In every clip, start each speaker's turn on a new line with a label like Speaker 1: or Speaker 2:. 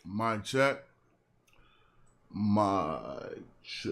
Speaker 1: Mic check. Mic check.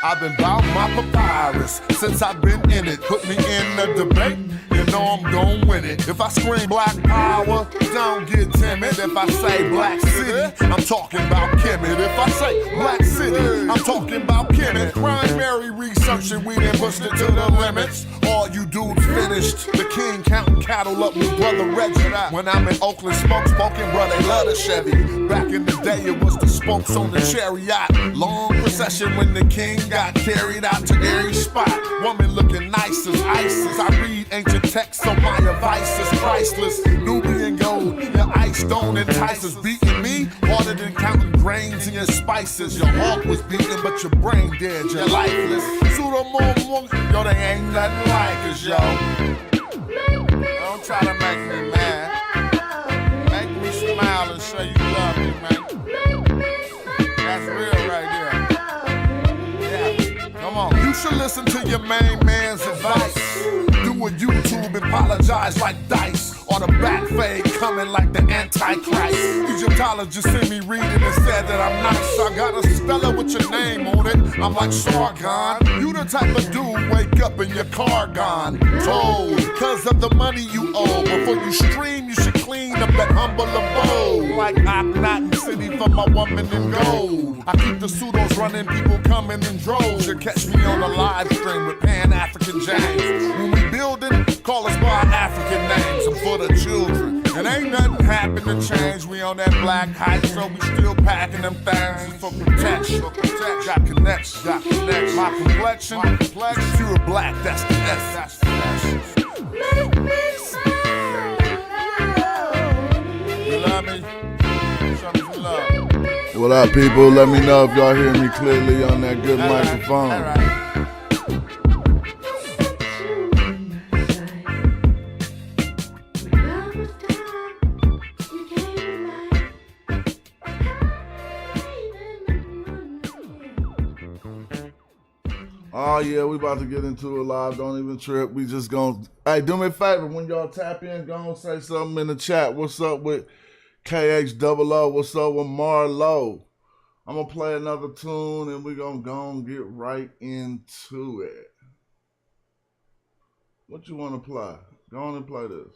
Speaker 2: I've been bout my papyrus since I've been in it. Put me in the debate, you know I'm gon' win it. If I scream black power, don't get timid. If I say black city, I'm talking about Kemet. If I say black city, I'm talking about Kemet. Primary research and we done pushed it to the limits. All you dudes finished. The king counting cattle up with brother Reggie. When I'm in Oakland, smoking, bro, they love the Chevy. Back in the day, it was the spokes on the chariot. Long procession when the king got carried out to every spot. Woman looking nice as ISIS. I read ancient texts on my advice is priceless. Nubian gold, your ice don't entice us. Beating me harder than counting grains in your spices. Your heart was beating, but your brain dead. You're lifeless. Yo, they ain't nothing like us, yo. Don't try to make me mad. Make me smile and say you love me, man. That's real right there. Come on. You should listen to your main man's advice. Do a YouTube and apologize like Dice. Or the back fade coming like the Antichrist. Egyptologists sent me reading and said that I'm nice. I got a Stella with your name on it. I'm like Sargon. You the type of dude wake up in your car gone. Told, cause of the money you owe. Before you stream, you should clean up that humble abode. Like I'm not in city for my woman in gold. I keep the pseudos running, people coming in droves. You catch me on a live stream with Pan-African James. When we building, call us by our African names. I'm for the children. And ain't nothing happen to change. We on that black height, so we still packing them things for protection. Got connections, My complexion, pure black, that's the S. Make me smile. You love me? Show me some love.
Speaker 1: What up, people? Let me know if y'all hear me clearly on that good microphone.
Speaker 2: All right.
Speaker 1: Oh yeah, we about to get into it live. Don't even trip. We just gonna, hey, do me a favor. When y'all tap in, go say something in the chat. What's up with KH00? What's up with Marlo? I'm gonna play another tune and we gonna go and get right into it. What you wanna play? Go on and play this.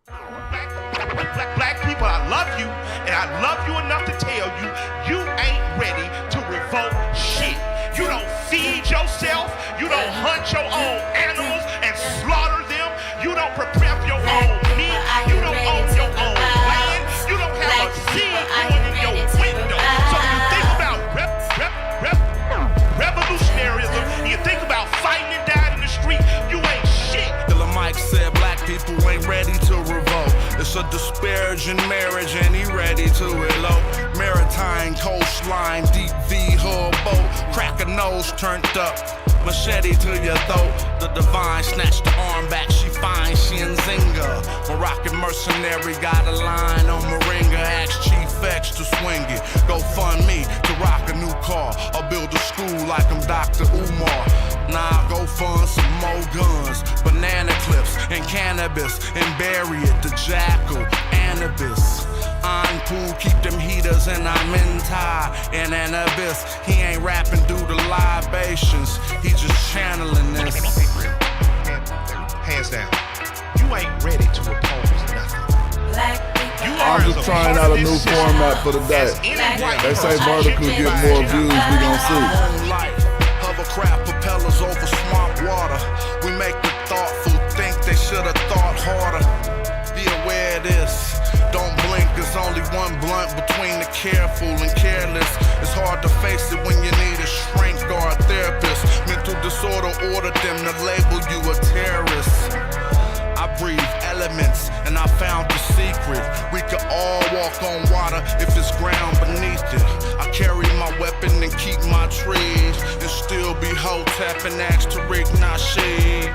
Speaker 3: Black people, I love you, and I love you enough to tell you, you ain't ready to revolt shit. You don't feed yourself, you don't hunt your own animals and slaughter them, you don't prepare for your own meat, you don't own your own land, you don't have a seed growing in your window. So when you think about revolutionaryism, and you think about fighting and dying in the street, you ain't shit.
Speaker 4: Killer Mike said black people ain't ready to revolt. It's a disparaging marriage and he ready to elope. Maritime coastline, deep V hull boat. Crack a nose turned up, machete to your throat. The divine snatched the arm back, she fine, she in Zinga. Moroccan mercenary got a line on Moringa. Ask Chief X to swing it. Go fund me to rock a new car or build a school like I'm Dr. Umar. Nah, go fund some more guns, banana clips and cannabis, and bury it, the jackal, Anubis. I'm cool, keep them heaters and I'm in tie in an abyss. He ain't rapping due to libations, he just channeling this.
Speaker 3: Hands down, you ain't ready to oppose nothing.
Speaker 1: I'm just trying out a new format for the day. They say vertical get more views, we gon' see.
Speaker 4: Hovercraft propellers over swamp water. We make the thoughtful think they should've thought harder. Be aware of this. Don't blink, there's only one blunt between the careful and careless. It's hard to face it when you need a shrink or a therapist. Mental disorder ordered them to label you a terrorist. I breathe elements and I found the secret. We could all walk on water if it's ground beneath it. I carry my weapon and keep my trees, and still be Hotep and ask Tariq Nasheed.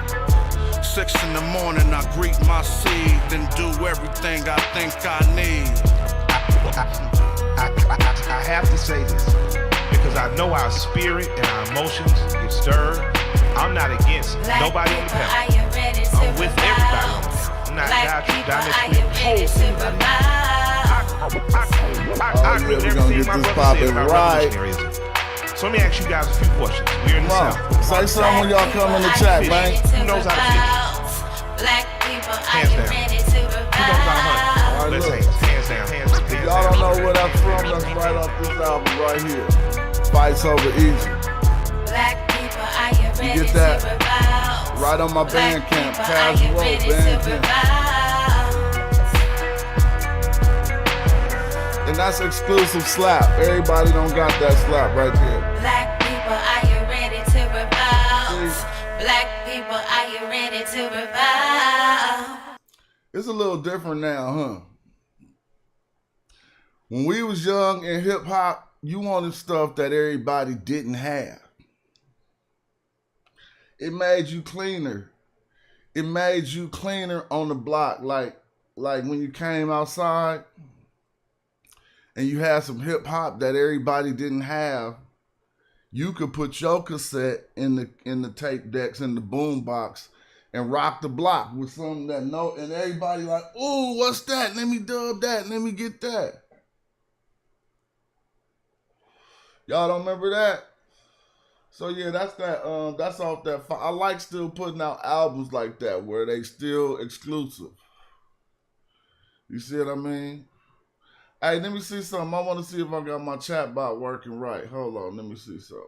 Speaker 4: 6 in the morning, I greet my seed, then do everything I think I need.
Speaker 3: I have to say this, because I know our spirit and our emotions get stirred. I'm not against nobody on the panel. I'm with everybody on the panel. I'm not diametrically opposed I agree with everything my brother said about revolutionaryism. So let me ask you guys a few questions. We're in the South.
Speaker 1: Say something when y'all come in the chat, man.
Speaker 3: Who knows how to fish? Hands down. Who knows how to hunt? Let's hands down. Hands
Speaker 1: Y'all don't know where that's from. That's right off this album right here. Fights Over Egypt. You get that right on my Bandcamp. Casual Bandcamp. And that's exclusive slap. Everybody don't got that slap right there.
Speaker 5: Black people, are you ready to revolt? Black people, are you ready to revolt?
Speaker 1: It's a little different now, huh? When we was young in hip hop, you wanted stuff that everybody didn't have. It made you cleaner. It made you cleaner on the block, like when you came outside and you had some hip hop that everybody didn't have. You could put your cassette in the tape decks in the boom box and rock the block with something that and everybody like, ooh, what's that? Let me dub that. Let me get that. Y'all don't remember that? So yeah, that's that. That's off that. I like still putting out albums like that where they still exclusive. You see what I mean? Hey, let me see something. I want to see if I got my chat bot working right. Hold on, let me see something.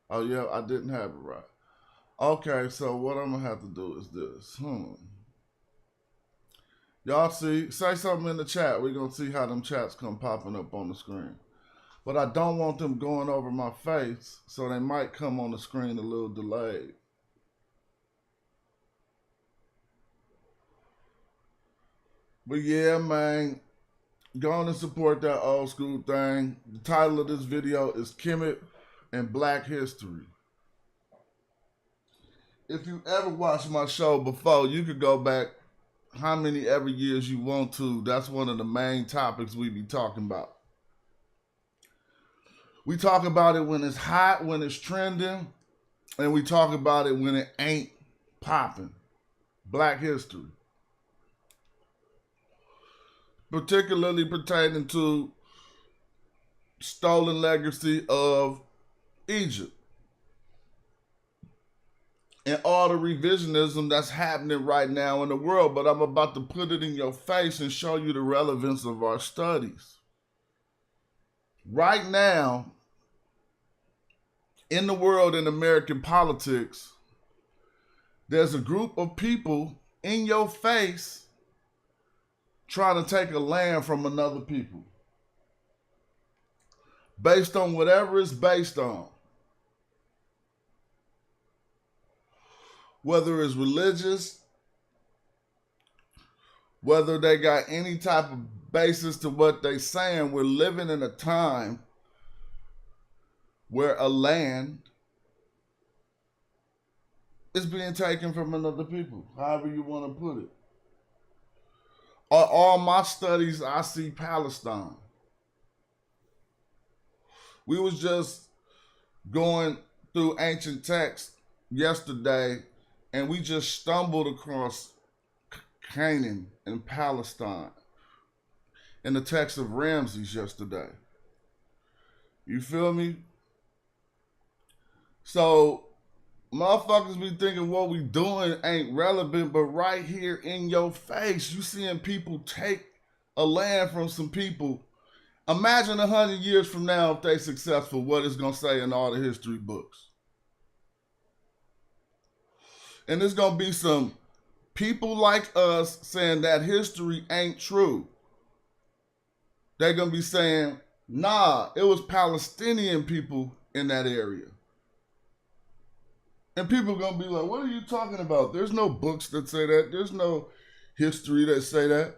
Speaker 1: Oh yeah, I didn't have it right. Okay, so what I'm gonna have to do is this. Y'all see? Say something in the chat. We're gonna see how them chats come popping up on the screen. But I don't want them going over my face, so they might come on the screen a little delayed. But yeah, man, go on and support that old school thing. The title of this video is Kemet and Black History. If you ever watched my show before, you could go back how many ever years you want to. That's one of the main topics we be talking about. We talk about it when it's hot, when it's trending, and we talk about it when it ain't popping. Black history. Particularly pertaining to stolen legacy of Egypt. And all the revisionism that's happening right now in the world, but I'm about to put it in your face and show you the relevance of our studies. Right now, in the world, in American politics, there's a group of people in your face trying to take a land from another people based on whatever it's based on. Whether it's religious, whether they got any type of basis to what they saying, we're living in a time where a land is being taken from another people, however you want to put it. All my studies, I see Palestine. We was just going through ancient texts yesterday, and we just stumbled across Canaan and Palestine in the text of Ramses yesterday. You feel me? So motherfuckers be thinking what we doing ain't relevant, but right here in your face, you seeing people take a land from some people. Imagine 100 years from now, if they successful, what it's gonna say in all the history books. And there's gonna be some people like us saying that history ain't true. They're gonna be saying, nah, it was Palestinian people in that area. And people are going to be like, what are you talking about? There's no books that say that. There's no history that say that.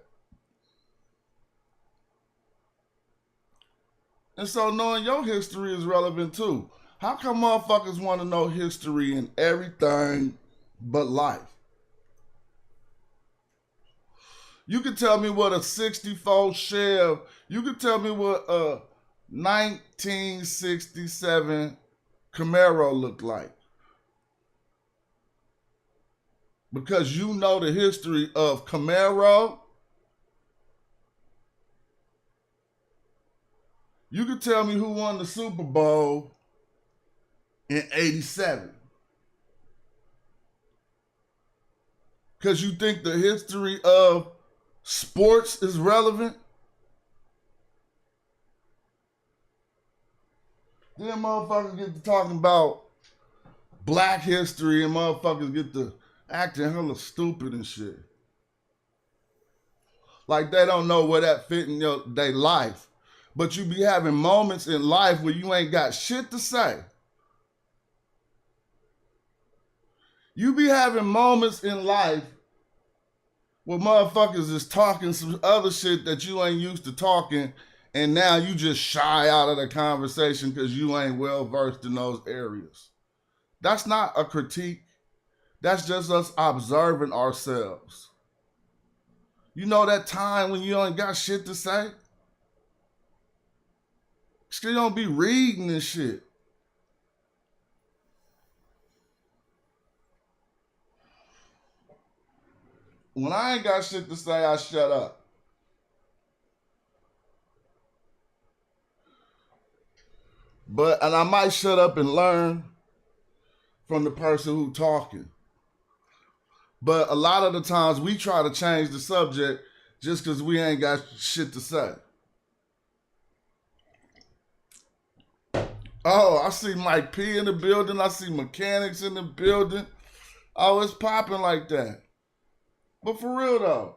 Speaker 1: And so knowing your history is relevant too. How come motherfuckers want to know history in everything but life? You can tell me what a 64 Chev, you can tell me what a 1967 Camaro looked like. because you know the history of Camaro, you could tell me who won the Super Bowl in 87. Because you think the history of sports is relevant? Then motherfuckers get to talking about black history and motherfuckers get to acting hella stupid and shit. Like they don't know where that fit in their life. But you be having moments in life where you ain't got shit to say. You be having moments in life where motherfuckers is talking some other shit that you ain't used to talking, and now you just shy out of the conversation because you ain't well versed in those areas. That's not a critique. That's just us observing ourselves. You know that time when you ain't got shit to say? You don't be reading and shit. When I ain't got shit to say, I shut up. And I might shut up and learn from the person who talking. But a lot of the times we try to change the subject just because we ain't got shit to say. Oh, I see Mike P in the building. I see mechanics in the building. Oh, it's popping like that. But for real though,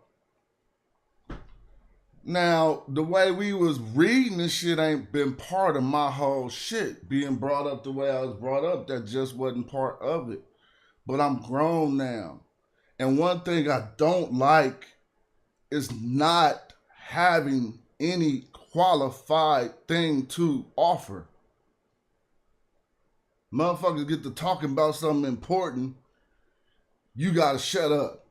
Speaker 1: now the way we was reading this shit ain't been part of my whole shit. Being brought up the way I was brought up, that just wasn't part of it. But I'm grown now. And one thing I don't like is not having any qualified thing to offer. Motherfuckers get to talking about something important, you gotta shut up.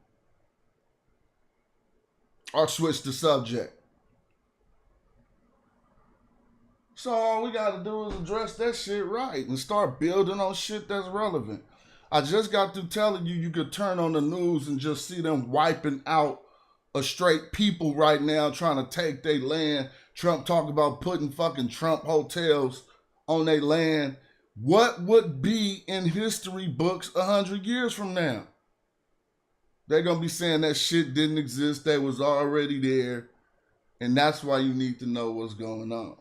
Speaker 1: Or switch the subject. So all we gotta do is address that shit right and start building on shit that's relevant. I just got through telling you you could turn on the news and just see them wiping out a straight people right now trying to take their land. Trump talking about putting fucking Trump hotels on their land. What would be in history books 100 years from now? They're going to be saying that shit didn't exist. They was already there. And that's why you need to know what's going on.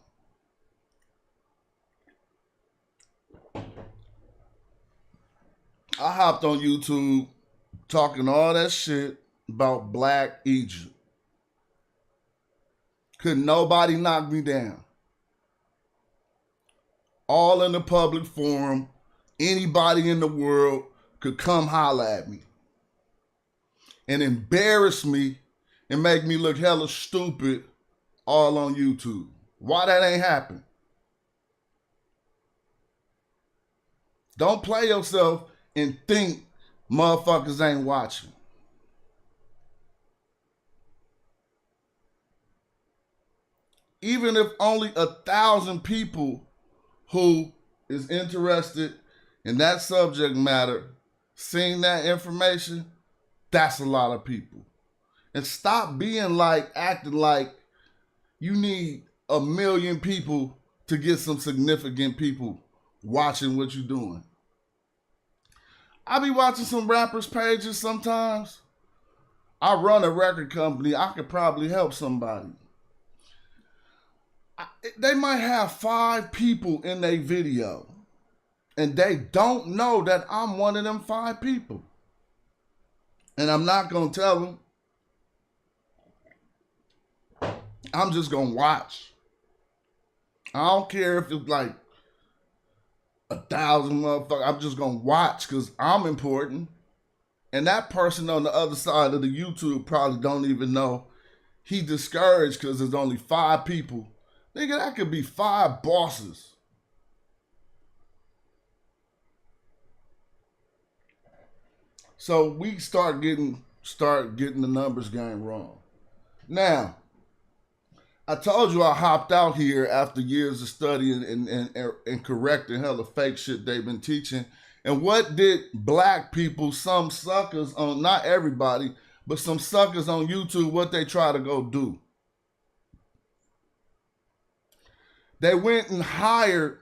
Speaker 1: I hopped on YouTube talking all that shit about Black Egypt. Could nobody knock me down. All in the public forum. Anybody in the world could come holler at me and embarrass me and make me look hella stupid all on YouTube. Why that ain't happen? Don't play yourself and think motherfuckers ain't watching. Even if only 1,000 people who is interested in that subject matter seeing that information, that's a lot of people. And stop being like, acting like you need 1 million people to get some significant people watching what you're doing. I be watching some rappers' pages sometimes. I run a record company. I could probably help somebody. They might have 5 people in their video, and they don't know that I'm one of them 5 people. And I'm not going to tell them. I'm just going to watch. I don't care if it's like 1,000 motherfuckers. I'm just going to watch because I'm important. And that person on the other side of the YouTube probably don't even know he discouraged because there's only 5 people. Nigga, that could be 5 bosses. So we start getting the numbers game wrong. Now, I told you I hopped out here after years of studying and correcting hella fake shit they've been teaching. And what did black people, some suckers on, not everybody, but some suckers on YouTube, what they try to go do? They went hiring,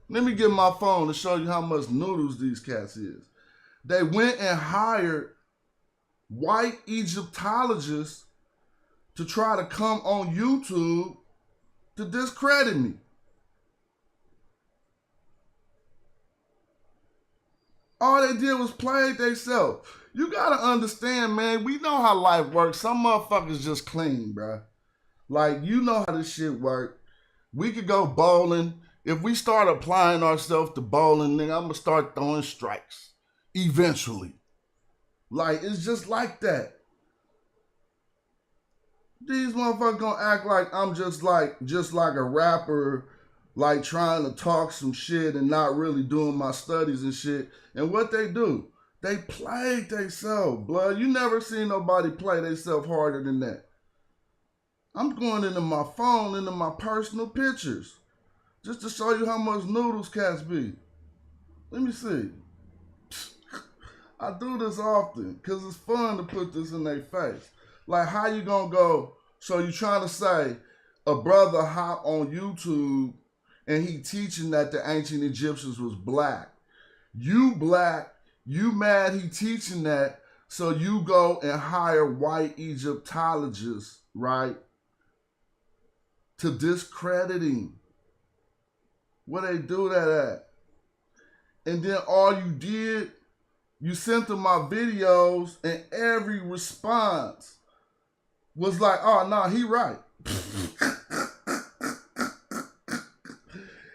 Speaker 1: let me get my phone to show you how much noodles these cats is. They went and hired white Egyptologists to try to come on YouTube to discredit me. All they did was play themselves. You gotta understand, man, we know how life works. Some motherfuckers just clean, bruh. Like, you know how this shit work. We could go bowling. If we start applying ourselves to bowling, nigga, I'm gonna start throwing strikes. Eventually. Like, it's just like that. These motherfuckers gonna act like I'm just like a rapper, like trying to talk some shit and not really doing my studies and shit. And what they do, they played themselves, blood. You never seen nobody play themselves harder than that. I'm going into my phone, into my personal pictures, just to show you how much noodles cats be. Let me see. I do this often because it's fun to put this in their face. Like, how you gonna go, so you trying to say a brother hop on YouTube and he teaching that the ancient Egyptians was black. You black, you mad he teaching that, so you go and hire white Egyptologists, right, to discredit him. Where they do that at? And then all you did, you sent them my videos and every response was like, oh, no, he right.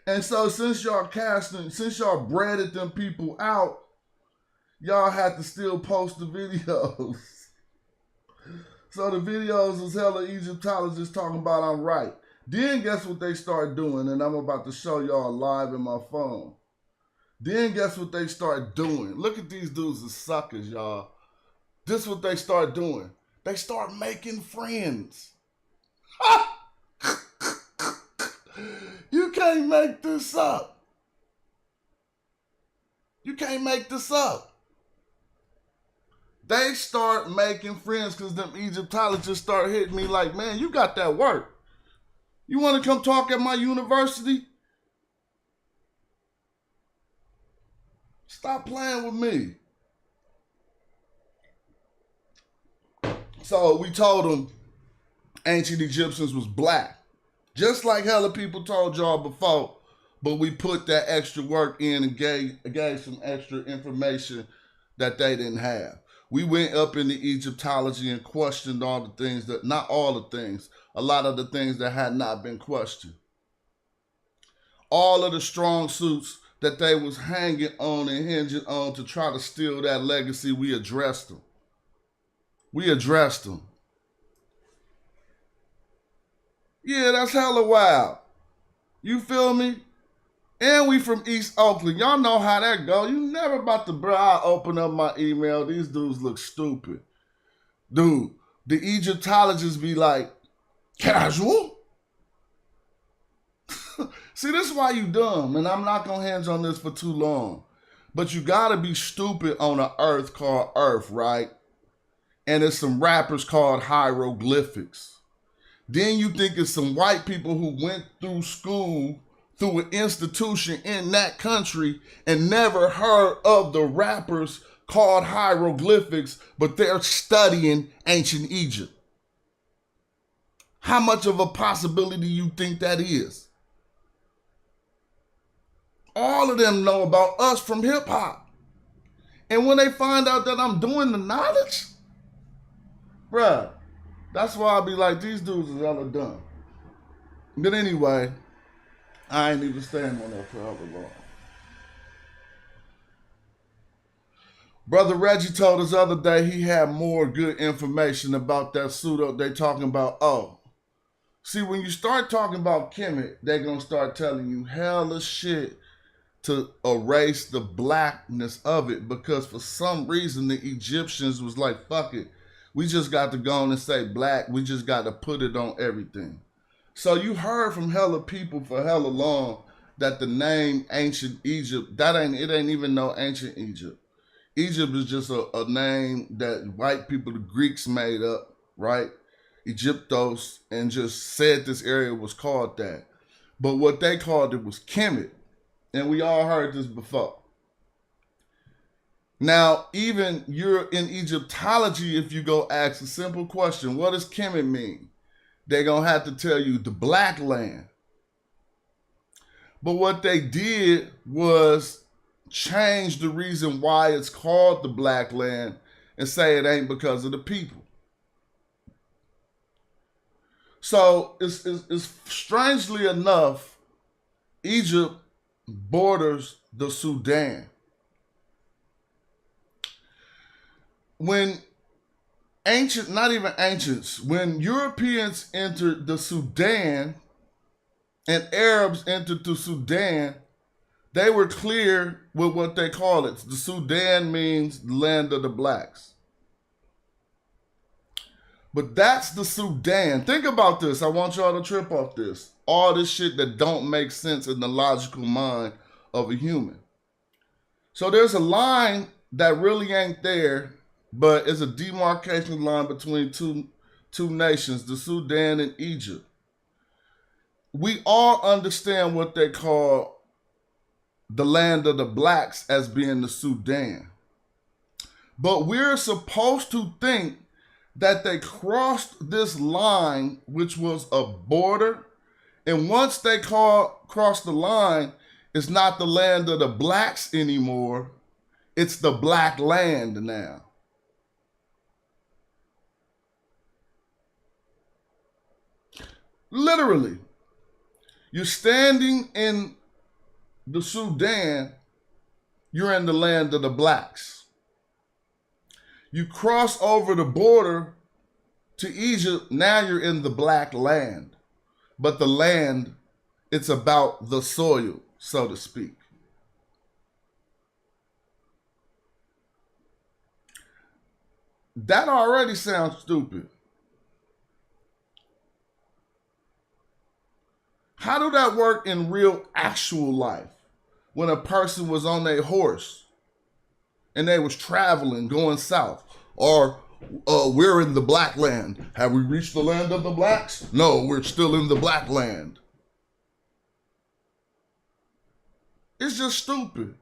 Speaker 1: And so since y'all breaded them people out, y'all had to still post the videos. So the videos was hella Egyptologists talking about I'm right. Then guess what they start doing? And I'm about to show y'all live in my phone. Then guess what they start doing? Look at these dudes as suckers, y'all. This is what they start doing. They start making friends. You can't make this up. You can't make this up. They start making friends because them Egyptologists start hitting me like, man, you got that work. You want to come talk at my university? Stop playing with me. So we told them ancient Egyptians was black. Just like hella people told y'all before, but we put that extra work in and gave some extra information that they didn't have. We went up into Egyptology and questioned all the things that, not all the things, a lot of the things that had not been questioned. All of the strong suits that they was hanging on and hinging on to try to steal that legacy, we addressed them. We addressed them. Yeah, that's hella wild. You feel me? And we from East Oakland. Y'all know how that go. You never about to, bro, I open up my email. These dudes look stupid. Dude, the Egyptologists be like, casual? See, this is why you dumb, and I'm not going to hinge on this for too long. But you got to be stupid on an earth called Earth, right? And it's some rappers called hieroglyphics. Then you think it's some white people who went through school, through an institution in that country and never heard of the rappers called hieroglyphics, but they're studying ancient Egypt. How much of a possibility do you think that is? All of them know about us from hip hop. And when they find out that I'm doing the knowledge, bruh, that's why I be like, these dudes is hella dumb. But anyway, I ain't even staying on that for hella long. Brother Reggie told us the other day he had more good information about that pseudo. They talking about, oh. See, when you start talking about Kemet, they gonna start telling you hella shit to erase the blackness of it, because for some reason the Egyptians was like, fuck it. We just got to go on and say black. We just got to put it on everything. So you heard from hella people for hella long that the name ancient Egypt, it ain't even no ancient Egypt. Egypt is just a name that white people, the Greeks, made up, right? Egyptos, and just said this area was called that. But what they called it was Kemet. And we all heard this before. Now, even you're in Egyptology, if you go ask a simple question, what does Kemet mean? They're going to have to tell you the black land. But what they did was change the reason why it's called the black land and say it ain't because of the people. So it's strangely enough, Egypt borders the Sudan. When not even ancients, when Europeans entered the Sudan and Arabs entered the Sudan, they were clear with what they call it. The Sudan means land of the blacks. But that's the Sudan. Think about this. I want y'all to trip off this. All this shit that don't make sense in the logical mind of a human. So there's a line that really ain't there, but it's a demarcation line between two nations, the Sudan and Egypt. We all understand what they call the land of the blacks as being the Sudan. But we're supposed to think that they crossed this line, which was a border, and once they crossed the line, it's not the land of the blacks anymore, it's the black land now. Literally, you're standing in the Sudan, you're in the land of the blacks. You cross over the border to Egypt, now you're in the black land. But the land, it's about the soil, so to speak. That already sounds stupid. How do that work in real, actual life? When a person was on their horse and they was traveling, going south, or we're in the black land. Have we reached the land of the blacks? No, we're still in the black land. It's just stupid.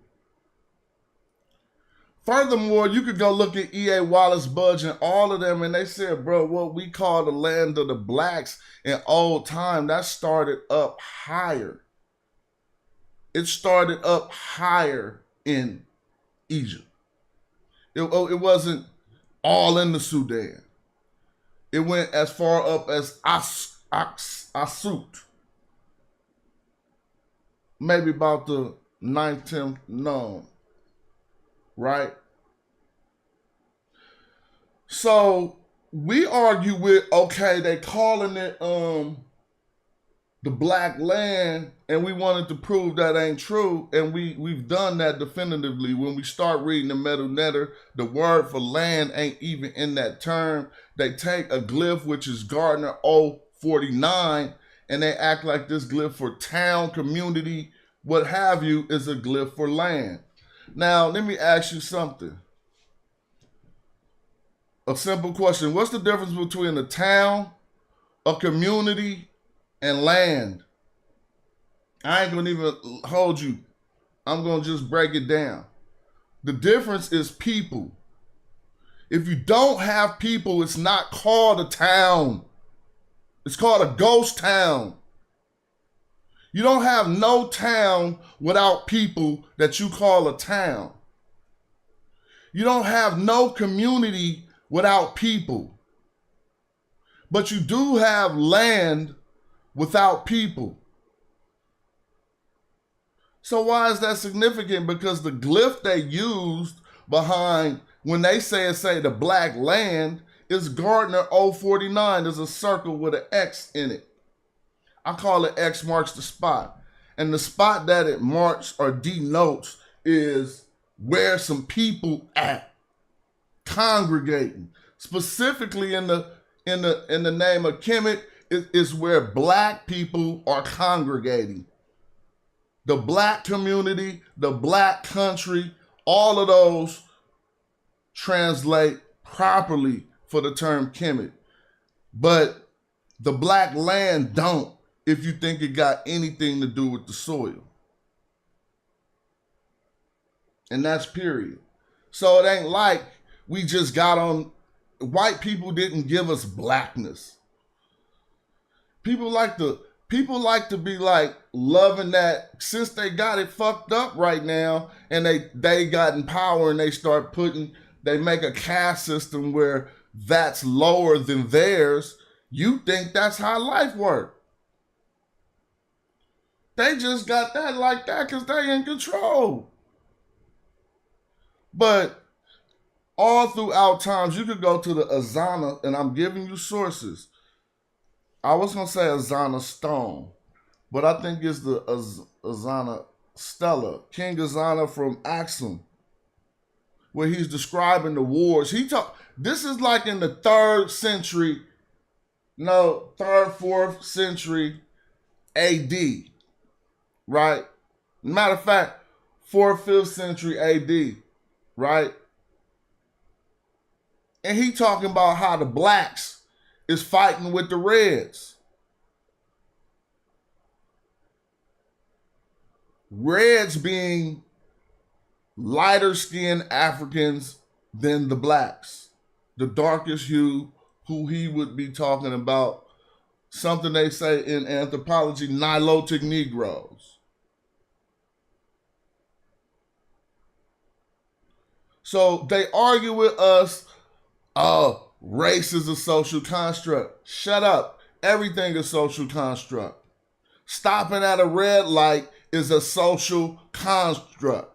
Speaker 1: Furthermore, you could go look at E.A. Wallace Budge and all of them, and they said, bro, what we call the land of the blacks in old time, that started up higher. It started up higher in Egypt. It wasn't all in the Sudan. It went as far up as Asut. Maybe about the 9th, 10th known. Right? So we argue with, okay, they calling it the black land, and we wanted to prove that ain't true, and we've done that definitively. When we start reading the Metal Netter, the word for land ain't even in that term. They take a glyph, which is Gardner 049, and they act like this glyph for town, community, what have you, is a glyph for land. Now, let me ask you something. A simple question. What's the difference between a town, a community, and land? I ain't gonna even hold you. I'm gonna just break it down. The difference is people. If you don't have people, it's not called a town. It's called a ghost town. You don't have no town without people that you call a town. You don't have no community without people. But you do have land without people. So why is that significant? Because the glyph they used behind when they say the black land is Gardner 049. There's a circle with an X in it. I call it X marks the spot. And the spot that it marks or denotes is where some people at, congregating. Specifically in the name of Kemet is where black people are congregating. The black community, the black country, all of those translate properly for the term Kemet. But the black land don't, if you think it got anything to do with the soil. And that's period. So it ain't like we just got on, white people didn't give us blackness. People like to be like loving that, since they got it fucked up right now and they got in power and they make a caste system where that's lower than theirs. You think that's how life works. They just got that like that because they in control. But all throughout times, you could go to the Azana, and I'm giving you sources. I was going to say Azana Stone, but I think it's the Azana Stella, King Azana from Axum, where he's describing the wars. This is like in the 3rd, 4th century AD, right? Matter of fact, 4th, 5th century AD, right? And he talking about how the blacks is fighting with the reds. Reds being lighter skinned Africans than the blacks. The darkest hue, who he would be talking about, something they say in anthropology, Nilotic Negroes. So they argue with us, race is a social construct. Shut up. Everything is social construct. Stopping at a red light is a social construct.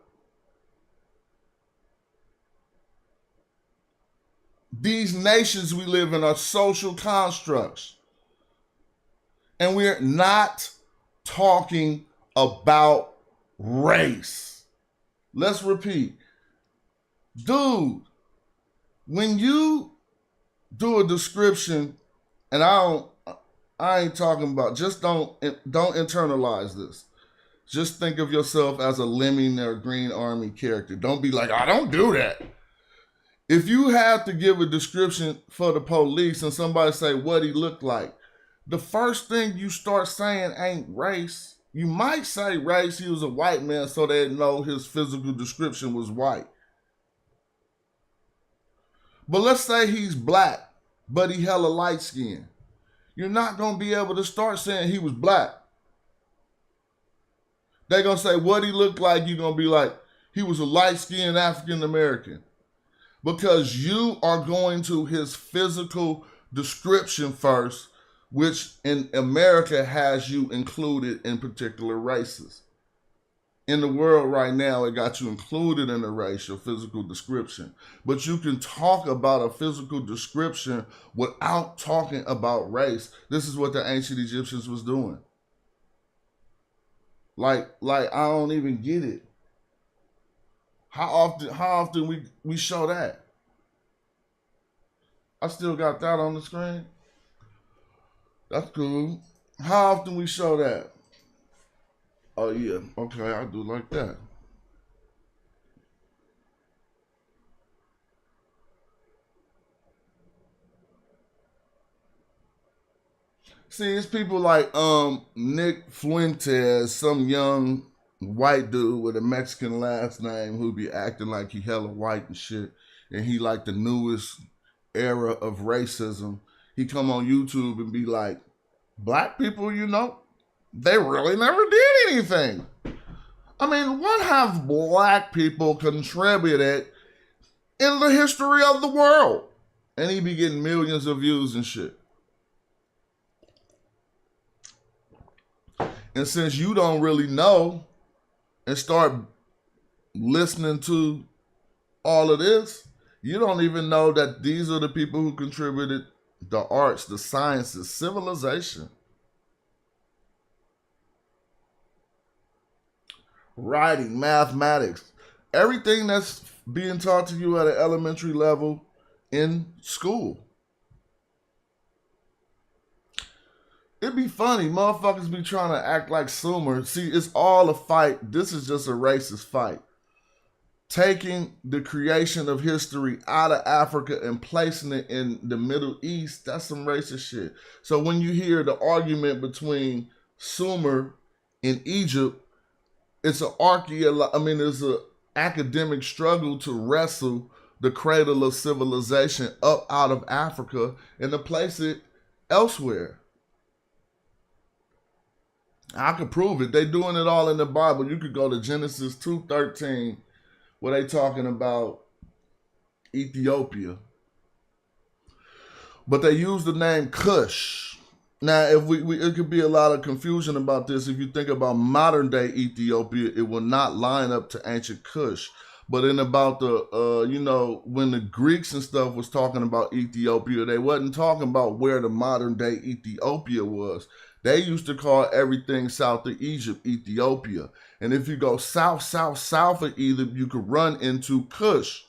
Speaker 1: These nations we live in are social constructs. And we're not talking about race. Let's repeat. Dude, when you do a description, and I ain't talking about, just don't internalize this. Just think of yourself as a Lemming or Green Army character. Don't be like, I don't do that. If you have to give a description for the police and somebody say what he looked like, the first thing you start saying ain't race. You might say race, he was a white man, so they know his physical description was white. But let's say he's black, but he hella light skin. You're not going to be able to start saying he was black. They're going to say what he looked like. You're going to be like, he was a light-skinned African-American. Because you are going to his physical description first, which in America has you included in particular races. In the world right now, it got you included in the race, your physical description. But you can talk about a physical description without talking about race. This is what the ancient Egyptians was doing. Like I don't even get it. How often we show that? I still got that on the screen. That's cool. How often we show that? Oh yeah, okay, I do like that. See, it's people like Nick Fuentes, some young white dude with a Mexican last name who be acting like he hella white and shit, and he like the newest era of racism. He come on YouTube and be like, black people, they really never did anything. I mean, what have black people contributed in the history of the world? And he be getting millions of views and shit. And since you don't really know and start listening to all of this, you don't even know that these are the people who contributed the arts, the sciences, civilization. Writing, mathematics, everything that's being taught to you at an elementary level in school. It'd be funny. Motherfuckers be trying to act like Sumer. See, it's all a fight. This is just a racist fight. Taking the creation of history out of Africa and placing it in the Middle East, that's some racist shit. So when you hear the argument between Sumer and Egypt, it's it's an academic struggle to wrestle the cradle of civilization up out of Africa and to place it elsewhere. I could prove it. They doing it all in the Bible. You could go to Genesis 2:13, where they talking about Ethiopia. But they use the name Cush. Now, if we it could be a lot of confusion about this. If you think about modern day Ethiopia, it will not line up to ancient Cush. But in about the, when the Greeks and stuff was talking about Ethiopia, they wasn't talking about where the modern day Ethiopia was. They used to call everything south of Egypt Ethiopia. And if you go south of Egypt, you could run into Cush,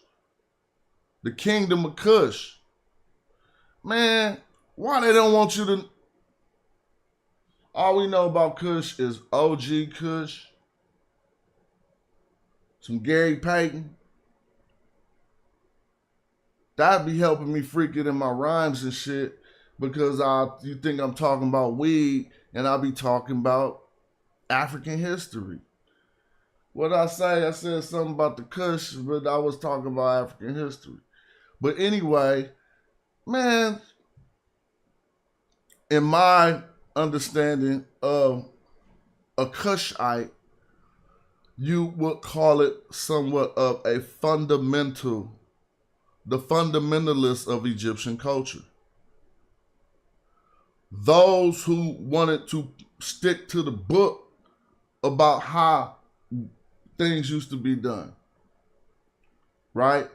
Speaker 1: the kingdom of Cush. Man, why they don't want you to... All we know about Kush is OG Kush, some Gary Payton. That'd be helping me freak it in my rhymes and shit, because you think I'm talking about weed and I'll be talking about African history. What did I say? I said something about the Kush, but I was talking about African history. But anyway, man, in my understanding of a Kushite, you would call it somewhat of a fundamentalist of Egyptian culture. Those who wanted to stick to the book about how things used to be done, right?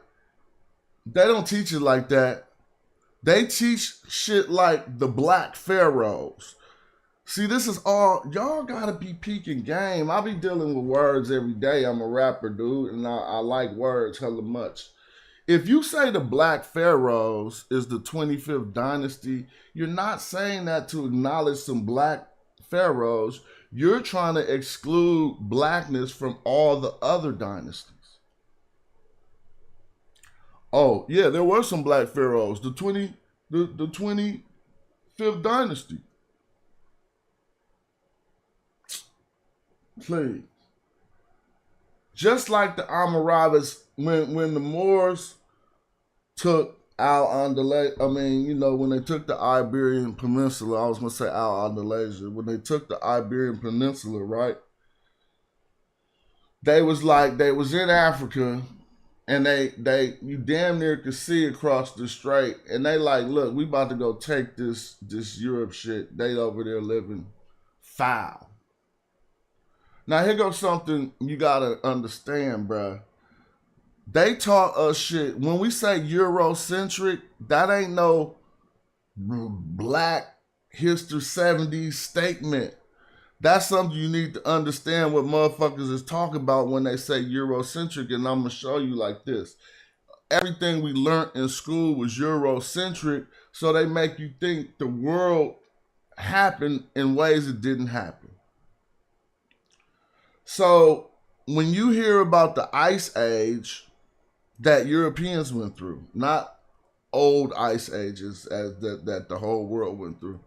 Speaker 1: They don't teach it like that. They teach shit like the Black Pharaohs. See, this is all, y'all gotta be peeking game. I be dealing with words every day. I'm a rapper, dude, and I like words hella much. If you say the Black Pharaohs is the 25th dynasty, you're not saying that to acknowledge some Black Pharaohs. You're trying to exclude blackness from all the other dynasties. Oh, yeah, there were some Black Pharaohs. The 25th dynasty. Please. Just like the Almoravids, when the Moors took when they took the Iberian Peninsula, I was going to say Al-Andalasia, when they took the Iberian Peninsula, right? They was in Africa, and you damn near could see across the strait, and they like, look, we about to go take this Europe shit. They over there living foul. Now, here goes something you gotta understand, bruh. They taught us shit. When we say Eurocentric, that ain't no Black History 70s statement. That's something you need to understand what motherfuckers is talking about when they say Eurocentric, and I'm gonna show you like this. Everything we learned in school was Eurocentric, so they make you think the world happened in ways it didn't happen. So when you hear about the Ice Age that Europeans went through, not old ice ages as that the whole world went through,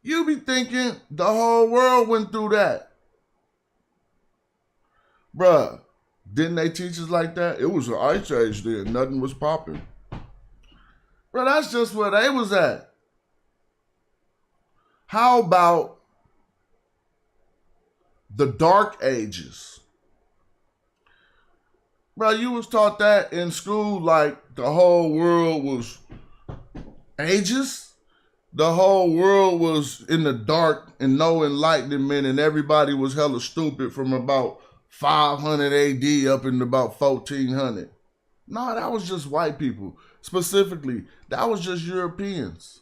Speaker 1: you be thinking the whole world went through that. Bruh, didn't they teach us like that? It was an ice age then, nothing was popping. Bruh, that's just where they was at. How about the Dark Ages? Bro, you was taught that in school, like the whole world was ages. The whole world was in the dark and no enlightenment, and everybody was hella stupid from about 500 AD up in about 1400. No, that was just white people. Specifically, that was just Europeans.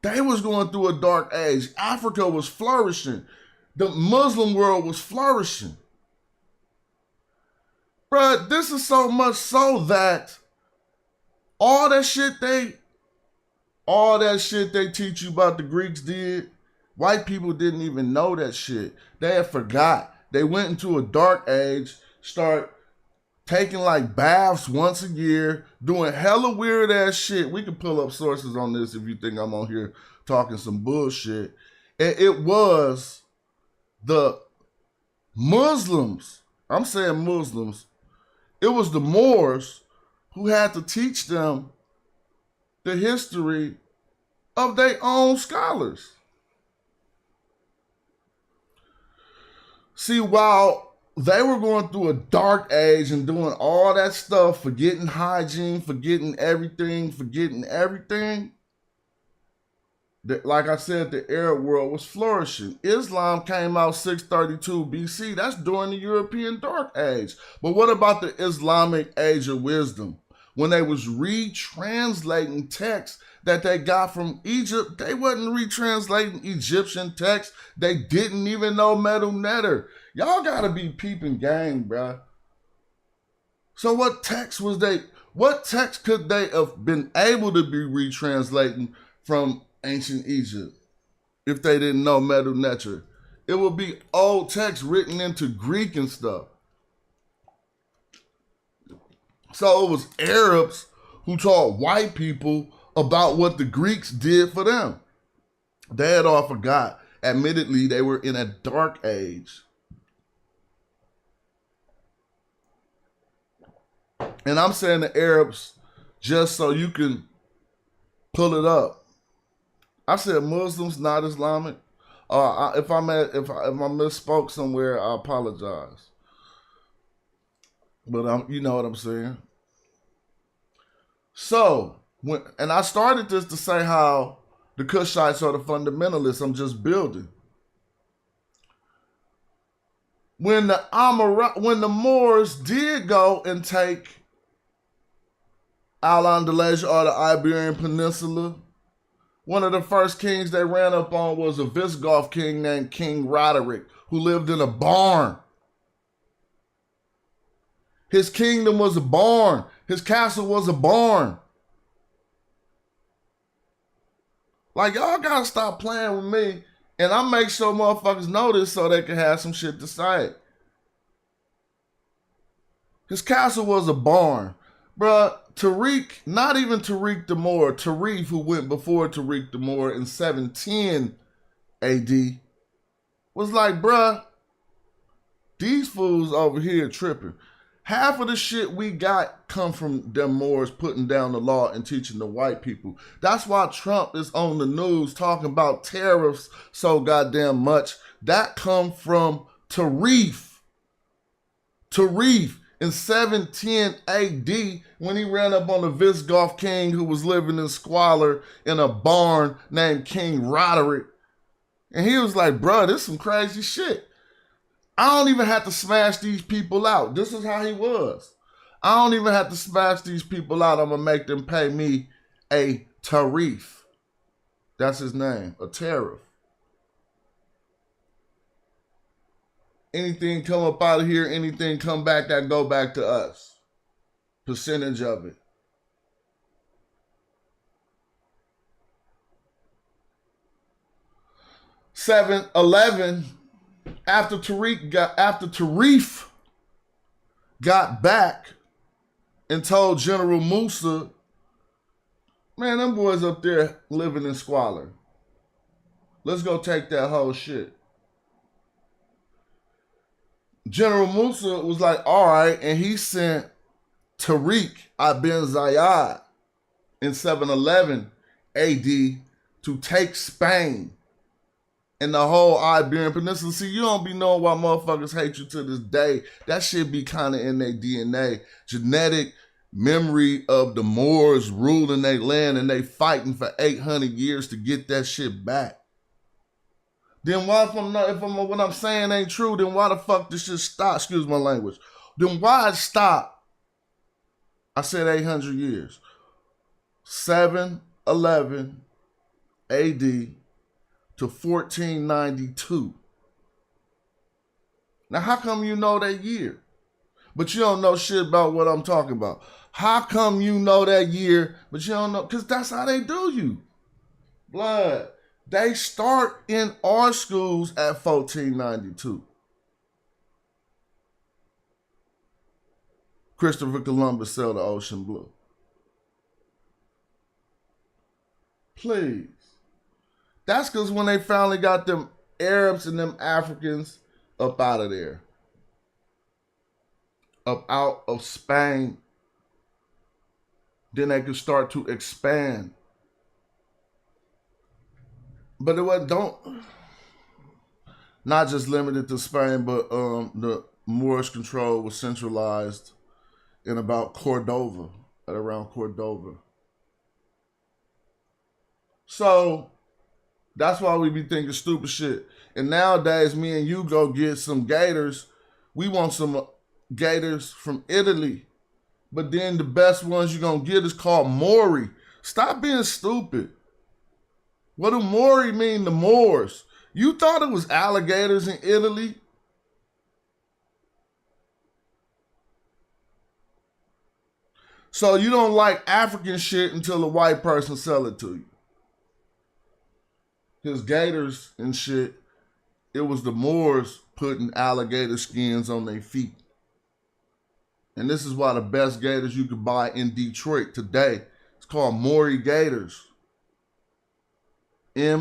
Speaker 1: They was going through a dark age. Africa was flourishing. The Muslim world was flourishing. Bruh, this is so much so that all that shit they All that shit they teach you about the Greeks did, white people didn't even know that shit. They had forgot. They went into a dark age, start taking like baths once a year, doing hella weird ass shit. We can pull up sources on this if you think I'm on here talking some bullshit. And it was the Muslims, I'm saying Muslims, it was the Moors who had to teach them the history of their own scholars. See, while they were going through a dark age and doing all that stuff, forgetting hygiene, forgetting everything, like I said, the Arab world was flourishing. Islam came out 632 BC. That's during the European Dark Age. But what about the Islamic Age of Wisdom? When they was retranslating texts that they got from Egypt, they wasn't retranslating Egyptian texts. They didn't even know Medu Neter. Y'all gotta be peeping game, bruh. So what text could they have been able to be retranslating from ancient Egypt if they didn't know Medu Neter? It would be old text written into Greek and stuff. So it was Arabs who taught white people about what the Greeks did for them. They had all forgot. Admittedly, they were in a dark age. And I'm saying the Arabs just so you can pull it up. I said Muslims, not Islamic. If I misspoke somewhere, I apologize. But you know what I'm saying. So, and I started this to say how the Kushites are the fundamentalists I'm just building. When the Moors did go and take Al-Andalus or the Iberian Peninsula, one of the first kings they ran up on was a Visigoth king named King Roderick, who lived in a barn. His kingdom was a barn. His castle was a barn. Like, y'all gotta stop playing with me. And I make sure motherfuckers know this so they can have some shit to say. His castle was a barn. Bruh, Tariq, not even Tariq the Moor, Tarif, who went before Tariq the Moor in 710 AD, was like, bruh, these fools over here tripping. Half of the shit we got come from them Moors putting down the law and teaching the white people. That's why Trump is on the news talking about tariffs so goddamn much. That come from Tarif. Tarif in 710 AD when he ran up on the Visigoth king who was living in squalor in a barn named King Roderick. And he was like, bruh, this is some crazy shit. I don't even have to smash these people out. This is how he was. I don't even have to smash these people out. I'm going to make them pay me a tariff. That's his name, a tariff. Anything come up out of here, anything come back, that go back to us. Percentage of it. $7.11. After Tarif got back and told General Musa, man, them boys up there living in squalor. Let's go take that whole shit. General Musa was like, all right, and he sent Tariq ibn Ziyad in 711 AD to take Spain and the whole Iberian Peninsula. See, you don't be knowing why motherfuckers hate you to this day. That shit be kind of in their DNA. Genetic memory of the Moors ruling their land and they fighting for 800 years to get that shit back. Then why, if what I'm saying ain't true, then why the fuck this shit stop? Excuse my language. Then why it stop? I said 800 years. 711 AD to 1492. Now, how come you know that year, but you don't know shit about what I'm talking about? How come you know that year, but you don't know? Because that's how they do you. Blood. They start in our schools at 1492. Christopher Columbus sailed the ocean blue. Please. That's because when they finally got them Arabs and them Africans up out of there, up out of Spain, then they could start to expand. But it was not just limited to Spain, but the Moorish control was centralized in about Cordova, at around Cordova. So that's why we be thinking stupid shit. And nowadays, me and you go get some gators. We want some gators from Italy. But then the best ones you're going to get is called Mori. Stop being stupid. What do Mori mean, the Moors? You thought it was alligators in Italy? So you don't like African shit until a white person sell it to you. Because gators and shit, it was the Moors putting alligator skins on their feet. And this is why the best gators you could buy in Detroit today, it's called Maury Gators. Mauri.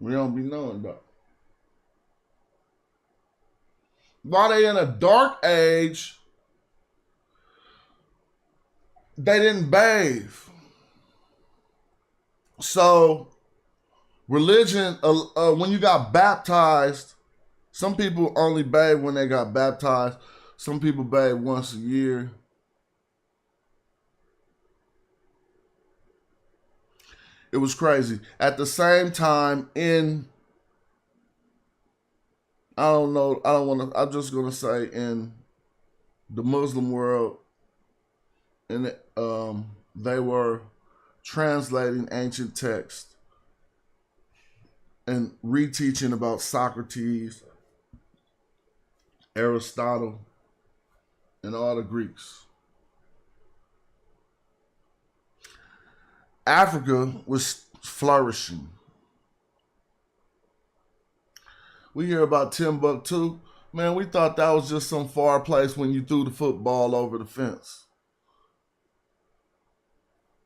Speaker 1: We don't be knowing though. While they in a dark age, they didn't bathe. So religion, when you got baptized, some people only bathe when they got baptized. Some people bathe once a year. It was crazy. At the same time, I'm just going to say in the Muslim world, they were translating ancient texts and reteaching about Socrates, Aristotle, and all the Greeks. Africa was flourishing. We hear about Timbuktu. Man, we thought that was just some far place when you threw the football over the fence.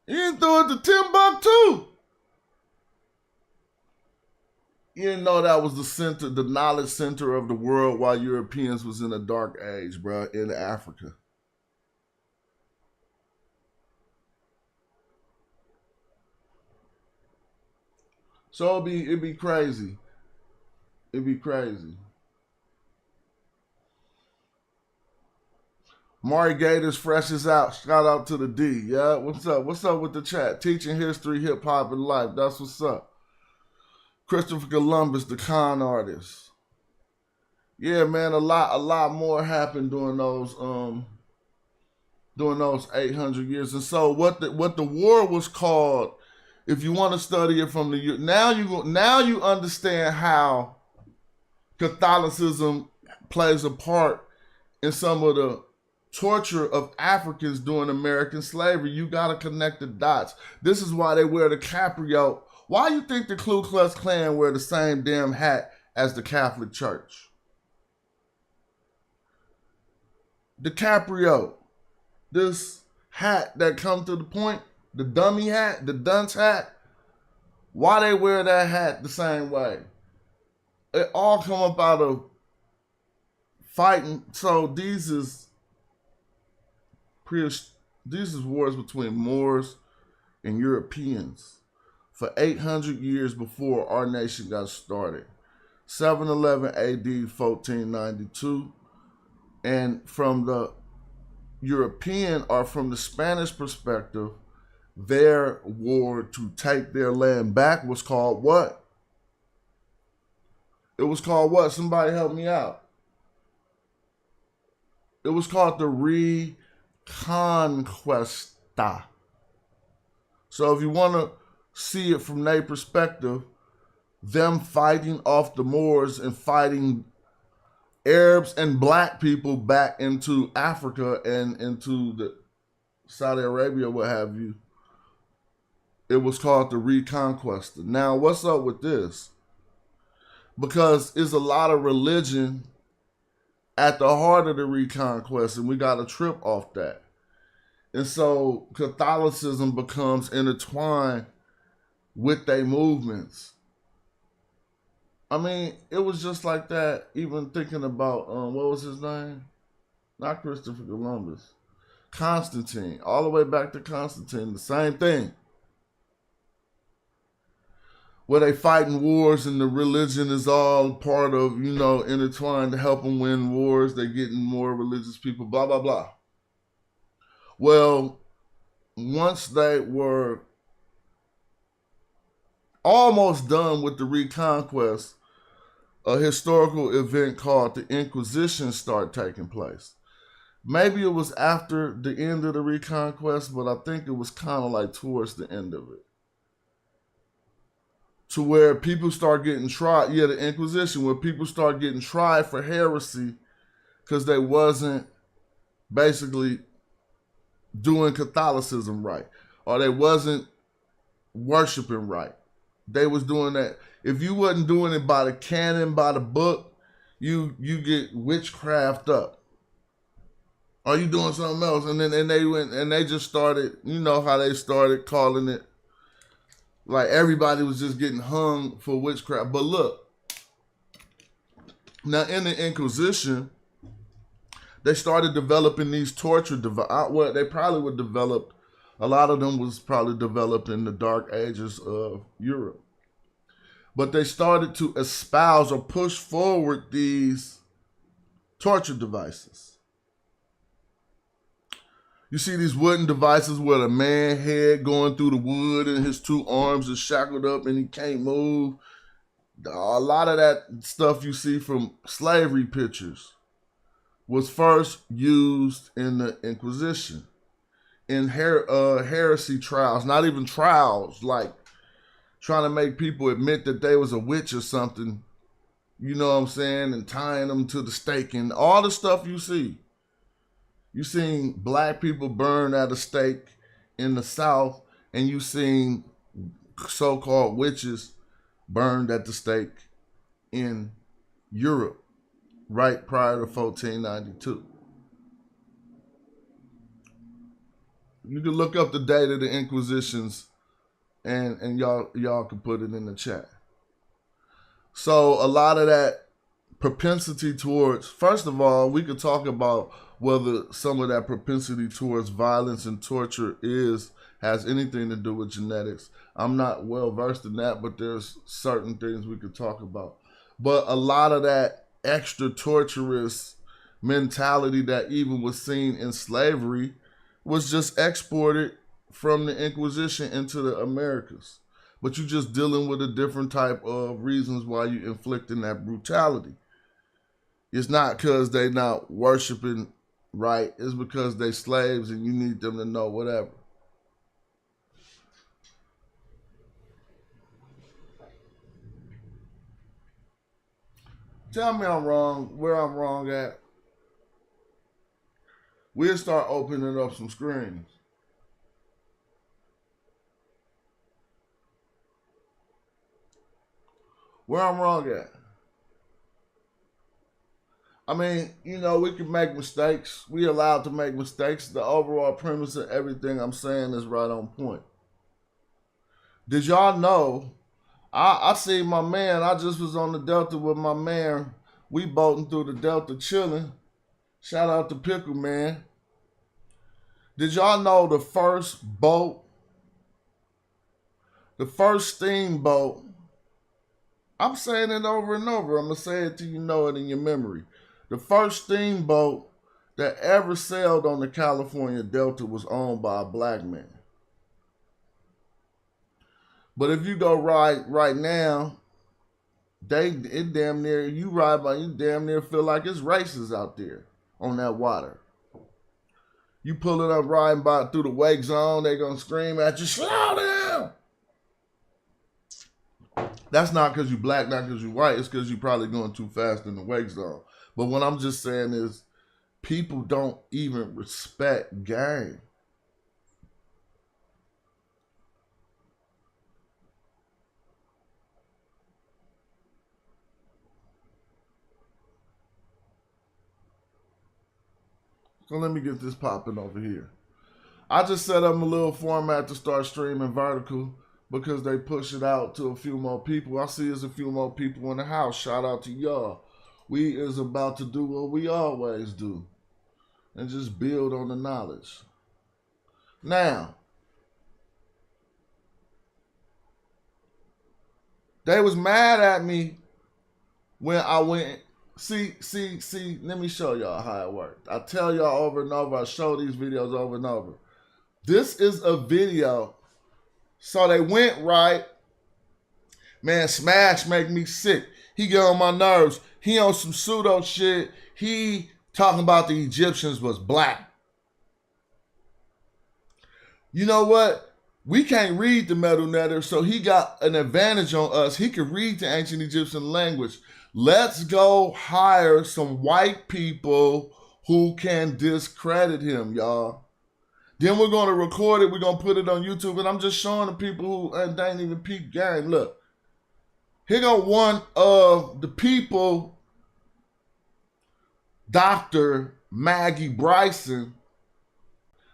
Speaker 1: You didn't throw it to Timbuktu. You didn't know that was the center, the knowledge center of the world while Europeans was in a dark age, bro, in Africa. So it'd be crazy. It'd be crazy. Maury Gators fresh is out. Shout out to the D. Yeah, what's up? What's up with the chat? Teaching history, hip hop, and life. That's what's up. Christopher Columbus, the con artist. Yeah, man, a lot more happened during those 800 years. And so what the war was called, if you want to study it from now you understand how Catholicism plays a part in some of the torture of Africans during American slavery. You gotta connect the dots. This is why they wear the caprio. Why you think the Ku Klux Klan wear the same damn hat as the Catholic Church? The caprio, this hat that comes to the point, the dummy hat, the dunce hat. Why they wear that hat the same way? It all come up out of fighting. So these is wars between Moors and Europeans for 800 years before our nation got started. 711 AD, 1492. And from the European or from the Spanish perspective, their war to take their land back was called what? It was called what? Somebody help me out. It was called the Reconquista. So if you want to see it from their perspective, them fighting off the Moors and fighting Arabs and black people back into Africa and into the Saudi Arabia, what have you. It was called the Reconquest. Now, what's up with this? Because it's a lot of religion at the heart of the Reconquest, and we got a trip off that. And so Catholicism becomes intertwined with their movements. I mean, it was just like that, even thinking about, what was his name? Not Christopher Columbus. Constantine. All the way back to Constantine. The same thing. Where they fighting wars and the religion is all part of, intertwined to help them win wars. They're getting more religious people, blah, blah, blah. Well, once they were almost done with the Reconquest, a historical event called the Inquisition started taking place. Maybe it was after the end of the Reconquest, but I think it was kind of like towards the end of it. To where people start getting tried, the Inquisition, where people start getting tried for heresy because they wasn't basically doing Catholicism right, or they wasn't worshiping right. They was doing that. If you wasn't doing it by the canon, by the book, you get witchcraft up. Are you doing something else? And then they went and they just started, how they started calling it, like everybody was just getting hung for witchcraft. But look, now in the Inquisition, they started developing these torture devices. Well, they probably were developed, a lot of them was probably developed in the dark ages of Europe. But they started to espouse or push forward these torture devices. You see these wooden devices with a man head going through the wood and his two arms are shackled up and he can't move. A lot of that stuff you see from slavery pictures was first used in the Inquisition, in heresy trials, not even trials, like trying to make people admit that they was a witch or something, you know what I'm saying, and tying them to the stake and all the stuff you see. You seen black people burn at a stake in the South, and you seen so-called witches burned at the stake in Europe right prior to 1492. You can look up the date of the Inquisitions and y'all can put it in the chat. So a lot of that propensity towards, first of all, we could talk about whether some of that propensity towards violence and torture has anything to do with genetics. I'm not well versed in that, but there's certain things we could talk about. But a lot of that extra torturous mentality that even was seen in slavery was just exported from the Inquisition into the Americas. But you're just dealing with a different type of reasons why you're inflicting that brutality. It's not because they not worshiping right. It's because they slaves and you need them to know whatever. Tell me I'm wrong, where I'm wrong at. We'll start opening up some screens. Where I'm wrong at. I mean, we can make mistakes. We allowed to make mistakes. The overall premise of everything I'm saying is right on point. Did y'all know, I see my man, I just was on the Delta with my man. We boating through the Delta chilling. Shout out to Pickle Man. Did y'all know the first steamboat, I'm saying it over and over. I'm going to say it till you know it in your memory. The first steamboat that ever sailed on the California Delta was owned by a black man. But if you go right now, it damn near, you ride by, you damn near feel like it's races out there on that water. You pull it up riding by through the wake zone, they gonna scream at you, slow down. That's not because you black, not because you white, it's because you probably going too fast in the wake zone. But what I'm just saying is people don't even respect game. So let me get this popping over here. I just set up a little format to start streaming vertical because they push it out to a few more people. I see there's a few more people in the house. Shout out to y'all. We is about to do what we always do and just build on the knowledge. Now, they was mad at me when I went. See, let me show y'all how it worked. I tell y'all over and over, I show these videos over and over. This is a video. So they went right. Man, Smash make me sick. He get on my nerves. He on some pseudo shit. He talking about the Egyptians was black. You know what? We can't read the Metal Netter, so he got an advantage on us. He can read the ancient Egyptian language. Let's go hire some white people who can discredit him, y'all. Then we're going to record it. We're going to put it on YouTube. And I'm just showing the people who ain't even peep game. Look. Here go one of the people, Dr. Maggie Bryson,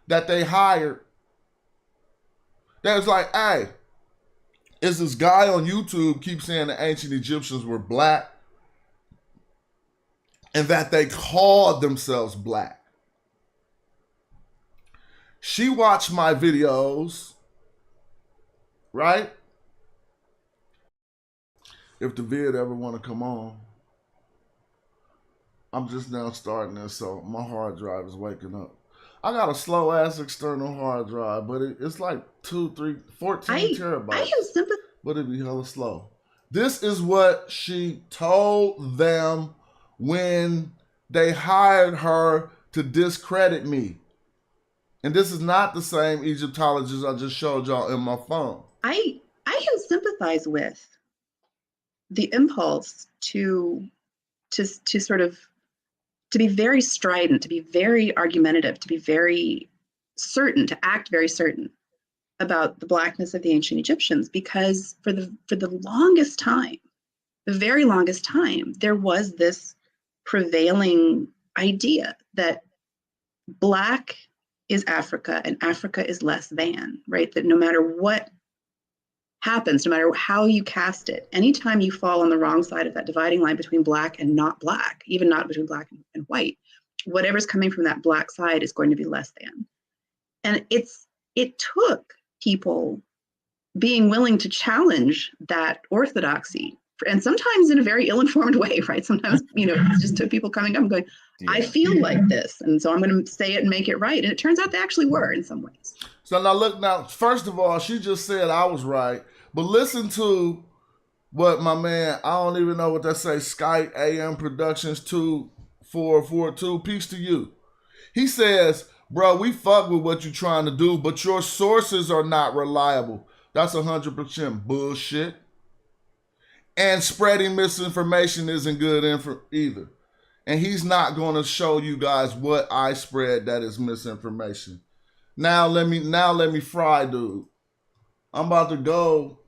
Speaker 1: that they hired. That was like, hey, it's this guy on YouTube keeps saying the ancient Egyptians were black and that they called themselves black. She watched my videos, right? If the vid ever want to come on, I'm just now starting this, so my hard drive is waking up. I got a slow ass external hard drive, but it's like 14 terabytes.
Speaker 6: I have sympathy.
Speaker 1: But it'd be hella slow. This is what she told them when they hired her to discredit me. And this is not the same Egyptologist I just showed y'all in my phone.
Speaker 6: I can sympathize with the impulse to sort of to be very strident, to be very argumentative, to be very certain, to act very certain about the blackness of the ancient Egyptians, because for the longest time, the very longest time, there was this prevailing idea that black is Africa and Africa is less than, right? That no matter what happens, no matter how you cast it, anytime you fall on the wrong side of that dividing line between black and not black, even not between black and white, whatever's coming from that black side is going to be less than. And it took people being willing to challenge that orthodoxy, and sometimes in a very ill-informed way, right? Sometimes, it just took people coming up and going, I feel like this, and so I'm going to say it and make it right. And it turns out they actually were in some ways.
Speaker 1: So now, first of all, she just said I was right, but listen to what my man, I don't even know what that say, Skype AM Productions 2442, peace to you. He says, bro, we fuck with what you're trying to do, but your sources are not reliable. That's 100% bullshit. And spreading misinformation isn't good either. And he's not going to show you guys what I spread that is misinformation. Now let me fry, dude. I'm about to go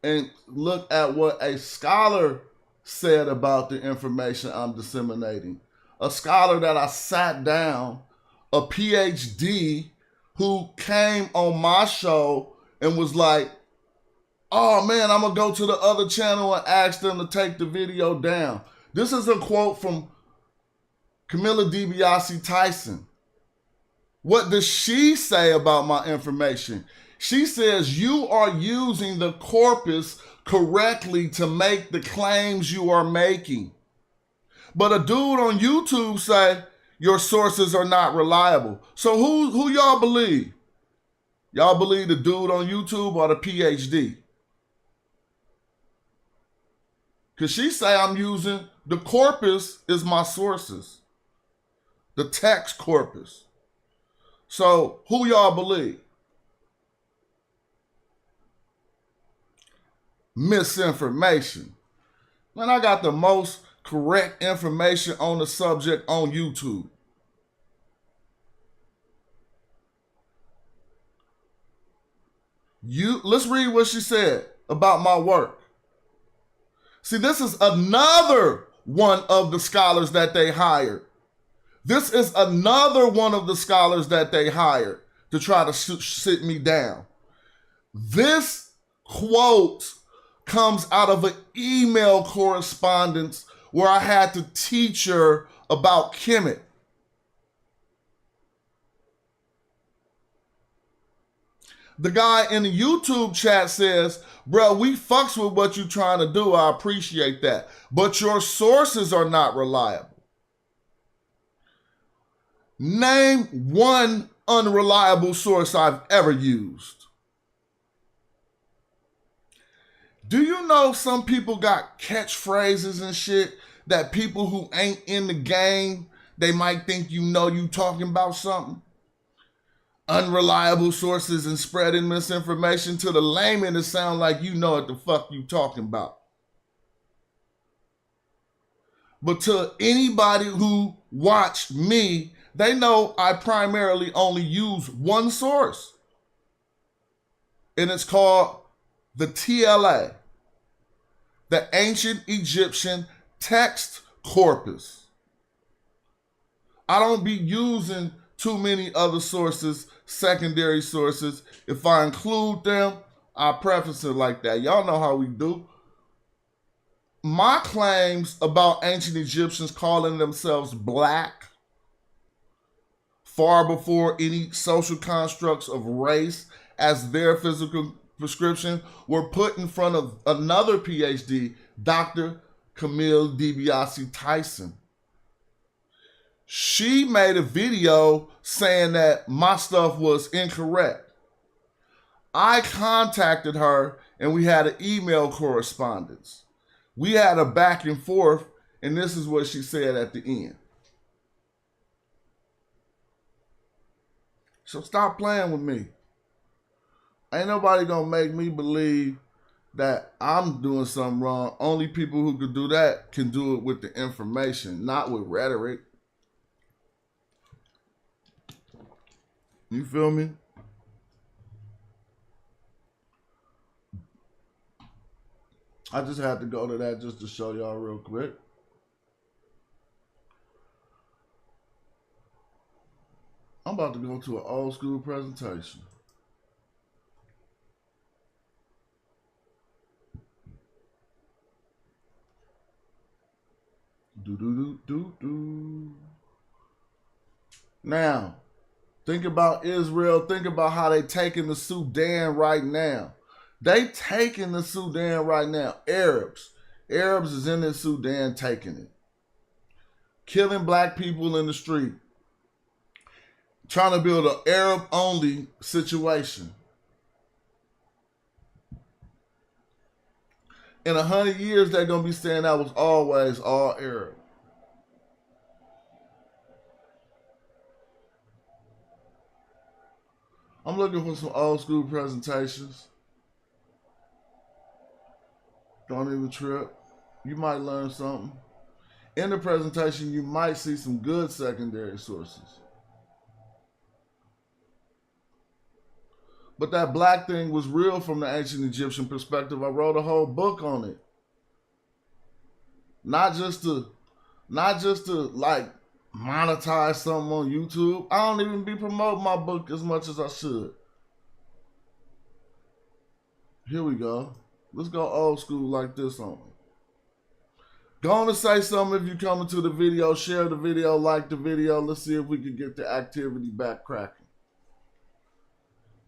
Speaker 1: and look at what a scholar said about the information I'm disseminating. A scholar that I sat down, a PhD who came on my show and was like, oh man, I'm gonna go to the other channel and ask them to take the video down. This is a quote from Camilla DiBiase Tyson. What does she say about my information? She says you are using the corpus correctly to make the claims you are making. But a dude on YouTube say your sources are not reliable. So who y'all believe? Y'all believe the dude on YouTube or the PhD? Because she say I'm using, the corpus is my sources. The text corpus. So who y'all believe? Misinformation. Man, I got the most correct information on the subject on YouTube. Let's read what she said about my work. See, this is another one of the scholars that they hired. This is another one of the scholars that they hired to try to sit me down. This quote comes out of an email correspondence where I had to teach her about Kemet. The guy in the YouTube chat says, bro, we fucks with what you're trying to do. I appreciate that. But your sources are not reliable. Name one unreliable source I've ever used. Do you know some people got catchphrases and shit that people who ain't in the game, they might think you know you talking about something? Unreliable sources and spreading misinformation. To the layman, it sounds like you know what the fuck you talking about. But to anybody who watched me, they know I primarily only use one source. And it's called the TLA, the Ancient Egyptian Text Corpus. I don't be using too many other sources, secondary sources. If I include them, I preface it like that. Y'all know how we do. My claims about ancient Egyptians calling themselves black far before any social constructs of race as their physical prescription were put in front of another PhD, Dr. Camille DiBiase Tyson. She made a video saying that my stuff was incorrect. I contacted her and we had an email correspondence. We had a back and forth, and this is what she said at the end. So stop playing with me. Ain't nobody gonna make me believe that I'm doing something wrong. Only people who could do that can do it with the information, not with rhetoric. You feel me? I just had to go to that just to show y'all real quick. I'm about to go to an old school presentation. Now, think about Israel. Think about how they taking the Sudan right now. They taking the Sudan right now. Arabs is in the Sudan taking it. Killing black people in the street. Trying to build an Arab-only situation. In 100 years, they're going to be saying that was always all Arab. I'm looking for some old school presentations. Don't even trip. You might learn something. In the presentation, you might see some good secondary sources. But that black thing was real from the ancient Egyptian perspective. I wrote a whole book on it. Not just to like monetize something on YouTube. I don't even be promoting my book as much as I should. Here we go. Let's go old school like this on me. Go on and say something if you're coming to the video. Share the video, like the video. Let's see if we can get the activity back cracking.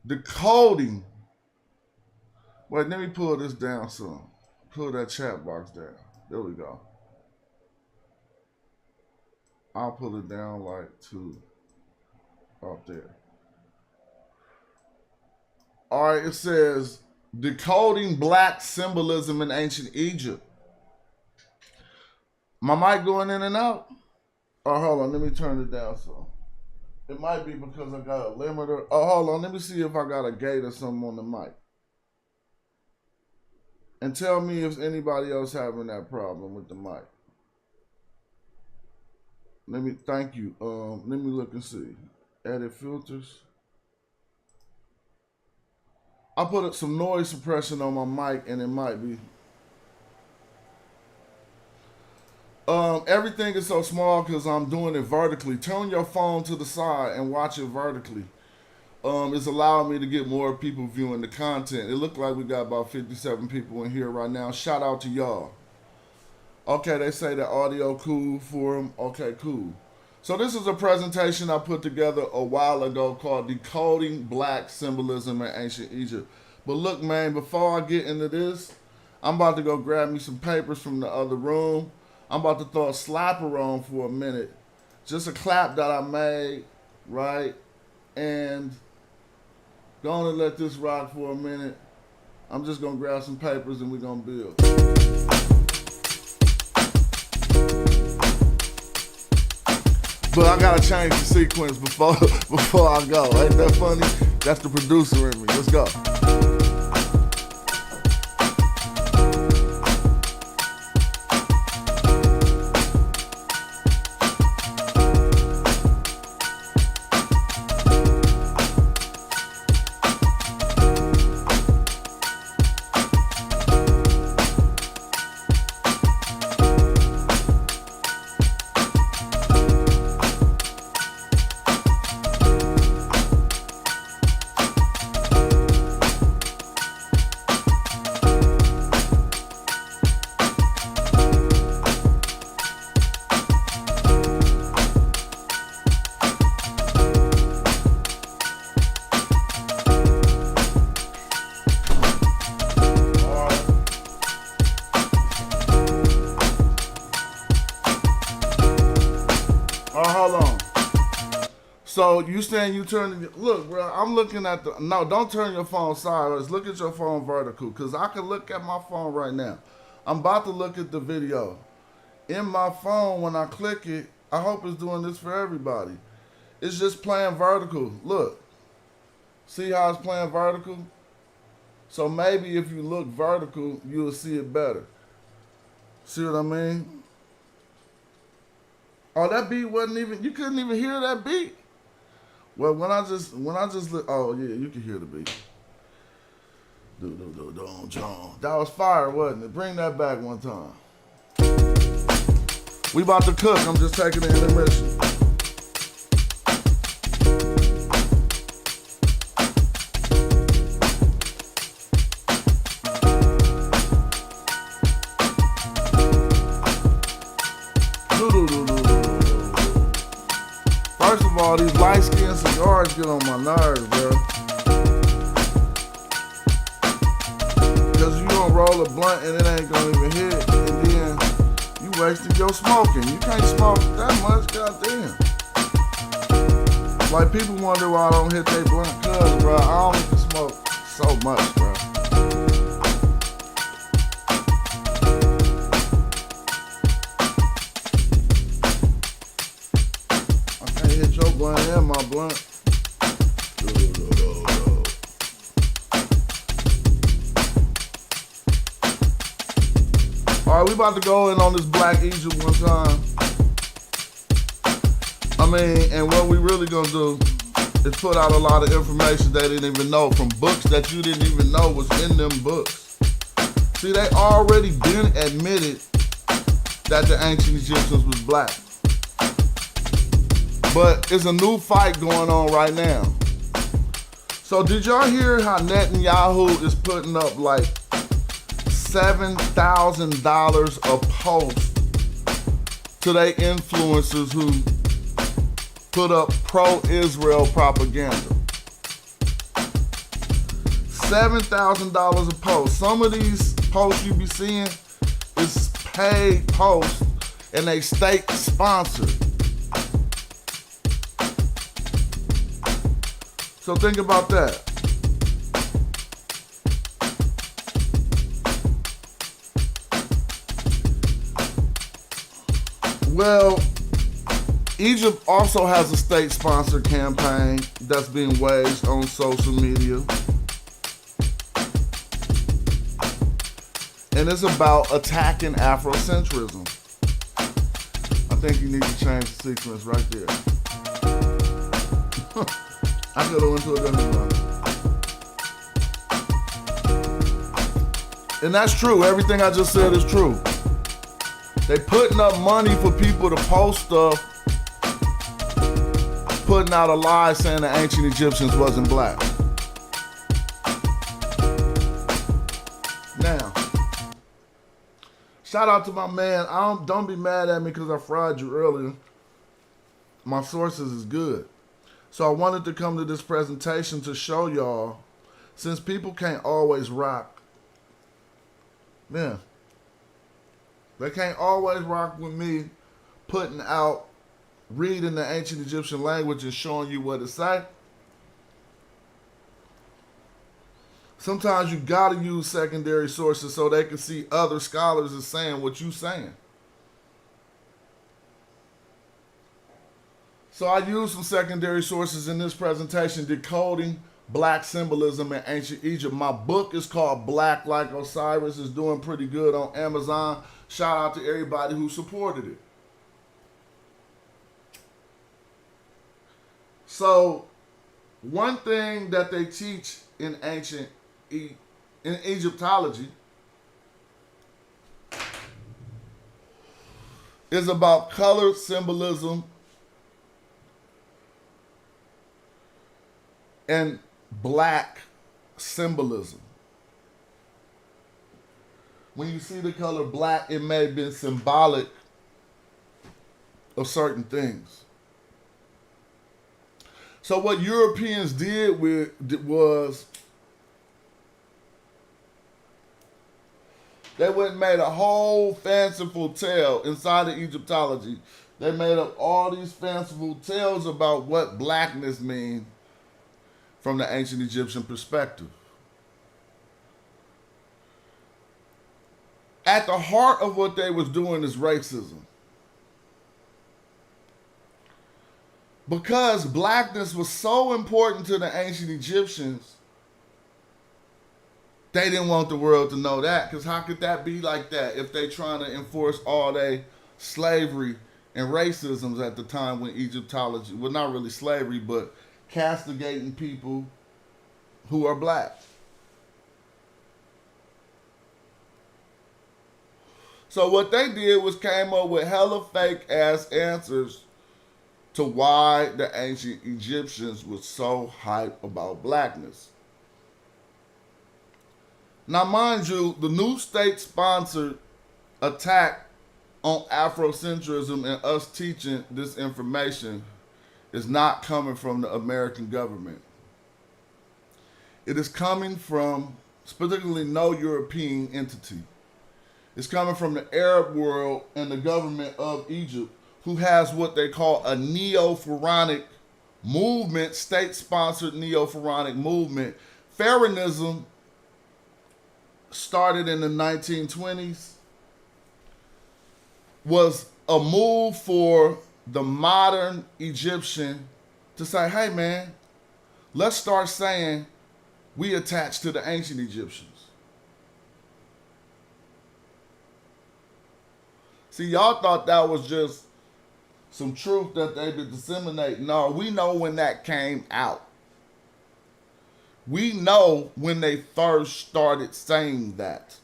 Speaker 1: Decoding. Wait, let me pull this down some. Pull that chat box down. There we go. I'll pull it down like to up there. All right, it says decoding black symbolism in ancient Egypt. My mic going in and out? Oh, hold on, let me turn it down some. It might be because I got a limiter. Oh, hold on, let me see if I got a gate or something on the mic. And tell me if anybody else having that problem with the mic. Thank you. Let me look and see. Edit filters. I put some noise suppression on my mic, and it might be. Everything is so small because I'm doing it vertically. Turn your phone to the side and watch it vertically. It's allowing me to get more people viewing the content. It looked like we got about 57 people in here right now. Shout out to y'all. Okay, they say the audio cool for them. Okay, cool. So this is a presentation I put together a while ago called Decoding Black Symbolism in Ancient Egypt. But look, man, before I get into this, I'm about to go grab me some papers from the other room. I'm about to throw a slapper on for a minute. Just a clap that I made, right? And gonna let this rock for a minute. I'm just gonna grab some papers and we're gonna build. But I gotta change the sequence before I go. Ain't that funny? That's the producer in me. Let's go. Hold on. So you saying you turn, look, bro, I'm looking at the, no, don't turn your phone sideways. Look at your phone vertical, because I can look at my phone right now. I'm about to look at the video. In my phone, when I click it, I hope it's doing this for everybody. It's just playing vertical. Look. See how it's playing vertical? So maybe if you look vertical, you'll see it better. See what I mean? Oh, that beat wasn't even, you couldn't even hear that beat? Well, when I just look, oh yeah, you can hear the beat. That was fire, wasn't it? Bring that back one time. We about to cook, I'm just taking an intermission. First of all, these light-skinned cigars get on my nerves, bro. Because you gonna roll a blunt and it ain't gonna even hit, and then you wasting your smoking. You can't smoke that much, goddamn. Like, people wonder why I don't hit their blunt, cuz, bro, I don't even smoke so much, bro. Hit your blunt and my blunt. Alright, we about to go in on this Black Egypt one time. I mean, and what we really gonna do is put out a lot of information they didn't even know, from books that you didn't even know was in them books. See, they already been admitted that the ancient Egyptians was black. But it's a new fight going on right now. So did y'all hear how Netanyahu is putting up like $7,000 a post to their influencers who put up pro-Israel propaganda? $7,000 a post. Some of these posts you be seeing is paid posts and they state sponsored. So think about that. Well, Egypt also has a state-sponsored campaign that's being waged on social media. And it's about attacking Afrocentrism. I think you need to change the sequence right there. I could have went to a different one. And that's true. Everything I just said is true. They putting up money for people to post stuff, putting out a lie saying the ancient Egyptians wasn't black. Now, shout out to my man. Don't be mad at me because I fried you earlier. My sources is good. So I wanted to come to this presentation to show y'all, since people can't always rock, yeah, they can't always rock with me putting out, reading the ancient Egyptian language and showing you what it say. Sometimes you gotta use secondary sources so they can see other scholars is saying what you saying. So I used some secondary sources in this presentation decoding black symbolism in ancient Egypt. My book is called Black Like Osiris. It's doing pretty good on Amazon. Shout out to everybody who supported it. So one thing that they teach in ancient in Egyptology is about color symbolism and black symbolism. When you see the color black, it may have been symbolic of certain things. So what Europeans did was they went and made a whole fanciful tale inside of Egyptology. They made up all these fanciful tales about what blackness means from the ancient Egyptian perspective. At the heart of what they was doing is racism. Because blackness was so important to the ancient Egyptians, they didn't want the world to know that. Because how could that be like that if they trying to enforce all their slavery and racisms at the time when Egyptology, well, not really slavery, but castigating people who are black. So what they did was came up with hella fake ass answers to why the ancient Egyptians were so hyped about blackness. Now mind you, the new state-sponsored attack on Afrocentrism and us teaching this information is not coming from the American government. It is coming from, particularly no European entity. It's coming from the Arab world and the government of Egypt, who has what they call a neo-pharaonic movement, state-sponsored neo-pharaonic movement. Pharaonism started in the 1920s, was a move for the modern Egyptian to say, hey man, let's start saying we attach to the ancient Egyptians. See, y'all thought that was just some truth that they would disseminate. No, we know when that came out. We know when they first started saying that.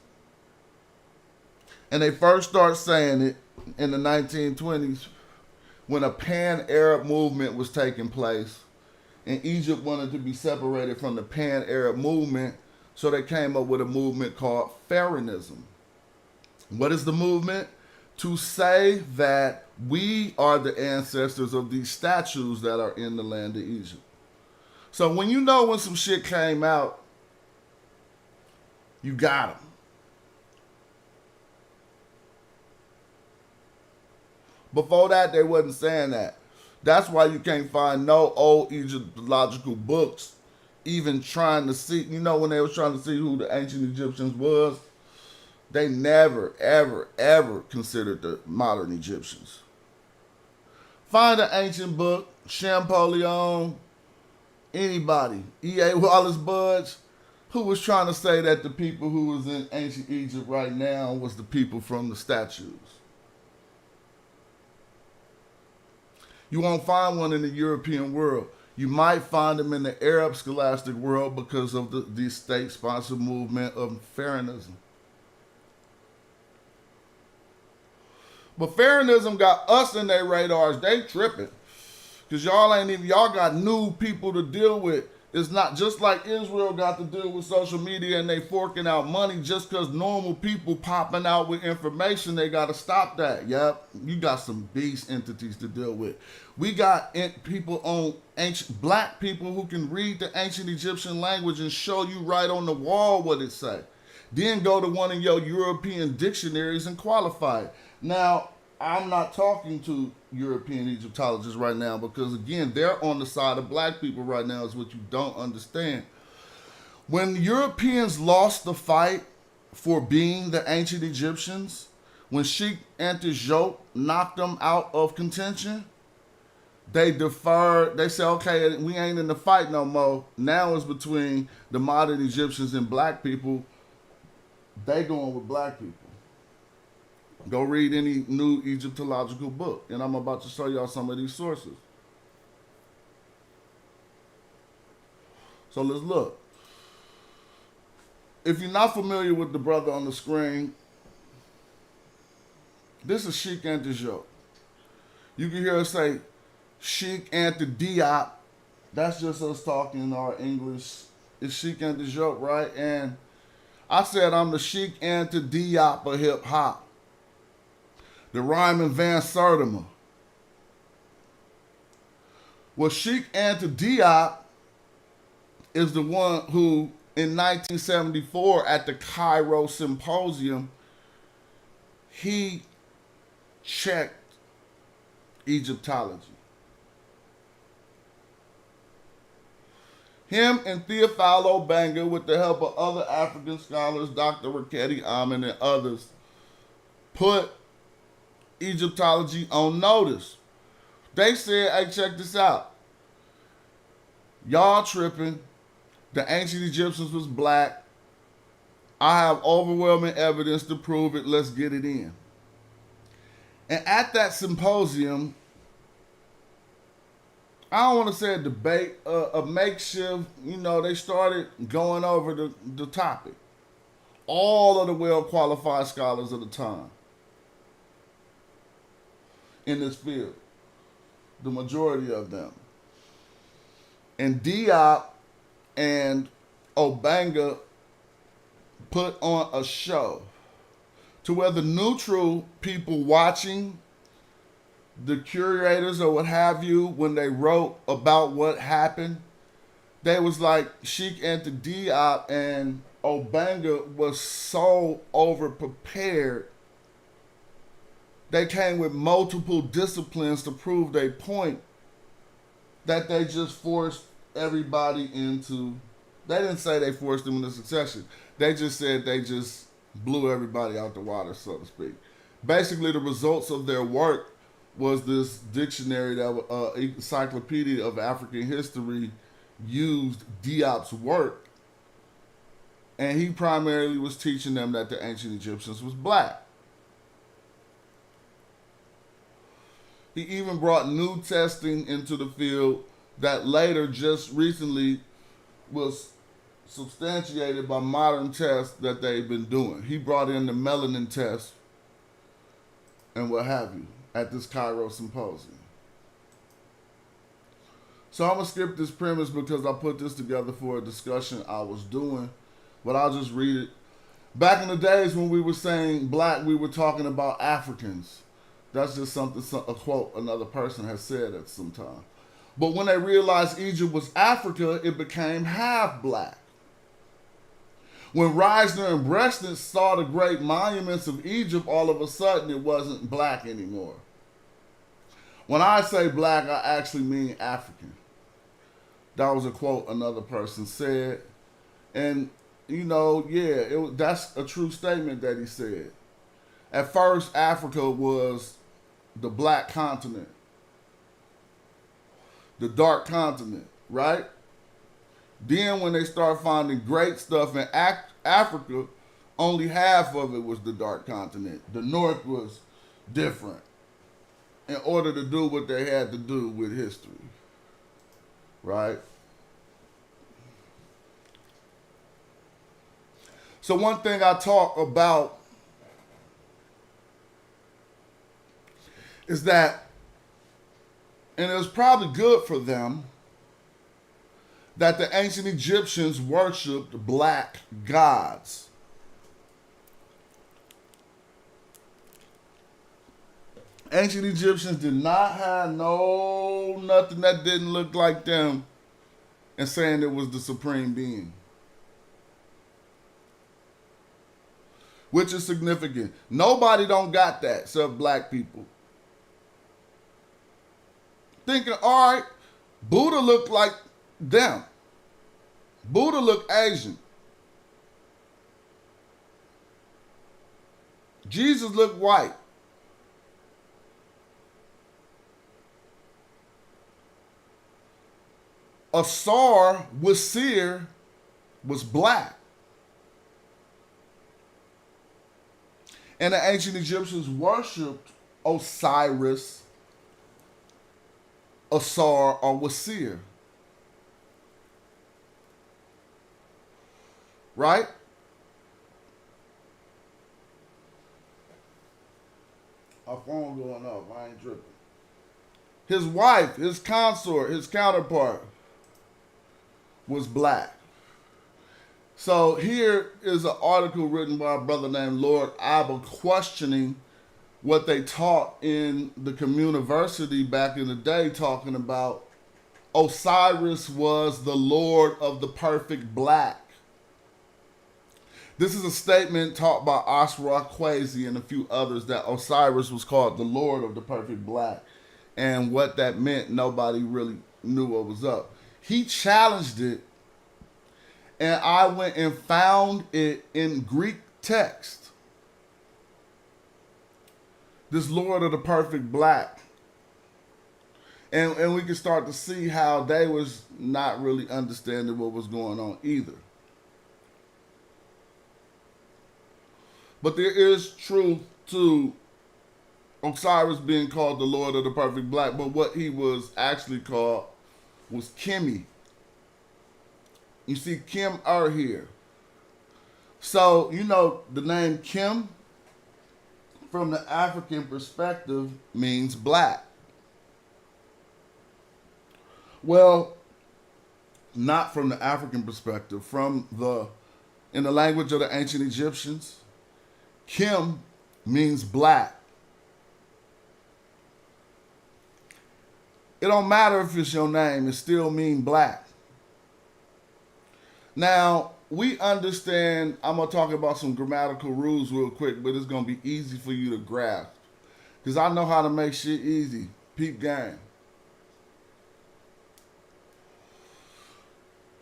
Speaker 1: And they first started saying it in the 1920s when a pan-Arab movement was taking place. And Egypt wanted to be separated from the pan-Arab movement, so they came up with a movement called Pharaonism. What is the movement? To say that we are the ancestors of these statues that are in the land of Egypt. So when you know when some shit came out, you got them. Before that, they wasn't saying that. That's why you can't find no old Egyptological books even trying to see, you know, when they was trying to see who the ancient Egyptians was, they never, ever, ever considered the modern Egyptians. Find an ancient book, Champollion, anybody, E.A. Wallace Budge, who was trying to say that the people who was in ancient Egypt right now was the people from the statues. You won't find one in the European world. You might find them in the Arab scholastic world because of the state-sponsored movement of Pharaonism. But Pharaonism got us in their radars. They tripping. Because y'all got new people to deal with. It's not just like Israel got to deal with social media and they forking out money just because normal people popping out with information. They got to stop that. Yep. You got some beast entities to deal with. We got people on ancient black people who can read the ancient Egyptian language and show you right on the wall what it say. Then go to one of your European dictionaries and qualify it. Now, I'm not talking to European Egyptologists right now because, again, they're on the side of black people right now is what you don't understand. When Europeans lost the fight for being the ancient Egyptians, when Sheikh Anta Diop knocked them out of contention, they deferred. They said, okay, we ain't in the fight no more. Now it's between the modern Egyptians and black people. They going with black people. Go read any new Egyptological book, and I'm about to show y'all some of these sources. So let's look. If you're not familiar with the brother on the screen, this is Sheikh Anta Diop. You can hear us say Sheikh Anta Diop. That's just us talking in our English. It's Sheikh Anta Diop, right? And I said I'm the Sheikh Anta Diop of hip hop. The rhyming Van Sertima. Well, Sheikh Anta Diop is the one who, in 1974, at the Cairo Symposium, he checked Egyptology. Him and Theophilo Banga, with the help of other African scholars, Dr. Raketi Amin and others, put Egyptology on notice. They said, hey, check this out. Y'all tripping. The ancient Egyptians was black. I have overwhelming evidence to prove it. Let's get it in. And at that symposium, I don't want to say a debate, a makeshift, they started going over the topic. All of the well-qualified scholars of the time in this field, the majority of them. And Diop and Obanga put on a show to where the neutral people watching, the curators or what have you, when they wrote about what happened, they was like Sheikh Anta Diop and Obanga was so over-prepared. They came with multiple disciplines to prove their point that they just forced everybody into. They didn't say they forced them into succession. They just said they just blew everybody out the water, so to speak. Basically, the results of their work was this dictionary, that encyclopedia of African history, used Diop's work, and he primarily was teaching them that the ancient Egyptians was black. He even brought new testing into the field that later, just recently, was substantiated by modern tests that they've been doing. He brought in the melanin test and what have you at this Cairo Symposium. So I'm going to skip this premise because I put this together for a discussion I was doing, but I'll just read it. Back in the days when we were saying black, we were talking about Africans. That's just a quote another person has said at some time. But when they realized Egypt was Africa, it became half black. When Reisner and Breston saw the great monuments of Egypt, all of a sudden it wasn't black anymore. When I say black, I actually mean African. That was a quote another person said. And, that's a true statement that he said. At first, Africa was the black continent, the dark continent, right? Then when they start finding great stuff in Africa, only half of it was the dark continent. The north was different. in order to do what they had to do with history. Right? So one thing I talk about is that, and it was probably good for them, that the ancient Egyptians worshipped black gods. Ancient Egyptians did not have nothing that didn't look like them and saying it was the supreme being. Which is significant. Nobody don't got that except black people. Thinking, all right, Buddha looked like them. Buddha looked Asian. Jesus looked white. Asar Wasir was black. And the ancient Egyptians worshipped Osiris, Asar, or Wasir. Right? My phone going off. I ain't tripping. His wife, his consort, his counterpart was black. So here is an article written by a brother named Lord Abba questioning what they taught in the communiversity back in the day, talking about Osiris was the Lord of the perfect black. This is a statement taught by Osra Kwesi and a few others that Osiris was called the Lord of the perfect black. And what that meant, nobody really knew what was up. He challenged it, and I went and found it in Greek text. This Lord of the perfect black. And we can start to see how they was not really understanding what was going on either. But there is truth to Osiris being called the Lord of the perfect black, but what he was actually called was Kemet. You see Kim here. So, you know, the name Kim, from the African perspective, means black. Well, not from the African perspective. In the language of the ancient Egyptians, Kim means black. It don't matter if it's your name, it still means black. Now, we understand, I'm going to talk about some grammatical rules real quick, but it's going to be easy for you to grasp. Because I know how to make shit easy. Peep game.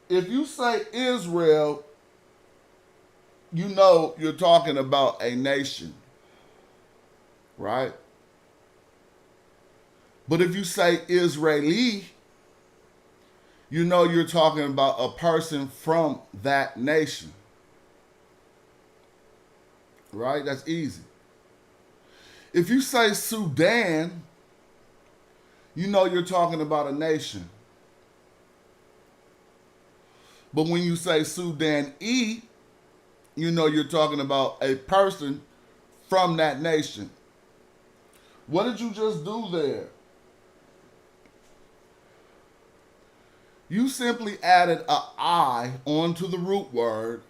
Speaker 1: If you say Israel, you know you're talking about a nation. Right? But if you say Israeli, you know you're talking about a person from that nation. Right? That's easy. If you say Sudan, you know you're talking about a nation. But when you say Sudan-E, you know you're talking about a person from that nation. What did you just do there? You simply added a I onto the root word,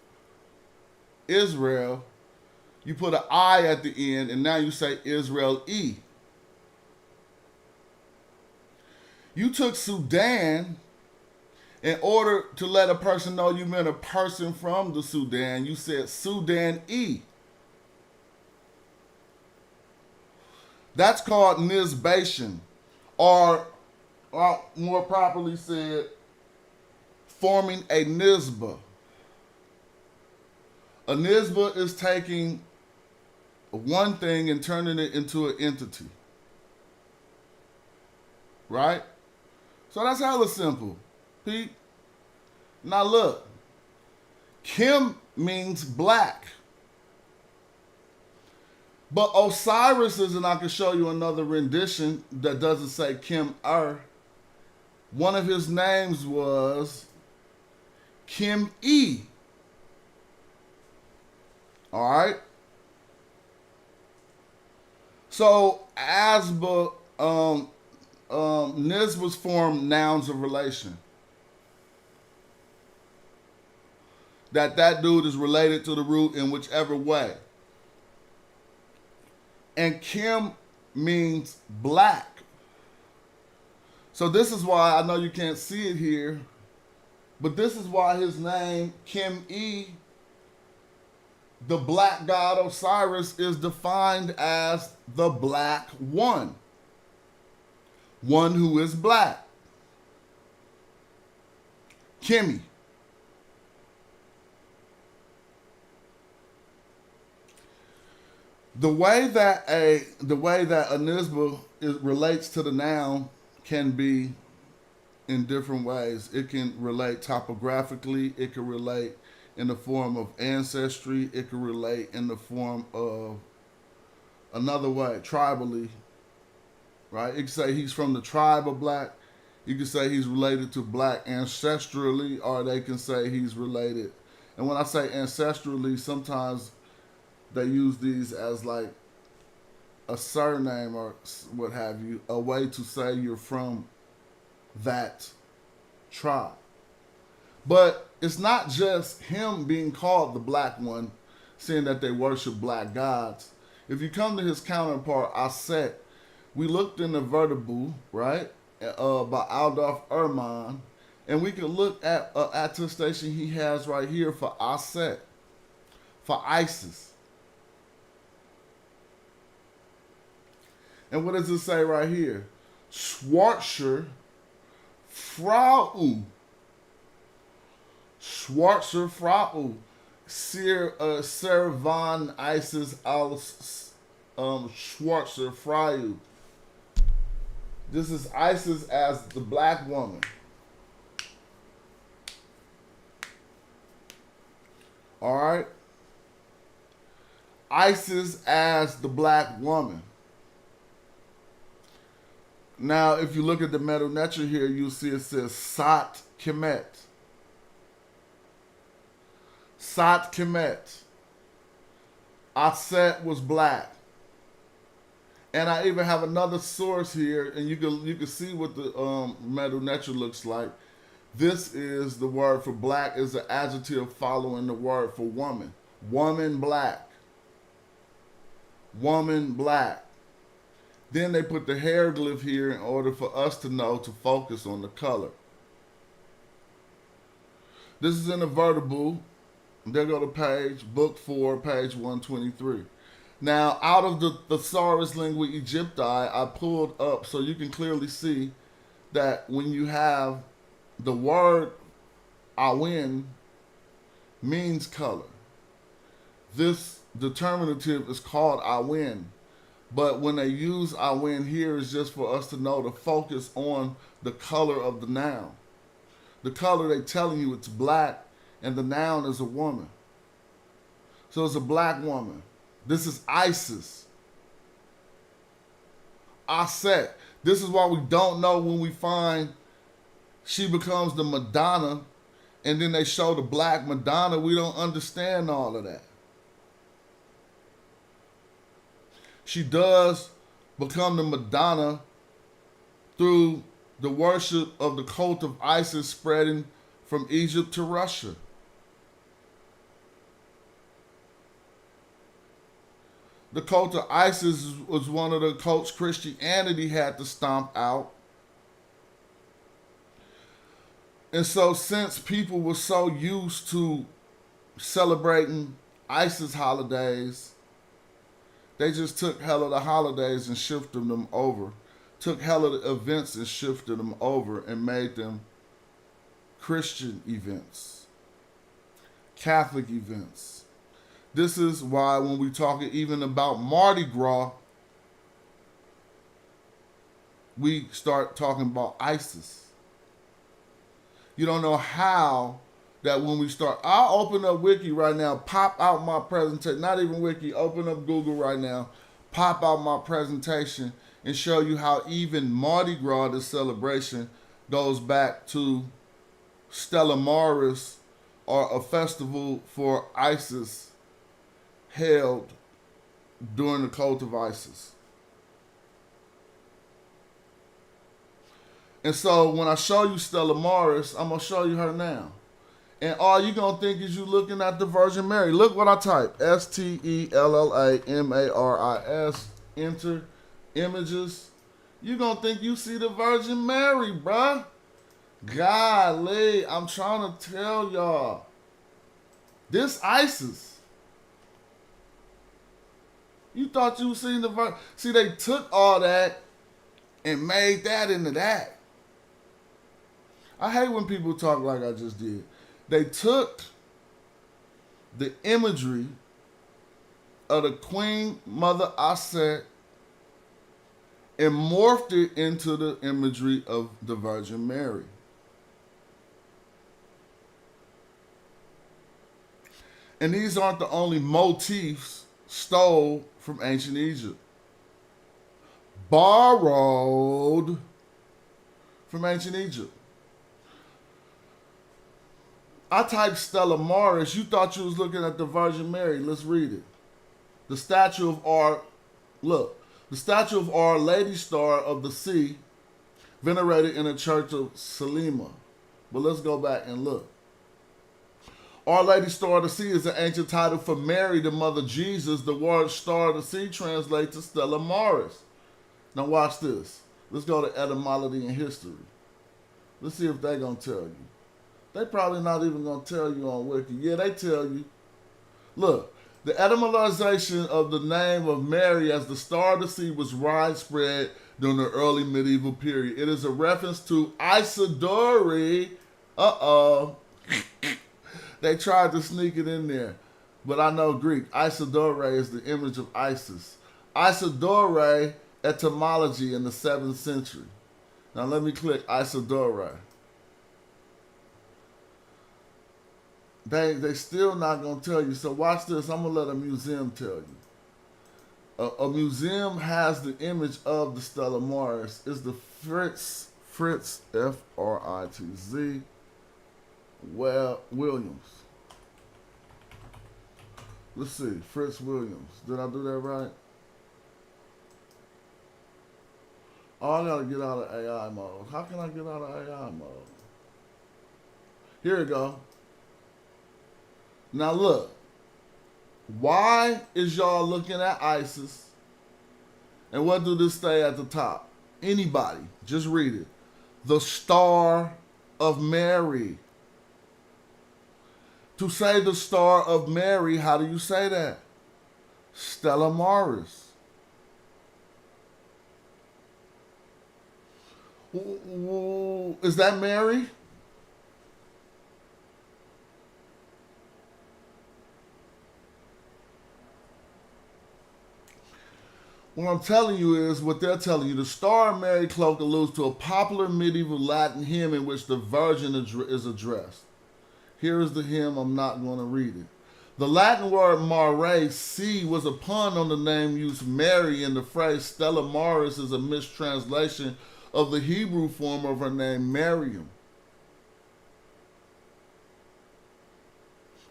Speaker 1: Israel. You put an I at the end, and now you say Israel-E. You took Sudan, in order to let a person know you meant a person from the Sudan, you said Sudan-E. That's called nisbation, or more properly said, forming a nisbah. A nisbah is taking one thing and turning it into an entity. Right? So that's hella simple. Pete. Now look. Kim means black. But Osiris is, and I can show you another rendition that doesn't say Kim-er. One of his names was Kim-e. All right? So, Asba, Nisbas form nouns of relation. That dude is related to the root in whichever way. And Kim means black. So this is why, I know you can't see it here, but this is why his name, Kim-e, the black god Osiris, is defined as the black one. One who is black. Kimmy. The way that a nisba relates to the noun can be in different ways. It can relate topographically. It can relate in the form of ancestry. It can relate in the form of another way, tribally. Right? You can say he's from the tribe of black. You can say he's related to black ancestrally, or they can say he's related. And when I say ancestrally, sometimes they use these as like a surname or what have you, a way to say you're from that tribe. But it's not just him being called the black one, seeing that they worship black gods. If you come to his counterpart, Aset, we looked in the Vertible, right, by Aldorf Erman, and we can look at an attestation he has right here for Aset, for Isis. And what does it say right here? Schwarzer Frau. Schwarzer Frau. Sir von Isis aus Schwarzer Frau. This is Isis as the black woman. All right? Isis as the black woman. Now, if you look at the Medu Neter here, you'll see it says Sat Kemet. Sat Kemet. Aset was black. And I even have another source here, and you can see what the Medu Neter looks like. This is the word for black, is an adjective following the word for woman. Woman black. Woman black. Then they put the hieroglyph here in order for us to know to focus on the color. This is in the Vertible. There go to page, book 4, page 123. Now, out of the Thesaurus Lingua Egypti, I pulled up so you can clearly see that when you have the word awin means color. This determinative is called awin. But when they use awin here, it's just for us to know to focus on the color of the noun. The color, they telling you it's black, and the noun is a woman. So it's a black woman. This is Isis. Aset. This is why we don't know when we find she becomes the Madonna, and then they show the black Madonna. We don't understand all of that. She does become the Madonna through the worship of the cult of Isis spreading from Egypt to Russia. The cult of Isis was one of the cults Christianity had to stomp out. And so since people were so used to celebrating Isis holidays, they just took hell of the holidays and shifted them over. Took hell of the events and shifted them over and made them Christian events. Catholic events. This is why when we talk even about Mardi Gras, we start talking about Isis. You don't know how that when we start, I'll open up Wiki right now, pop out my presentation, not even Wiki, open up Google right now, pop out my presentation and show you how even Mardi Gras, this celebration, goes back to Stella Maris, or a festival for Isis held during the cult of Isis. And so when I show you Stella Maris, I'm going to show you her now. And all you're going to think is you looking at the Virgin Mary. Look what I type. STELLAMARIS. Enter images. You're going to think you see the Virgin Mary, bruh. Golly, I'm trying to tell y'all. This ISIS. You thought you seen the Virgin. See, they took all that and made that into that. I hate when people talk like I just did. They took the imagery of the Queen Mother Aset and morphed it into the imagery of the Virgin Mary. And these aren't the only motifs stole from ancient Egypt. Borrowed from ancient Egypt. I typed Stella Maris. You thought you was looking at the Virgin Mary. Let's read it. The statue of Our Lady Star of the Sea, venerated in the church of Selima. But let's go back and look. Our Lady Star of the Sea is an ancient title for Mary, the mother of Jesus. The word Star of the Sea translates to Stella Maris. Now watch this. Let's go to etymology and history. Let's see if they're going to tell you. They probably not even going to tell you on Wiki. Yeah, they tell you. Look, the etymologization of the name of Mary as the Star of the Sea was widespread during the early medieval period. It is a reference to Isidore. They tried to sneak it in there, but I know Greek. Isidore is the image of Isis. Isidore etymology in the 7th century. Now let me click Isidore. They still not going to tell you. So watch this. I'm going to let a museum tell you. A museum has the image of the Stella Maris. It's the Fritz, F-R-I-T-Z, Williams. Let's see. Fritz Williams. Did I do that right? Oh, I got to get out of AI mode. How can I get out of AI mode? Here we go. Now look, why is y'all looking at ISIS? And what do this say at the top? Anybody, just read it. The Star of Mary. To say the Star of Mary, how do you say that? Stella Maris. Is that Mary? What I'm telling you is what they're telling you. The Star of Mary cloak alludes to a popular medieval Latin hymn in which the Virgin is addressed. Here is the hymn. I'm not going to read it. The Latin word mare, C, was a pun on the name used Mary, and the phrase Stella Maris is a mistranslation of the Hebrew form of her name, Miriam.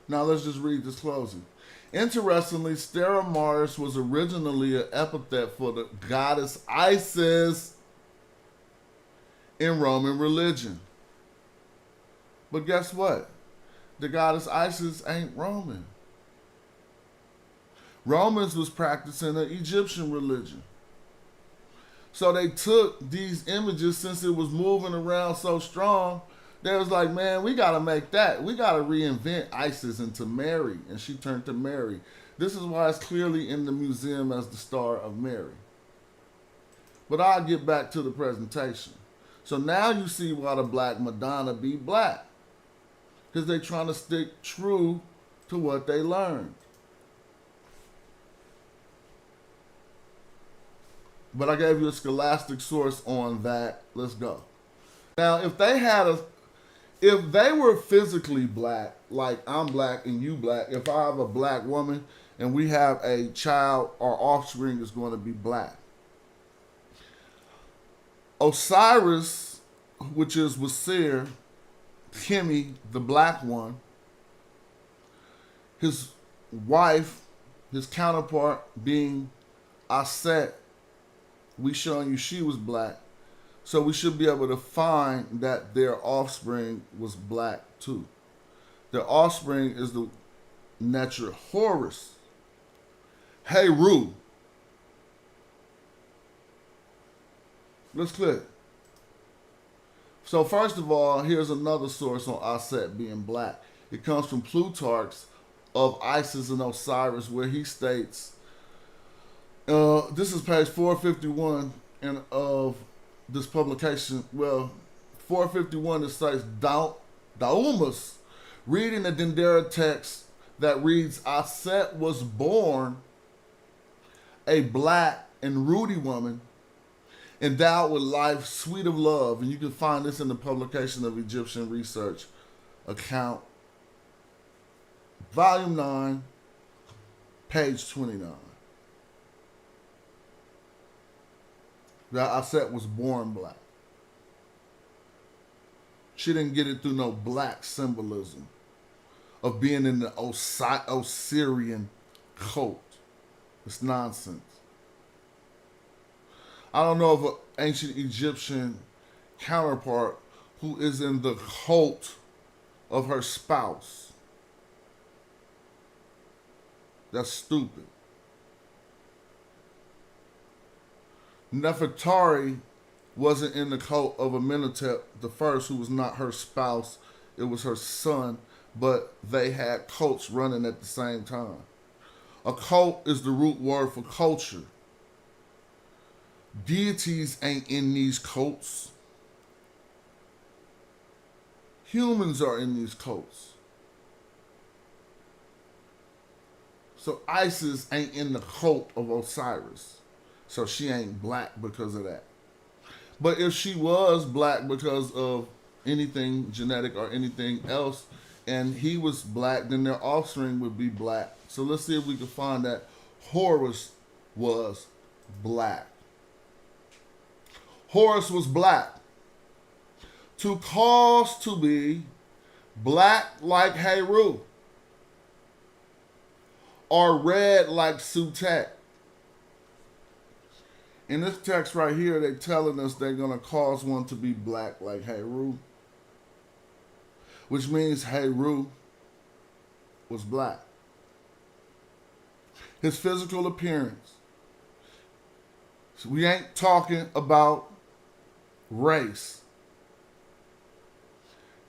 Speaker 1: Now let's just read this closing. Interestingly, Stella Maris was originally an epithet for the goddess Isis in Roman religion. But guess what? The goddess Isis ain't Roman. Romans was practicing an Egyptian religion. So they took these images, since it was moving around so strong, they was like, man, we got to make that. We got to reinvent Isis into Mary. And she turned to Mary. This is why it's clearly in the museum as the Star of Mary. But I'll get back to the presentation. So now you see why the Black Madonna be black. Because they're trying to stick true to what they learned. But I gave you a scholastic source on that. Let's go. Now, if they had If they were physically black, like I'm black and you black, if I have a black woman and we have a child, our offspring is going to be black. Osiris, which is Wasir, Kemi, the black one, his wife, his counterpart being Aset, we showing you she was black. So we should be able to find that their offspring was black too. Their offspring is the natural Horus. Heru. Let's click. So first of all, here's another source on Aset being black. It comes from Plutarch's of Isis and Osiris, where he states, this is page 451 and of this publication. Well, 451 it states Daumus, reading the Dendera text that reads, Aset was born a black and ruddy woman, endowed with life, sweet of love. And you can find this in the publication of Egyptian Research Account, Volume 9, page 29. That Aset was born black. She didn't get it through no black symbolism of being in the Osirian cult. It's nonsense. I don't know of an ancient Egyptian counterpart who is in the cult of her spouse. That's stupid. Nefertari wasn't in the cult of Amenhotep the first, who was not her spouse. It was her son, but they had cults running at the same time. A cult is the root word for culture. Deities ain't in these cults. Humans are in these cults. So Isis ain't in the cult of Osiris. So she ain't black because of that. But if she was black because of anything genetic or anything else, and he was black, then their offspring would be black. So let's see if we can find that Horus was black. Horus was black. To cause to be black like Heru, or red like Sutet. In this text right here, they're telling us they're going to cause one to be black like Heru, which means Heru was black. His physical appearance. So we ain't talking about race.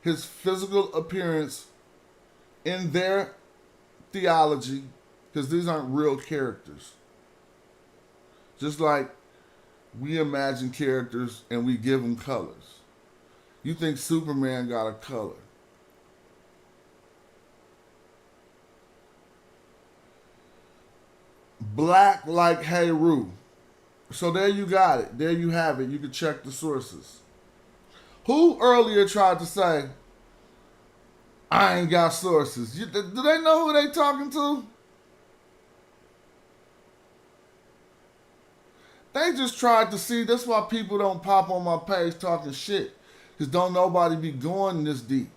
Speaker 1: His physical appearance in their theology, because these aren't real characters. Just like we imagine characters and we give them colors. You think Superman got a color. Black like Heru. So there you got it. There you have it. You can check the sources. Who earlier tried to say, I ain't got sources? Do they know who they talking to? They just tried to see. That's why people don't pop on my page talking shit. Because don't nobody be going this deep.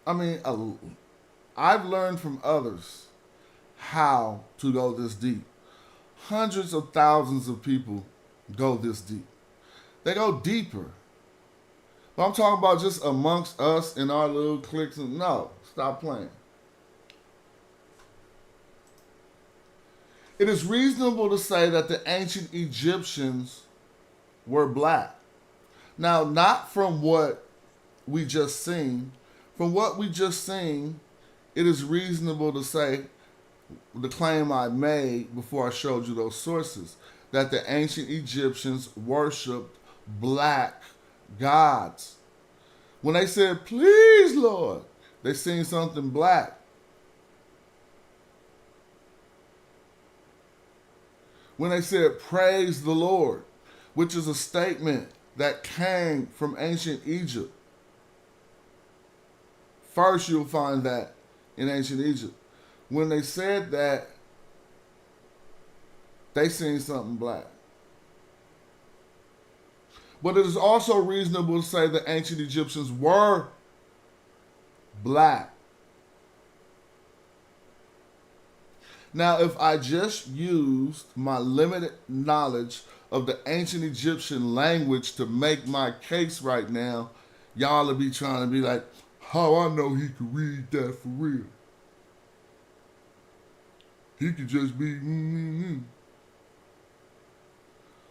Speaker 1: I mean, I've learned from others how to go this deep. Hundreds of thousands of people go this deep. They go deeper. But I'm talking about just amongst us in our little cliques. No, stop playing. It is reasonable to say that the ancient Egyptians were black. Now, not from what we just seen. From what we just seen, it is reasonable to say the claim I made before I showed you those sources, that the ancient Egyptians worshipped black gods. When they said, please, Lord, they seen something black. when they said praise the Lord, which is a statement that came from ancient Egypt. First, you'll find that in ancient Egypt. When they said that, they seen something black. But it is also reasonable to say that ancient Egyptians were black. Now, if I just used my limited knowledge of the ancient Egyptian language to make my case right now, y'all would be trying to be like, how I know he could read that for real? He could just be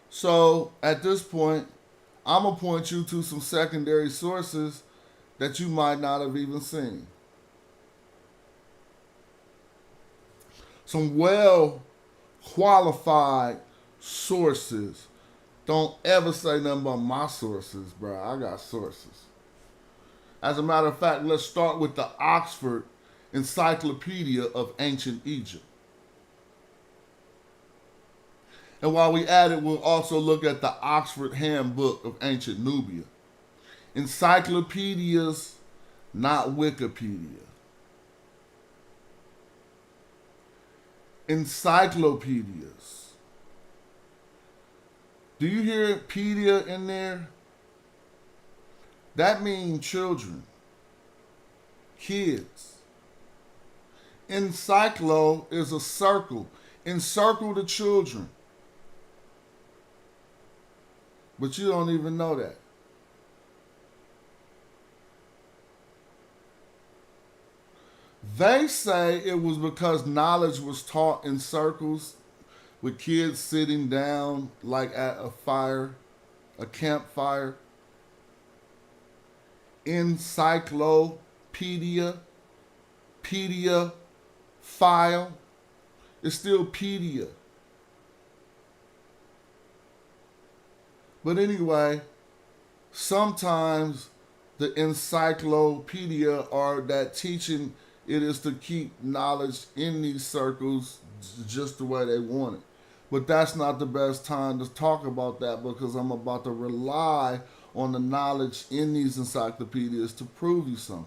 Speaker 1: So, at this point, I'm going to point you to some secondary sources that you might not have even seen. Some well-qualified sources. Don't ever say nothing about my sources, bro. I got sources. As a matter of fact, let's start with the Oxford Encyclopedia of Ancient Egypt. And while we at it, we'll also look at the Oxford Handbook of Ancient Nubia. Encyclopedias, not Wikipedia. Encyclopedias. Do you hear pedia in there? That means children, kids. Encyclo is a circle. Encircle the children. But you don't even know that. They say it was because knowledge was taught in circles with kids sitting down like at a fire, a campfire. Encyclopedia, pedia, file. It's still pedia. But anyway, sometimes the encyclopedia or that teaching it is to keep knowledge in these circles just the way they want it. But that's not the best time to talk about that because I'm about to rely on the knowledge in these encyclopedias to prove you something.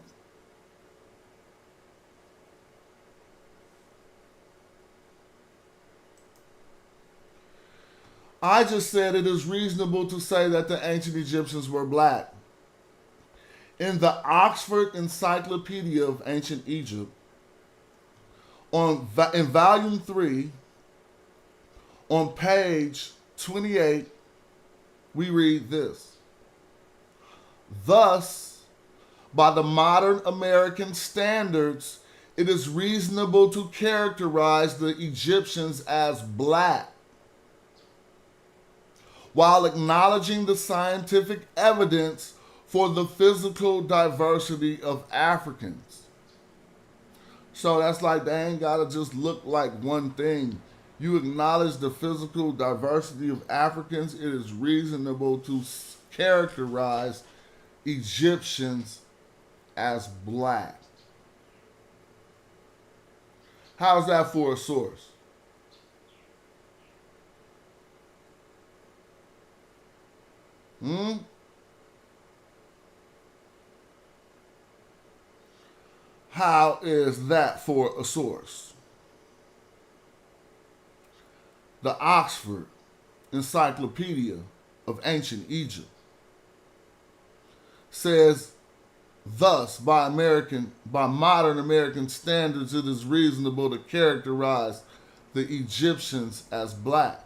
Speaker 1: I just said it is reasonable to say that the ancient Egyptians were black. In the Oxford Encyclopedia of Ancient Egypt, in volume 3, on page 28, we read this. Thus, by the modern American standards, it is reasonable to characterize the Egyptians as black, while acknowledging the scientific evidence for the physical diversity of Africans. So that's like they ain't gotta just look like one thing. You acknowledge the physical diversity of Africans, it is reasonable to characterize Egyptians as black. How's that for a source? How is that for a source? The Oxford Encyclopedia of Ancient Egypt says, thus, by modern American standards, it is reasonable to characterize the Egyptians as black.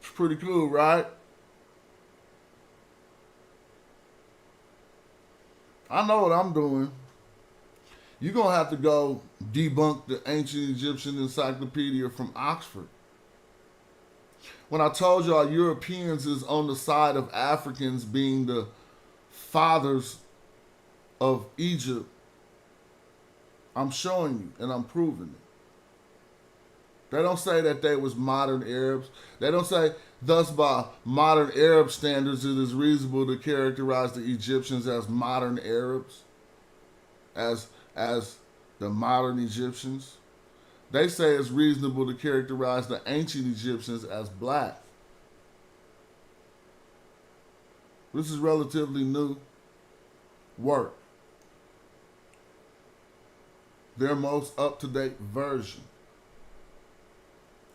Speaker 1: It's pretty cool, right? I know what I'm doing. You're going to have to go debunk the ancient Egyptian encyclopedia from Oxford. When I told y'all Europeans is on the side of Africans being the fathers of Egypt, I'm showing you and I'm proving it. They don't say that they was modern Arabs. They don't say, thus by modern Arab standards, it is reasonable to characterize the Egyptians as modern Arabs, as the modern Egyptians. They say it's reasonable to characterize the ancient Egyptians as black. This is relatively new work. Their most up-to-date version.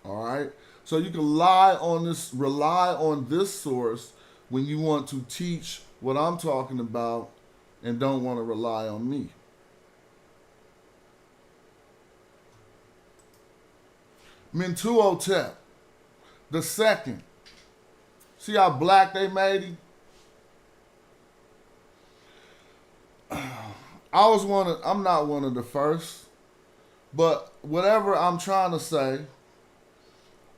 Speaker 1: All right? So you can rely on this source when you want to teach what I'm talking about and don't want to rely on me. Mentuhotep the second. See how black they made him? I'm not one of the first, but whatever I'm trying to say,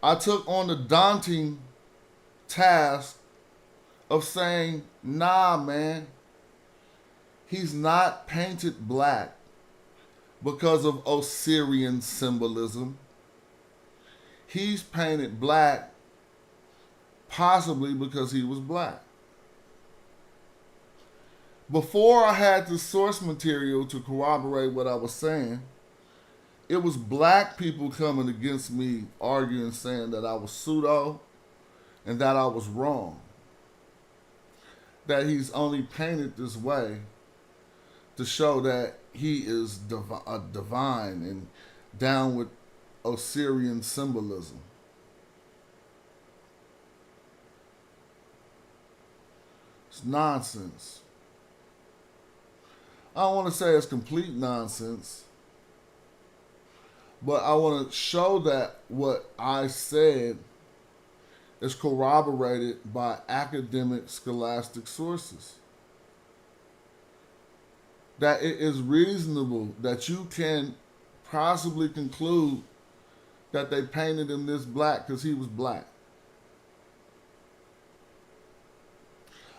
Speaker 1: I took on the daunting task of saying, nah, man, he's not painted black because of Osirian symbolism. He's painted black possibly because he was black. Before I had the source material to corroborate what I was saying, it was black people coming against me, arguing, saying that I was pseudo and that I was wrong. That he's only painted this way to show that he is divine and down with Osirian symbolism. It's nonsense. I don't want to say it's complete nonsense, but I want to show that what I said is corroborated by academic scholastic sources. That it is reasonable that you can possibly conclude that they painted him this black because he was black.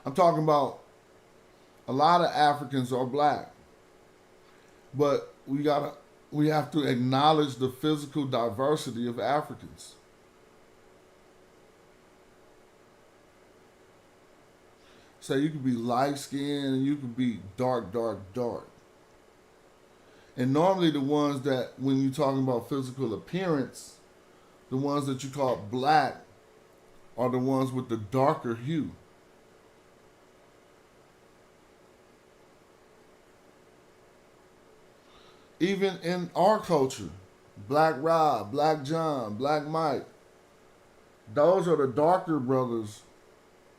Speaker 1: I'm talking about a lot of Africans are black, but we have to acknowledge the physical diversity of Africans. So you could be light skinned and you could be dark, dark, dark. And normally the ones that, when you're talking about physical appearance, the ones that you call black are the ones with the darker hue. Even in our culture, Black Rob, Black John, Black Mike, those are the darker brothers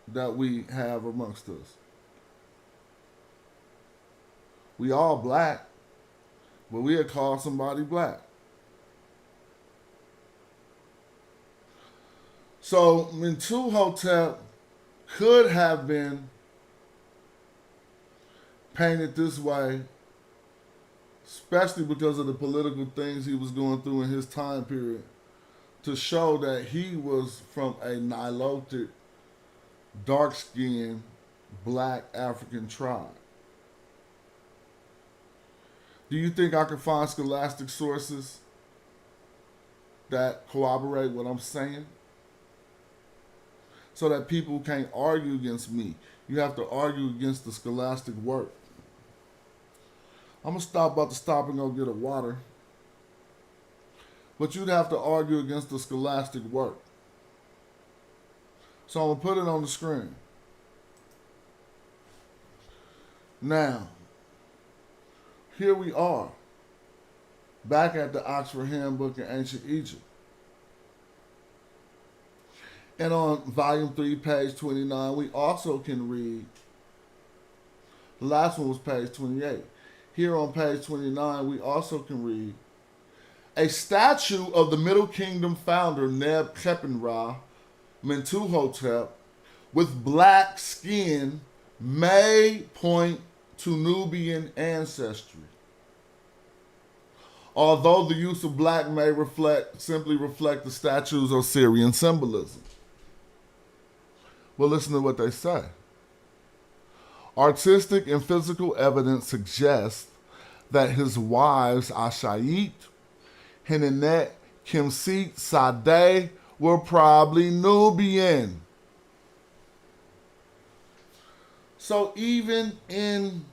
Speaker 1: that we have amongst us. We all black, but we'll call somebody black. So Mentuhotep could have been painted this way, especially because of the political things he was going through in his time period, to show that he was from a Nilotic, dark-skinned, black African tribe. Do you think I can find scholastic sources that corroborate what I'm saying? So that people can't argue against me. You have to argue against the scholastic work. I'm about to stop and go get a water. But you'd have to argue against the scholastic work. So I'm going to put it on the screen. Now, here we are, back at the Oxford Handbook in Ancient Egypt. And on volume 3, page 29, we also can read, the last one was page 28. Here on page 29, we also can read, a statue of the Middle Kingdom founder Neb-Khepri Mentuhotep with black skin may point to Nubian ancestry. Although the use of black may simply reflect the statue's Osirian symbolism. Well, listen to what they say. Artistic and physical evidence suggests that his wives Ashayit, Henenet, Kimsit, Sadeh were probably Nubian. So even in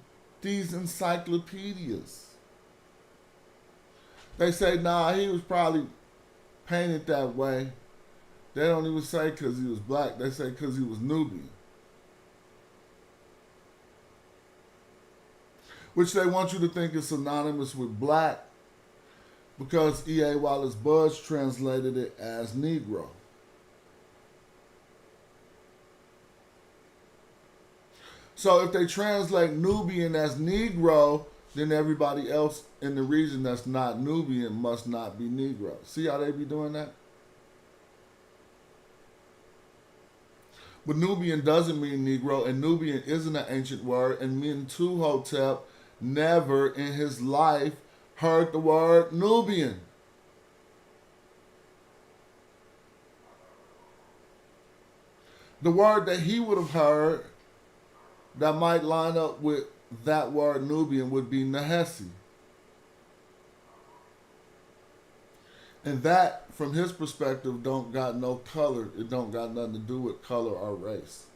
Speaker 1: these encyclopedias, They say, nah, he was probably painted that way. They don't even say because he was black. They say because he was Nubian. Which they want you to think is synonymous with black because E.A. Wallace Budge translated it as Negro. So if they translate Nubian as Negro, then everybody else in the region that's not Nubian must not be Negro. See how they be doing that? But Nubian doesn't mean Negro, and Nubian isn't an ancient word, and Mentuhotep never in his life heard the word Nubian. The word that he would have heard that might line up with that word Nubian would be Nahesi. And that, from his perspective, don't got no color. It don't got nothing to do with color or race.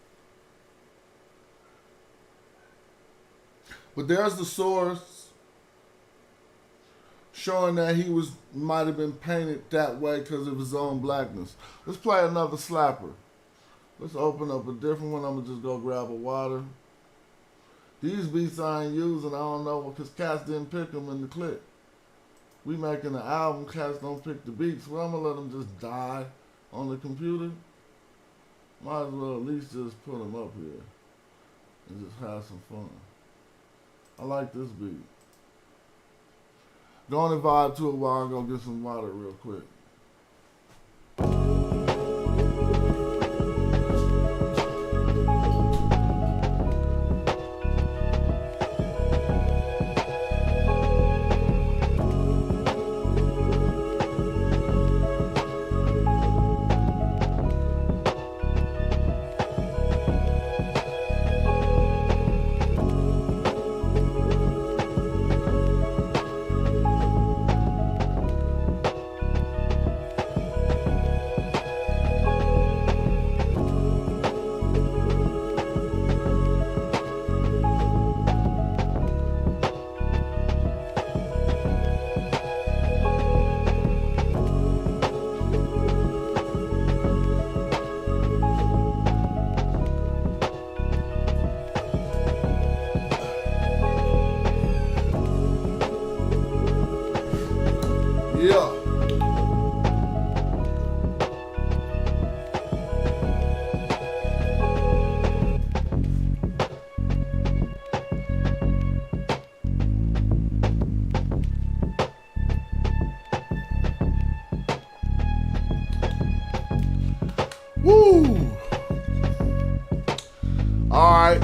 Speaker 1: But there's the source showing that he might have been painted that way because of his own blackness. Let's play another slapper. Let's open up a different one. I'm going to just go grab a water. These beats I ain't using, I don't know, because cats didn't pick them in the clip. We making an album, cats don't pick the beats. Well, I'm going to let them just die on the computer. Might as well at least just put them up here and just have some fun. I like this beat. Go on and vibe to it while I go get some water real quick. Yeah. Woo! All right.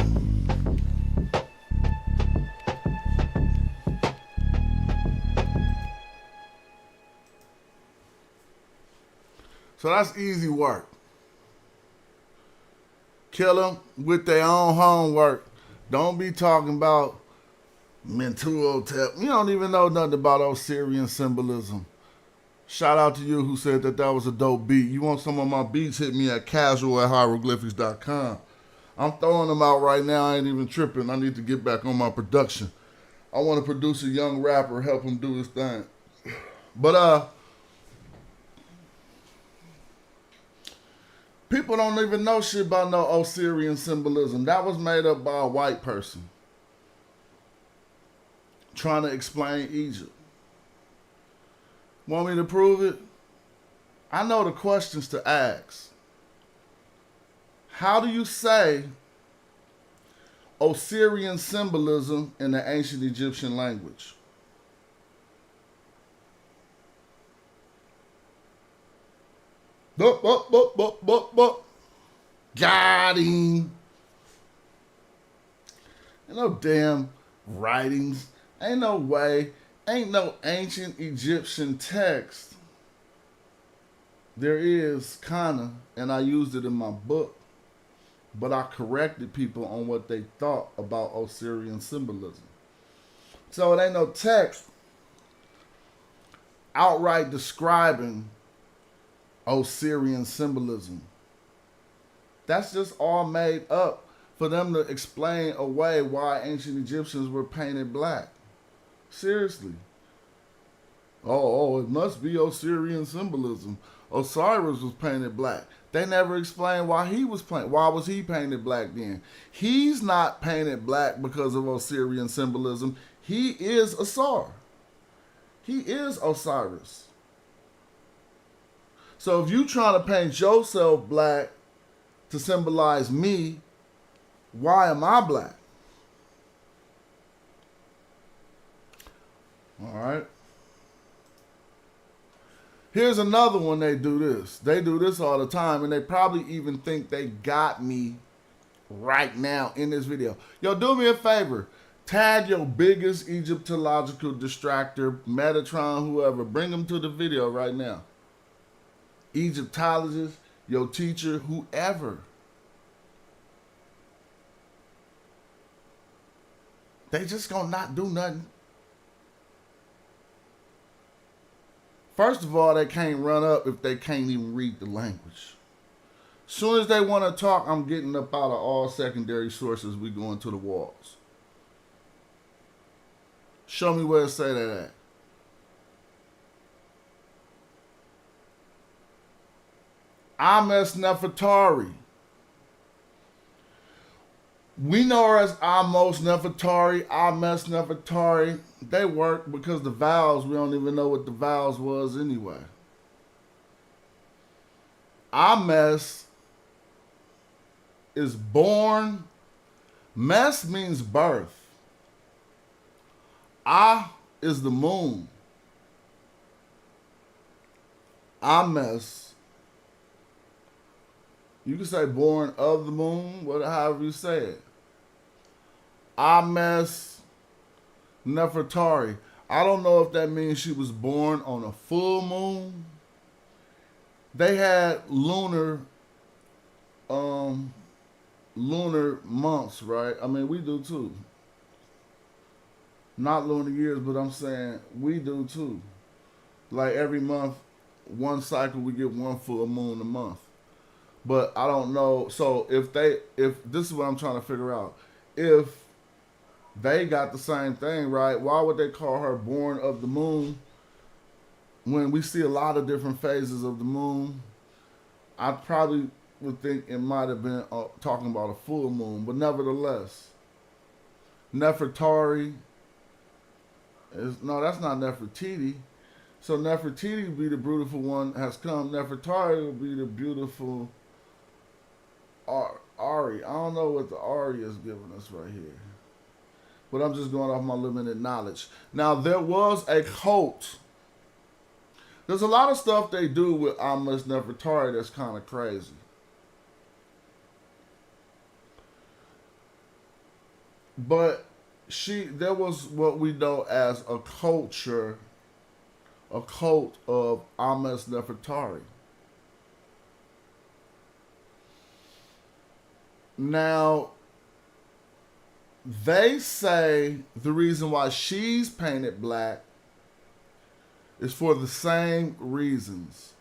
Speaker 1: So that's easy work. Kill them with their own homework. Don't be talking about Mentuhotep. You don't even know nothing about Osirian symbolism. Shout out to you who said that was a dope beat. You want some of my beats, hit me at casual@hieroglyphics.com. I'm throwing them out right now. I ain't even tripping. I need to get back on my production. I want to produce a young rapper, help him do his thing. But people don't even know shit about no Osirian symbolism. That was made up by a white person trying to explain Egypt. Want me to prove it? I know the questions to ask. How do you say Osirian symbolism in the ancient Egyptian language? Bup, bup, bup, bup, bup, bup. Got him. Ain't no damn writings. Ain't no way. Ain't no ancient Egyptian text. There is, kinda, and I used it in my book, but I corrected people on what they thought about Osirian symbolism. So it ain't no text outright describing Osirian symbolism. That's just all made up for them to explain away why ancient Egyptians were painted black. Seriously. Oh, it must be Osirian symbolism. Osiris was painted black. They never explained why he was why was he painted black then? He's not painted black because of Osirian symbolism. He is Asar. He is Osiris. So if you trying to paint yourself black to symbolize me, why am I black? All right. Here's another one they do this. They do this all the time, and they probably even think they got me right now in this video. Yo, do me a favor. Tag your biggest Egyptological distractor, Metatron, whoever. Bring them to the video right now. Egyptologist, your teacher, whoever. They just gonna not do nothing. First of all, they can't run up if they can't even read the language. Soon as they want to talk, I'm getting up out of all secondary sources. We going to the walls. Show me where it say that at. Amos Nefertari. We know her as Amos Nefertari, Amos Nefertari. They work because the vowels, we don't even know what the vowels was anyway. Amos is born. Mes means birth. Ah is the moon. Amos. You can say born of the moon, however you say it. Amos Nefertari. I don't know if that means she was born on a full moon. They had lunar months, right? I mean, we do too. Not lunar years, but I'm saying we do too. Like every month, one cycle, we get one full moon a month. But I don't know. So if this is what I'm trying to figure out. If they got the same thing, right? Why would they call her born of the moon when we see a lot of different phases of the moon? I probably would think it might have been talking about a full moon, but nevertheless, Nefertari is no, that's not Nefertiti. So Nefertiti would be the beautiful one has come. Nefertari would be the beautiful Ari. I don't know what the Ari is giving us right here, but I'm just going off my limited knowledge. Now, there was a cult. There's a lot of stuff they do with Amos Nefertari that's kind of crazy. But there was what we know as a cult of Amos Nefertari. Now, they say the reason why she's painted black is for the same reasons.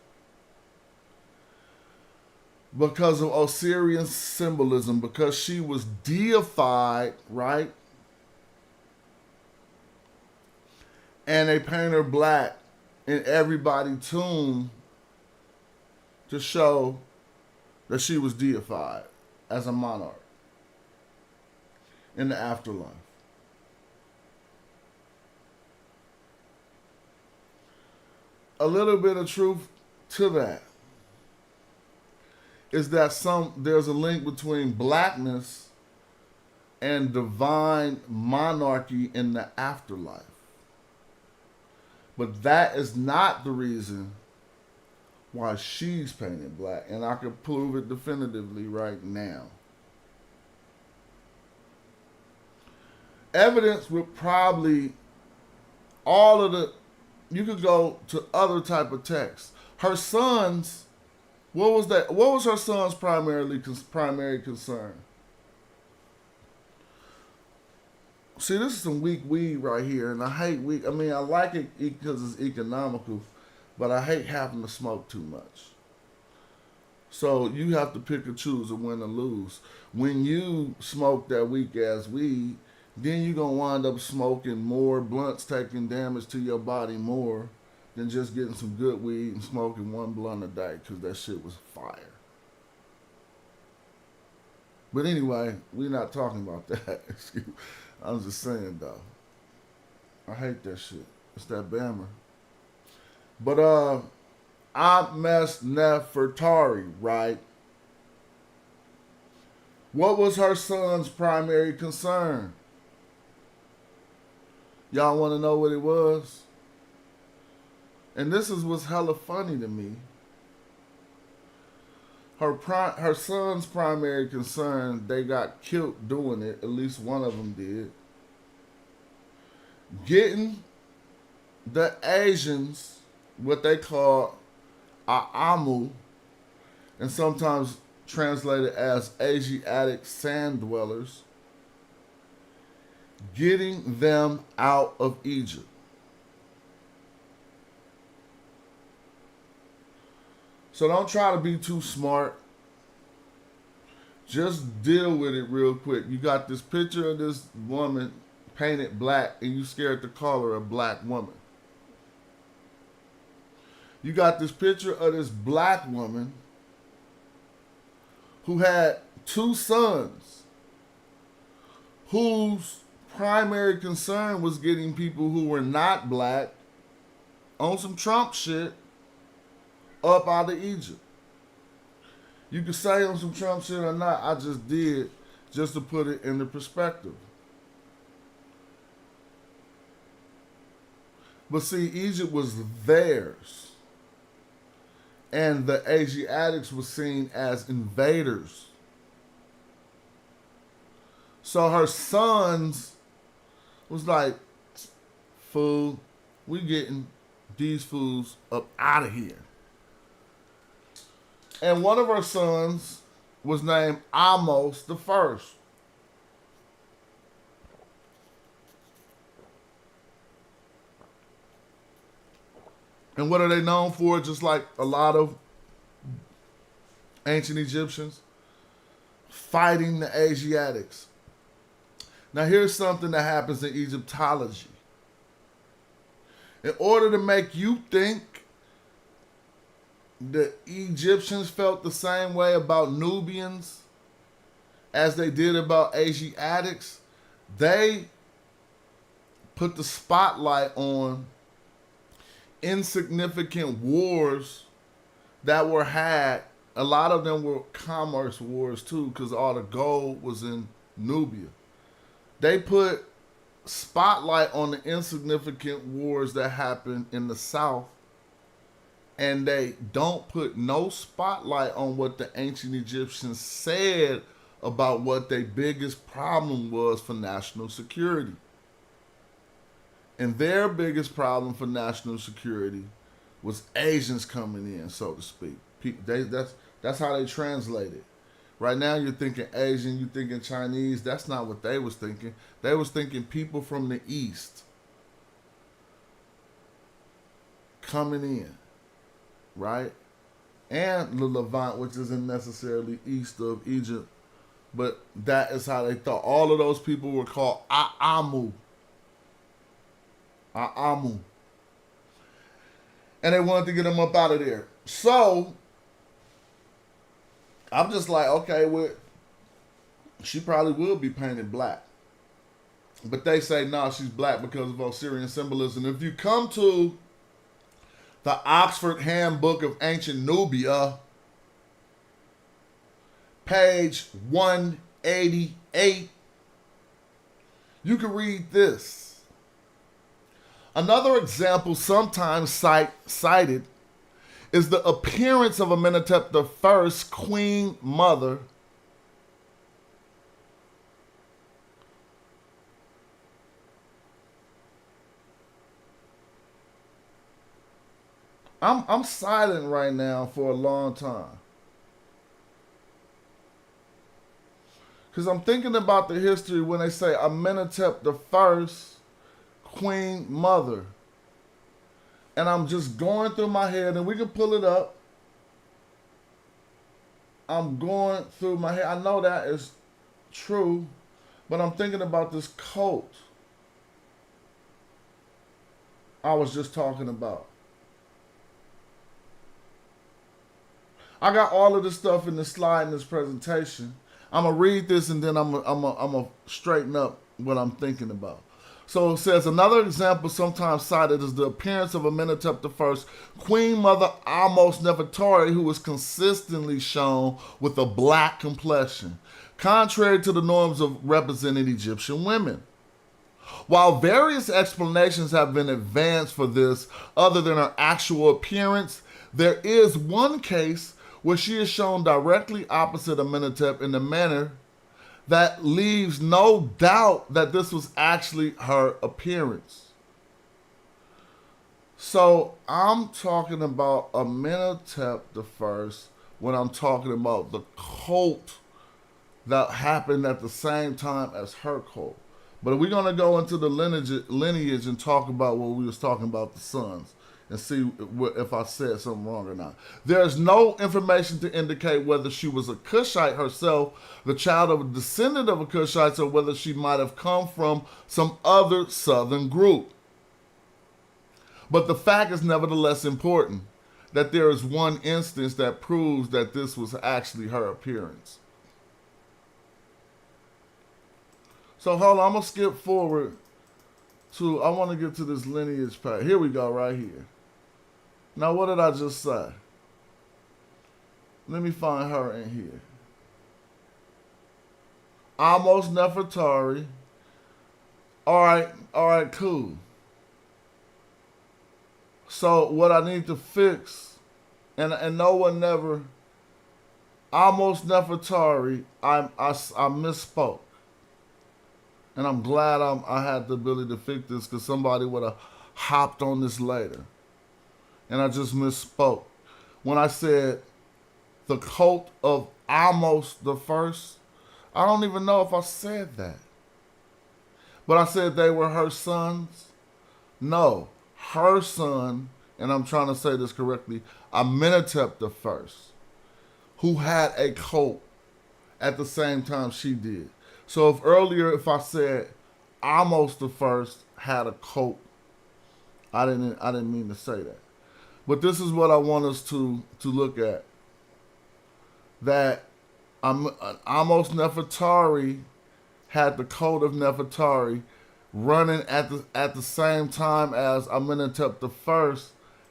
Speaker 1: Because of Osirian symbolism, because she was deified, right? And they paint her black in everybody's tomb to show that she was deified as a monarch in the afterlife. A little bit of truth to that is that there's a link between blackness and divine monarchy in the afterlife. But that is not the reason why she's painted black. And I can prove it definitively right now. Evidence would probably you could go to other type of texts. Her sons, what was that? What was her son's primary concern? See, this is some weak weed right here, and I hate weed. I mean, I like it because it's economical, but I hate having to smoke too much. So you have to pick and choose and win or lose. When you smoke that weak ass weed, then you're going to wind up smoking more blunts, taking damage to your body more, than just getting some good weed and smoking one blunt a day, because that shit was fire. But anyway, we're not talking about that. I'm just saying, though. I hate that shit. It's that Bammer. But, Ahmes Nefertari, right? What was her son's primary concern? Y'all want to know what it was? And this is what's hella funny to me. Her son's primary concern, they got killed doing it. At least one of them did. Getting the Asians, what they call Aamu, and sometimes translated as Asiatic sand dwellers, getting them out of Egypt. So don't try to be too smart. Just deal with it real quick. You got this picture of this woman painted black, and you scared to call her a black woman. You got this picture of this black woman who had 2 sons, whose primary concern was getting people who were not black on some Trump shit up out of Egypt. You could say on some Trump shit or not, I just did, just to put it into perspective. But see, Egypt was theirs. And the Asiatics were seen as invaders. So her sons was like, fool, we getting these fools up out of here. And one of her sons was named Amos the First. And what are they known for? Just like a lot of ancient Egyptians, fighting the Asiatics. Now here's something that happens in Egyptology. In order to make you think the Egyptians felt the same way about Nubians as they did about Asiatics, they put the spotlight on insignificant wars that were had. A lot of them were commerce wars too, because all the gold was in Nubia. They put spotlight on the insignificant wars that happened in the South, and they don't put no spotlight on what the ancient Egyptians said about what their biggest problem was for national security. And their biggest problem for national security was Asians coming in, so to speak. That's how they translate it. Right now you're thinking Asian, you're thinking Chinese. That's not what they was thinking. They was thinking people from the East coming in, right? And the Levant, which isn't necessarily east of Egypt, but that is how they thought. All of those people were called Aamu. Aamu. And they wanted to get them up out of there. So, I'm just like, okay, well, she probably will be painted black. But they say, no, she's black because of Osirian symbolism. If you come to the Oxford Handbook of Ancient Nubia, page 188, you can read this. Another example sometimes cited is the appearance of Amenhotep I's queen mother I'm silent right now for a long time, because I'm thinking about the history when they say Amenhotep I's queen mother. And I'm just going through my head, and we can pull it up. I'm going through my head. I know that is true, but I'm thinking about this coat I was just talking about. I got all of this stuff in the slide in this presentation. I'm going to read this and then I'm going to straighten up what I'm thinking about. So it says, another example sometimes cited is the appearance of Amenhotep I, Queen Mother Ahmose Nefertari, who was consistently shown with a black complexion, contrary to the norms of representing Egyptian women. While various explanations have been advanced for this other than her actual appearance, there is one case where she is shown directly opposite Amenhotep in a manner that leaves no doubt that this was actually her appearance. So I'm talking about Amenhotep I when I'm talking about the cult that happened at the same time as her cult. But we're going to go into the lineage and talk about what we was talking about, the sons, and see if I said something wrong or not. There's no information to indicate whether she was a Cushite herself, the child of a descendant of a Cushite, or whether she might have come from some other southern group. But the fact is nevertheless important that there is one instance that proves that this was actually her appearance. So hold on, I'm going to skip forward to, I want to get to this lineage part. Here we go, right here. Now, what did I just say? Let me find her in here. Ahmose Nefertari. All right, cool. So what I need to fix, and no one never, Ahmose Nefertari, I misspoke. And I'm glad I had the ability to fix this because somebody would have hopped on this later. And I just misspoke. When I said the cult of Ahmose I, I don't even know if I said that. But I said they were her sons. No, her son, and I'm trying to say this correctly, Amenhotep I, who had a cult at the same time she did. So if I said Ahmose I had a cult, I didn't mean to say that. But this is what I want us to look at. That Ahmose Nefertari had the cult of Nefertari running at the same time as Amenhotep I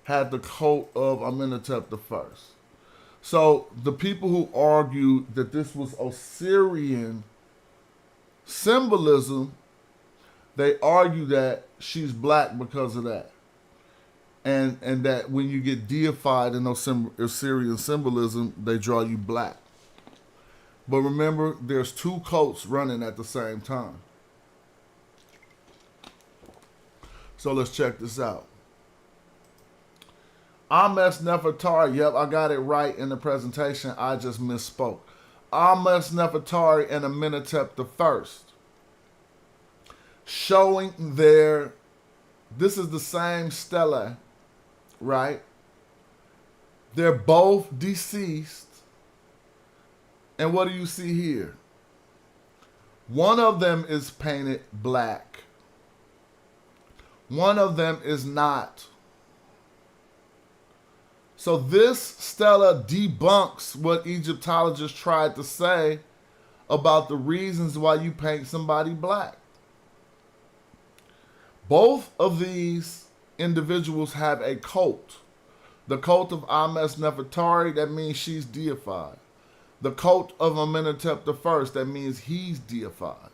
Speaker 1: had the cult of Amenhotep I. So the people who argue that this was Osirian symbolism, they argue that she's black because of that. And that when you get deified in those Assyrian symbolism, they draw you black. But remember, there's two cults running at the same time. So let's check this out. Ahmose Nefertari, yep, I got it right in the presentation. I just misspoke. Ahmose Nefertari and Amenhotep I. Showing this is the same stela, right? They're both deceased. And what do you see here? One of them is painted black. One of them is not. So this stela debunks what Egyptologists tried to say about the reasons why you paint somebody black. Both of these individuals have a cult. The cult of Ahmose Nefertari, that means she's deified. The cult of Amenhotep I, that means he's deified.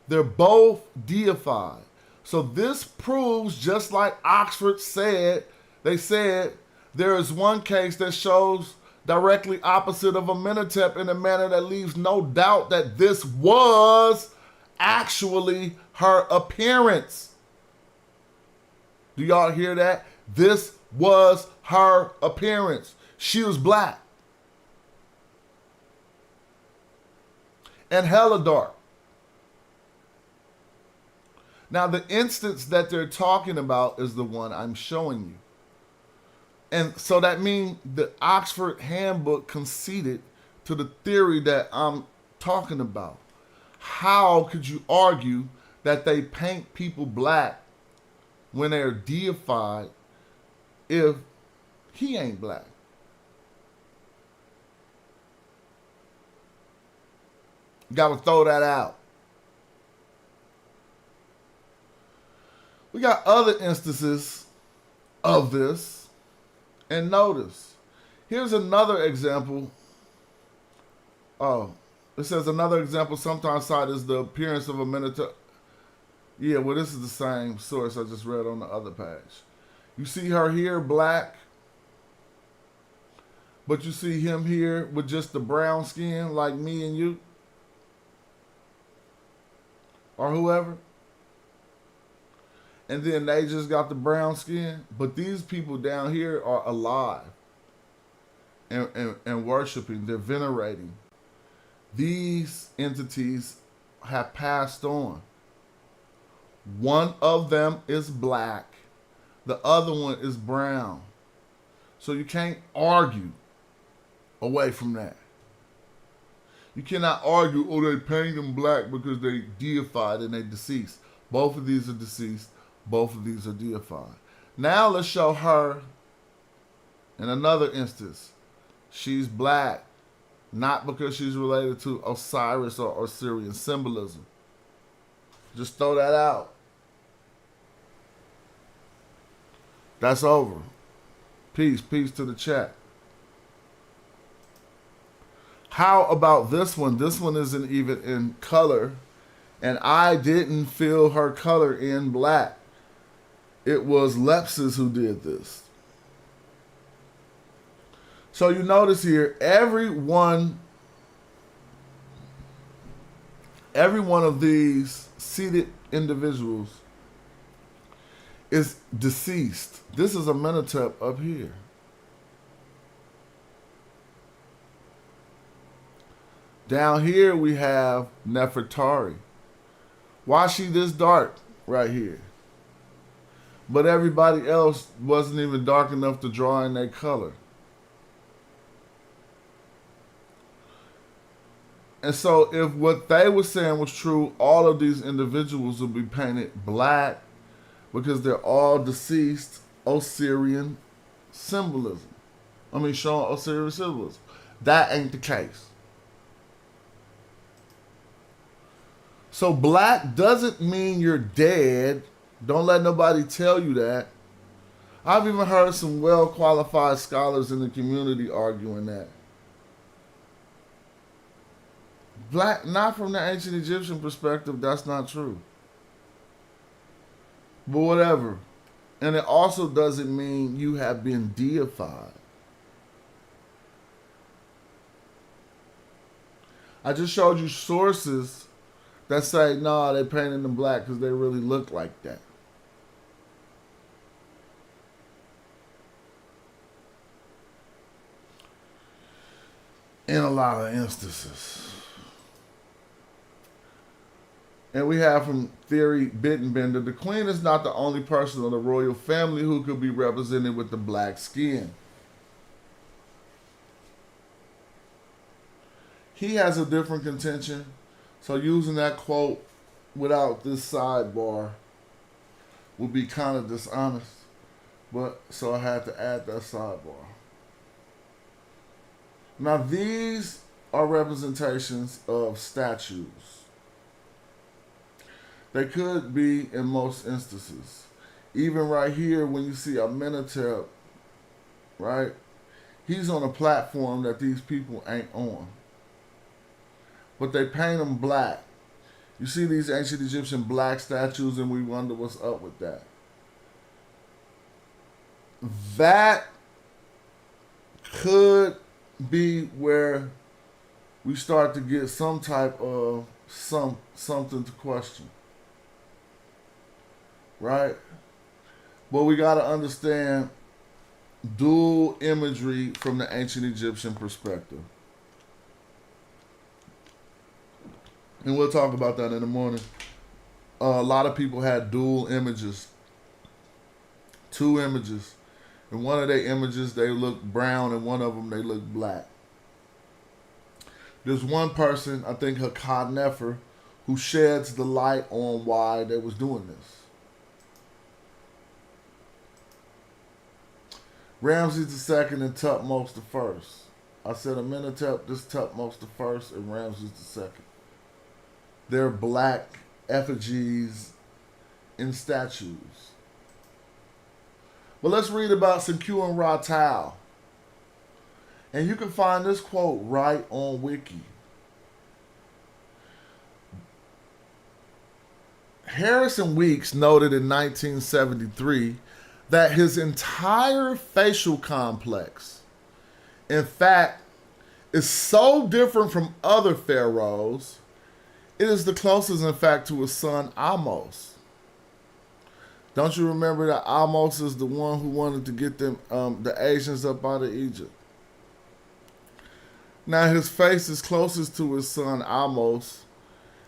Speaker 1: They're both deified. So this proves, just like Oxford said, they said there is one case that shows directly opposite of Amenhotep in a manner that leaves no doubt that this was actually her appearance. Do y'all hear that? This was her appearance. She was black. And hella dark. Now, the instance that they're talking about is the one I'm showing you. And so that means the Oxford Handbook conceded to the theory that I'm talking about. How could you argue that they paint people black when they're deified if he ain't black? Got to throw that out. We got other instances of this. And notice, here's another example. Oh, it says another example sometimes cited is the appearance of a minotaur. Yeah, well, this is the same source I just read on the other page. You see her here, black, but you see him here with just the brown skin, like me and you, or whoever. And then they just got the brown skin. But these people down here are alive and worshiping. They're venerating. These entities have passed on. One of them is black. The other one is brown. So you can't argue away from that. You cannot argue, oh, they paint them black because they deified and they deceased. Both of these are deceased. Both of these are deified. Now let's show her in another instance. She's black, not because she's related to Osiris or Osirian symbolism. Just throw that out. That's over. Peace to the chat. How about this one? This one isn't even in color, and I didn't fill her color in black. It was Lepsis who did this. So you notice here, every one of these seated individuals is deceased. This is a Amenhotep up here. Down here we have Nefertari. Why is she this dark right here? But everybody else wasn't even dark enough to draw in their color. And so if what they were saying was true, all of these individuals would be painted black because they're all deceased Osirian symbolism. Showing Osirian symbolism. That ain't the case. So black doesn't mean you're dead. Don't let nobody tell you that. I've even heard some well-qualified scholars in the community arguing that. Black, not from the ancient Egyptian perspective, that's not true. But whatever. And it also doesn't mean you have been deified. I just showed you sources that say, no, they painted them black because they really look like that. In a lot of instances. And we have from Theory Bittenbender, the queen is not the only person of the royal family who could be represented with the black skin. He has a different contention. So using that quote without this sidebar would be kind of dishonest. But so I had to add that sidebar. Now these are representations of statues. They could be in most instances. Even right here when you see Amenhotep, right? He's on a platform that these people ain't on. But they paint them black. You see these ancient Egyptian black statues and we wonder what's up with that. That could be where we start to get some type of something to question. Right? But we got to understand dual imagery from the ancient Egyptian perspective. And we'll talk about that in the morning. A lot of people had dual images. 2 images. In one of their images, they look brown, and one of them, they look black. There's one person, I think Hakkad Nefer, who sheds the light on why they was doing this. Ramses II and Tutmos I. I said Amenhotep, this Tutmos I, and Ramses II. their black effigies and statues. But let's read about Senku and Rattau. And you can find this quote right on Wiki. Harrison Weeks noted in 1973 that his entire facial complex, in fact, is so different from other pharaohs, it is the closest, in fact, to his son Amos. Don't you remember that Amos is the one who wanted to get them, the Asians up out of Egypt? Now his face is closest to his son Amos,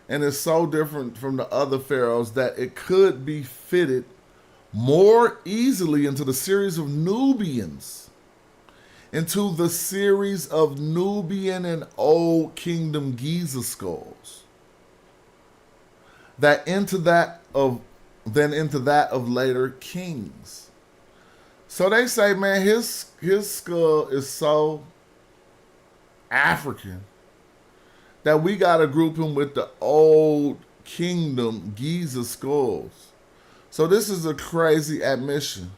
Speaker 1: and is so different from the other pharaohs that it could be fitted more easily into the series of Nubians, into the series of Nubian and Old Kingdom Giza skulls, than into that of later kings. So they say, man, his skull is so African that we got to group him with the Old Kingdom Giza skulls. So this is a crazy admission,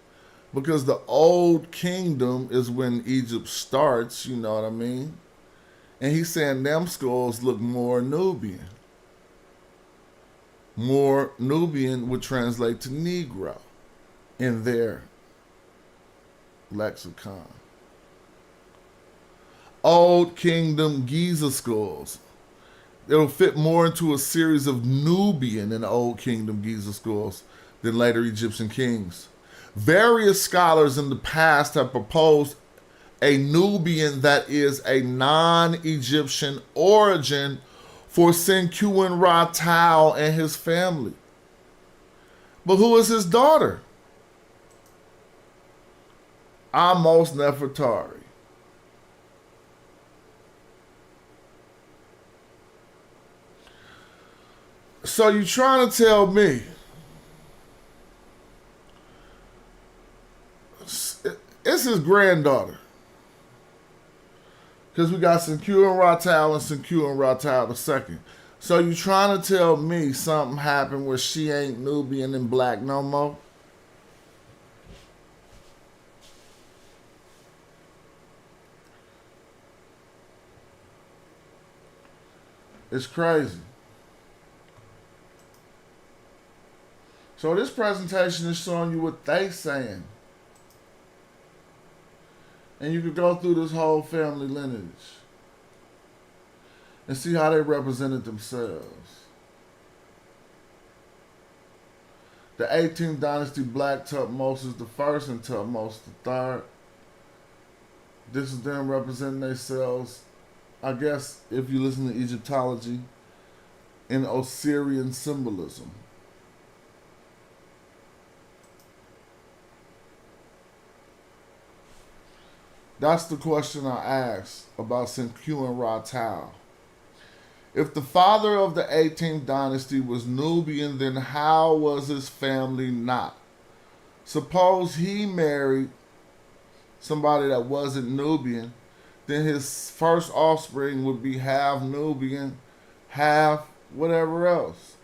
Speaker 1: because the Old Kingdom is when Egypt starts, you know what I mean? And he's saying them skulls look more Nubian. More Nubian would translate to Negro in their lexicon. Old Kingdom Giza skulls. It'll fit more into a series of Nubian and Old Kingdom Giza skulls than later Egyptian kings. Various scholars in the past have proposed a Nubian that is a non-Egyptian origin for Senku and Rattau and his family. But who is his daughter? Amos Nefertari. So you trying to tell me it's his granddaughter? Because we got Senku and Rattau and Senku and Rattau II. So you trying to tell me something happened where she ain't Nubian and black no more? It's crazy. So this presentation is showing you what they saying. And you could go through this whole family lineage and see how they represented themselves. The 18th dynasty, Black Tutmosis I and Tutmosis III. This is them representing themselves, I guess, if you listen to Egyptology, in Osirian symbolism. That's the question I asked about Senku and Rattau. If the father of the 18th dynasty was Nubian, then how was his family not? Suppose he married somebody that wasn't Nubian, then his first offspring would be half Nubian, half whatever else.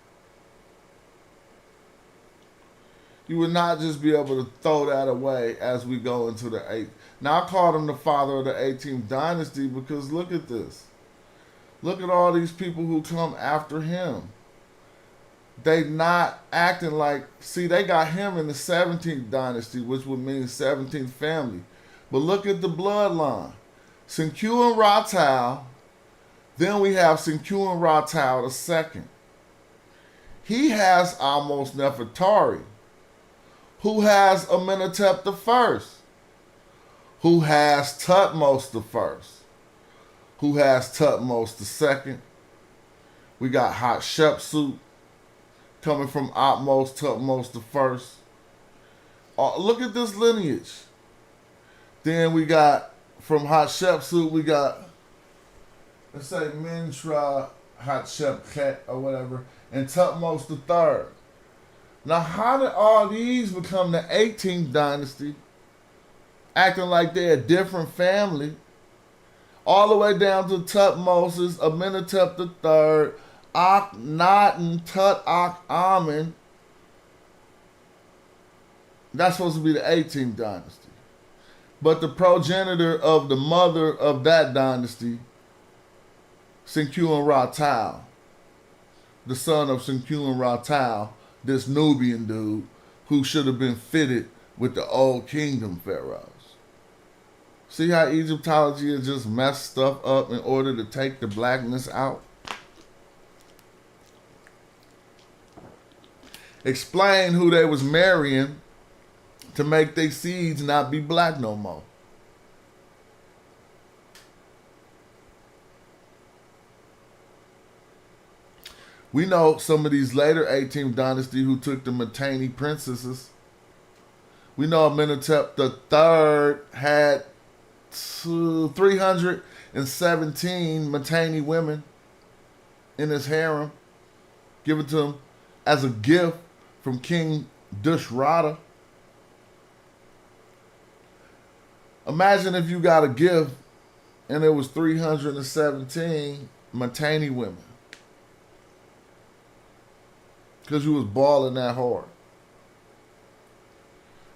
Speaker 1: You would not just be able to throw that away as we go into the 8th. Now, I called him the father of the 18th dynasty because look at this. Look at all these people who come after him. They not acting like, see, they got him in the 17th dynasty, which would mean 17th family. But look at the bloodline. Senku and Rattau. Then we have Senku and Rattau II. He has Amos Nefertari, who has Amenhotep I, who has Tutmos I, who has Tutmos II. We got Hatshepsut coming from Atmos, Tutmos I. Look at this lineage. Then we got, from Hatshepsut, we got, let's say, Mentra Hatshephet or whatever, and Tutmos III. Now, how did all these become the 18th dynasty, acting like they're a different family, all the way down to Tutmosis, Amenhotep III, Akhenaten, Tut, Amen. That's supposed to be the 18th dynasty. But the progenitor of the mother of that dynasty, Senku-Ra-Tau, the son of Senku-Ra-Tau, this Nubian dude who should have been fitted with the old kingdom pharaohs. See how Egyptology has just messed stuff up in order to take the blackness out? Explain who they was marrying to make their seeds not be black no more. We know some of these later 18th dynasty who took the Mitanni princesses. We know Amenhotep III had 317 Mitanni women in his harem, given to him as a gift from King Dushrata. Imagine if you got a gift and it was 317 Mitanni women. Because you was balling that hard.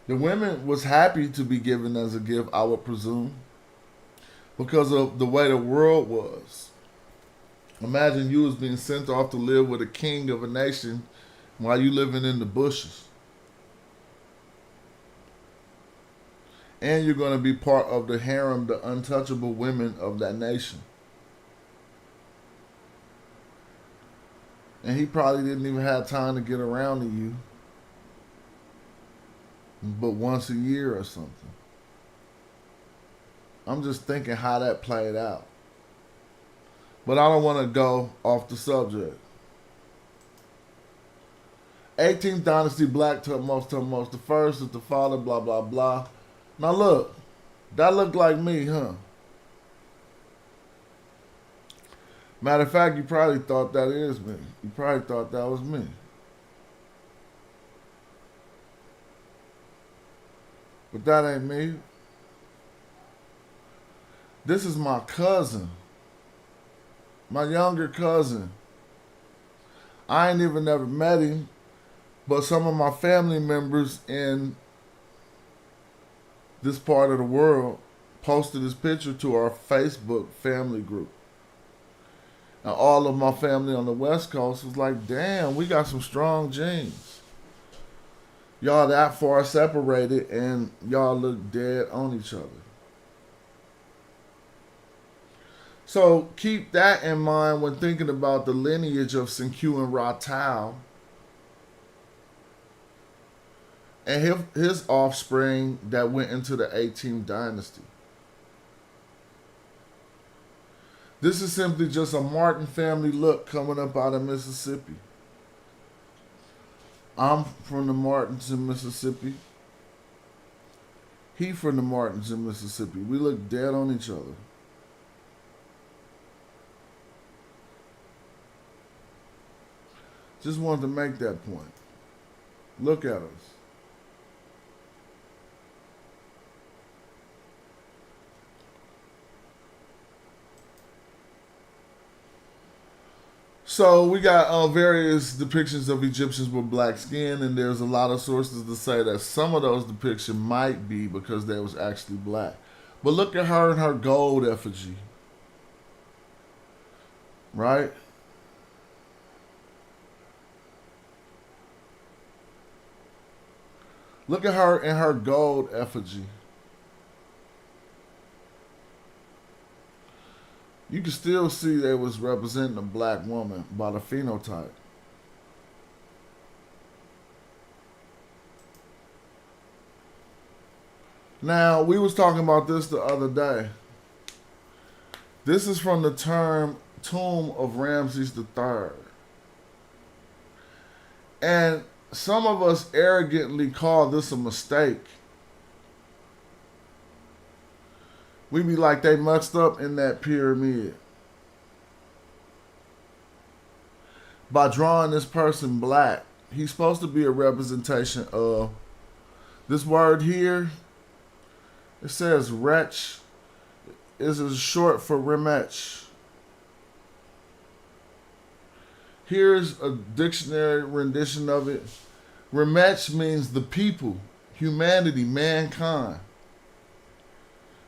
Speaker 1: The women was happy to be given as a gift, I would presume, because of the way the world was. Imagine you was being sent off to live with a king of a nation while you living in the bushes. And you're going to be part of the harem, the untouchable women of that nation. And he probably didn't even have time to get around to you but once a year or something. I'm just thinking how that played out. But I don't want to go off the subject. 18th dynasty, Black Tutmosis. The first is the father, blah, blah, blah. Now look, that looked like me, huh? Matter of fact, you probably thought that is me. You probably thought that was me. But that ain't me. This is my cousin. My younger cousin. I ain't even never met him, but some of my family members in this part of the world posted his picture to our Facebook family group. And all of my family on the West Coast was like, damn, we got some strong genes. Y'all that far separated and y'all look dead on each other. So keep that in mind when thinking about the lineage of Senku-Ra-Tau and his offspring that went into the 18th dynasty. This is simply just a Martin family look coming up out of Mississippi. I'm from the Martins in Mississippi. He from the Martins in Mississippi. We look dead on each other. Just wanted to make that point. Look at us. So we got various depictions of Egyptians with black skin, and there's a lot of sources to say that some of those depictions might be because they was actually black. But look at her and her gold effigy. Right? Look at her in her gold effigy. You can still see they was representing a black woman by the phenotype. Now, we was talking about this the other day. This is from the term Tomb of Ramses III. And some of us arrogantly call this a mistake. We be like, they messed up in that pyramid by drawing this person black. He's supposed to be a representation of this word here. It says wretch. Is short for remech. Here's a dictionary rendition of it. Remech means the people, humanity, mankind.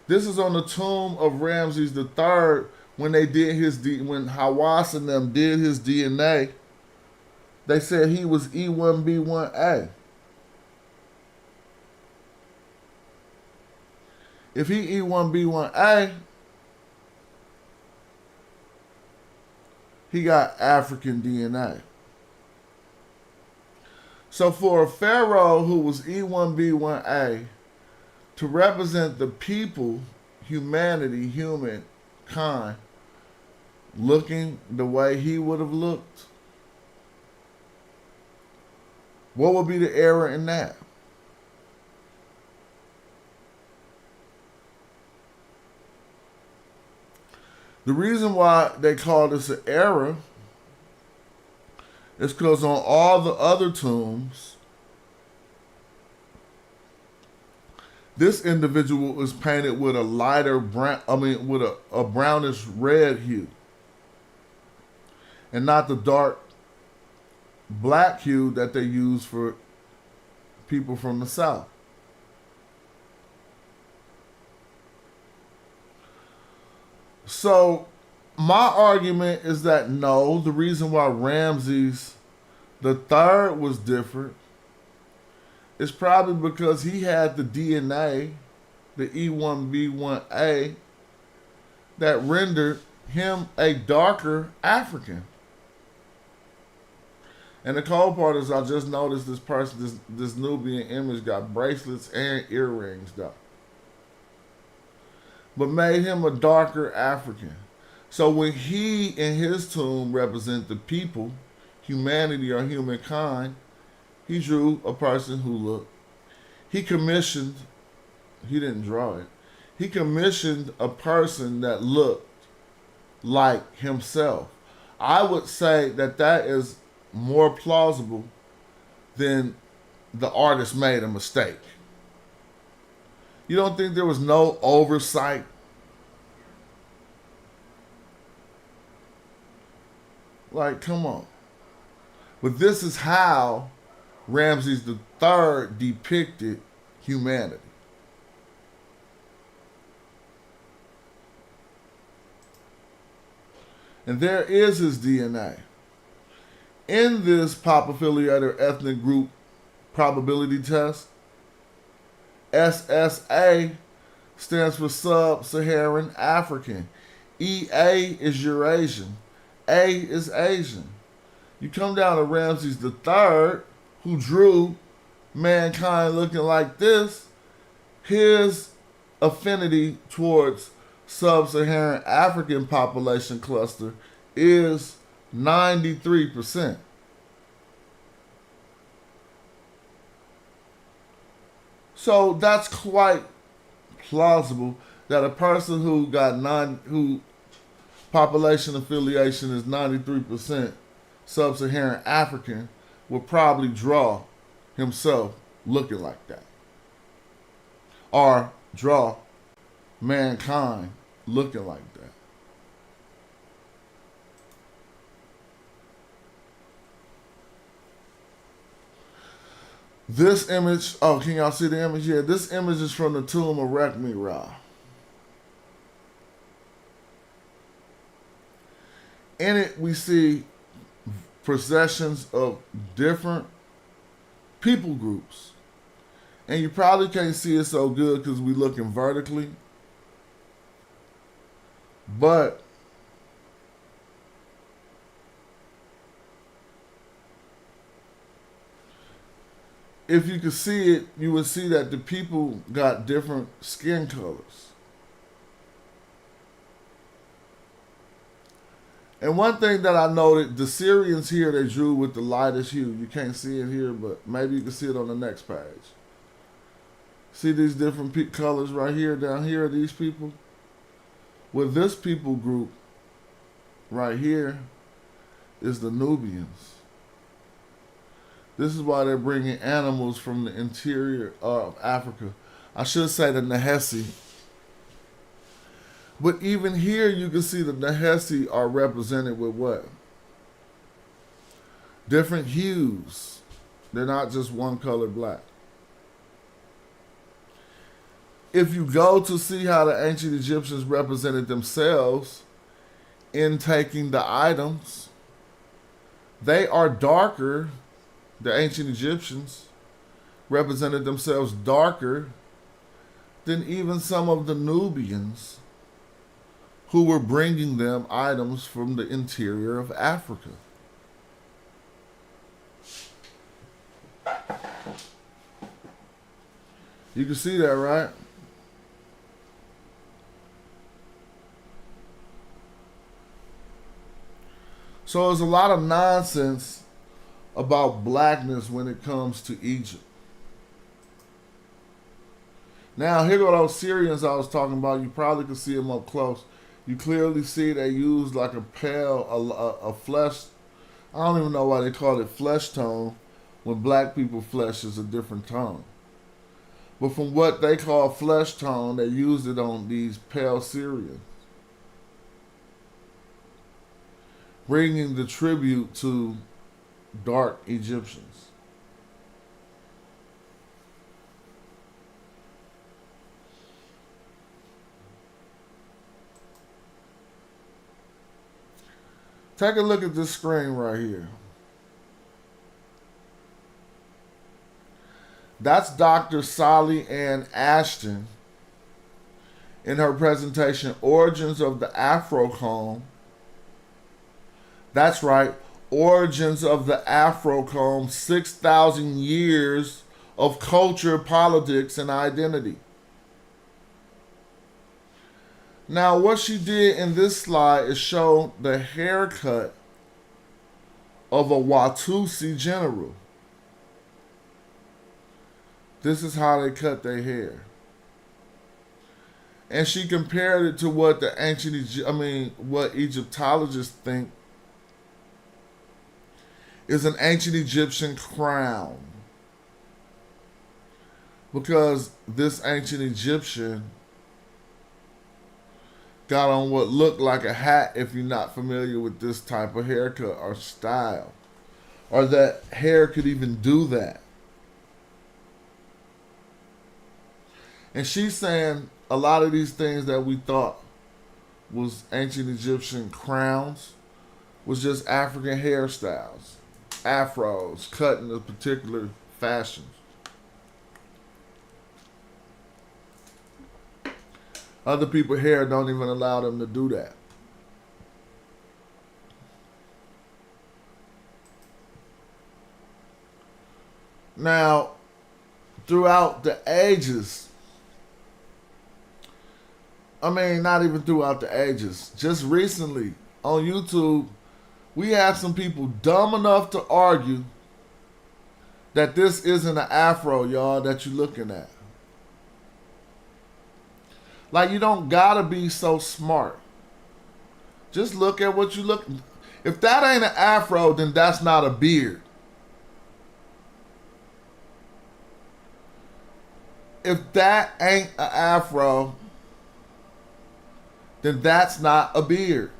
Speaker 1: This is on the tomb of Ramses III when they did when Hawass and them did his DNA. They said he was E1B1A. If he E1B1A, he got African DNA. So for a pharaoh who was E1B1A to represent the people, humanity, humankind, looking the way he would have looked, what would be the error in that? The reason why they call this an error is because on all the other tombs, this individual is painted with a lighter brown, with a brownish red hue, and not the dark black hue that they use for people from the South. So my argument is that no, the reason why Ramses the third was different is probably because he had the DNA, the E1B1A, that rendered him a darker African. And the cold part is I just noticed this person, this Nubian image got bracelets and earrings though. But made him a darker African. So when he in his tomb represent the people, humanity or humankind, he drew a person who looked. He didn't draw it. He commissioned a person that looked like himself. I would say that that is more plausible than the artist made a mistake. You don't think there was no oversight? Like, come on. But this is how Ramses III depicted humanity. And there is his DNA. In this pop-affiliated ethnic group probability test, SSA stands for Sub-Saharan African. EA is Eurasian. A is Asian. You come down to Ramses III, who drew mankind looking like this, his affinity towards Sub-Saharan African population cluster is 93%. So that's quite plausible that a person who who population affiliation is 93% Sub-Saharan African would probably draw himself looking like that. Or draw mankind looking like that. This image, oh, can y'all see the image? Yeah, this image is from the tomb of Rockwell. In it, we see processions of different people groups. And you probably can't see it so good because we're looking vertically. But if you could see it, you would see that the people got different skin colors. And one thing that I noted, the Syrians here, they drew with the lightest hue. You can't see it here, but maybe you can see it on the next page. See these different colors right here, down here, these people? With this people group right here is the Nubians. This is why they're bringing animals from the interior of Africa. I should say the Nahesi. But even here, you can see the Nahesi are represented with what? different hues. They're not just one color black. If you go to see how the ancient Egyptians represented themselves in taking the items, they are darker. The ancient Egyptians represented themselves darker than even some of the Nubians who were bringing them items from the interior of Africa. You can see that, right? So there's a lot of nonsense about blackness when it comes to Egypt. Now, here go those Syrians I was talking about. You probably can see them up close. You clearly see they use like a pale, a flesh. I don't even know why they call it flesh tone when black people's flesh is a different tone. But from what they call flesh tone, they used it on these pale Syrians, bringing the tribute to dark Egyptians. Take a look at this screen right here. That's Dr. Sally Ann Ashton in her presentation, Origins of the Afrocomb. That's right, Origins of the Afrocomb, 6,000 years of culture, politics, and identity. Now, what she did in this slide is show the haircut of a Watusi general. This is how they cut their hair. And she compared it to what the what Egyptologists think is an ancient Egyptian crown. Because this ancient Egyptian got on what looked like a hat, if you're not familiar with this type of haircut or style, or that hair could even do that. And she's saying a lot of these things that we thought was ancient Egyptian crowns was just African hairstyles, afros cut in a particular fashion. Other people's hair don't even allow them to do that. Now, throughout the ages, not even throughout the ages, just recently on YouTube, we had some people dumb enough to argue that this isn't an afro, y'all, that you're looking at. Like, you don't gotta be so smart. Just look at what you look. If that ain't an afro, then that's not a beard. If that ain't an afro, then that's not a beard.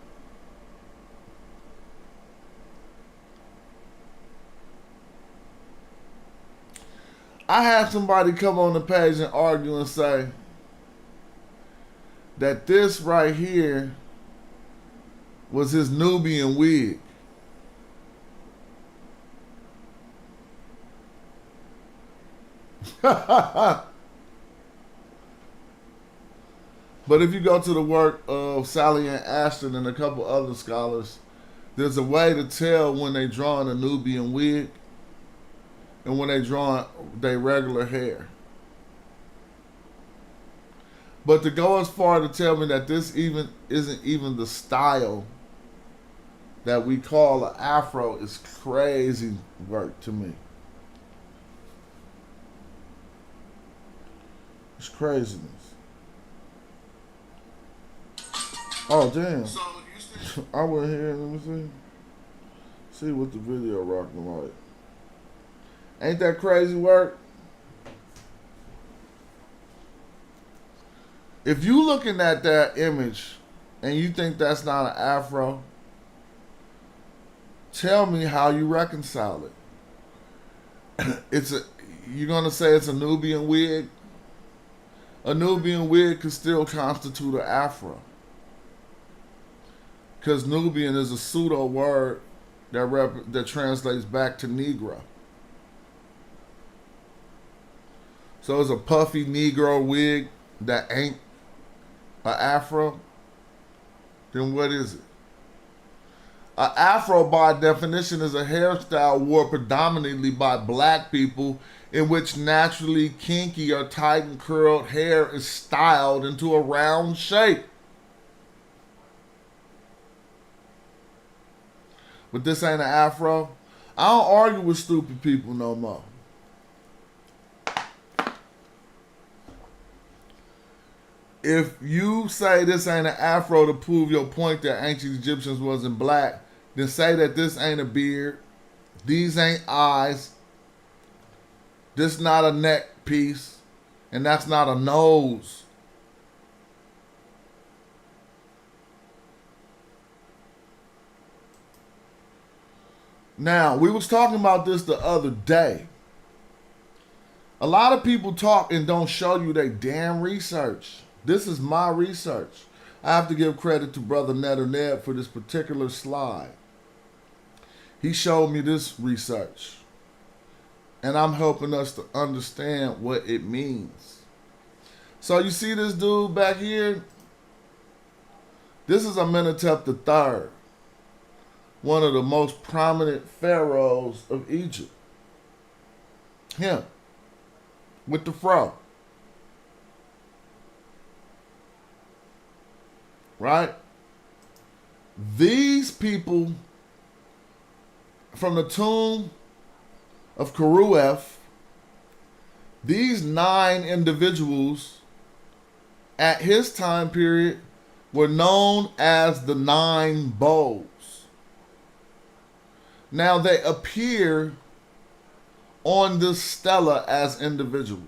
Speaker 1: I had somebody come on the page and argue and say that this right here was his Nubian wig. But if you go to the work of Sally Ann Ashton and a couple other scholars, there's a way to tell when they drawing a Nubian wig and when they drawing their regular hair. But to go as far to tell me that this isn't even the style that we call an afro is crazy work to me. It's craziness. Oh, damn. I went here, let me see what the video rocking like. Ain't that crazy work? If you looking at that image and you think that's not an afro, Tell me how you reconcile it. You're gonna say it's a Nubian wig? A Nubian wig could still constitute an afro. Because Nubian is a pseudo word that translates back to Negro. So it's a puffy Negro wig that ain't an afro. Then what is it? An afro, by definition, is a hairstyle worn predominantly by black people in which naturally kinky or tight and curled hair is styled into a round shape. But this ain't an afro. I don't argue with stupid people no more. If you say this ain't an afro to prove your point that ancient Egyptians wasn't black, then say that this ain't a beard, these ain't eyes, this not a neck piece, and that's not a nose. Now, we was talking about this the other day. A lot of people talk and don't show you their damn research. This is my research. I have to give credit to Brother Netter Ned for this particular slide. He showed me this research. And I'm helping us to understand what it means. So you see this dude back here? This is Amenhotep III, one of the most prominent pharaohs of Egypt. Him, with the fro. Right? These people from the tomb of Keruef, these 9 individuals at his time period were known as the 9 bowls. Now they appear on this stela as individuals.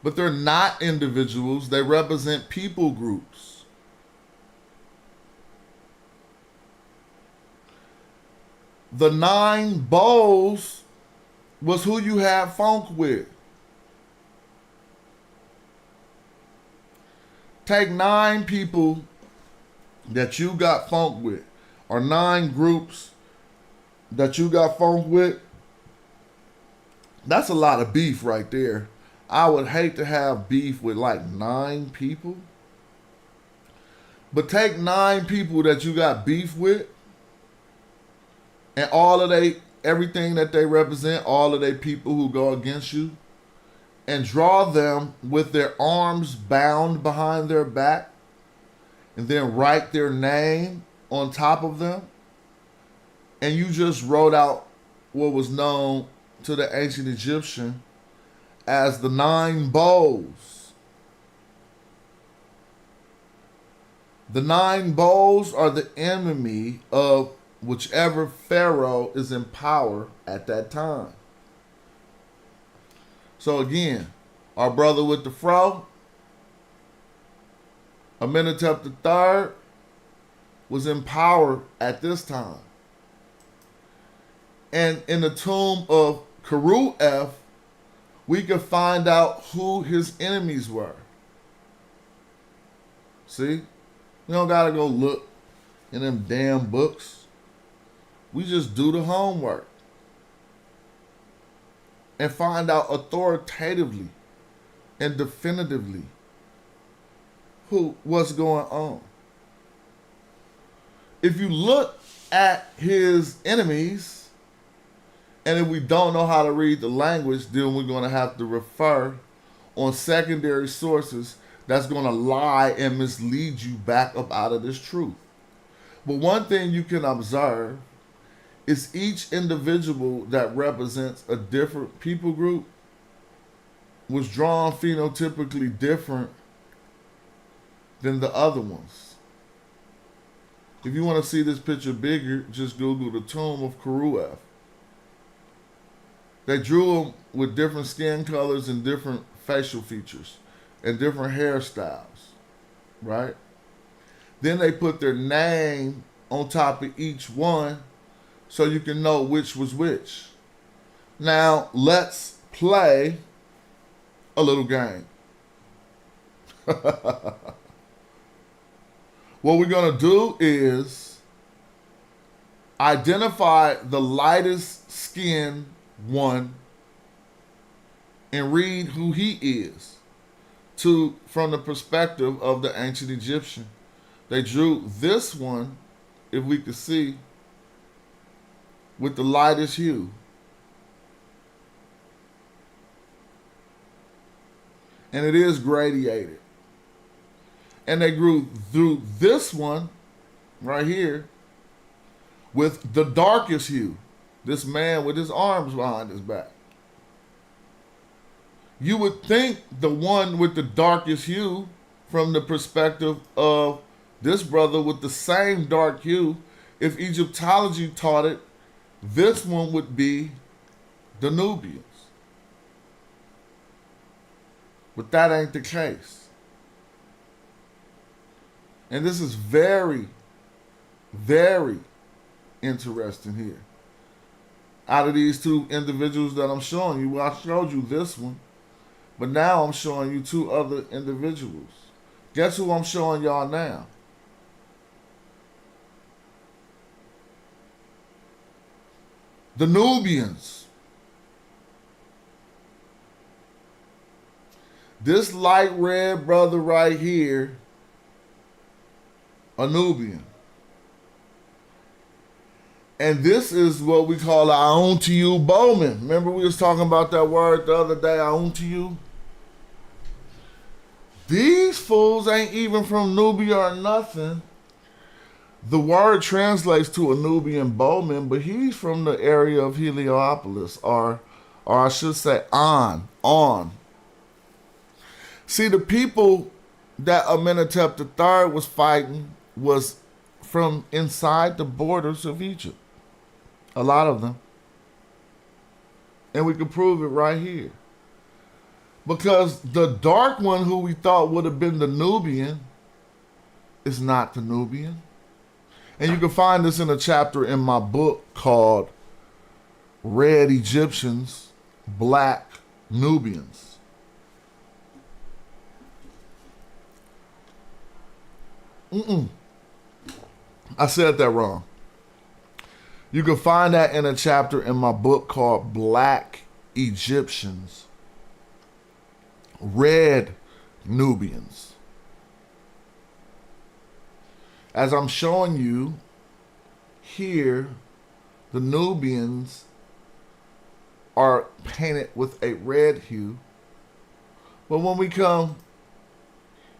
Speaker 1: But they're not individuals, they represent people groups. The 9 bowls was who you had funk with. Take 9 people that you got funk with, or 9 groups that you got funk with. That's a lot of beef right there. I would hate to have beef with like 9 people. But take 9 people that you got beef with, and all of everything that they represent, all of they people who go against you, and draw them with their arms bound behind their back, and then write their name on top of them, and you just wrote out what was known to the ancient Egyptian as the 9 bowls. The 9 bowls are the enemy of whichever pharaoh is in power at that time. So again, our brother with the fro, Amenhotep III, was in power at this time. And in the tomb of Keruef, we could find out who his enemies were. See? We don't gotta go look in them damn books. We just do the homework and find out authoritatively and definitively what's going on. If you look at his enemies, and if we don't know how to read the language, then we're going to have to refer on secondary sources that's going to lie and mislead you back up out of this truth. But one thing you can observe is each individual that represents a different people group was drawn phenotypically different than the other ones. If you want to see this picture bigger, just Google the tomb of Keruef. They drew them with different skin colors and different facial features and different hairstyles, right? Then they put their name on top of each one so you can know which was which. Now, let's play a little game. What we're going to do is identify the lightest skinned one and read who he is from the perspective of the ancient Egyptian. They drew this one, if we could see, with the lightest hue. And it is gradiated. And they drew this one right here with the darkest hue. This man with his arms behind his back. You would think the one with the darkest hue, from the perspective of this brother with the same dark hue, if Egyptology taught it, this one would be the Nubians. But that ain't the case. And this is very, very interesting here. Out of these two individuals that I'm showing you, well, I showed you this one, but now I'm showing you two other individuals. Guess who I'm showing y'all now? The Nubians. This light red brother right here, a Nubian. And this is what we call Aun to you Bowman. Remember we was talking about that word the other day, Aun to you? These fools ain't even from Nubia or nothing. The word translates to a Nubian bowman, but he's from the area of Heliopolis, or I should say on. See, the people that Amenhotep III was fighting was from inside the borders of Egypt. A lot of them. And we can prove it right here. Because the dark one who we thought would have been the Nubian is not the Nubian. And you can find this in a chapter in my book called Red Egyptians, Black Nubians. I said that wrong. You can find that in a chapter in my book called Black Egyptians, Red Nubians. As I'm showing you here, the Nubians are painted with a red hue. But when we come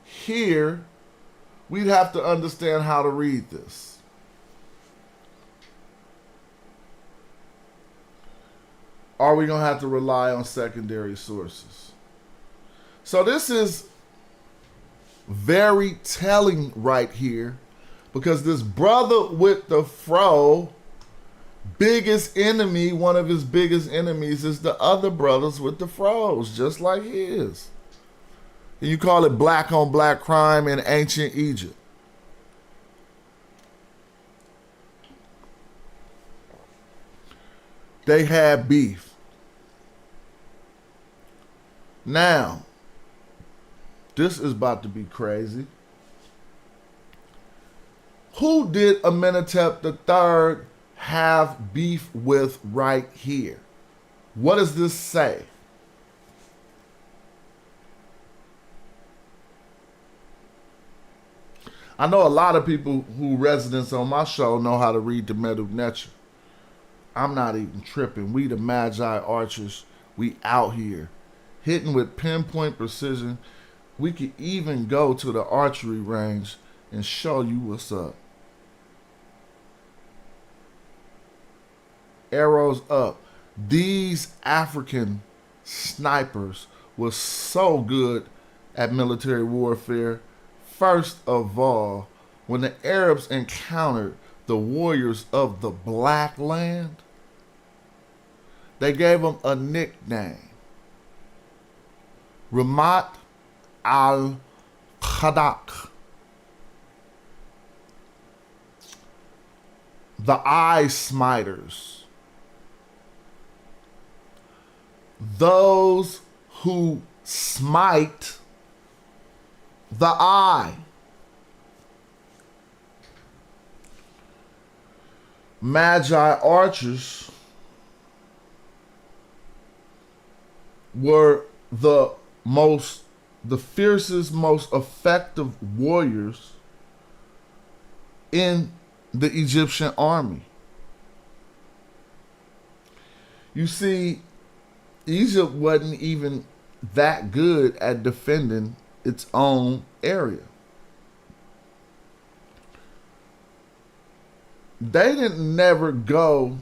Speaker 1: here, we'd have to understand how to read this. Are we going to have to rely on secondary sources? So this is very telling right here, because this brother with the fro, biggest enemy, one of his biggest enemies is the other brothers with the fros, just like his. And you call it black on black crime in ancient Egypt. They had beef. Now, this is about to be crazy. Who did Amenhotep III have beef with right here? What does this say? I know a lot of people who residents on my show know how to read the Medu Neter. I'm not even tripping. We the Magi archers, we out here hitting with pinpoint precision. We could even go to the archery range and show you what's up. Arrows up. These African snipers were so good at military warfare. First of all, when the Arabs encountered the warriors of the Black Land, they gave them a nickname. Ramat al-Khadak. the eye smiters, those who smite the eye. Magi archers were the fiercest, most effective warriors in the Egyptian army. You see, Egypt wasn't even that good at defending its own area. They didn't never go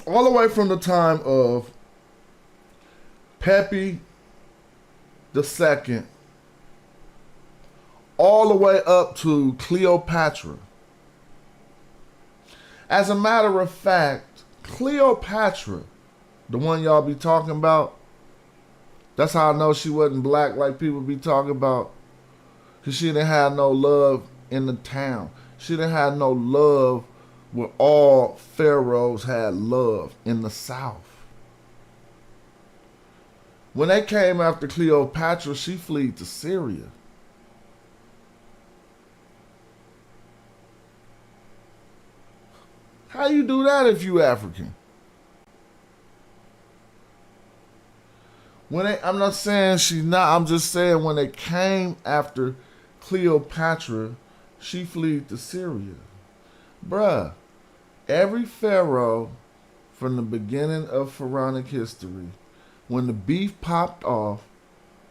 Speaker 1: all the way from the time of Pepi II all the way up to Cleopatra. As a matter of fact, Cleopatra, the one y'all be talking about, that's how I know she wasn't black like people be talking about, because she didn't have no love in the town. She didn't have no love where all pharaohs had love in the South. When they came after Cleopatra, she fled to Syria. How you do that if you African? I'm not saying she's not, I'm just saying when they came after Cleopatra, she fled to Syria. Bruh, every pharaoh from the beginning of pharaonic history, when the beef popped off,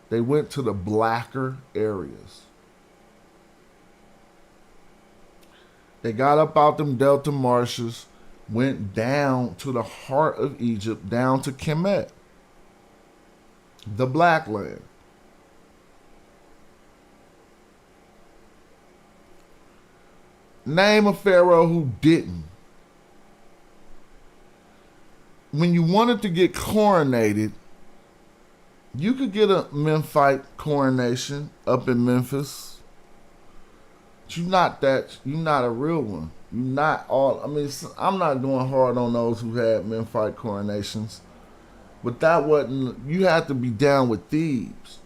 Speaker 1: they went to the blacker areas. They got up out them Delta marshes, went down to the heart of Egypt, down to Kemet, the black land. Name a pharaoh who didn't. When you wanted to get coronated, you could get a Memphite coronation up in Memphis. You're not a real one. You're not all, I'm not going hard on those who had Memphite coronations. But that wasn't, you had to be down with Thebes,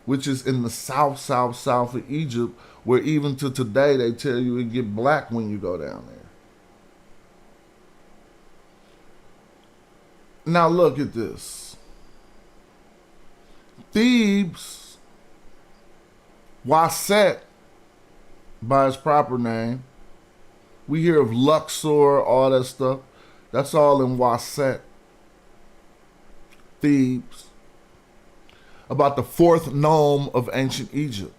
Speaker 1: which is in the south of Egypt, where even to today they tell you it get black when you go down there. Now look at this. Thebes, Waset, by its proper name. We hear of Luxor, all that stuff. That's all in Waset. Thebes. About the fourth nome of ancient Egypt,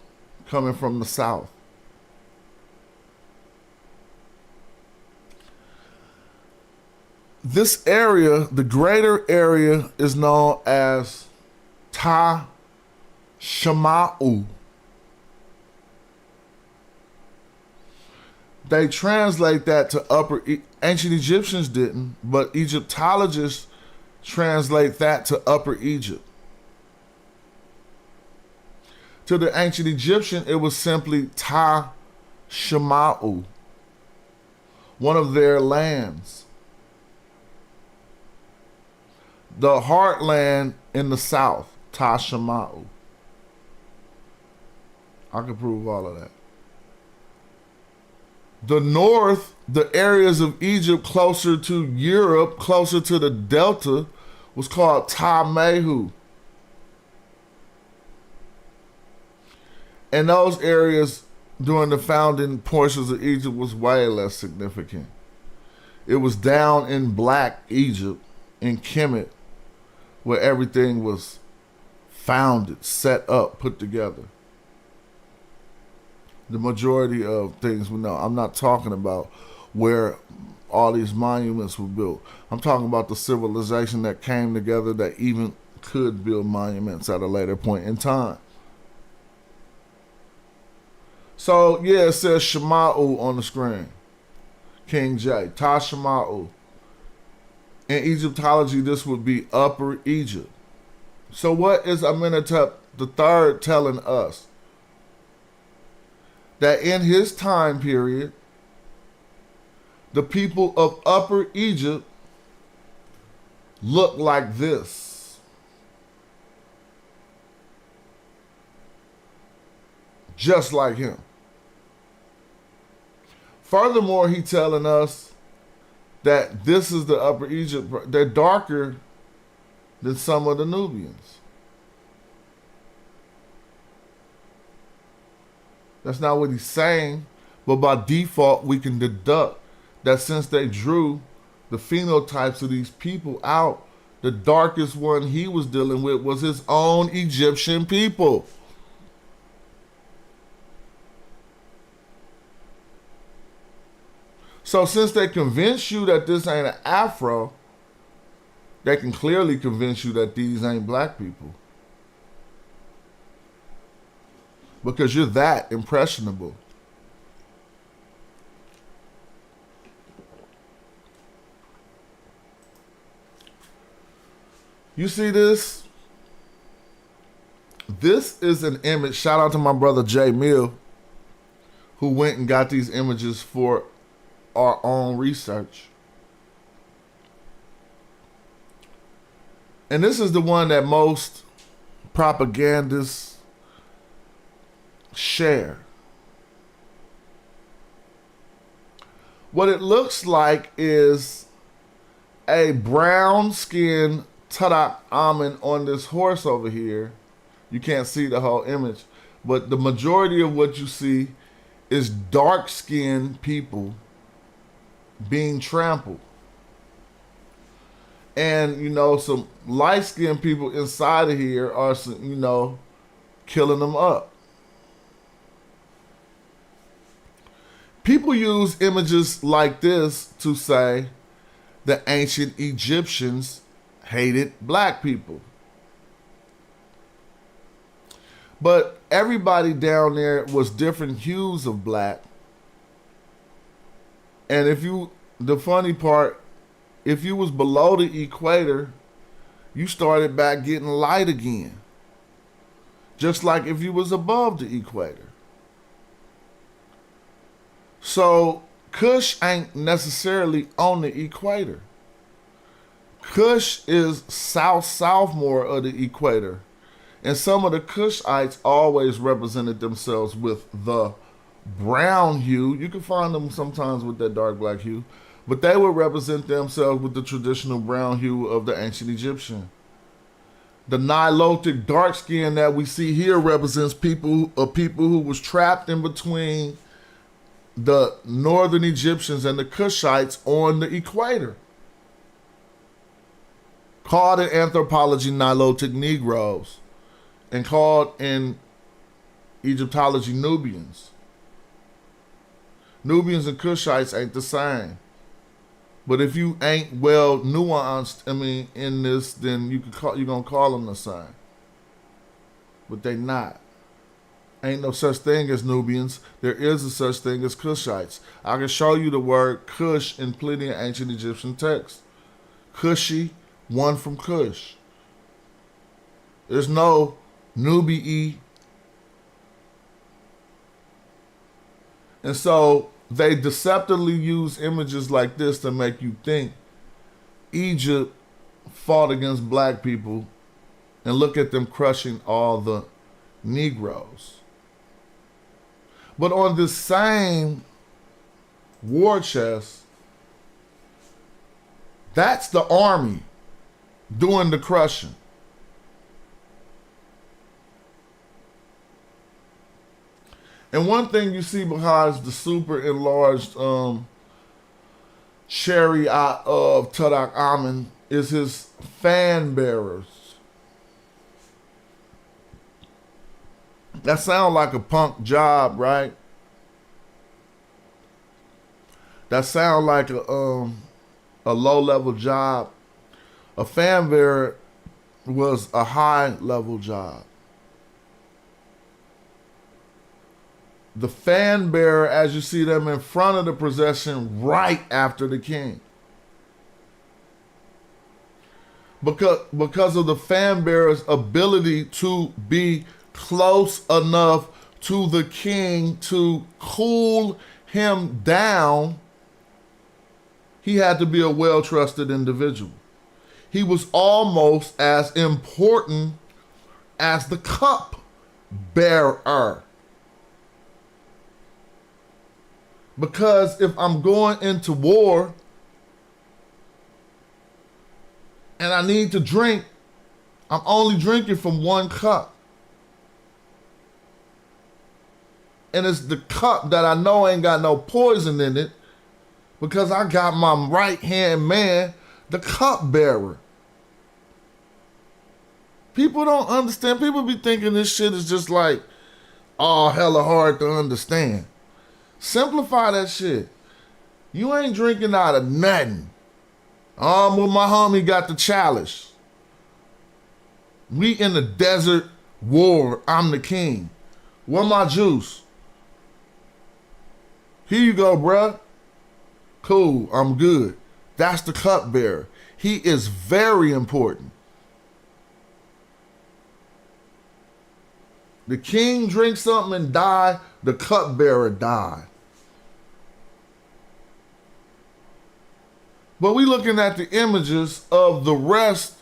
Speaker 1: coming from the south. This area, the greater area, is known as Ta Shama'u. They translate that to ancient Egyptians didn't, but Egyptologists translate that to Upper Egypt. To the ancient Egyptian, it was simply Ta Shama'u, one of their lands. The heartland in the south, Ta Shama'u. I can prove all of that. The north, the areas of Egypt closer to Europe, closer to the Delta, was called Ta-Mehu. And those areas during the founding portions of Egypt was way less significant. It was down in Black Egypt, in Kemet, where everything was founded, set up, put together. The majority of things we know. I'm not talking about where all these monuments were built. I'm talking about the civilization that came together that even could build monuments at a later point in time. So, yeah, it says Shama'u on the screen. King J. Ta Shama'u. In Egyptology, this would be Upper Egypt. So what is Amenhotep III telling us? that in his time period, the people of Upper Egypt looked like this. Just like him. Furthermore, he telling us that this is the Upper Egypt. They're darker than some of the Nubians. That's not what he's saying, but by default, we can deduct that since they drew the phenotypes of these people out, the darkest one he was dealing with was his own Egyptian people. So since they convince you that this ain't an Afro, they can clearly convince you that these ain't black people. Because you're that impressionable. You see this? This is an image. Shout out to my brother Jay Mill, who went and got these images for our own research. And this is the one that most propagandists share. What it looks like is a brown-skinned Tadak Amen on this horse over here. You can't see the whole image, but the majority of what you see is dark-skinned people being trampled. And, you know, some light-skinned people inside of here are, you know, killing them up. People use images like this to say the ancient Egyptians hated black people. But everybody down there was different hues of black. And the funny part, if you was below the equator, you started back getting light again. Just like if you was above the equator. So Kush ain't necessarily on the equator. Kush is south more of the equator. And some of the Kushites always represented themselves with the brown hue. You can find them sometimes with that dark black hue. But they would represent themselves with the traditional brown hue of the ancient Egyptian. The Nilotic dark skin that we see here represents people who was trapped in between the northern Egyptians and the Kushites on the equator. Called in anthropology Nilotic Negroes, and called in Egyptology Nubians. Nubians and Kushites ain't the same. But if you ain't well nuanced, in this, then you're gonna call them the same. But they not. Ain't no such thing as Nubians. There is a such thing as Kushites. I can show you the word Kush in plenty of ancient Egyptian texts. Kushi, one from Kush. There's no Nubii. And so they deceptively use images like this to make you think Egypt fought against black people, and look at them crushing all the Negroes. But on this same war chest, that's the army doing the crushing. And one thing you see behind the super enlarged chariot of Tadak Amen is his fan bearers. That sounds like a punk job, right? That sounds like a low-level job. A fan bearer was a high-level job. The fan bearer, as you see them in front of the procession, right after the king. Because of the fan bearer's ability to be close enough to the king to cool him down, he had to be a well-trusted individual. He was almost as important as the cup bearer. Because if I'm going into war and I need to drink, I'm only drinking from one cup. And it's the cup that I know ain't got no poison in it, because I got my right-hand man, the cup bearer. People don't understand. People be thinking this shit is just like, oh, hella hard to understand. Simplify that shit. You ain't drinking out of nothing. Well, my homie got the chalice. We in the desert war. I'm the king. Where my juice? Here you go, bruh. Cool, I'm good. That's the cupbearer. He is very important. The king drinks something and die, the cupbearer die. But we looking at the images of the rest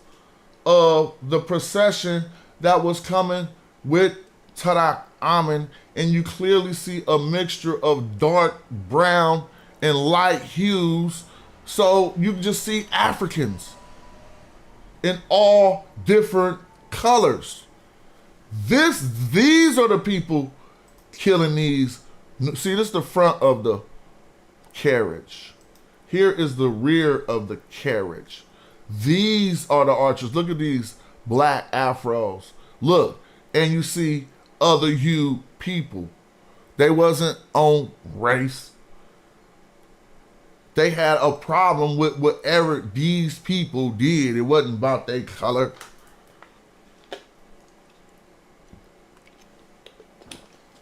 Speaker 1: of the procession that was coming with Tarak Amen, and you clearly see a mixture of dark brown and light hues. So you can just see Africans in all different colors. These are the people killing these. See, this is the front of the carriage. Here is the rear of the carriage. These are the archers. Look at these black afros. Look, and you see other hue people. They wasn't on race. They had a problem with whatever these people did. It wasn't about their color.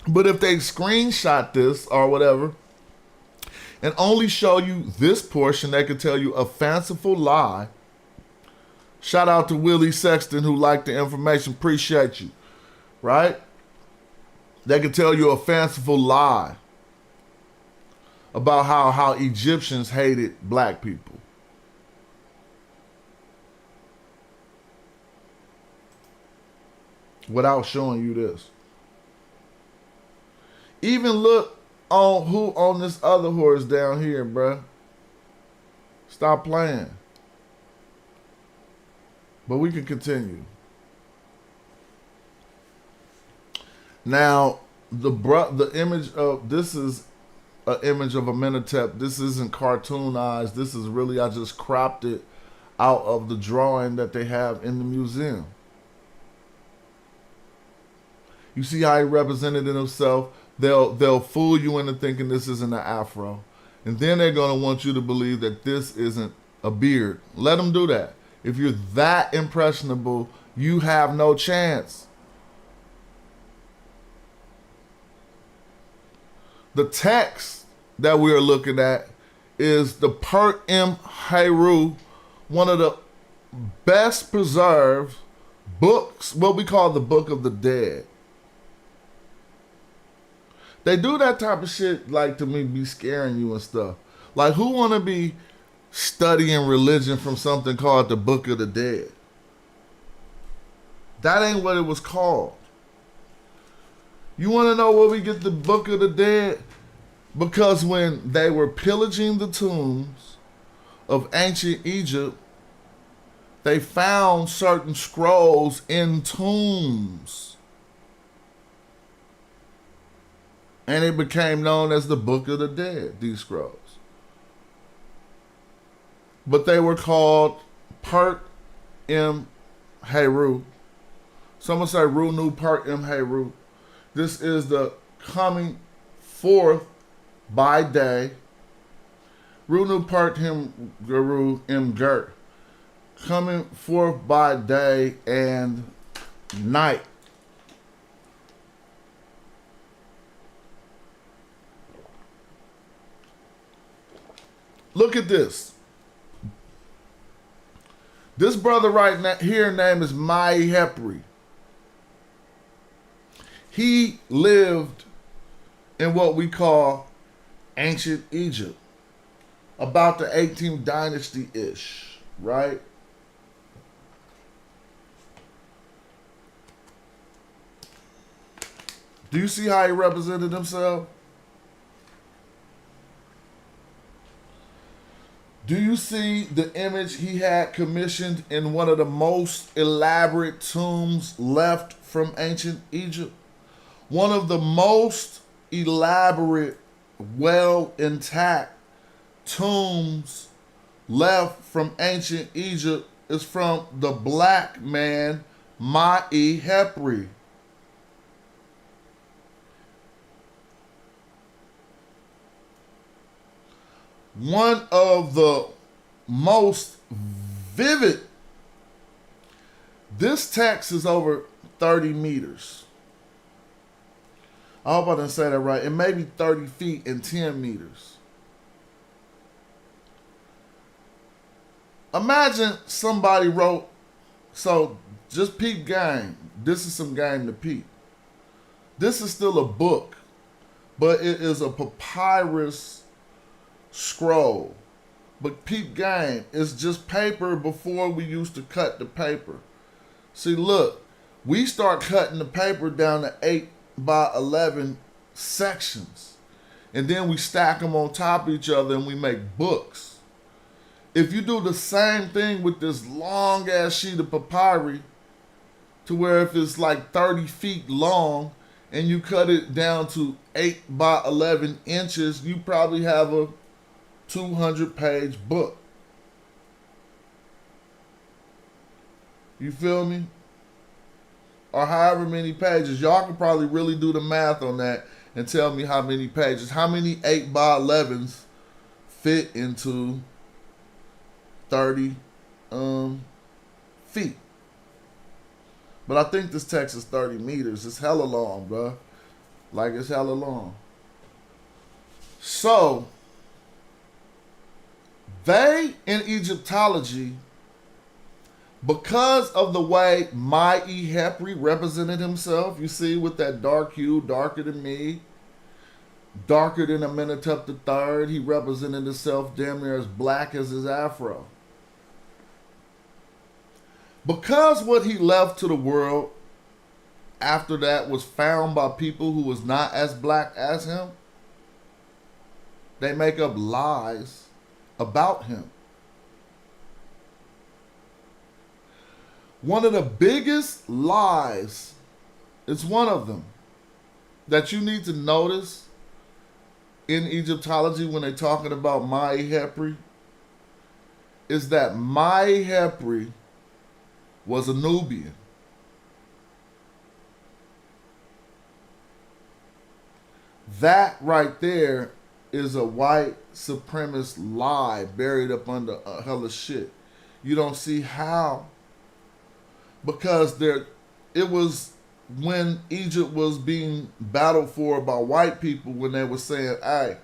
Speaker 1: But if they screenshot this or whatever and only show you this portion, they could tell you a fanciful lie. Shout out to Willie Sexton who liked the information. Appreciate you. Right? They could tell you a fanciful lie about how Egyptians hated black people. Without showing you this. Even look on who on this other horse down here, bruh. Stop playing. But we can continue. Now, the image of this is an image of Amenhotep. This isn't cartoonized. This is really, I just cropped it out of the drawing that they have in the museum. You see how he represented himself? They'll fool you into thinking this isn't an afro. And then they're going to want you to believe that this isn't a beard. Let them do that. If you're that impressionable, you have no chance. The text that we are looking at is the Pert M. Heru, one of the best preserved books, what we call the Book of the Dead. They do that type of shit, like, to me, be scaring you and stuff. Like, who want to be studying religion from something called the Book of the Dead? That ain't what it was called. You want to know where we get the Book of the Dead? Because when they were pillaging the tombs of ancient Egypt, they found certain scrolls in tombs. And it became known as the Book of the Dead, these scrolls. But they were called Pert M. Heru. Someone say Runu Pert M. Heru. This is the coming forth by day. Runu Pert M. Guru M. Gert. Coming forth by day and night. Look at this. This brother right here name is Mai Hepri. He lived in what we call ancient Egypt, about the 18th dynasty-ish, right? Do you see how he represented himself? Do you see the image he had commissioned in one of the most elaborate tombs left from ancient Egypt? One of the most elaborate, well intact tombs left from ancient Egypt is from the black man Ma'i Hepri. One of the most vivid. This text is over 30 meters. I hope I didn't say that right. It may be 30 feet and 10 meters. Imagine somebody wrote, so just peep game. This is some game to peep. This is still a book, but it is a papyrus scroll. But peep game, it's just paper before we used to cut the paper. See, look, we start cutting the paper down to 8 by 11 sections. And then we stack them on top of each other and we make books. If you do the same thing with this long ass sheet of papyri, to where if it's like 30 feet long and you cut it down to 8 by 11 inches, you probably have a 200-page book. You feel me? Or however many pages. Y'all can probably really do the math on that and tell me how many pages. How many 8 by 11s fit into 30 feet? But I think this text is 30 meters. It's hella long, bro. Like, it's hella long. So, they, in Egyptology, because of the way Ma'i Hepri represented himself, you see, with that dark hue, darker than me, darker than Amenhotep III, he represented himself damn near as black as his afro. Because what he left to the world after that was found by people who was not as black as him, they make up lies about him. One of the biggest lies, it's one of them, that you need to notice in Egyptology when they're talking about Ma'i Hepri, is that Ma'i Hepri was a Nubian. That right there is a white supremacist lie buried up under a hella shit. You don't see how. Because it was when Egypt was being battled for by white people, when they were saying, hey,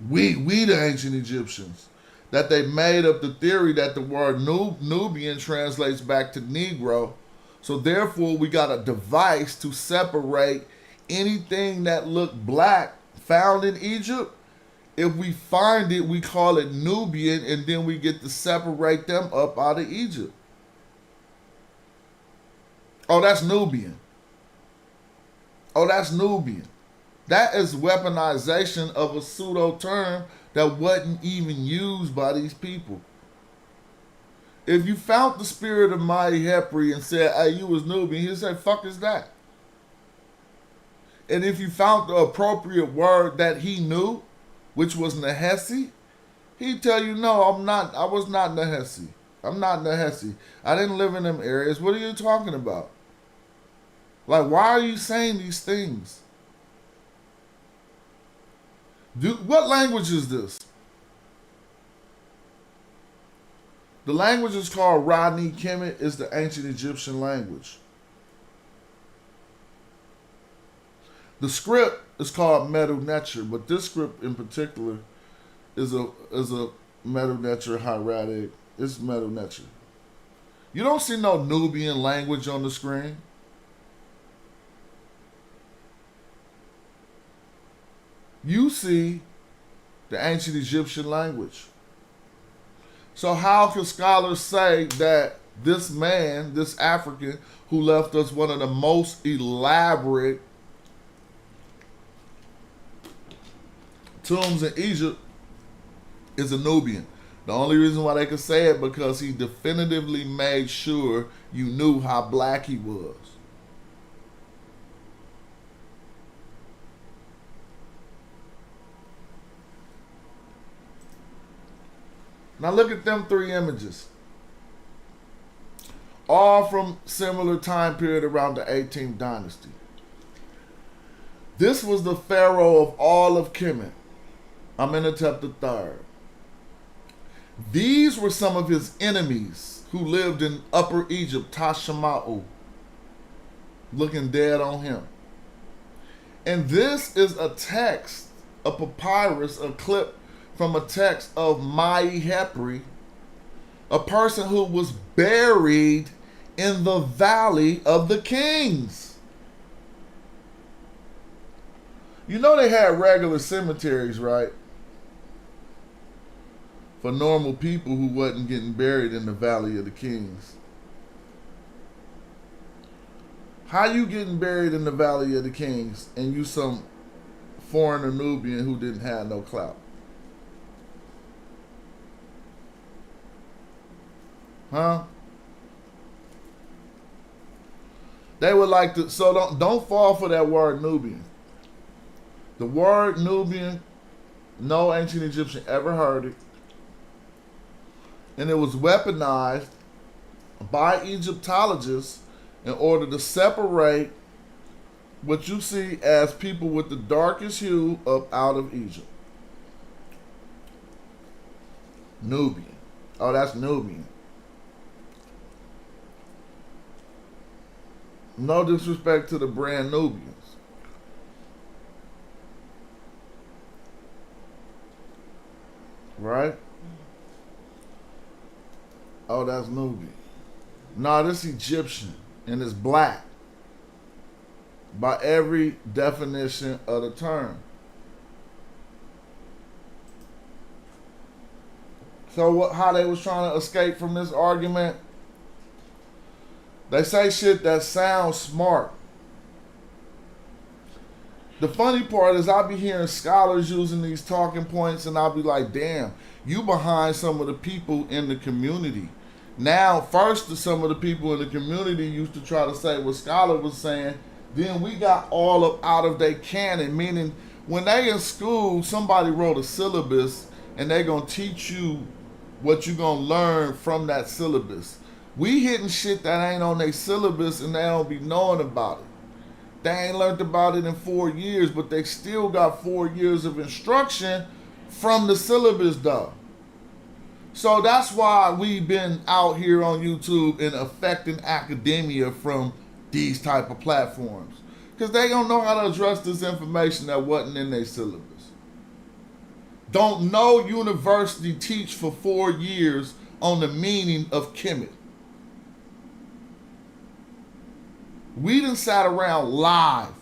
Speaker 1: we the ancient Egyptians, that they made up the theory that the word Nubian translates back to Negro. So therefore we got a device to separate anything that looked black found in Egypt. If we find it, we call it Nubian, and then we get to separate them up out of Egypt. Oh, that's Nubian. Oh, that's Nubian. That is weaponization of a pseudo term that wasn't even used by these people. If you found the spirit of Ma'i Hepri and said, hey, you was Nubian, he'd say, fuck is that? And if you found the appropriate word that he knew, which was Nehesi, he'd tell you, no, I was not Nehesi. I'm not Nehesi. I didn't live in them areas. What are you talking about? Like, why are you saying these things? What language is this? The language is called Rani Kemet. It's the ancient Egyptian language. The script is called Medu Neter, but this script in particular is a Medu Neter hieratic. It's Medu Neter. You don't see no Nubian language on the screen. see the ancient Egyptian language. So how can scholars say that this man, this African, who left us one of the most elaborate tombs in Egypt, is a Nubian? The only reason why they could say it because he definitively made sure you knew how black he was. Now look at them three images. All from similar time period around the 18th dynasty. This was the pharaoh of all of Kemet, Amenhotep III. These were some of his enemies who lived in Upper Egypt, Tashama'u, looking dead on him. And this is a text, a papyrus, a clip from a text of Mai Hepri, a person who was buried in the Valley of the Kings. You know they had regular cemeteries, right? For normal people who wasn't getting buried in the Valley of the Kings. How you getting buried in the Valley of the Kings and you some foreigner Nubian who didn't have no clout? Huh? They would like to, so don't fall for that word Nubian. The word Nubian, no ancient Egyptian ever heard it. And it was weaponized by Egyptologists in order to separate what you see as people with the darkest hue out of Egypt. Nubian. Oh, that's Nubian. No disrespect to the brand Nubians. Right? Oh, that's Nubian. No, this Egyptian, and it's black. By every definition of the term. So how they was trying to escape from this argument? They say shit that sounds smart. The funny part is I be hearing scholars using these talking points and I'll be like, damn, you behind some of the people in the community. Now, first some of the people in the community used to try to say what scholar was saying, then we got all up out of their canon, meaning when they in school, somebody wrote a syllabus and they gonna teach you what you gonna learn from that syllabus. We hitting shit that ain't on their syllabus and they don't be knowing about it. They ain't learned about it in 4 years, but they still got 4 years of instruction from the syllabus though. So that's why we've been out here on YouTube and affecting academia from these type of platforms. Because they don't know how to address this information that wasn't in their syllabus. Don't no university teach for 4 years on the meaning of Kemet. We done sat around live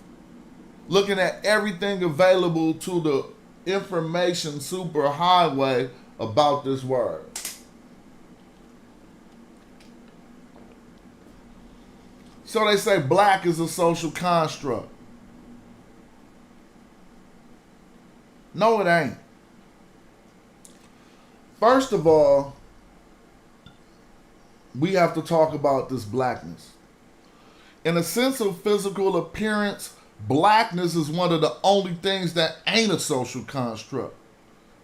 Speaker 1: looking at everything available to the information superhighway about this word. So they say black is a social construct. No, it ain't. First of all, we have to talk about this blackness. In a sense of physical appearance, blackness is one of the only things that ain't a social construct.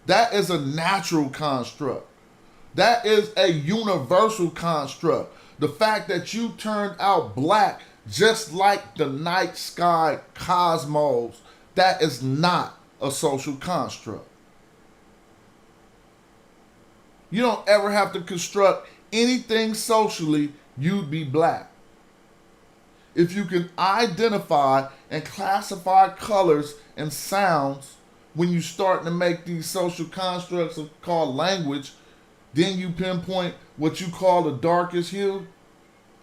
Speaker 1: That is a natural construct. That is a universal construct. The fact that you turned out black just like the night sky cosmos, that is not a social construct. You don't ever have to construct anything socially, you'd be black. If you can identify and classify colors and sounds when you start to make these social constructs called language, then you pinpoint what you call the darkest hue,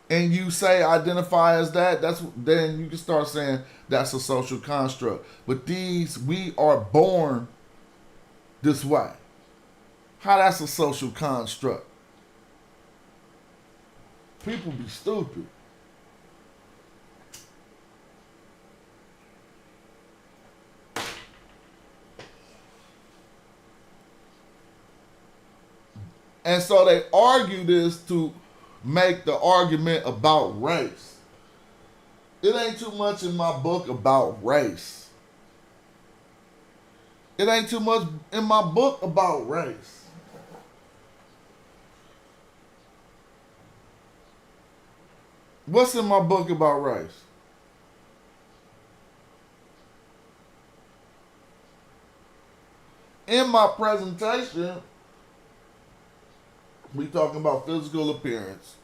Speaker 1: and you say identify as that, then you can start saying that's a social construct. But we are born this way. How that's a social construct? People be stupid. And so they argue this to make the argument about race. It ain't too much in my book about race. It ain't too much in my book about race. What's in my book about race? In my presentation, we talking about physical appearance.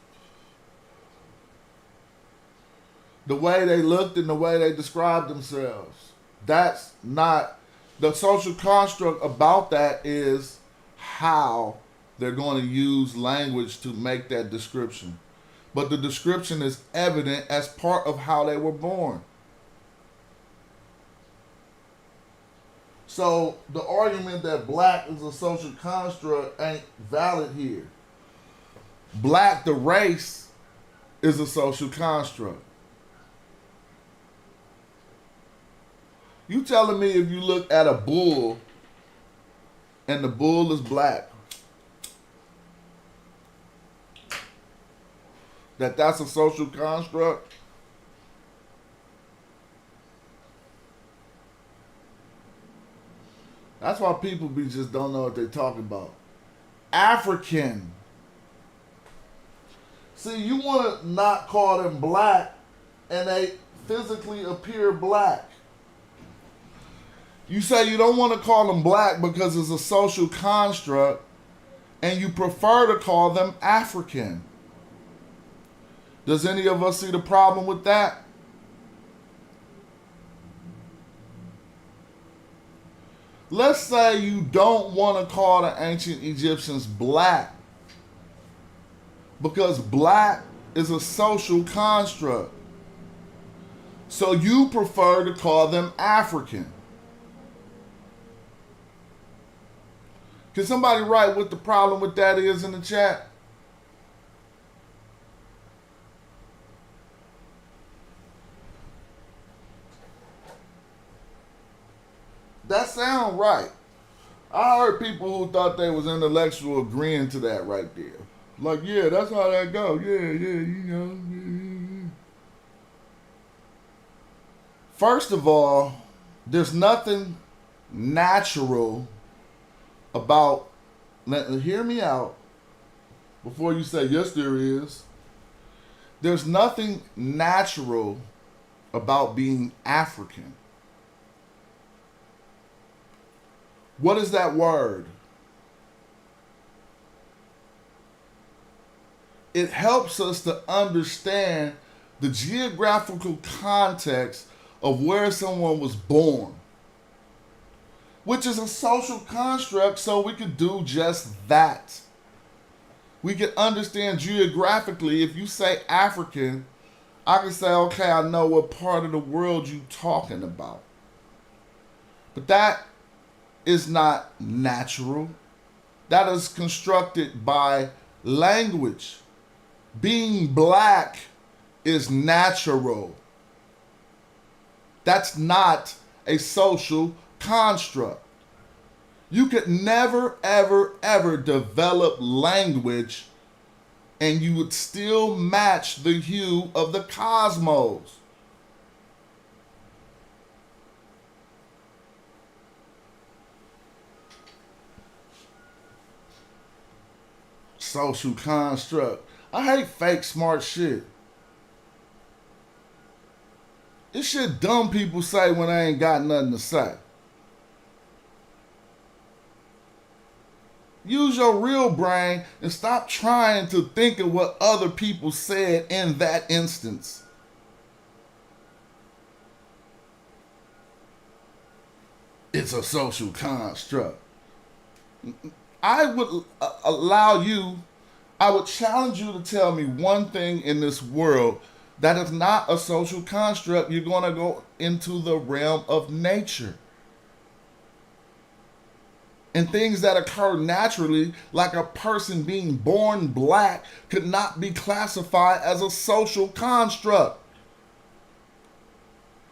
Speaker 1: The way they looked and the way they described themselves. That's not, the social construct about that is how they're going to use language to make that description. But the description is evident as part of how they were born. So the argument that black is a social construct ain't valid here. Black, the race, is a social construct. You telling me if you look at a bull and the bull is black, that's a social construct? That's why people just don't know what they're talking about. African. See, you want to not call them black and they physically appear black. You say you don't want to call them black because it's a social construct and you prefer to call them African. Does any of us see the problem with that? Let's say you don't want to call the ancient Egyptians black because black is a social construct. So you prefer to call them African. Can somebody write what the problem with that is in the chat? That sound right. I heard people who thought they was intellectual agreeing to that right there. Like, yeah, that's how that go. Yeah, you know. Yeah. First of all, there's nothing natural about, hear me out before you say, yes, there is. There's nothing natural about being African. What is that word? It helps us to understand the geographical context of where someone was born, which is a social construct, so we could do just that. We can understand geographically. If you say African, I can say, okay, I know what part of the world you're talking about. But that is not natural. That is constructed by language. Being black is natural. That's not a social construct. You could never, ever, ever develop language and you would still match the hue of the cosmos. Social construct. I hate fake smart shit. It's shit dumb people say when they ain't got nothing to say. Use your real brain and stop trying to think of what other people said in that instance. It's a social construct. I would allow you I would challenge you to tell me one thing in this world that is not a social construct. You're going to go into the realm of nature. And things that occur naturally, like a person being born black, could not be classified as a social construct.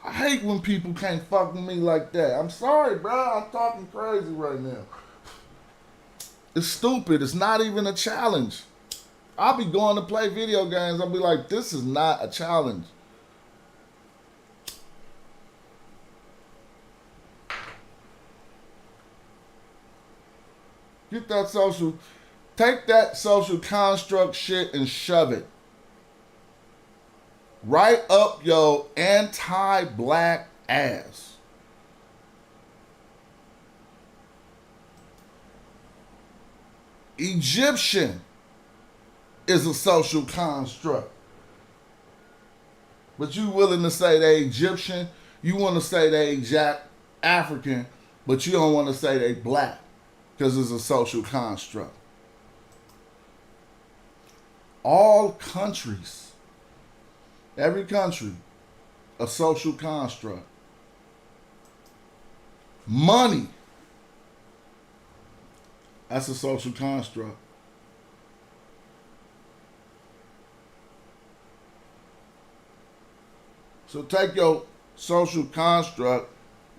Speaker 1: I hate when people can't fuck with me like that. I'm sorry, bro. I'm talking crazy right now. It's stupid. It's not even a challenge. I'll be going to play video games. I'll be like, this is not a challenge. Get that social, take that social construct shit and shove it right up your anti-black ass. Egyptian is a social construct. But you willing to say they Egyptian, you want to say they African, but you don't want to say they black because it's a social construct. All countries, every country, a social construct. Money, that's a social construct. So take your social construct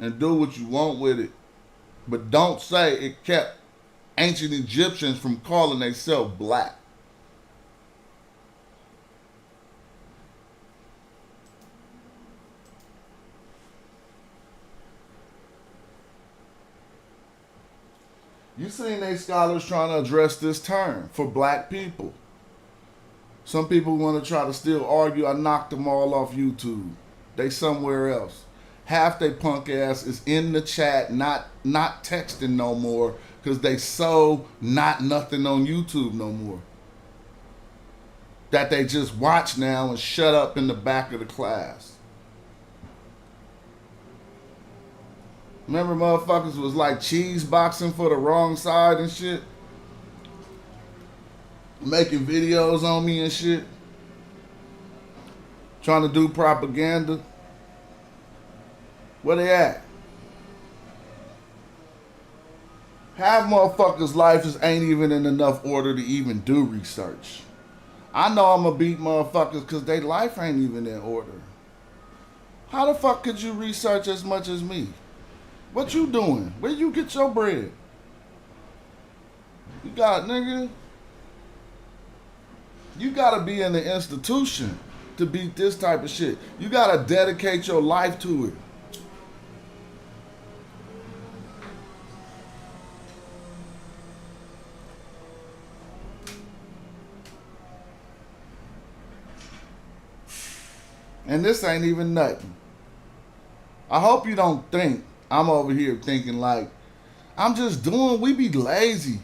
Speaker 1: and do what you want with it. But don't say it kept ancient Egyptians from calling themselves black. You seen they scholars trying to address this term for black people. Some people want to try to still argue I knocked them all off YouTube. They somewhere else. Half they punk ass is in the chat, not texting no more, because they so not nothing on YouTube no more. That they just watch now and shut up in the back of the class. Remember motherfuckers was like cheese boxing for the wrong side and shit? Making videos on me and shit. Trying to do propaganda. Where they at? Half motherfuckers' lives ain't even in enough order to even do research. I know I'm gonna beat motherfuckers because their life ain't even in order. How the fuck could you research as much as me? What you doing? Where you get your bread? You got, nigga. You gotta be in the institution to beat this type of shit. You gotta dedicate your life to it. And this ain't even nothing. I hope you don't think I'm over here thinking like, I'm just doing, we be lazy.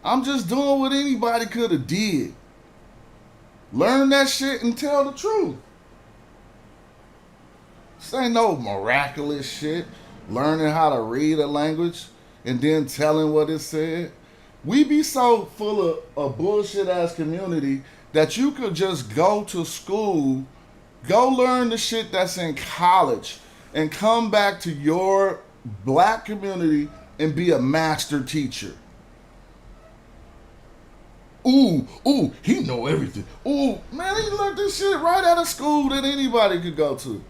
Speaker 1: I'm just doing what anybody could have did. Learn that shit and tell the truth. This ain't no miraculous shit. Learning how to read a language and then telling what it said. We be so full of a bullshit ass community that you could just go to school, go learn the shit that's in college, and come back to your black community and be a master teacher. Ooh, he know everything. Ooh, man, he learned this shit right out of school that anybody could go to.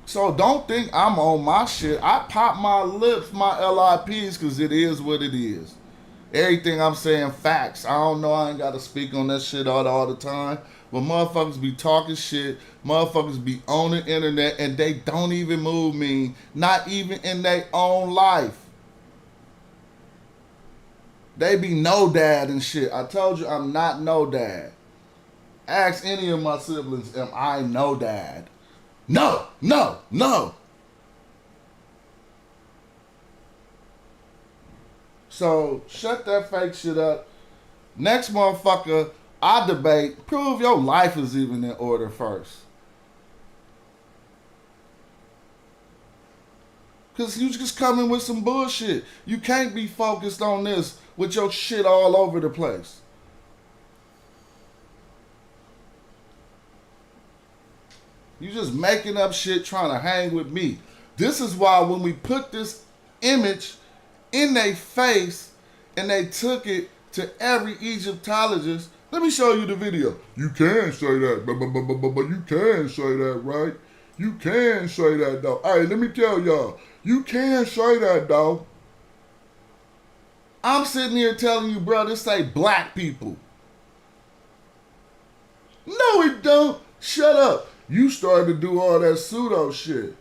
Speaker 1: So don't think I'm on my shit. I pop my lips, my LIPs, because it is what it is. Everything I'm saying, facts. I don't know, I ain't got to speak on that shit all the time. But motherfuckers be talking shit. Motherfuckers be on the internet and they don't even move me. Not even in their own life. They be no dad and shit. I told you I'm not no dad. Ask any of my siblings, am I no dad? No. So shut that fake shit up. Next motherfucker, I debate, prove your life is even in order first. Because you just coming with some bullshit. You can't be focused on this with your shit all over the place. You just making up shit trying to hang with me. This is why when we put this image in their face and they took it to every Egyptologist, let me show you the video. You can say that, but you can say that, right? You can say that, though. Hey, let me tell y'all, you can say that, though. I'm sitting here telling you, bro, this say black people. No, it don't. Shut up. You started to do all that pseudo shit.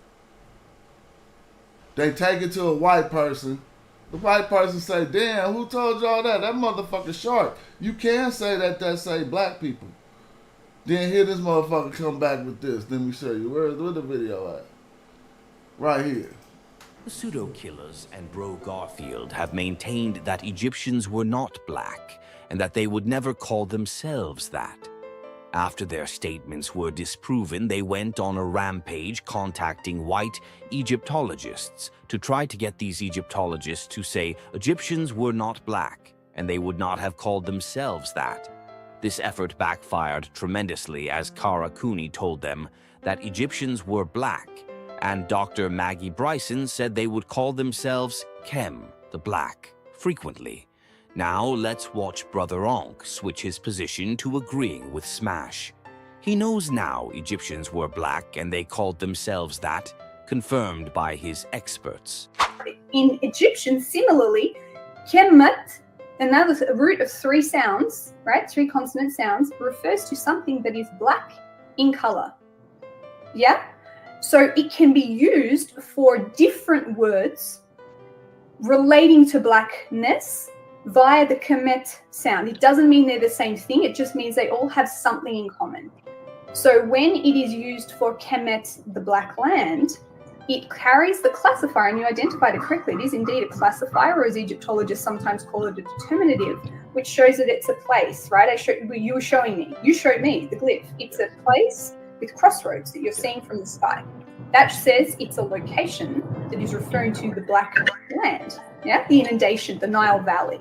Speaker 1: They take it to a white person. The white person say, damn, who told y'all that? That motherfucker sharp. You can say that say black people. Then hear this motherfucker come back with this. Let me show you. Where's the video at? Right here.
Speaker 7: The pseudo-killers and Bro Garfield have maintained that Egyptians were not black and that they would never call themselves that. After their statements were disproven, they went on a rampage contacting white Egyptologists to try to get these Egyptologists to say Egyptians were not black and they would not have called themselves that. This effort backfired tremendously as Kara Cooney told them that Egyptians were black, and Dr. Maggie Bryson said they would call themselves Kem, the Black, frequently. Now let's watch Brother Onk switch his position to agreeing with Smash. He knows now Egyptians were black and they called themselves that, confirmed by his experts.
Speaker 8: In Egyptian, similarly, Kemet, another root of 3 sounds, right, 3 consonant sounds, refers to something that is black in color. Yeah? So it can be used for different words relating to blackness via the Kemet sound. It doesn't mean they're the same thing, it just means they all have something in common. So when it is used for Kemet, the black land, it carries the classifier, and you identified it correctly, it is indeed a classifier, or as Egyptologists sometimes call it, a determinative, which shows that it's a place, right? You were showing me, you showed me the glyph. It's a place with crossroads that you're seeing from the sky. That says it's a location that is referring to the black land, yeah, the inundation, the Nile Valley.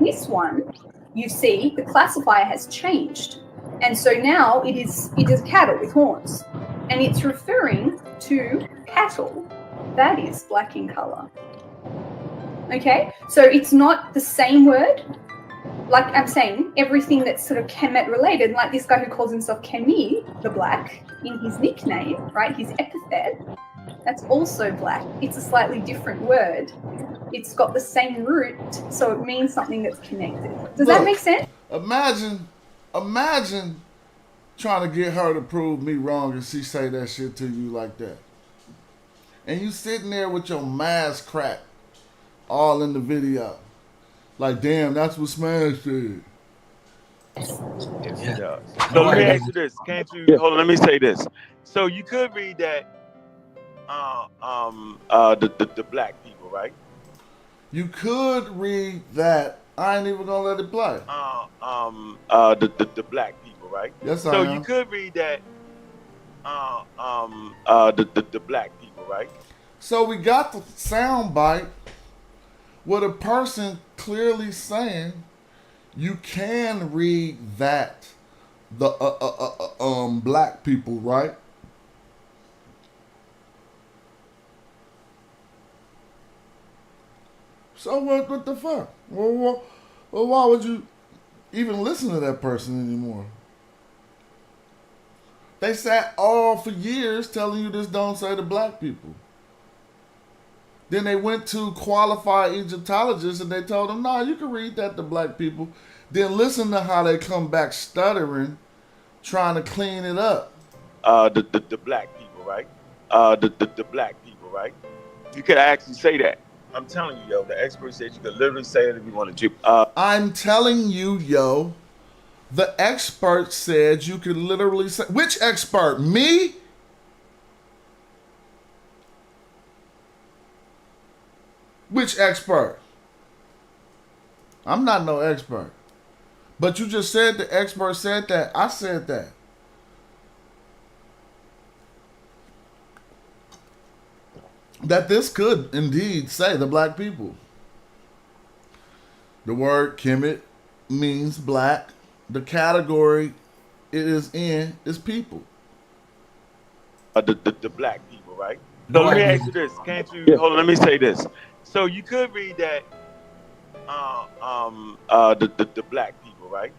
Speaker 8: This one, you see, the classifier has changed, and so now it is cattle with horns, and it's referring to cattle that is black in color. Okay, so it's not the same word. Like I'm saying, everything that's sort of Kemet related, like this guy who calls himself Kemi, the Black, in his nickname, right, his epithet, that's also black. It's a slightly different word. It's got the same root, so it means something that's connected. Does that make sense?
Speaker 1: Imagine trying to get her to prove me wrong and she say that shit to you like that. And you sitting there with your mask cracked all in the video. Like, damn, that's what Smash said.
Speaker 9: Yes, it does. So let me ask you this. Can't you hold on, let me say this. So you could read that the black people, right?
Speaker 1: You could read that. I ain't even gonna let it play.
Speaker 9: The black people, right?
Speaker 1: Yes, I am.
Speaker 9: So you could read that the black people, right?
Speaker 1: So we got the sound bite with a person clearly saying you can read that the black people, right? So what the fuck? Well, why would you even listen to that person anymore? They sat all for years telling you this don't say the black people. Then they went to qualified Egyptologists and they told them, no, you can read that to black people. Then listen to how they come back stuttering, trying to clean it up.
Speaker 9: The black people, right? The black people, right? You could actually say that. I'm telling you, yo, the expert said you could literally say it if you wanted to.
Speaker 1: I'm telling you, yo, the expert said you could literally say, which expert? Me? Which expert? I'm not no expert. But you just said the expert said that. I said that. that this could indeed say the black people. The word Kemet means black. The category it is in is people.
Speaker 9: The black people, right? So let me ask you this. Can't you hold on, let me say this. So you could read that the black people, right?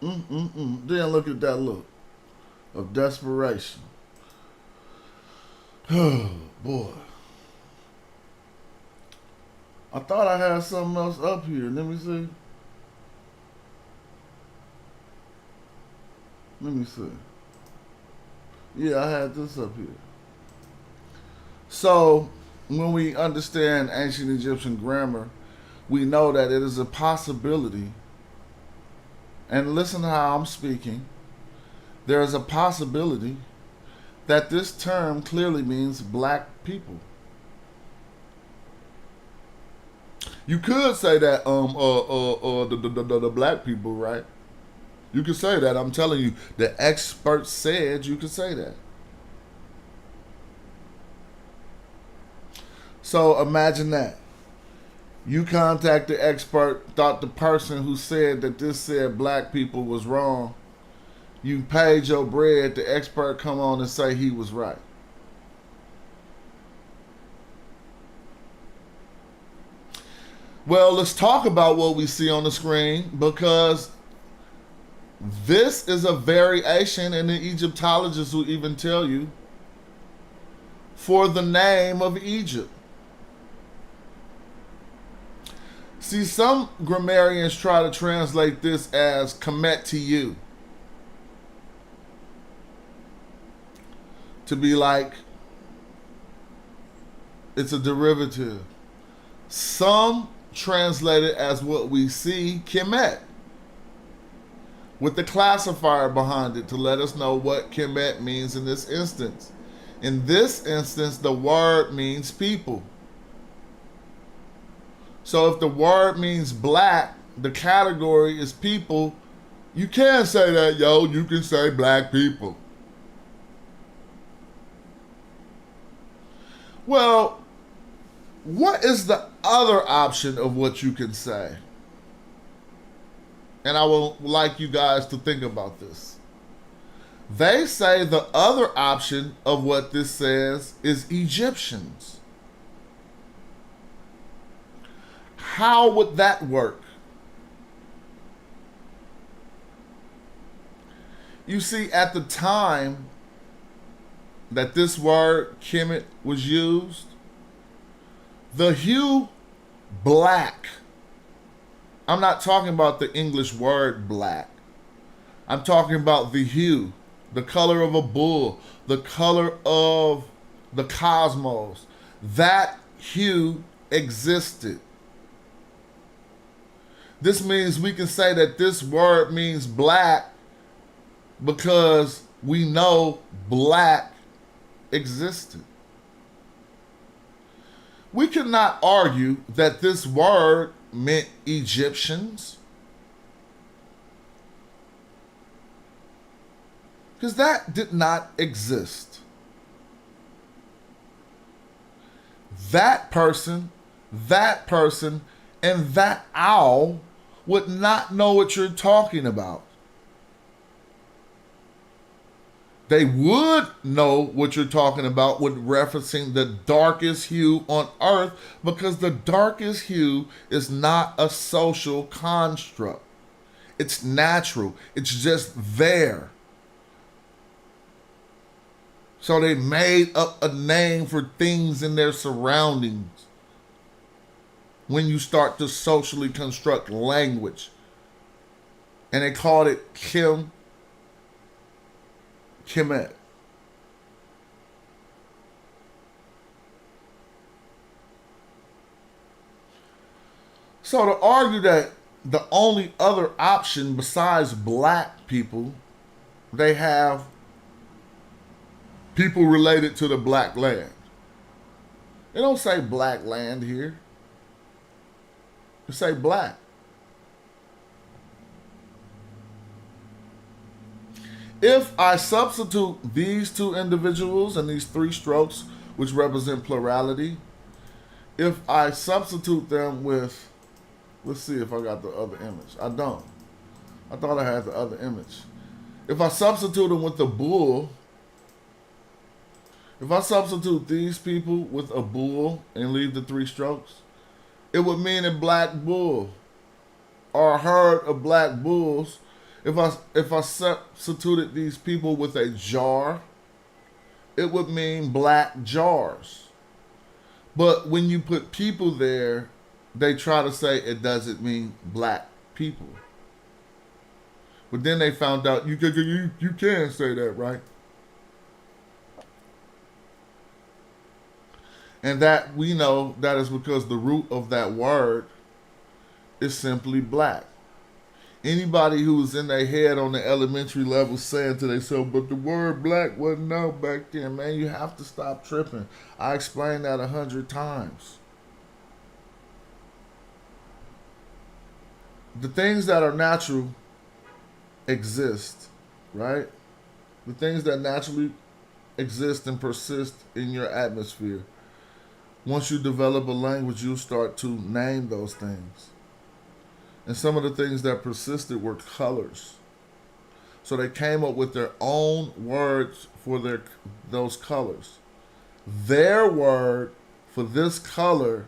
Speaker 1: Then look at that look of desperation. Oh boy. I thought I had something else up here. Let me see. Yeah, I had this up here. So, when we understand ancient Egyptian grammar, we know that it is a possibility, and listen to how I'm speaking, there is a possibility that this term clearly means black people. You could say that the black people, right? You could say that. I'm telling you, the expert said you could say that. So imagine that. You contact the expert, thought the person who said that this said black people was wrong. You paid your bread, the expert come on and say he was right. Well, let's talk about what we see on the screen, because this is a variation, and the Egyptologists will even tell you, for the name of Egypt. See, some grammarians try to translate this as Kemet to you, to be like it's a derivative. Some translate it as what we see, Kemet, with the classifier behind it to let us know what Kemet means in this instance. In this instance, the word means people. So if the word means black, the category is people, you can say that, yo, you can say black people. Well, what is the other option of what you can say? And I would like you guys to think about this. They say the other option of what this says is Egyptians. How would that work? You see, at the time that this word Kemet was used, the hue black, I'm not talking about the English word black. I'm talking about the hue, the color of a bull, the color of the cosmos. That hue existed. This means we can say that this word means black because we know black existed. We cannot argue that this word meant Egyptians, because that did not exist. That person, and that owl would not know what you're talking about. They would know what you're talking about with referencing the darkest hue on earth, because the darkest hue is not a social construct. It's natural. It's just there. So they made up a name for things in their surroundings when you start to socially construct language. And they called it Kemet. So to argue that the only other option besides black people, they have people related to the black land. They don't say black land here. They say black. If I substitute these two individuals and these three strokes which represent plurality, if I substitute them with, let's see if I got the other image. I don't. I thought I had the other image. If I substitute them with the bull, if I substitute these people with a bull and leave the 3 strokes, it would mean a black bull or a herd of black bulls. If I substituted these people with a jar, it would mean black jars. But when you put people there, they try to say it doesn't mean black people. But then they found out you can say that, right? And that we know that is because the root of that word is simply black. Anybody who was in their head on the elementary level saying to themselves, but the word black wasn't known back then, man, you have to stop tripping. I explained that 100 times. The things that are natural exist, right? The things that naturally exist and persist in your atmosphere. Once you develop a language, you start to name those things. And some of the things that persisted were colors. So they came up with their own words for those colors. Their word for this color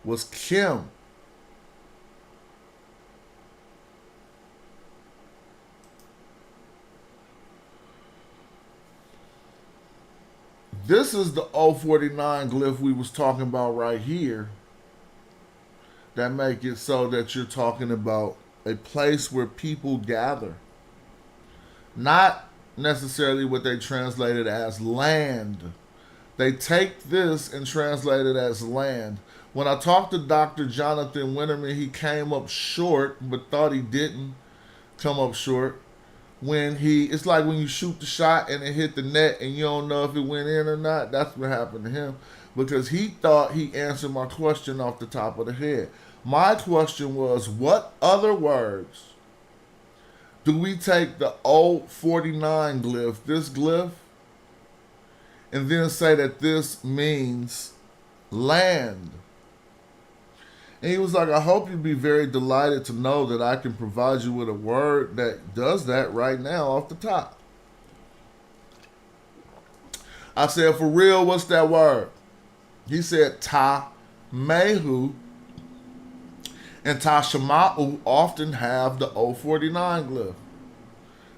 Speaker 1: was Kim. This is the 049 glyph we was talking about right here. That make it so that you're talking about a place where people gather. Not necessarily what they translated as land. They take this and translate it as land. When I talked to Dr. Jonathan Winterman, he came up short, but thought he didn't come up short. It's like when you shoot the shot and it hit the net and you don't know if it went in or not. That's what happened to him, because he thought he answered my question off the top of the head. My question was, what other words do we take the 049 glyph, this glyph, and then say that this means land? And he was like, I hope you'd be very delighted to know that I can provide you with a word that does that right now off the top. I said, for real, what's that word? He said, ta mehu and ta shama'u often have the 049 glyph.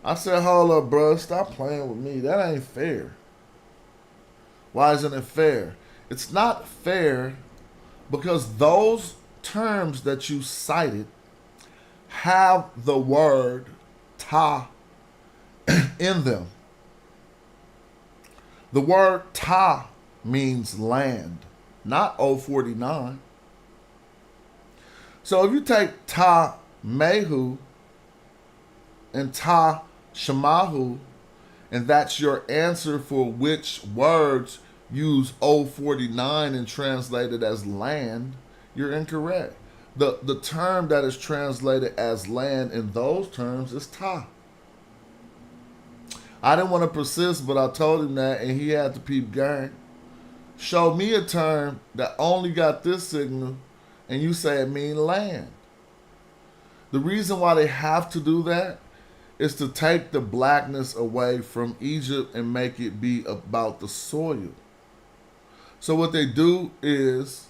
Speaker 1: I said, hold up, bro, stop playing with me. That ain't fair. Why isn't it fair? It's not fair because those terms that you cited have the word ta in them. The word ta means land, not 049. So if you take ta mehu and ta shamahu, and that's your answer for which words use 049 and translate it as land, you're incorrect. The term that is translated as land in those terms is ta. I didn't want to persist, but I told him that, and he had to peep game. Show me a term that only got this signal, and you say it mean land. The reason why they have to do that is to take the blackness away from Egypt and make it be about the soil. So what they do is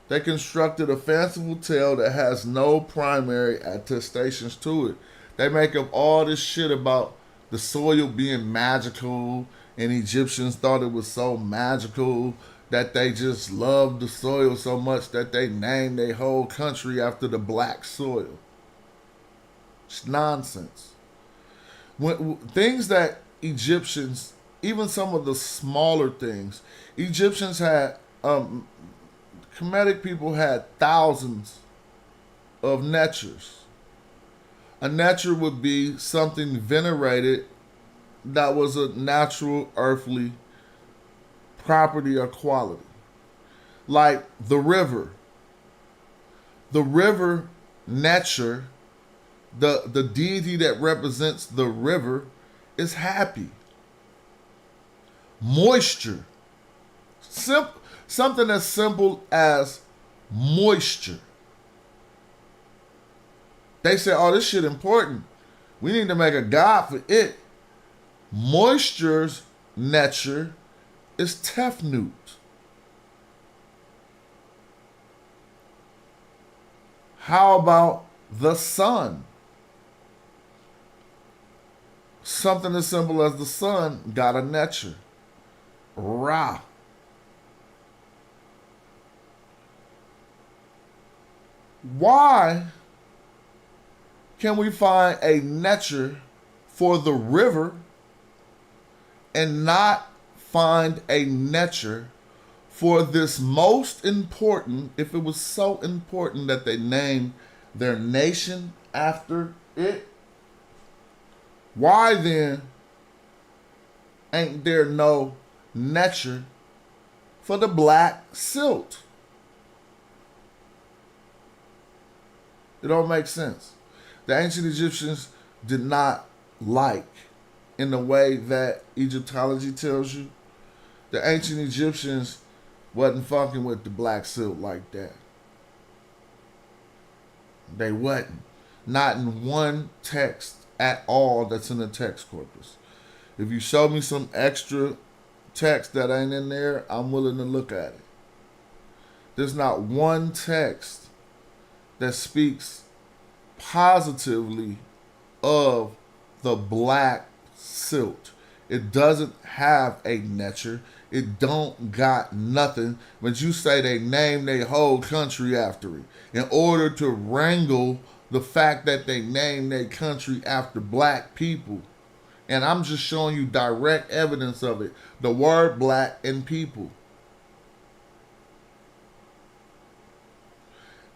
Speaker 1: they constructed a fanciful tale that has no primary attestations to it. They make up all this shit about the soil being magical, and Egyptians thought it was so magical that they just loved the soil so much that they named their whole country after the black soil. It's nonsense. Things that Egyptians, even some of the smaller things, Egyptians had, Kemetic people had thousands of netures. A neture would be something venerated that was a natural earthly property or quality. Like the river. The river nature, the deity that represents the river, is happy. Moisture, Something as simple as moisture. They say, oh, this shit important. We need to make a god for it. Moisture's nature is Tefnut. How about the sun? Something as simple as the sun got a nature. Ra. Why can we find a nature for the river and not find a nature for this most important, if it was so important that they named their nation after it? Why then ain't there no nature for the black silt? It don't make sense. The ancient Egyptians did not like, in the way that Egyptology tells you, the ancient Egyptians wasn't fucking with the black silt like that. They wasn't. Not in one text at all that's in the text corpus. If you show me some extra text that ain't in there, I'm willing to look at it. There's not one text that speaks positively of the black silt. It doesn't have a nature. It don't got nothing. But you say they named their whole country after it in order to wrangle the fact that they named their country after black people. And I'm just showing you direct evidence of it. The word black and people.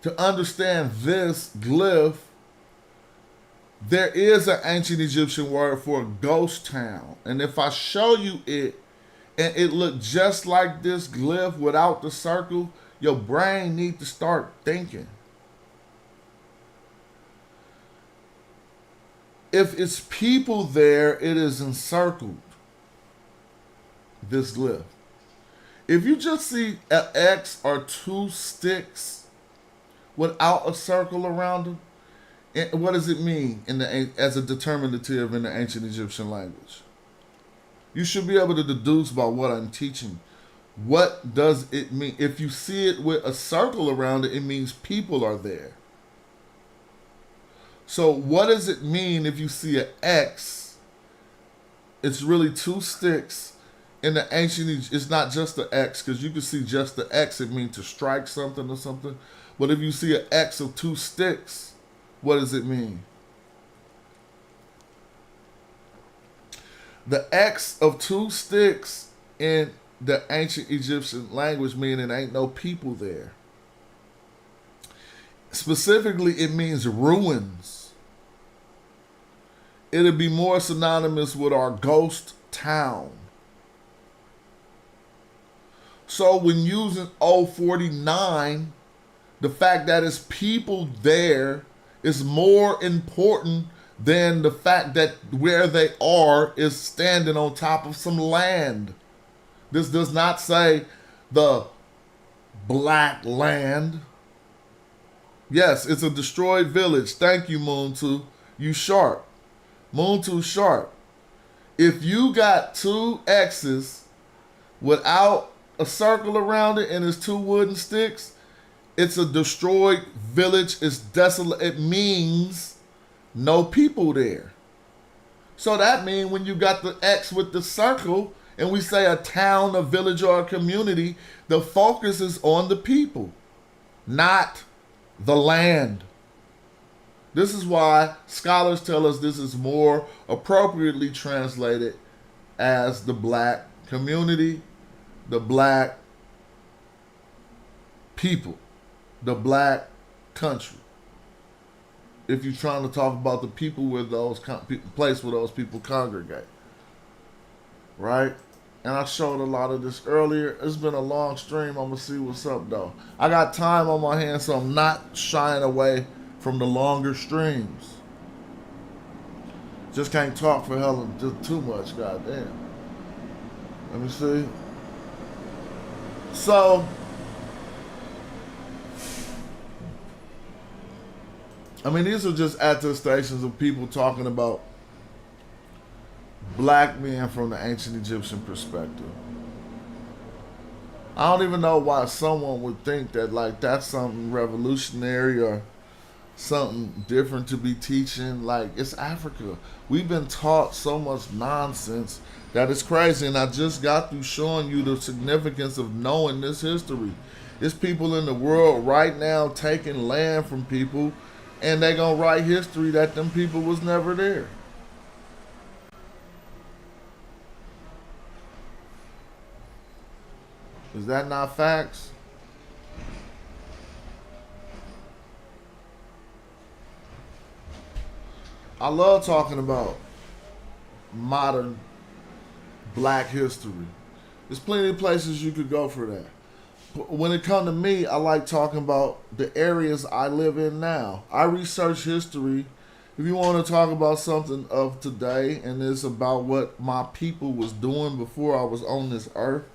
Speaker 1: To understand this glyph, there is an ancient Egyptian word for a ghost town. And if I show you it, and it looked just like this glyph without the circle, your brain needs to start thinking. If it's people there, it is encircled, this glyph. If you just see an X or two sticks without a circle around them, what does it mean as a determinative in the ancient Egyptian language? You should be able to deduce by what I'm teaching. What does it mean? If you see it with a circle around it, it means people are there. So what does it mean if you see an X? It's really two sticks. In the ancient, it's not just the X, because you can see just the X, it means to strike something or something. But if you see an X of two sticks, what does it mean? The X of two sticks in the ancient Egyptian language meaning ain't no people there. Specifically, it means ruins. It'll be more synonymous with our ghost town. So when using 049, the fact that it's people there is more important than the fact that where they are is standing on top of some land. This does not say the black land. Yes, it's a destroyed village. Thank you, Moontu. You sharp. Moontu sharp. If you got two X's without a circle around it and it's two wooden sticks, it's a destroyed village. It's desolate. It means no people there. So that means when you got the X with the circle and we say a town, a village, or a community, the focus is on the people, not the land. This is why scholars tell us this is more appropriately translated as the black community, the black people, the black country. If you're trying to talk about the people where those place where those people congregate, right? And I showed a lot of this earlier. It's been a long stream. I'm gonna see what's up though. I got time on my hands, so I'm not shying away from the longer streams. Just can't talk for hell just too much. Goddamn. Let me see. So, I mean, these are just attestations of people talking about black men from the ancient Egyptian perspective. I don't even know why someone would think that like that's something revolutionary or something different to be teaching. Like, it's Africa. We've been taught so much nonsense that it's crazy. And I just got through showing you the significance of knowing this history. There's people in the world right now taking land from people, and they gonna write history that them people was never there. Is that not facts? I love talking about modern black history. There's plenty of places you could go for that. When it comes to me, I like talking about the areas I live in now. I research history. If you want to talk about something of today and it's about what my people was doing before I was on this earth,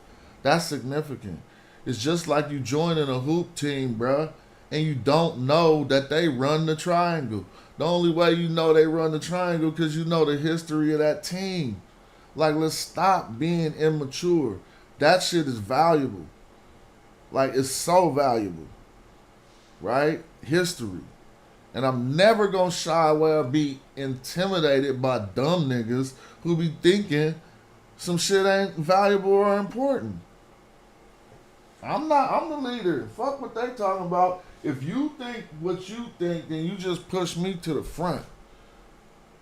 Speaker 1: that's significant. It's just like you joining a hoop team, bruh, and you don't know that they run the triangle. The only way you know they run the triangle because you know the history of that team. Like, let's stop being immature. That shit is valuable. Like, it's so valuable, right? History. And I'm never going to shy away or be intimidated by dumb niggas who be thinking some shit ain't valuable or important. I'm the leader. Fuck what they talking about. If you think what you think, then you just push me to the front.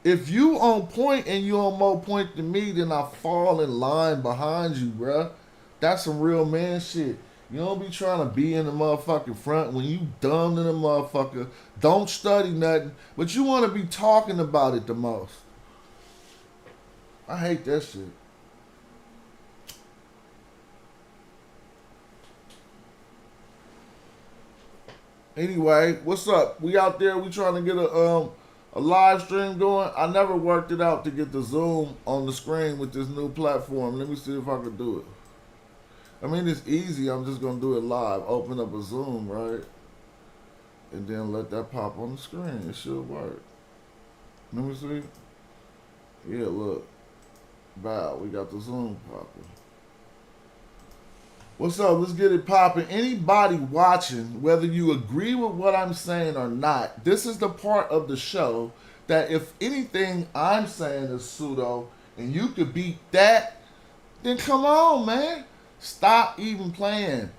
Speaker 1: If you on point and you on more point than me, then I fall in line behind you, bruh. That's some real man shit. You don't be trying to be in the motherfucking front when you dumb to the motherfucker. Don't study nothing, but you want to be talking about it the most. I hate that shit. Anyway, what's up? We out there. We trying to get a live stream going. I never worked it out to get the Zoom on the screen with this new platform. Let me see if I can do it. I mean, it's easy. I'm just going to do it live. Open up a Zoom, right? And then let that pop on the screen. It should work. Let me see. Yeah, look. Wow, we got the Zoom popping. What's up? Let's get it popping. Anybody watching, whether you agree with what I'm saying or not, this is the part of the show that if anything I'm saying is pseudo and you could beat that, then come on, man. Stop even playing.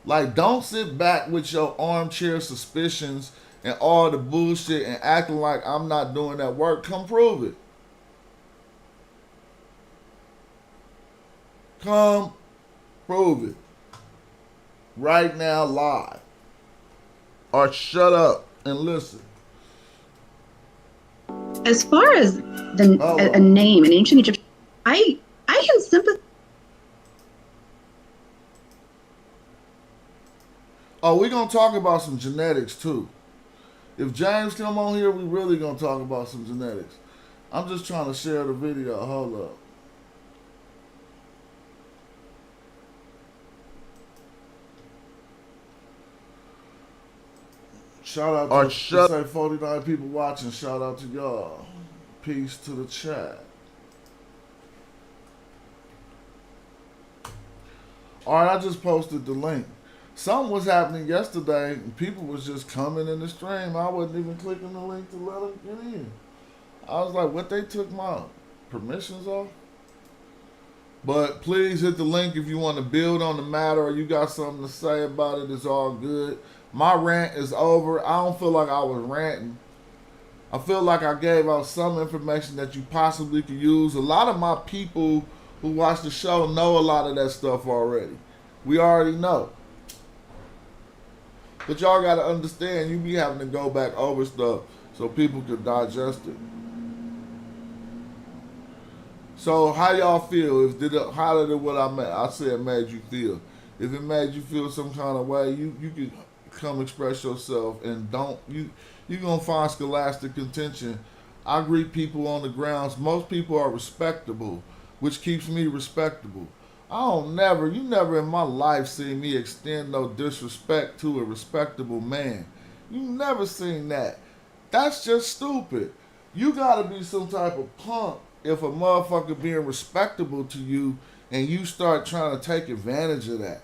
Speaker 1: Like, don't sit back with your armchair suspicions and all the bullshit and acting like I'm not doing that work. Come prove it. Come prove it. Right now, live. Or shut up and listen.
Speaker 6: As far as a name in ancient Egyptian, I can sympathize.
Speaker 1: Oh, we're going to talk about some genetics, too. If James come on here, we really going to talk about some genetics. I'm just trying to share the video. Hold up. Shout out to say 49 people watching. Shout out to y'all. Peace to the chat. All right, I just posted the link. Something was happening yesterday, and people was just coming in the stream. I wasn't even clicking the link to let them get in. I was like, what, they took my permissions off? But please hit the link if you want to build on the matter or you got something to say about it. It's all good. My rant is over. I don't feel like I was ranting. I feel like I gave out some information that you possibly could use. A lot of my people who watch the show know a lot of that stuff already. We already know. But y'all got to understand, you be having to go back over stuff so people could digest it. So how y'all feel? How did what I said made you feel? If it made you feel some kind of way, you could come express yourself, and you're going to find scholastic contention. I greet people on the grounds. Most people are respectable, which keeps me respectable. You never in my life seen me extend no disrespect to a respectable man. You never seen that. That's just stupid. You gotta be some type of punk if a motherfucker being respectable to you and you start trying to take advantage of that.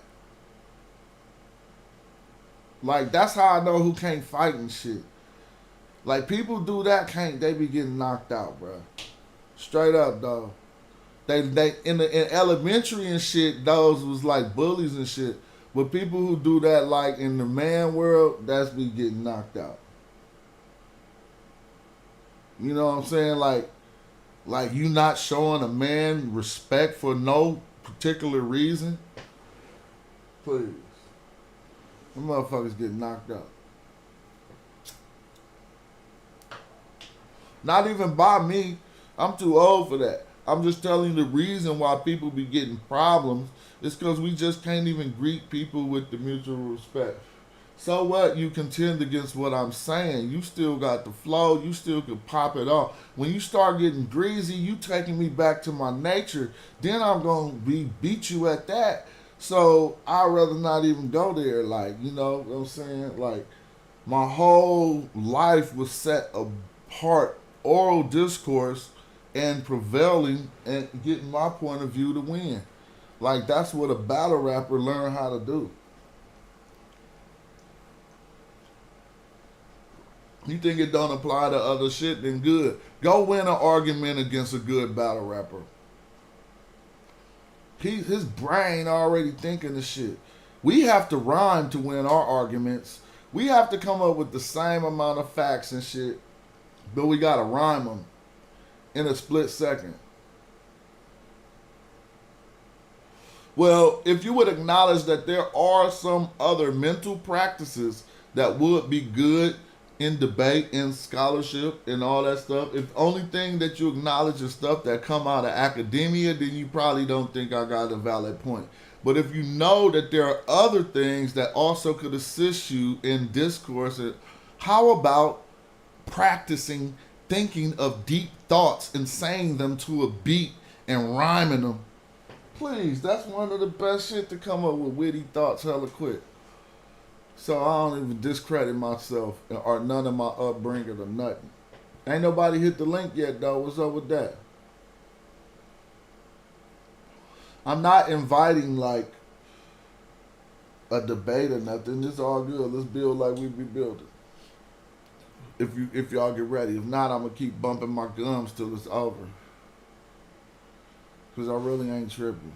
Speaker 1: Like, that's how I know who can't fight and shit. Like, people do that, they be getting knocked out, bro. Straight up, dog. They in elementary and shit, those was like bullies and shit. But people who do that, like, in the man world, that's be getting knocked out. You know what I'm saying? Like you not showing a man respect for no particular reason. Please. Them motherfuckers get knocked out. Not even by me. I'm too old for that. I'm just telling you the reason why people be getting problems is because we just can't even greet people with the mutual respect. So what? You contend against what I'm saying. You still got the flow. You still can pop it off. When you start getting greasy, you taking me back to my nature. Then I'm going to beat you at that. So I'd rather not even go there. Like, you know what I'm saying? Like, my whole life was set apart, oral discourse and prevailing and getting my point of view to win. Like, that's what a battle rapper learned how to do. You think it don't apply to other shit, then good. Go win an argument against a good battle rapper. His brain already thinking the shit. We have to rhyme to win our arguments. We have to come up with the same amount of facts and shit, but we gotta rhyme them in a split second. Well, if you would acknowledge that there are some other mental practices that would be good in debate, in scholarship, and all that stuff, if the only thing that you acknowledge is stuff that come out of academia, then you probably don't think I got a valid point. But if you know that there are other things that also could assist you in discourse, how about practicing thinking of deep thoughts and saying them to a beat and rhyming them? Please, that's one of the best shit to come up with witty thoughts hella quick. So I don't even discredit myself or none of my upbringing or nothing. Ain't nobody hit the link yet, though. What's up with that? I'm not inviting, like, a debate or nothing. It's all good. Let's build like we be building. If y'all get ready. If not, I'm going to keep bumping my gums till it's over. Because I really ain't tripping.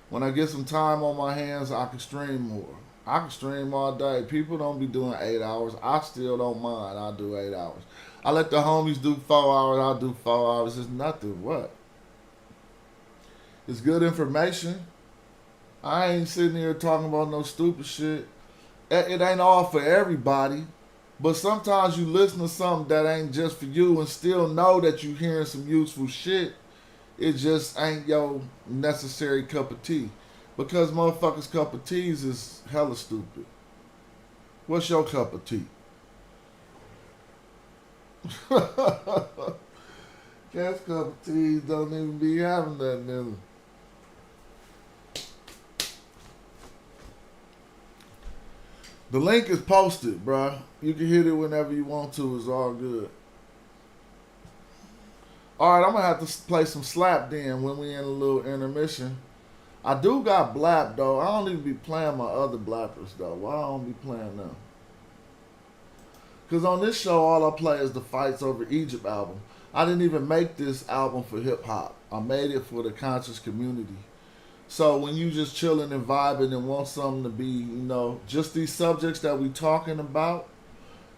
Speaker 1: When I get some time on my hands, I can stream more. I can stream all day. People don't be doing 8 hours. I still don't mind. I do 8 hours. I let the homies do 4 hours. I do 4 hours. It's nothing. What? It's good information. I ain't sitting here talking about no stupid shit. It ain't all for everybody. But sometimes you listen to something that ain't just for you and still know that you hearing some useful shit. It just ain't your necessary cup of tea. Because motherfuckers' cup of teas is hella stupid. What's your cup of tea? Cat's cup of tea don't even be having that nigga. The link is posted, bruh. You can hit it whenever you want to. It's all good. Alright, I'm going to have to play some slap then when we in a little intermission. I do got blap, though. I don't even be playing my other blappers, though. Why I don't be playing them? Because on this show, all I play is the Fights Over Egypt album. I didn't even make this album for hip-hop. I made it for the conscious community. So when you just chilling and vibing and want something to be, you know, just these subjects that we talking about,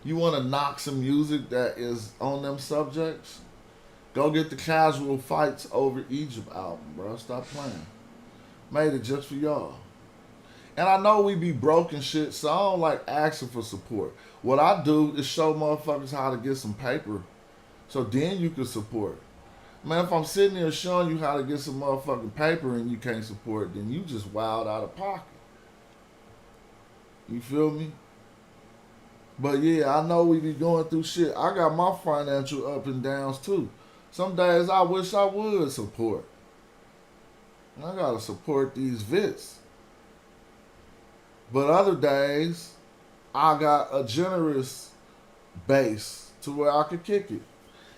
Speaker 1: you want to knock some music that is on them subjects, go get the Casual Fights Over Egypt album, bro. Stop playing. Made it just for y'all. And I know we be broken shit, so I don't like asking for support. What I do is show motherfuckers how to get some paper, so then you can support. Man, if I'm sitting here showing you how to get some motherfucking paper and you can't support, then you just wild out of pocket. You feel me? But yeah, I know we be going through shit. I got my financial up and downs too. Some days I wish I would support. I gotta support these vits. But other days, I got a generous base to where I could kick it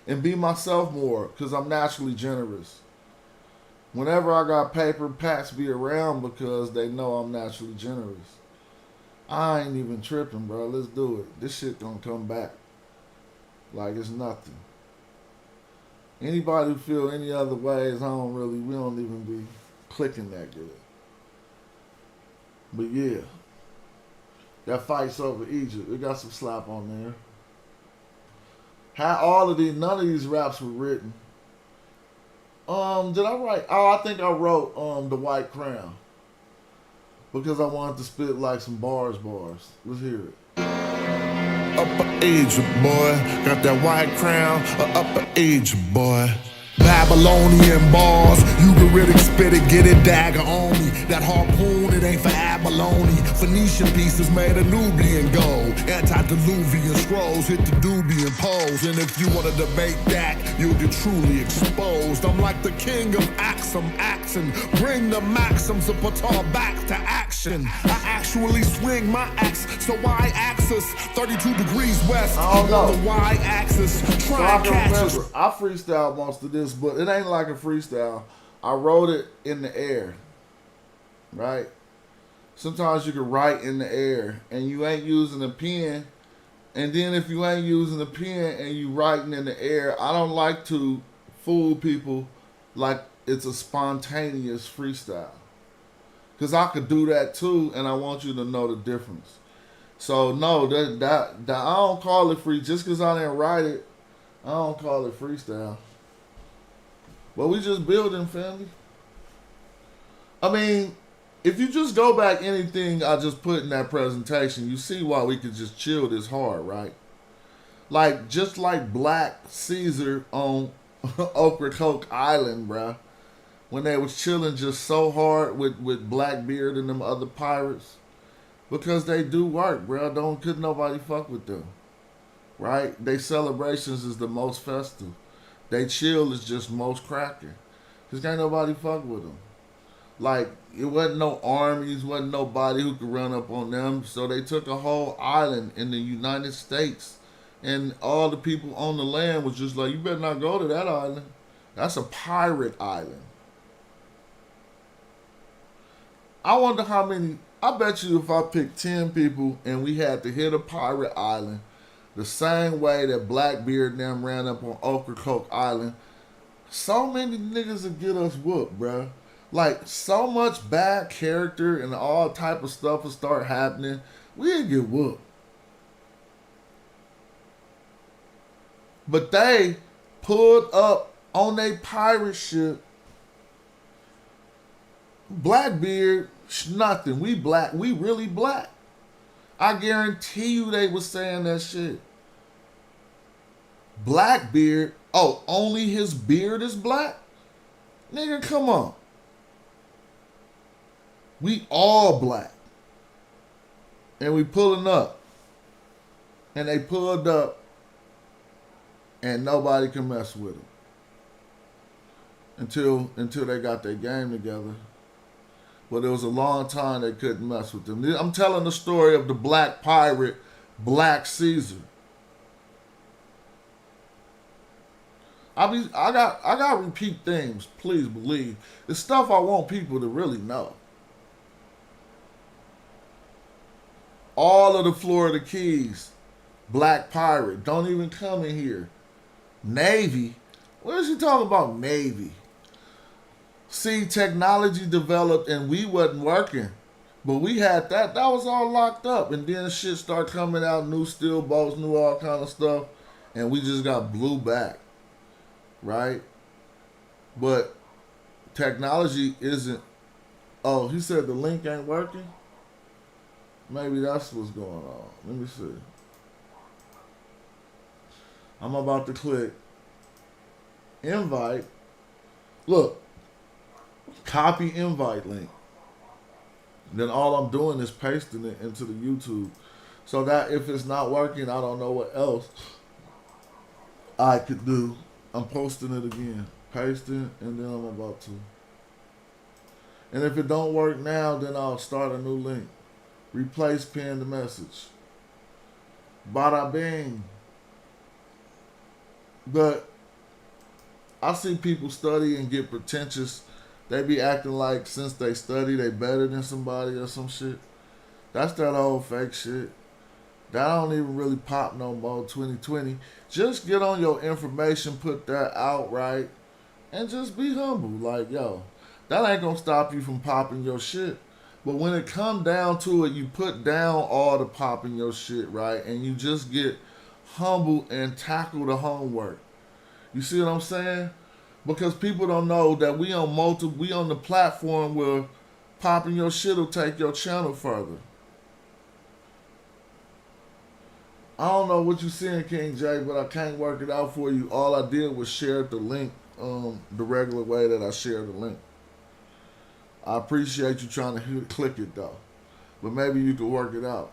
Speaker 1: and be myself more because I'm naturally generous. Whenever I got paper, Pats be around because they know I'm naturally generous. I ain't even tripping, bro. Let's do it. This shit gonna come back like it's nothing. Anybody who feel any other ways, we don't even be clicking that good. But yeah, that fight's over Egypt. It got some slap on there. None of these raps were written. Did I write? Oh, I think I wrote The White Crown because I wanted to spit like some bars. Let's hear it.
Speaker 2: Upper Egypt, boy. Got that white crown, Upper Egypt, boy. Babylonian bars, you can really spit it, get it dagger on me. That harpoon, it ain't for abalone. Phoenician pieces made of Nubian gold. Antediluvian scrolls hit the Dubian pose. And if you wanna debate that, you'll get truly exposed. I'm like the king of Axum, bring the maxims of Patar back to action. I actually swing my axe, so y-axis 32 degrees west on the y-axis. Try and catch us.
Speaker 1: I freestyled most of this, but it ain't like a freestyle. I wrote it in the air, right? Sometimes you can write in the air and you ain't using a pen. And then if you ain't using a pen and you writing in the air, I don't like to fool people like it's a spontaneous freestyle. Because I could do that too, and I want you to know the difference. So no, that I don't call it free. Just because I didn't write it, I don't call it freestyle. But we just building, family. I mean, if you just go back anything I just put in that presentation, you see why we could just chill this hard, right? Like, just like Black Caesar on Ocracoke Island, bruh. When they was chilling just so hard with Blackbeard and them other pirates. Because they do work, bruh. Could nobody fuck with them. Right? They celebrations is the most festive. They chill is just most cracking. Because can't nobody fuck with them. Like, it wasn't no armies, wasn't nobody who could run up on them. So they took a whole island in the United States. And all the people on the land was just like, you better not go to that island. That's a pirate island. I wonder how many, I bet you if I picked 10 people and we had to hit a pirate island the same way that Blackbeard and them ran up on Ocracoke Island, so many niggas would get us whooped, bruh. Like, so much bad character and all type of stuff would start happening, we'd get whooped. But they pulled up on their pirate ship. Blackbeard, nothing. We black. We really black. I guarantee you they was saying that shit. Blackbeard, oh, only his beard is black? Nigga, come on. We all black. And we pulling up. And they pulled up. And nobody can mess with them. Until they got their game together. But it was a long time they couldn't mess with them. I'm telling the story of the black pirate, Black Caesar. I got repeat things, please believe. It's stuff I want people to really know. All of the Florida Keys, black pirate, don't even come in here. Navy, what is he talking about, Navy? See, technology developed and we wasn't working. But we had that was all locked up. And then shit started coming out, new steel boats, new all kind of stuff. And we just got blew back. Right? But technology isn't, oh, he said the link ain't working? Maybe that's what's going on. Let me see. I'm about to click invite. Look. Copy invite link. Then all I'm doing is pasting it into the YouTube. So that if it's not working, I don't know what else I could do. I'm posting it again. Pasting, and then I'm about to. And if it don't work now, then I'll start a new link. Replace pinned message. Bada bing. But I see people study and get pretentious. They be acting like since they study, they better than somebody or some shit. That's that old fake shit. That don't even really pop no more 2020. Just get on your information, put that out right, and just be humble. Like, yo, that ain't gonna stop you from popping your shit. But when it come down to it, you put down all the popping your shit, right? And you just get humble and tackle the homework. You see what I'm saying? Because people don't know that we on the platform where popping your shit will take your channel further. I don't know what you seeing, King J, but I can't work it out for you. All I did was share the link the regular way that I share the link. I appreciate you trying to click it though. But maybe you could work it out.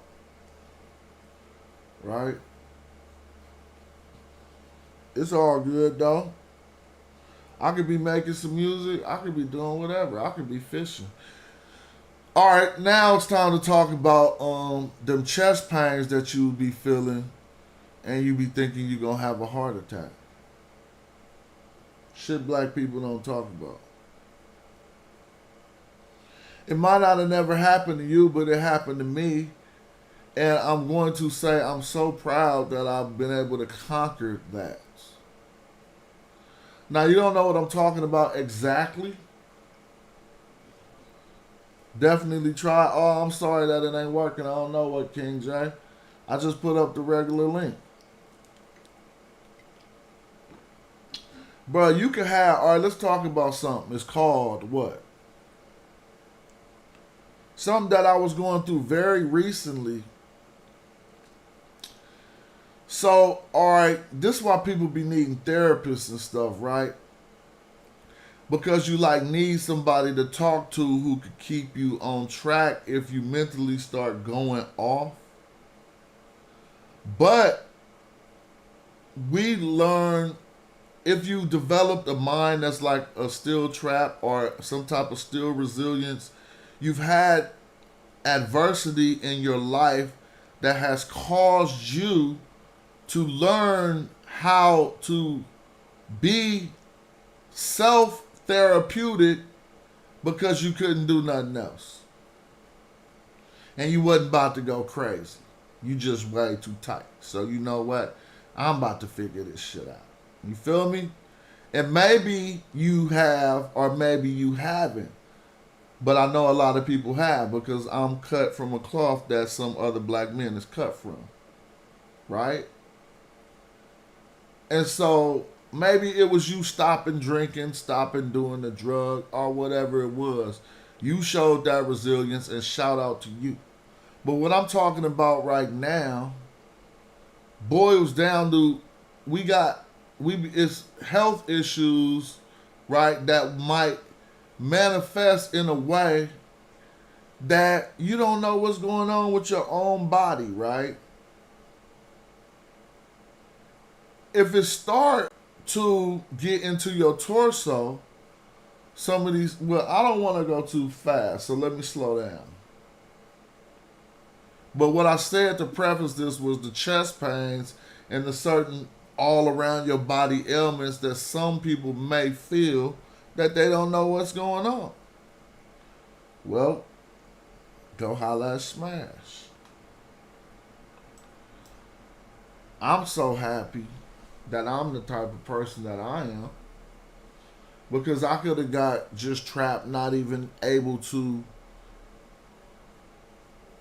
Speaker 1: Right? It's all good though. I could be making some music. I could be doing whatever. I could be fishing. All right, now it's time to talk about them chest pains that you be feeling and you be thinking you're going to have a heart attack. Shit black people don't talk about. It might not have never happened to you, but it happened to me. And I'm going to say I'm so proud that I've been able to conquer that. Now, you don't know what I'm talking about exactly. Definitely try. Oh, I'm sorry that it ain't working. I don't know what, King J. I just put up the regular link. Bro, you can have, all right, let's talk about something. It's called what? Something that I was going through very recently. So, all right, this is why people be needing therapists and stuff, right? Because you like need somebody to talk to who could keep you on track if you mentally start going off. But we learn if you developed a mind that's like a steel trap or some type of steel resilience, you've had adversity in your life that has caused you to learn how to be self-therapeutic because you couldn't do nothing else. And you wasn't about to go crazy. You just way too tight. So you know what? I'm about to figure this shit out. You feel me? And maybe you have or maybe you haven't. But I know a lot of people have because I'm cut from a cloth that some other black men is cut from. Right? And so maybe it was you stopping drinking, stopping doing the drug, or whatever it was. You showed that resilience, and shout out to you. But what I'm talking about right now boils down to it's health issues, right, that might manifest in a way that you don't know what's going on with your own body, right? If it start to get into your torso, some of these, well, I don't want to go too fast, so let me slow down. But what I said to preface this was the chest pains and the certain all around your body ailments that some people may feel that they don't know what's going on. Well, go holla at Smash. I'm so happy that I'm the type of person that I am because I could have got just trapped, not even able to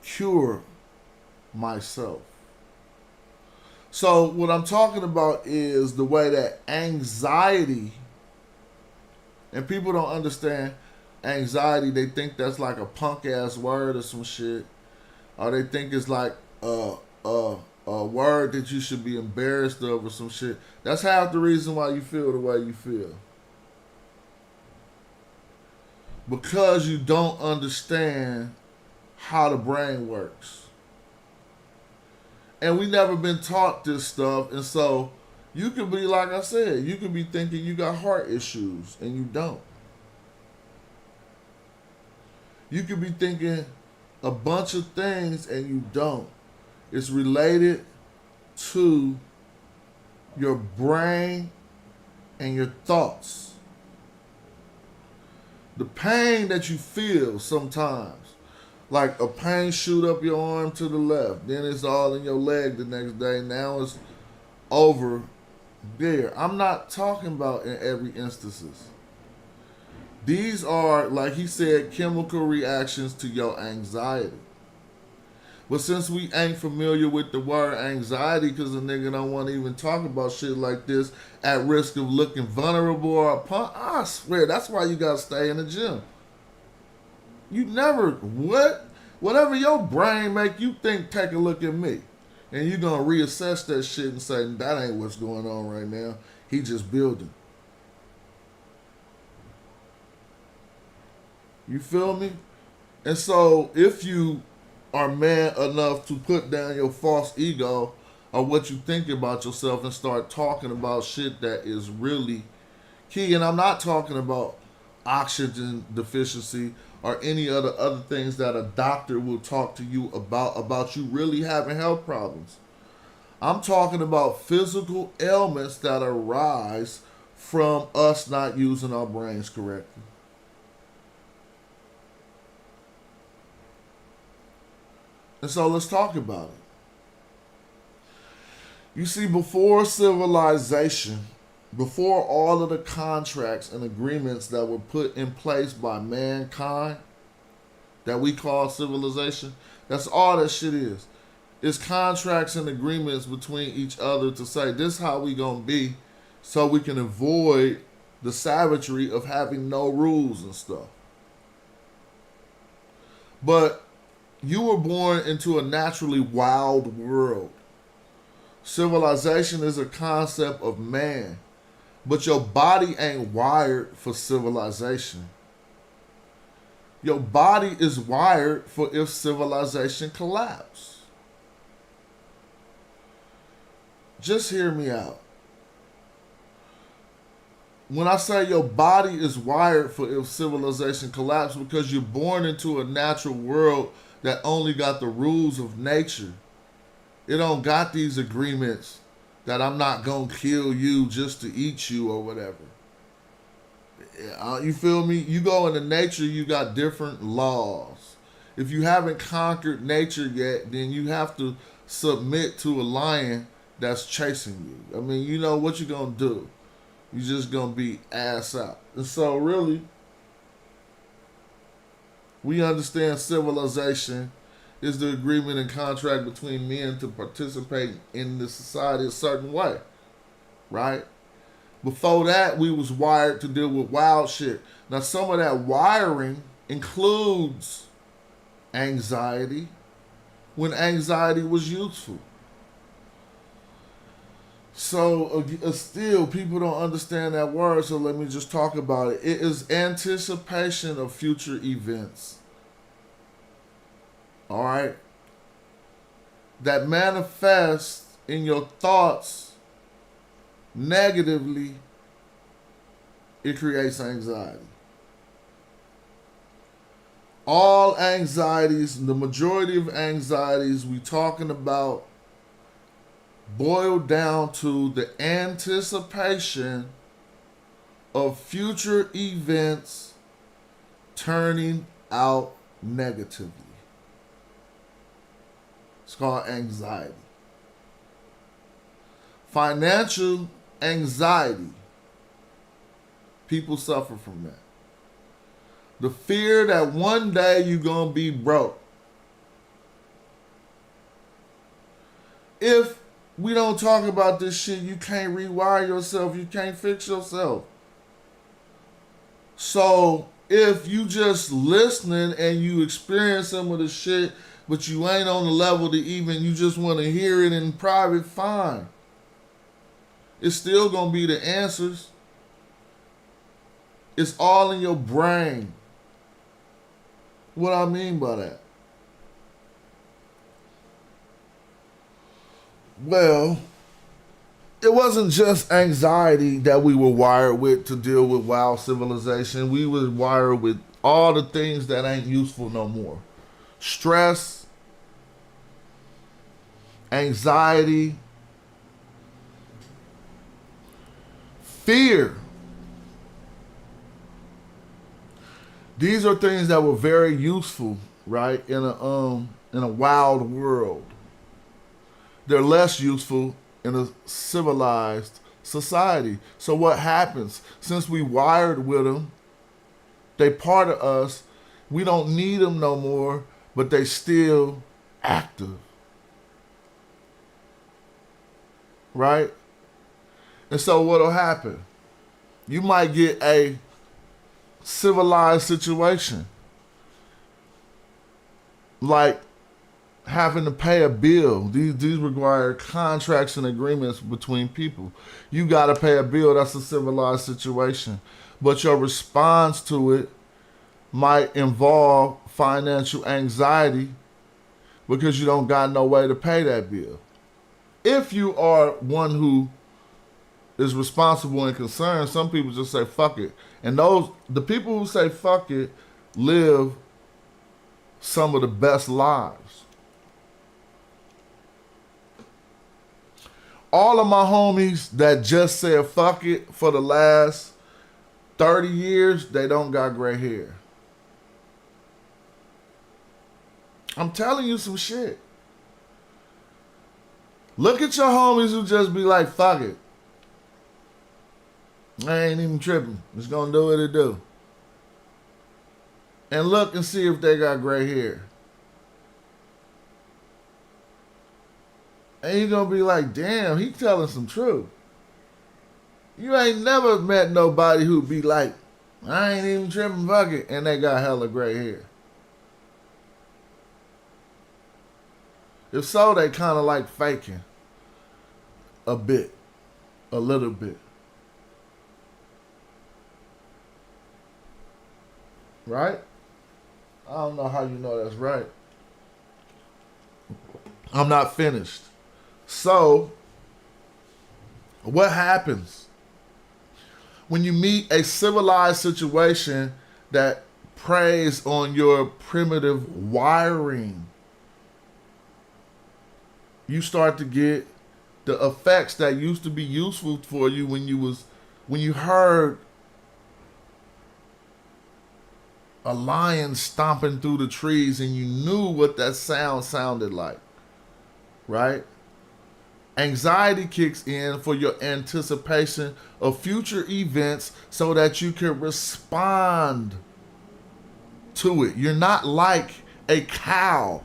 Speaker 1: cure myself. So what I'm talking about is the way that anxiety, and people don't understand anxiety, they think that's like a punk ass word or some shit, or they think it's like a word that you should be embarrassed of or some shit. That's half the reason why you feel the way you feel. Because you don't understand how the brain works. And we never been taught this stuff, and so you could be, like I said, you could be thinking you got heart issues, and you don't. You could be thinking a bunch of things and you don't. It's related to your brain and your thoughts. The pain that you feel sometimes, like a pain shoot up your arm to the left, then it's all in your leg the next day. Now it's over there. I'm not talking about in every instances. These are, like he said, chemical reactions to your anxiety. But since we ain't familiar with the word anxiety, because a nigga don't want to even talk about shit like this at risk of looking vulnerable or a punk, I swear, that's why you gotta stay in the gym. You never, whatever your brain make you think, take a look at me. And you're gonna reassess that shit and say, that ain't what's going on right now. He just building. You feel me? And so if you are man enough to put down your false ego or what you think about yourself and start talking about shit that is really key, and I'm not talking about oxygen deficiency or any other things that a doctor will talk to you about you really having health problems. I'm talking about physical ailments that arise from us not using our brains correctly. And so let's talk about it. You see, before civilization, before all of the contracts and agreements that were put in place by mankind that we call civilization, that's all that shit is. It's contracts and agreements between each other to say this is how we gonna be so we can avoid the savagery of having no rules and stuff. But you were born into a naturally wild world. Civilization is a concept of man, but your body ain't wired for civilization. Your body is wired for if civilization collapse. Just hear me out. When I say your body is wired for if civilization collapse, because you're born into a natural world that only got the rules of nature. It don't got these agreements that I'm not gonna kill you just to eat you or whatever. You feel me? You go into nature, you got different laws. If you haven't conquered nature yet, then you have to submit to a lion that's chasing you. I mean, you know what you gonna do. You just gonna be ass out. And so really, we understand civilization is the agreement and contract between men to participate in the society a certain way, right? Before that, we was wired to deal with wild shit. Now, some of that wiring includes anxiety when anxiety was useful. So still, people don't understand that word, so let me just talk about it. It is anticipation of future events. All right? That manifests in your thoughts negatively, it creates anxiety. All anxieties, the majority of anxieties we talking about boil down to the anticipation of future events turning out negatively. It's called anxiety. Financial anxiety. People suffer from that. The fear that one day you're going to be broke. If we don't talk about this shit, you can't rewire yourself. You can't fix yourself. So if you just listening and you experience some of the shit, but you ain't on the level to even, you just want to hear it in private, fine. It's still going to be the answers. It's all in your brain. What I mean by that? Well, it wasn't just anxiety that we were wired with to deal with wild civilization. We were wired with All the things that ain't useful no more. Stress, anxiety, fear. These are things that were very useful, right, in a wild world. They're less useful in a civilized society. So what happens? Since we wired with them, they part of us. We don't need them no more, but they still active. Right? And so what'll happen? You might get a civilized situation, like having to pay a bill. These require contracts and agreements between people. You got to pay a bill. That's a civilized situation. But your response to it might involve financial anxiety because you don't got no way to pay that bill. If you are one who is responsible and concerned, some people just say fuck it. And the people who say fuck it live some of the best lives. All of my homies that just said fuck it for the last 30 years, they don't got gray hair. I'm telling you some shit. Look at your homies who just be like, fuck it. I ain't even tripping. Just gonna do what it do. And look and see if they got gray hair. And you're gonna be like, damn, he telling some truth. You ain't never met nobody who be like, I ain't even tripping, fuck it, and they got hella gray hair. If so, they kind of like faking a bit, a little bit. Right? I don't know how you know that's right. I'm not finished. So, what happens when you meet a civilized situation that preys on your primitive wiring? You start to get the effects that used to be useful for you when you heard a lion stomping through the trees and you knew what that sound sounded like, right? Anxiety kicks in for your anticipation of future events so that you can respond to it. You're not like a cow.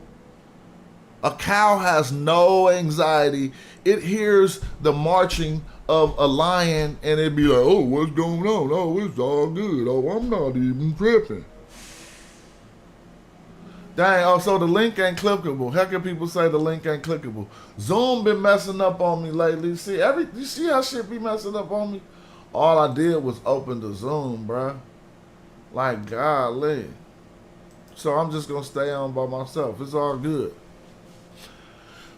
Speaker 1: A cow has no anxiety. It hears the marching of a lion and it'd be like, oh, what's going on? Oh, it's all good. Oh, I'm not even tripping. Dang, oh, so the link ain't clickable. How can people say the link ain't clickable? Zoom been messing up on me lately. You see how shit be messing up on me? All I did was open the Zoom, bruh. Like, golly. So I'm just gonna stay on by myself. It's all good.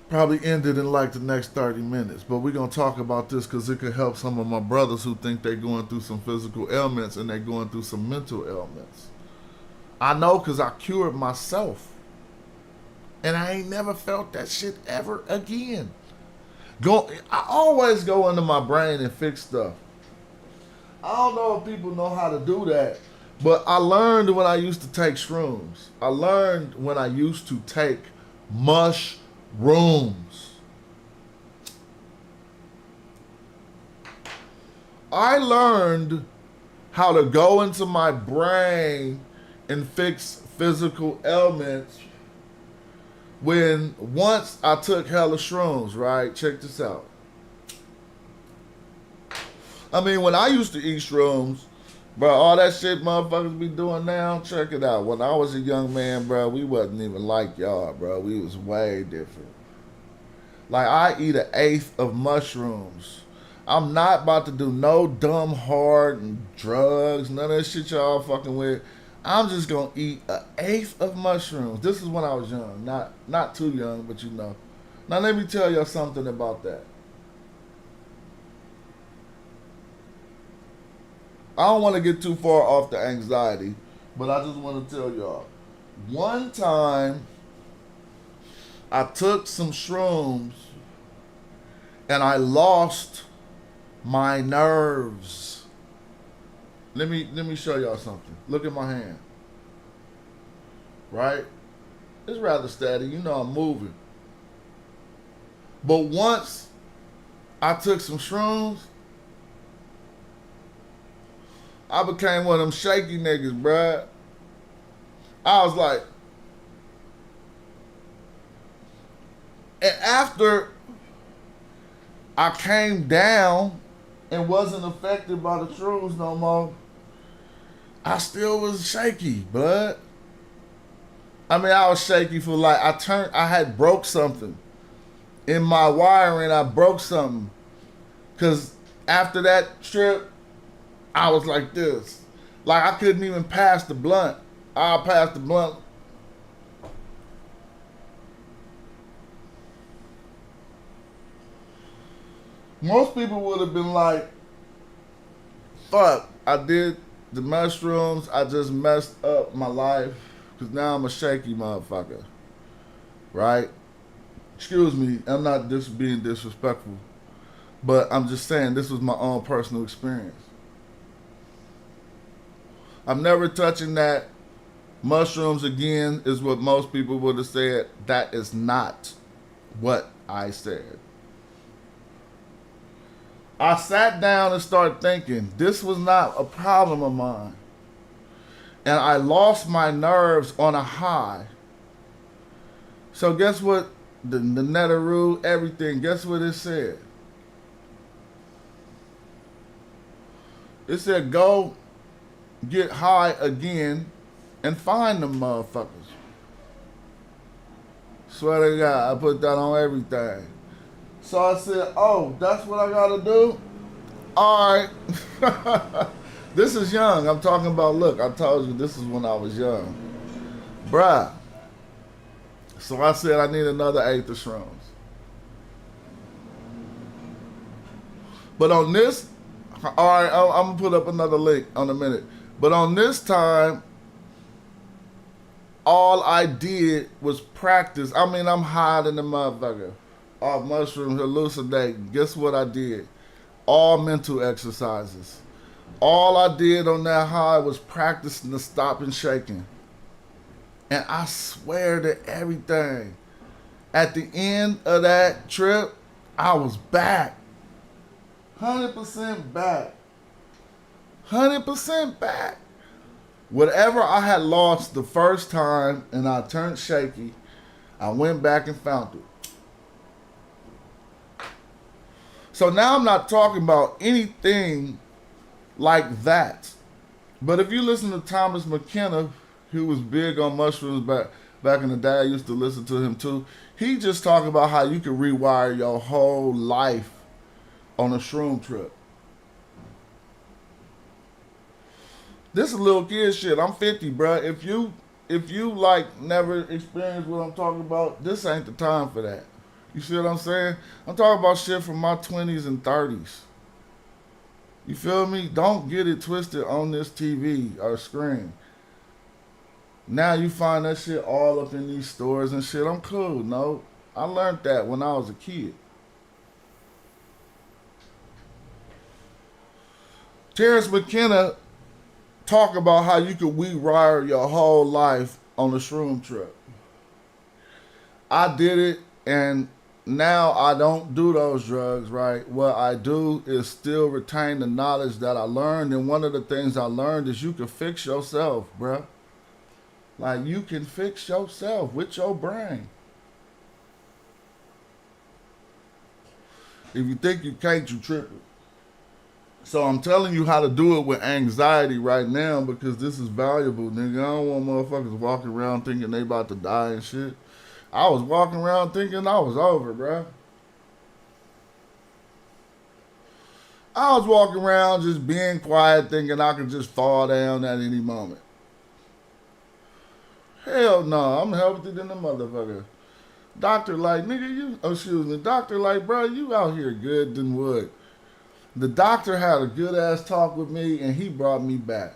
Speaker 1: Probably ended in like the next 30 minutes. But we're gonna talk about this because it could help some of my brothers who think they're going through some physical ailments and they're going through some mental ailments. I know because I cured myself. And I ain't never felt that shit ever again. I always go into my brain and fix stuff. I don't know if people know how to do that. But I learned when I used to take shrooms. I learned when I used to take mushrooms. I learned how to go into my brain and fix physical ailments when once I took hella shrooms, right? Check this out. I mean, when I used to eat shrooms, bro, all that shit motherfuckers be doing now, check it out. When I was a young man, bro, we wasn't even like y'all, bro. We was way different. Like, I eat 1/8 of mushrooms. I'm not about to do no dumb hard and drugs, none of that shit y'all fucking with. I'm just gonna eat 1/8 of mushrooms. This is when I was young, not too young, but you know. Now let me tell y'all something about that. I don't want to get too far off the anxiety, but I just want to tell y'all. One time, I took some shrooms and I lost my nerves. Let me show y'all something. Look at my hand. Right? It's rather steady. You know I'm moving. But once I took some shrooms, I became one of them shaky niggas, bruh. I was like, and after I came down and wasn't affected by the shrooms no more, I still was shaky, but I mean, I was shaky for like, I had broke something in my wiring. I broke something. Cause after that trip, I was like this. Like I couldn't even pass the blunt. I'll pass the blunt. Most people would have been like, fuck, I did the mushrooms, I just messed up my life, because now I'm a shaky motherfucker. Right? Excuse me, I'm not just being disrespectful, but I'm just saying this was my own personal experience. I'm never touching that. Mushrooms again is what most people would have said. That is not what I said. I sat down and started thinking, this was not a problem of mine. And I lost my nerves on a high. So guess what? The Netaroo, everything, guess what it said? It said, go get high again and find them motherfuckers. Swear to God, I put that on everything. So I said, oh, that's what I gotta do? All right. This is young. I'm talking about, look, I told you this is when I was young. Bruh. So I said I need another eighth of shrooms. But on this, all right, I'm gonna put up another link on a minute. But on this time, all I did was practice. I mean, I'm high than the motherfucker. Off mushrooms, hallucinating. Guess what I did? All mental exercises. All I did on that high was practicing the stop and shaking. And I swear to everything, at the end of that trip, I was back. 100% back. 100% back. Whatever I had lost the first time and I turned shaky, I went back and found it. So now I'm not talking about anything like that. But if you listen to Thomas McKenna, who was big on mushrooms back in the day, I used to listen to him too. He just talking about how you can rewire your whole life on a shroom trip. This is little kid shit. I'm 50, bruh. If you like never experienced what I'm talking about, this ain't the time for that. You see what I'm saying? I'm talking about shit from my 20s and 30s. You feel me? Don't get it twisted on this TV or screen. Now you find that shit all up in these stores and shit. I'm cool, no. I learned that when I was a kid. Terrence McKenna talk about how you could rewire your whole life on a shroom trip. I did it, and now I don't do those drugs, right? What I do is still retain the knowledge that I learned, and one of the things I learned is you can fix yourself, bruh. Like, you can fix yourself with your brain. If you think you can't, you tripping. So I'm telling you how to do it with anxiety right now because this is valuable, nigga. I don't want motherfuckers walking around thinking they about to die and shit. I was walking around thinking I was over, bruh. I was walking around just being quiet thinking I could just fall down at any moment. Hell no, I'm healthy than the motherfucker. Doctor like, nigga, doctor like, bro, you out here good than wood. The doctor had a good ass talk with me and he brought me back.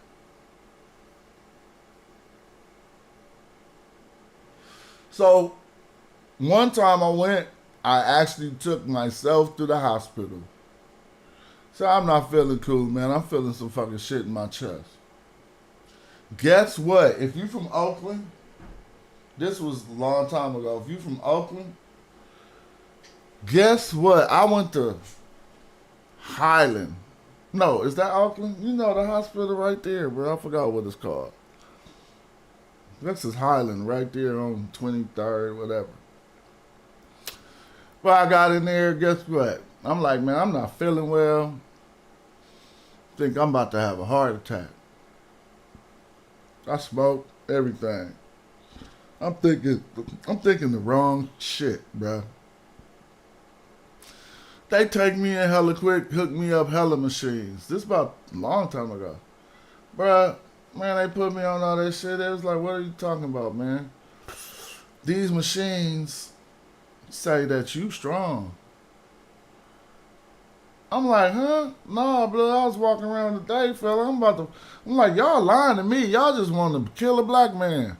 Speaker 1: So one time I actually took myself to the hospital. So I'm not feeling cool, man. I'm feeling some fucking shit in my chest. Guess what? If you from Oakland, this was a long time ago. If you from Oakland, guess what? I went to Highland. No, is that Oakland? You know the hospital right there, bro. I forgot what it's called. This is Highland right there on 23rd, whatever. But I got in there, guess what? I'm like, man, I'm not feeling well. Think I'm about to have a heart attack. I smoked everything. I'm thinking the wrong shit, bro. They take me in hella quick, hook me up hella machines. This about a long time ago. Bruh, man, they put me on all that shit. They was like, what are you talking about, man? These machines say that you strong. I'm like, huh? Nah, bro, I was walking around today, fella. I'm like, y'all lying to me. Y'all just want to kill a black man.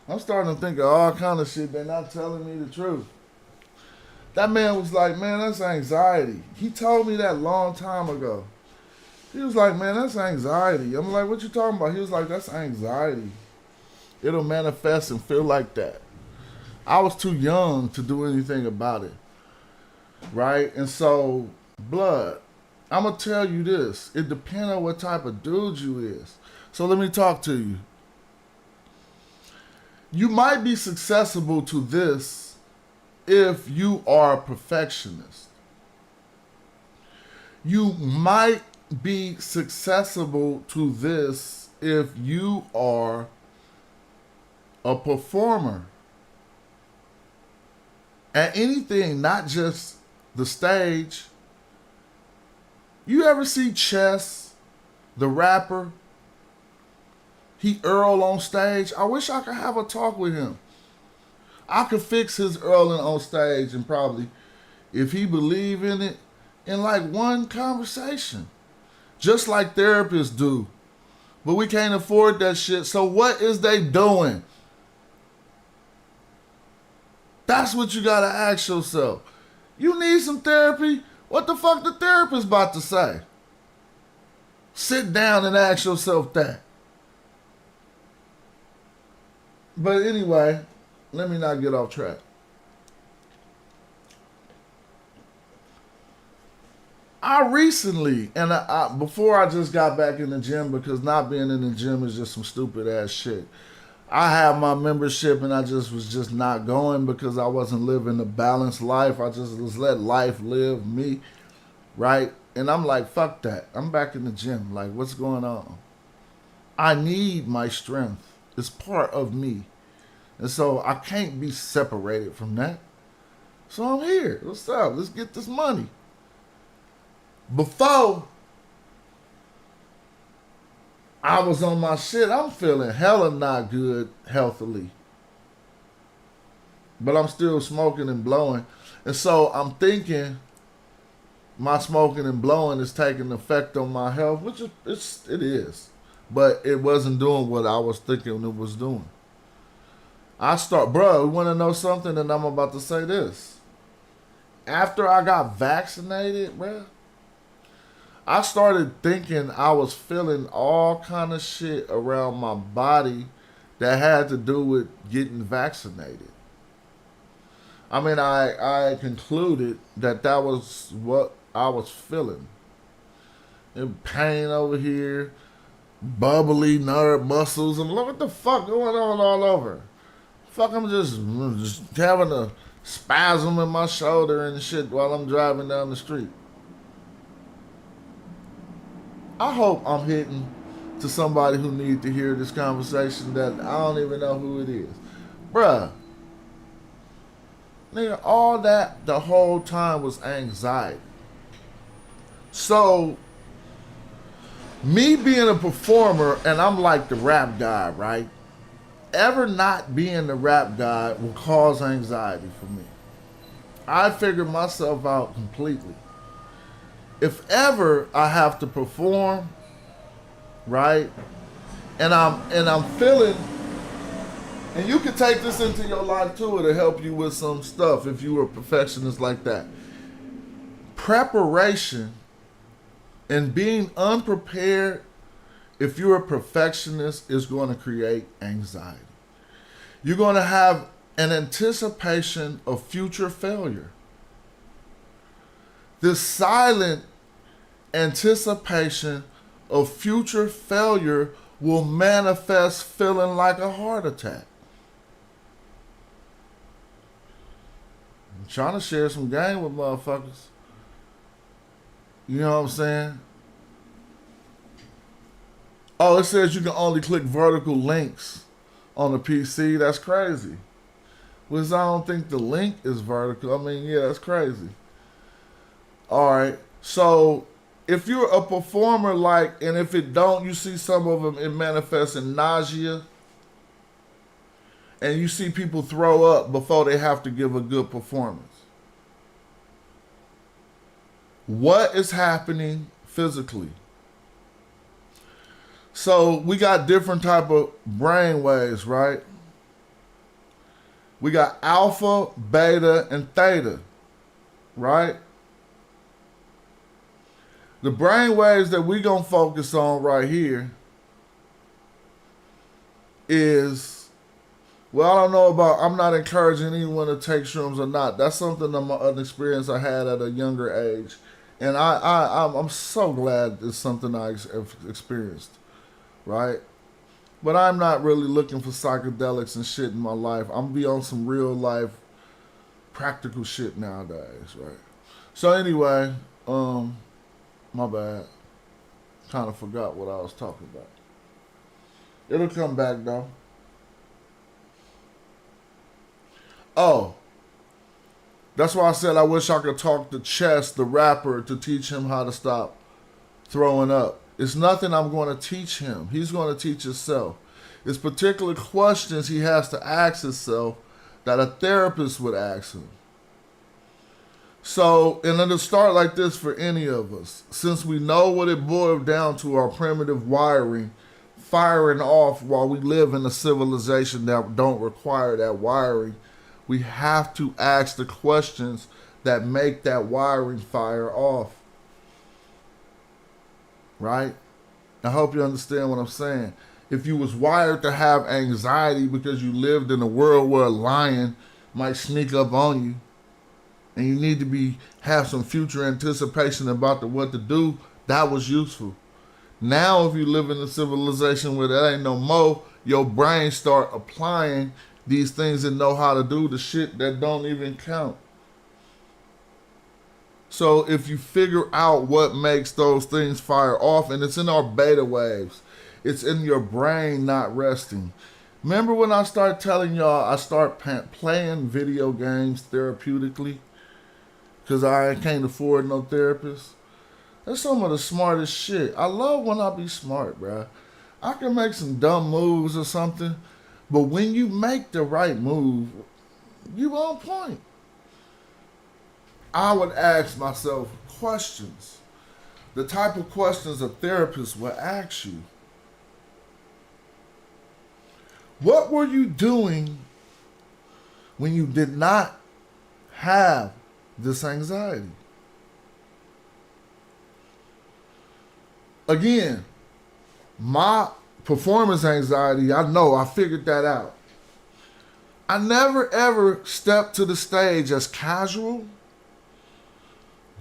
Speaker 1: I'm starting to think of all kind of shit. They're not telling me the truth. That man was like, man, that's anxiety. He told me that long time ago. He was like, man, that's anxiety. I'm like, what you talking about? He was like, that's anxiety. It'll manifest and feel like that. I was too young to do anything about it. Right? And so, blood, I'm going to tell you this. It depends on what type of dude you is. So let me talk to you. You might be susceptible to this if you are a perfectionist. You might be susceptible to this if you are a performer at anything, not just the stage. You ever see Chess, the rapper? He Earl on stage. I wish I could have a talk with him. I could fix his Earling on stage and probably, if he believe in it, in like one conversation. Just like therapists do. But we can't afford that shit. So what is they doing? That's what you gotta ask yourself. You need some therapy? What the fuck the therapist about to say? Sit down and ask yourself that. But anyway, let me not get off track. I recently, and before I just got back in the gym, because not being in the gym is just some stupid ass shit. I have my membership and I just was just not going because I wasn't living a balanced life. I just was let life live me, right? And I'm like, fuck that. I'm back in the gym. Like, what's going on? I need my strength. It's part of me. And so I can't be separated from that. So I'm here. What's up? Let's get this money. Before I was on my shit, I'm feeling hella not good healthily. But I'm still smoking and blowing. And so I'm thinking my smoking and blowing is taking effect on my health, which it is. But it wasn't doing what I was thinking it was doing. Bro, you want to know something? And I'm about to say this. After I got vaccinated, bro, I started thinking I was feeling all kind of shit around my body that had to do with getting vaccinated. I mean, I concluded that was what I was feeling. And pain over here, bubbly nerve muscles. I'm like, what the fuck going on all over? Fuck, I'm just having a spasm in my shoulder and shit while I'm driving down the street. I hope I'm hitting to somebody who needs to hear this conversation that I don't even know who it is. Bruh. Nigga, all that the whole time was anxiety. So, me being a performer, and I'm like the rap guy, right? Ever not being the rap guy will cause anxiety for me. I figured myself out completely. If ever I have to perform, right, and I'm feeling And you can take this into your life too. It'll help you with some stuff if you were a perfectionist like that. Preparation and being unprepared, if you're a perfectionist, is going to create anxiety. You're going to have an anticipation of future failure. This silent anticipation of future failure will manifest feeling like a heart attack. I'm trying to share some game with motherfuckers. You know what I'm saying? Oh, it says you can only click vertical links on the PC. That's crazy. Which I don't think the link is vertical. I mean, yeah, that's crazy. All right. So if you're a performer, like, and if it don't, you see some of them, it manifests in nausea. And you see people throw up before they have to give a good performance. What is happening physically? So we got different type of brain waves, right? We got alpha, beta, and theta, right? The brain waves that we gonna focus on right here is, well, I don't know about, I'm not encouraging anyone to take shrooms or not. That's something, an experience I had at a younger age. And I'm so glad it's something I have experienced, right? But I'm not really looking for psychedelics and shit in my life. I'm be on some real life, practical shit nowadays, right? So anyway, my bad. Kind of forgot what I was talking about. It'll come back though. Oh, that's why I said I wish I could talk to Chess, the rapper, to teach him how to stop throwing up. It's nothing I'm going to teach him. He's going to teach himself. It's particular questions he has to ask himself that a therapist would ask him. So, and it'll start like this for any of us. Since we know what it boiled down to, our primitive wiring, firing off while we live in a civilization that don't require that wiring, we have to ask the questions that make that wiring fire off. Right? I hope you understand what I'm saying. If you was wired to have anxiety because you lived in a world where a lion might sneak up on you, and you need to have some future anticipation about what to do, that was useful. Now, if you live in a civilization where that ain't no more, your brain start applying these things and know how to do the shit that don't even count. So if you figure out what makes those things fire off, and it's in our beta waves, it's in your brain not resting. Remember when I started telling y'all I start playing video games therapeutically because I can't afford no therapist? That's some of the smartest shit. I love when I be smart, bruh. I can make some dumb moves or something, but when you make the right move, you on point. I would ask myself questions. The type of questions a therapist would ask you. What were you doing when you did not have this anxiety? Again, my performance anxiety, I know, I figured that out. I never ever stepped to the stage as casual,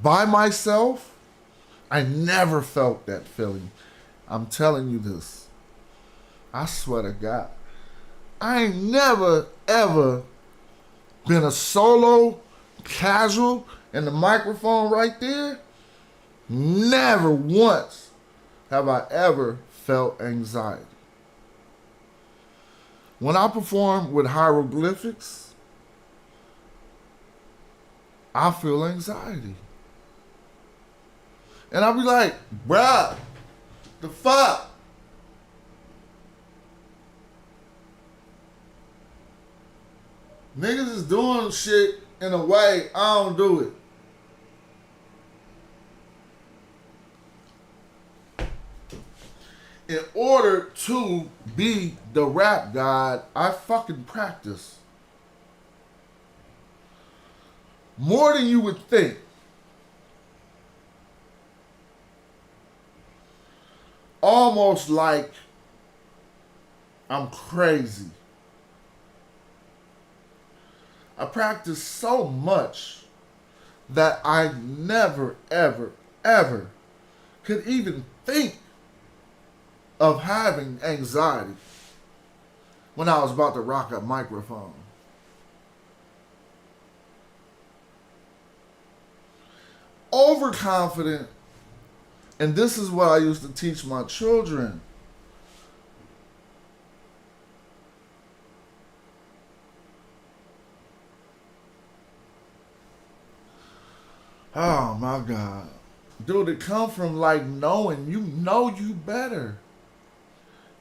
Speaker 1: by myself. I never felt that feeling. I'm telling you this. I swear to God. I ain't never ever been a solo, casual, and the microphone right there. Never once have I ever felt anxiety. When I perform with hieroglyphics, I feel anxiety. And I'll be like, bruh, the fuck? Niggas is doing shit in a way I don't do it. in order to be the rap god, I fucking practice. More than you would think. Almost like I'm crazy. I practice so much that I never, ever, ever could even think of having anxiety when I was about to rock a microphone. Overconfident, and this is what I used to teach my children. Oh my God. Dude, it come from like knowing, you know you better.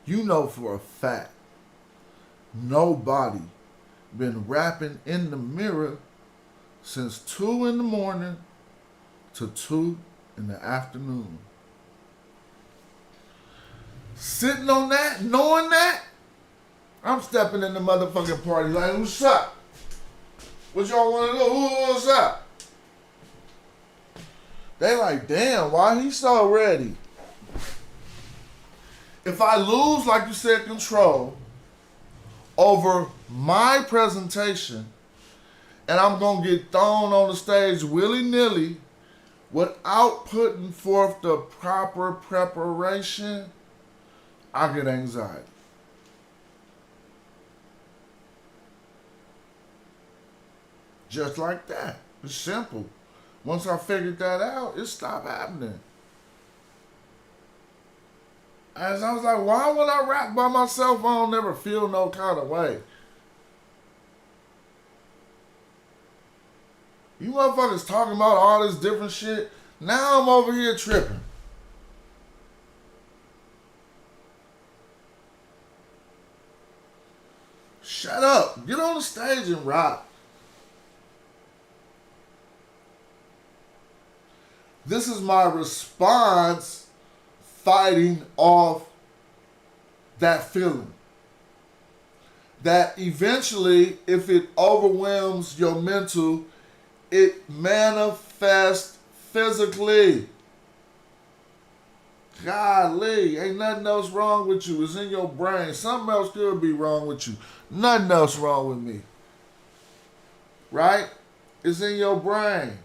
Speaker 1: You know for a fact, nobody been rapping in the mirror since 2 in the morning to 2 in the afternoon. Sitting on that, knowing that, I'm stepping in the motherfucking party like, what's up? What y'all want to do? What's up? They like, damn, why he so ready? If I lose, like you said, control over my presentation, and I'm going to get thrown on the stage willy-nilly without putting forth the proper preparation, I get anxiety. Just like that. It's simple. Once I figured that out, it stopped happening. As I was like, why would I rap by myself? I don't never feel no kind of way. You motherfuckers talking about all this different shit. Now I'm over here tripping. Shut up. Get on the stage and rock. This is my response fighting off that feeling. That eventually, if it overwhelms your mental, it manifests physically. Golly, ain't nothing else wrong with you. It's in your brain. Something else could be wrong with you. Nothing else wrong with me. Right? It's in your brain.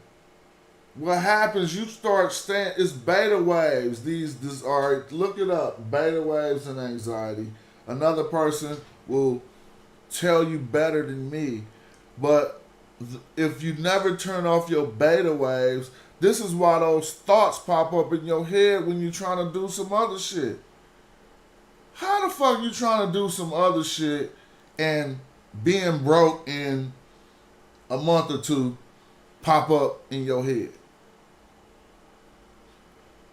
Speaker 1: What happens, you start staying, it's beta waves. These are, look it up, beta waves and anxiety. Another person will tell you better than me. But if you never turn off your beta waves, this is why those thoughts pop up in your head when you're trying to do some other shit. How the fuck you trying to do some other shit and being broke in a month or two pop up in your head?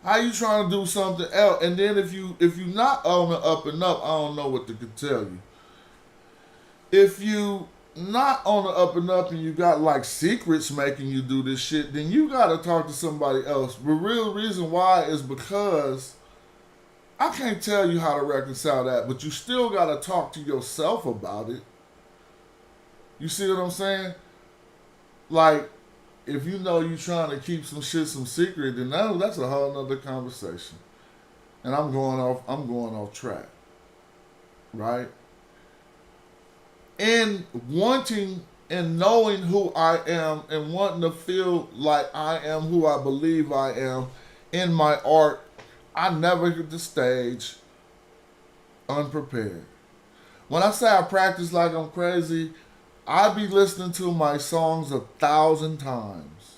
Speaker 1: How you trying to do something else? And then if you not on the up and up, I don't know what to tell you. If you not on the up and up and you got like secrets making you do this shit, then you gotta talk to somebody else. The real reason why is because I can't tell you how to reconcile that, but you still gotta talk to yourself about it. You see what I'm saying? Like, if you know you're trying to keep some shit some secret, then that's a whole nother conversation. And I'm going off track. Right? And wanting and knowing who I am and wanting to feel like I am who I believe I am in my art, I never hit the stage unprepared. When I say I practice like I'm crazy, I be listening to my songs 1,000 times,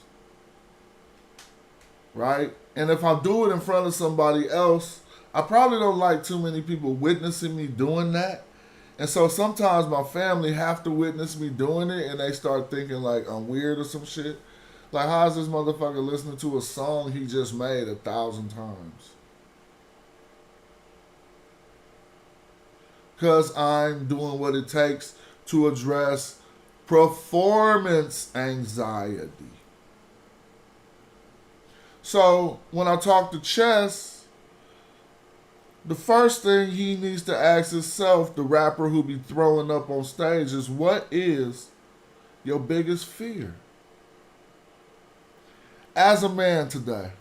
Speaker 1: right? And if I do it in front of somebody else, I probably don't like too many people witnessing me doing that. And so sometimes my family have to witness me doing it and they start thinking like I'm weird or some shit. Like, how is this motherfucker listening to a song he just made 1,000 times? Because I'm doing what it takes to address performance anxiety. So when I talk to Chess, The first thing he needs to ask himself, the rapper who be throwing up on stage, is what is your biggest fear? As a man today,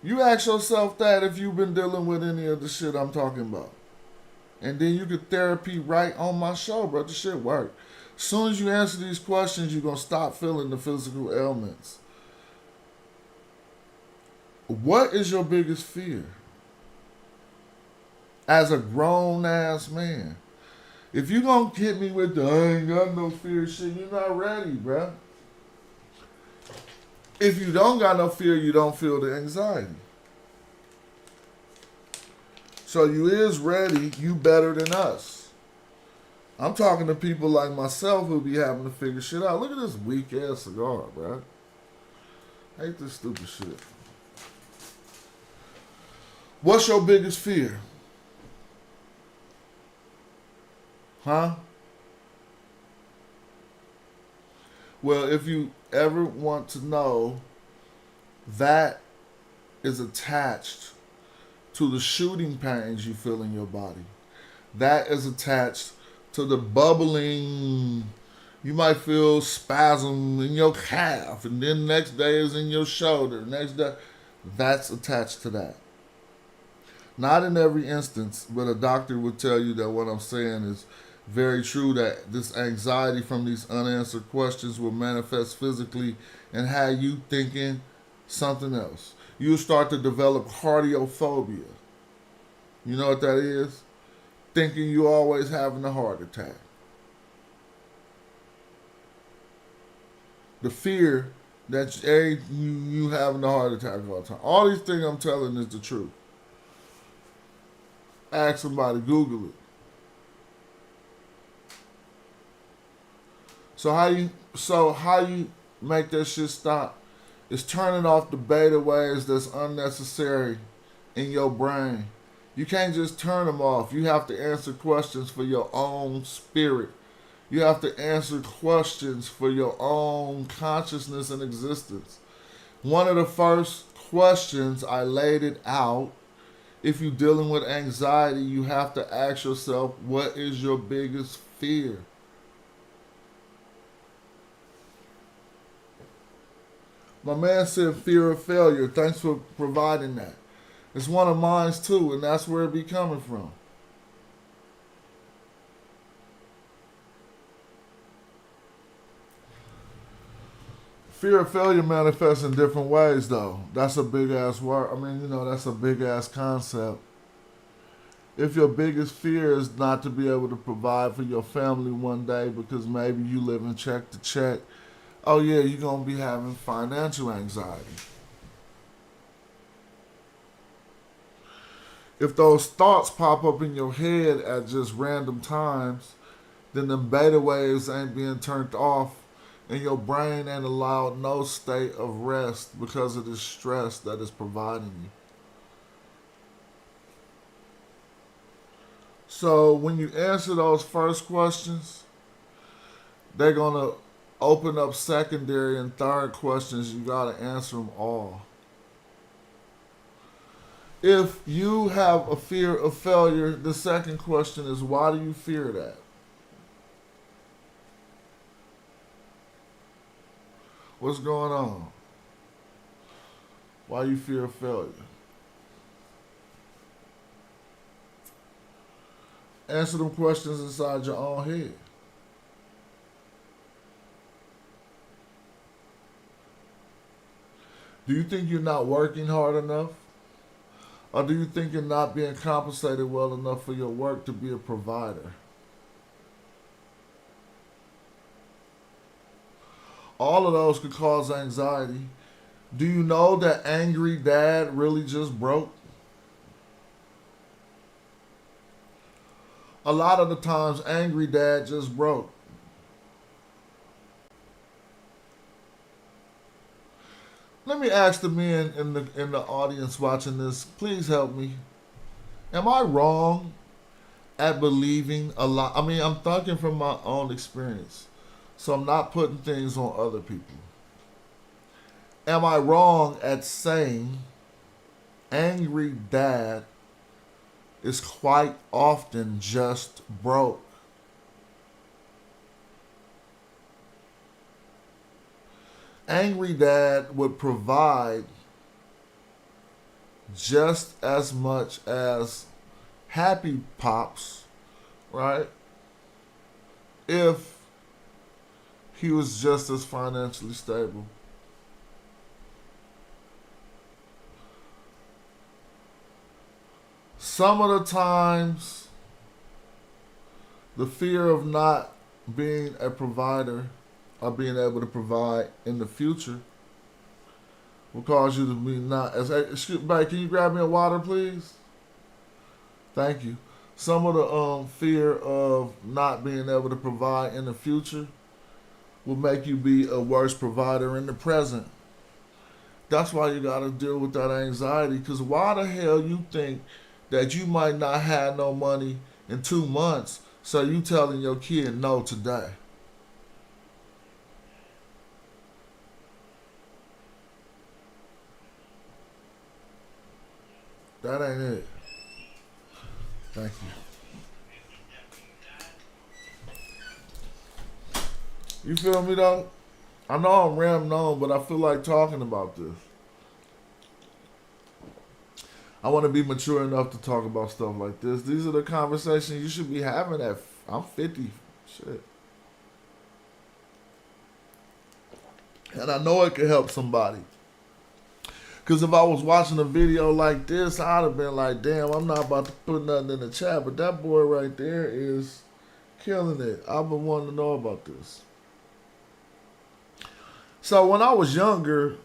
Speaker 1: you ask yourself that if you've been dealing with any of the shit I'm talking about. And then you get therapy right on my show, bro. The shit work. As soon as you answer these questions, you're going to stop feeling the physical ailments. What is your biggest fear? As a grown-ass man. If you going to hit me with the I ain't got no fear shit, you're not ready, bro. If you don't got no fear, you don't feel the anxiety. So you is ready, you better than us. I'm talking to people like myself who be having to figure shit out. Look at this weak ass cigar, bro. I hate this stupid shit. What's your biggest fear? Huh? Well, if you ever want to know, that is attached to the shooting pains you feel in your body. That is attached to the bubbling. You might feel spasm in your calf, and then next day is in your shoulder. Next day, that's attached to that. Not in every instance, but a doctor would tell you that what I'm saying is very true, that this anxiety from these unanswered questions will manifest physically and have you thinking something else. You'll start to develop cardiophobia. You know what that is? Thinking you always having a heart attack. The fear that you having a heart attack all the time. All these things I'm telling is the truth. Ask somebody, Google it. So how you make that shit stop is turning off the beta waves that's unnecessary in your brain. You can't just turn them off. You have to answer questions for your own spirit. You have to answer questions for your own consciousness and existence. One of the first questions, I laid it out. If you're dealing with anxiety, you have to ask yourself, what is your biggest fear? My man said fear of failure. Thanks for providing that. It's one of mine too, and that's where it be coming from. Fear of failure manifests in different ways, though. That's a big ass word. I mean, that's a big ass concept. If your biggest fear is not to be able to provide for your family one day because maybe you live in check to check, oh yeah, you're going to be having financial anxiety. If those thoughts pop up in your head at just random times, then the beta waves ain't being turned off and your brain ain't allowed no state of rest because of the stress that it's providing you. So when you answer those first questions, they're going to open up secondary and third questions. You got to answer them all. If you have a fear of failure, the second question is, why do you fear that? What's going on? Why you fear failure? Answer them questions inside your own head. Do you think you're not working hard enough? Or do you think you're not being compensated well enough for your work to be a provider? All of those could cause anxiety. Do you know that angry dad really just broke? A lot of the times, angry dad just broke. Let me ask the men in the audience watching this, please help me. Am I wrong at believing a lot? I mean, I'm thinking from my own experience, so I'm not putting things on other people. Am I wrong at saying angry dad is quite often just broke. Angry dad would provide just as much as happy pops, right? If he was just as financially stable. Some of the times, the fear of not being a provider or being able to provide in the future will cause you to be not as. Excuse me, can you grab me a water, please? Thank you. Some of the fear of not being able to provide in the future will make you be a worse provider in the present. That's why you got to deal with that anxiety. Because why the hell you think that you might not have no money in 2 months, so you telling your kid no today? That ain't it. Thank you. You feel me though? I know I'm rambling on, but I feel like talking about this. I want to be mature enough to talk about stuff like this. These are the conversations you should be having at, I'm 50. Shit. And I know it could help somebody. Because if I was watching a video like this, I'd have been like, damn, I'm not about to put nothing in the chat. But that boy right there is killing it. I've been wanting to know about this. So when I was younger,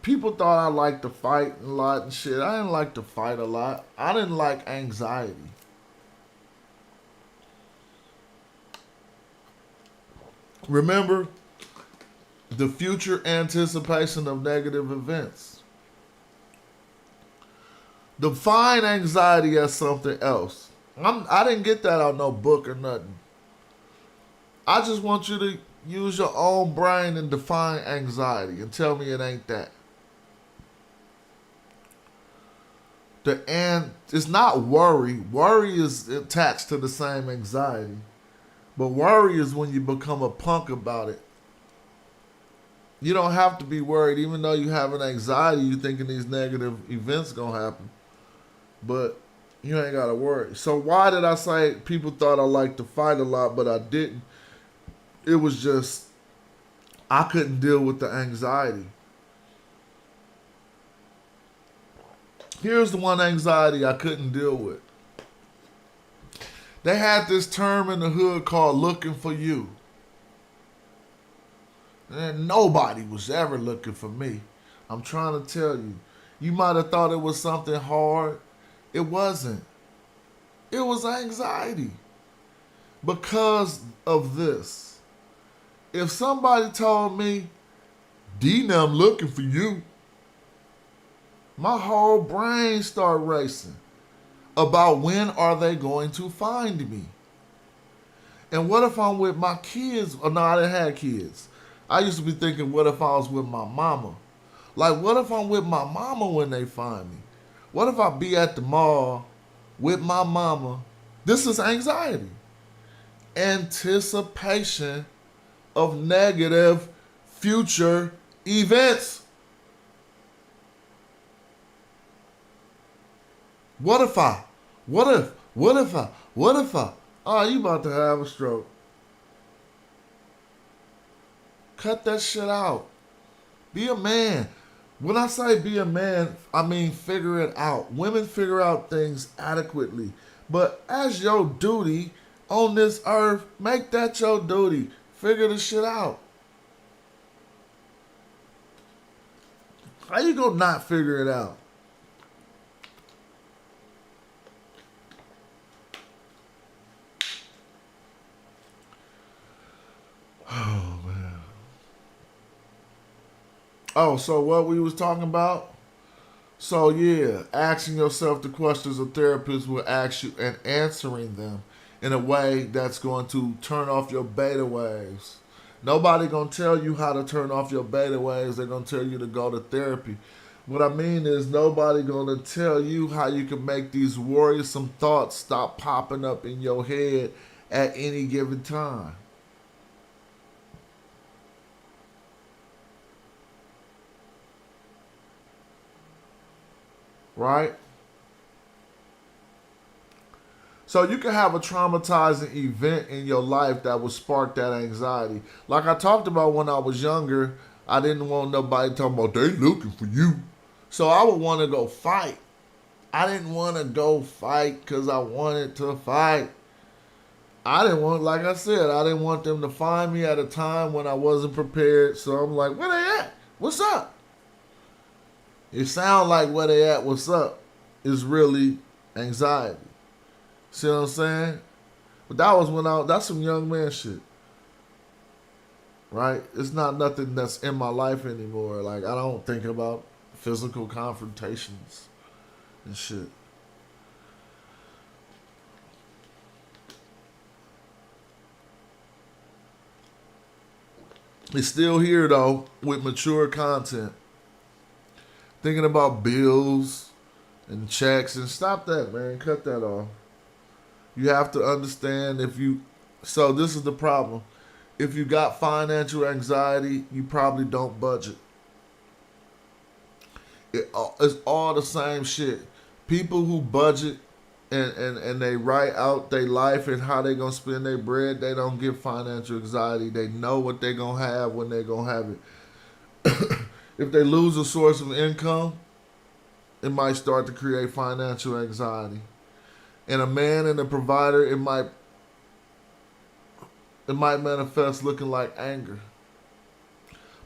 Speaker 1: people thought I liked to fight a lot and shit. I didn't like to fight a lot. I didn't like anxiety. Remember, the future anticipation of negative events. Define anxiety as something else. I didn't get that out no book or nothing. I just want you to use your own brain and define anxiety and tell me it ain't that. It's not worry. Worry is attached to the same anxiety. But worry is when you become a punk about it. You don't have to be worried, even though you have an anxiety, you thinking these negative events gonna happen. But you ain't gotta worry. So why did I say people thought I liked to fight a lot, but I didn't? It was just, I couldn't deal with the anxiety. Here's the one anxiety I couldn't deal with. They had this term in the hood called looking for you. And nobody was ever looking for me. I'm trying to tell you. You might have thought it was something hard. It wasn't. It was anxiety. Because of this. If somebody told me, Dina, I'm looking for you, my whole brain started racing about when are they going to find me. And what if I'm with my kids? Oh, no, I didn't have kids. I used to be thinking, what if I was with my mama? Like, what if I'm with my mama when they find me? What if I be at the mall with my mama? This is anxiety. Anticipation of negative future events. What if I? Oh, you about to have a stroke. Cut that shit out. Be a man. When I say be a man, I mean figure it out. Women figure out things adequately. But as your duty on this earth, make that your duty. Figure the shit out. How you gonna not figure it out? Oh, man. Oh, so what we was talking about? So, yeah, asking yourself the questions a therapist will ask you and answering them in a way that's going to turn off your beta waves. Nobody going to tell you how to turn off your beta waves. They're going to tell you to go to therapy. What I mean is nobody gonna tell you how you can make these worrisome thoughts stop popping up in your head at any given time. Right? So you can have a traumatizing event in your life that will spark that anxiety. Like I talked about when I was younger, I didn't want nobody talking about they looking for you. So I would want to go fight. I didn't want to go fight because I wanted to fight. I didn't want, like I said, I didn't want them to find me at a time when I wasn't prepared. So I'm like, where they at? What's up? It sounds like where they at, what's up, is really anxiety. See what I'm saying? But that was that's some young man shit. Right? It's not nothing that's in my life anymore. Like, I don't think about physical confrontations and shit. It's still here, though, with mature content. Thinking about bills and checks, and stop that, man. Cut that off. You have to understand so this is the problem. If you got financial anxiety, you probably don't budget. It's all the same shit. People who budget and they write out their life and how they gonna spend their bread, they don't get financial anxiety. They know what they gonna have when they gonna have it. If they lose a source of income, it might start to create financial anxiety. And a man and a provider, it might manifest looking like anger.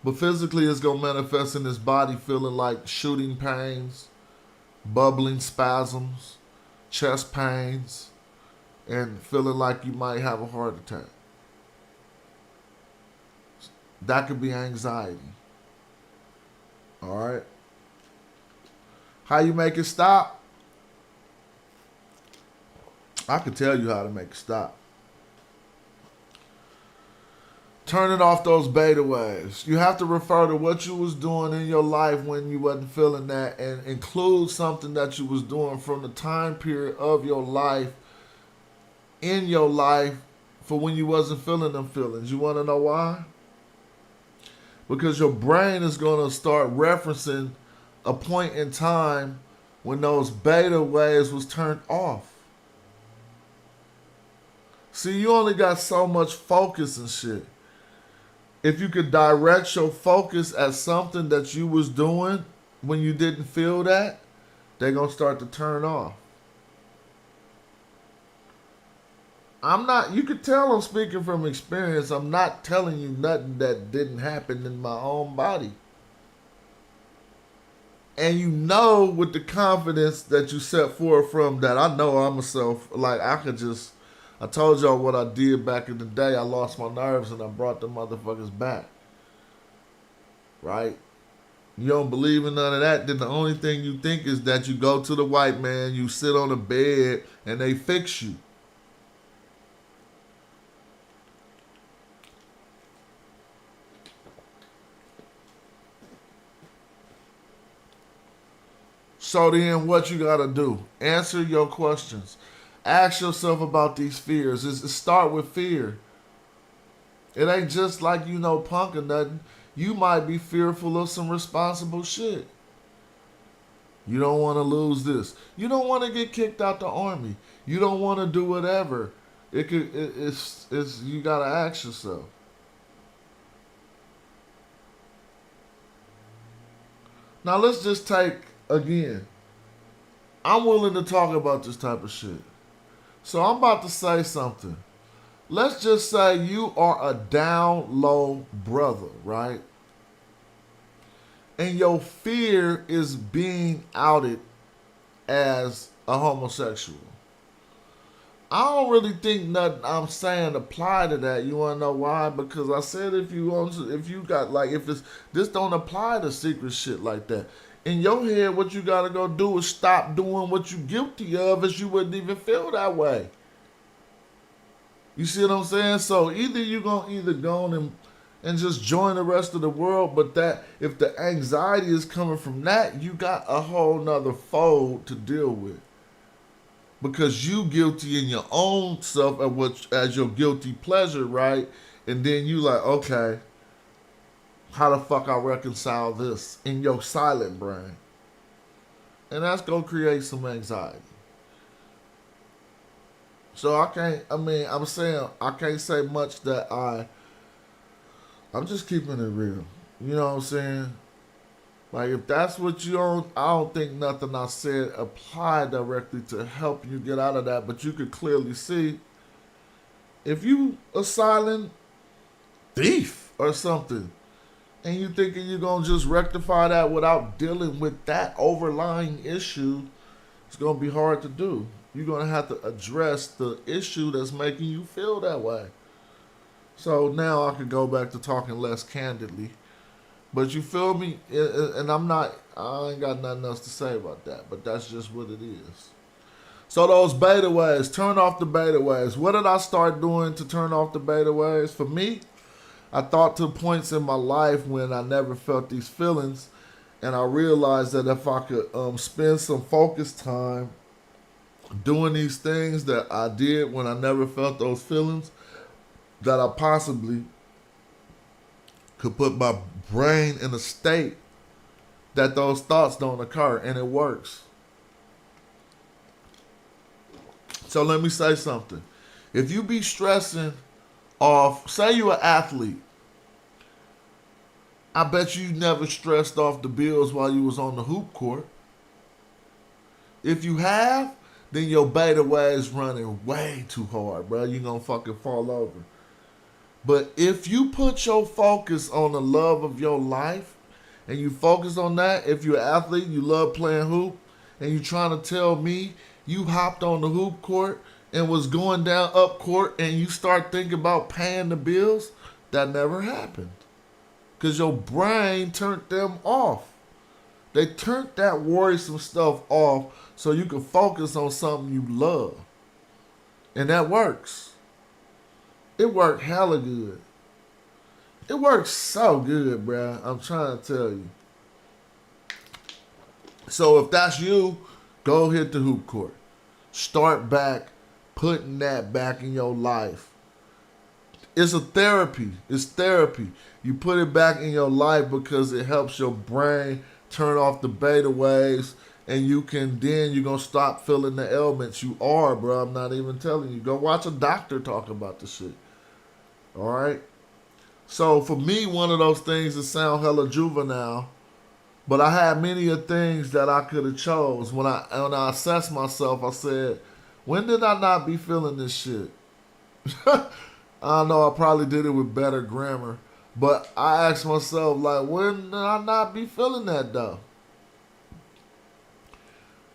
Speaker 1: But physically, it's going to manifest in his body feeling like shooting pains, bubbling spasms, chest pains, and feeling like you might have a heart attack. That could be anxiety. All right? How you make it stop? I can tell you how to make it stop. Turning off those beta waves. You have to refer to what you was doing in your life when you wasn't feeling that, and include something that you was doing from the time period of your life, in your life, for when you wasn't feeling them feelings. You want to know why? Because your brain is going to start referencing a point in time when those beta waves was turned off. See, you only got so much focus and shit. If you could direct your focus at something that you was doing when you didn't feel that, they're going to start to turn off. You could tell I'm speaking from experience. I'm not telling you nothing that didn't happen in my own body. And you know with the confidence that you set forth from that, I know I'm myself, like I told y'all what I did back in the day. I lost my nerves and I brought the motherfuckers back. Right? You don't believe in none of that, then the only thing you think is that you go to the white man, you sit on a bed, and they fix you. So then what you gotta do? Answer your questions. Ask yourself about these fears. Start with fear. It ain't just like punk or nothing. You might be fearful of some responsible shit. You don't want to lose this. You don't want to get kicked out the army. You don't want to do whatever. You gotta ask yourself. Now let's just take again. I'm willing to talk about this type of shit. So I'm about to say something. Let's just say you are a down low brother, right? And your fear is being outed as a homosexual. I don't really think nothing I'm saying apply to that. You want to know why? Because I said this don't apply to secret shit like that. In your head, what you gotta go do is stop doing what you guilty of, as you wouldn't even feel that way. You see what I'm saying? So either you're gonna go on and and just join the rest of the world. But that if the anxiety is coming from that, you got a whole nother fold to deal with. Because you guilty in your own self as your guilty pleasure, right? And then you like, okay, how the fuck I reconcile this in your silent brain? And that's gonna create some anxiety. So I'm saying I can't say much that I'm just keeping it real. You know what I'm saying? Like if that's what you don't, I don't think nothing I said applied directly to help you get out of that, but you could clearly see if you a silent thief or something, and you thinking you're gonna just rectify that without dealing with that overlying issue, it's gonna be hard to do. You're gonna have to address the issue that's making you feel that way. So now I can go back to talking less candidly. But you feel me? And I ain't got nothing else to say about that, but that's just what it is. So those beta waves, turn off the beta waves. What did I start doing to turn off the beta waves? For me, I thought to points in my life when I never felt these feelings, and I realized that if I could spend some focus time doing these things that I did when I never felt those feelings, that I possibly could put my brain in a state that those thoughts don't occur, and it works. So let me say something. If you be stressing off, say you're an athlete, I bet you never stressed off the bills while you was on the hoop court. If you have, then your beta waves running way too hard, bro. You're gonna fucking fall over. But if you put your focus on the love of your life, and you focus on that, if you're an athlete, you love playing hoop, and you're trying to tell me you hopped on the hoop court and was going down up court and you start thinking about paying the bills, that never happened. Because your brain turned them off. They turned that worrisome stuff off so you can focus on something you love. And that works. It worked hella good. It works so good, bruh. I'm trying to tell you. So if that's you, go hit the hoop court. Start back putting that back in your life. It's a therapy. It's therapy. You put it back in your life because it helps your brain turn off the beta waves, and you're going to stop feeling the ailments you are, bro. I'm not even telling you. Go watch a doctor talk about the shit. All right? So for me, one of those things that sound hella juvenile, but I had many of things that I could have chose. When I assessed myself, I said, when did I not be feeling this shit? I know I probably did it with better grammar, but I asked myself, like, when did I not be feeling that though?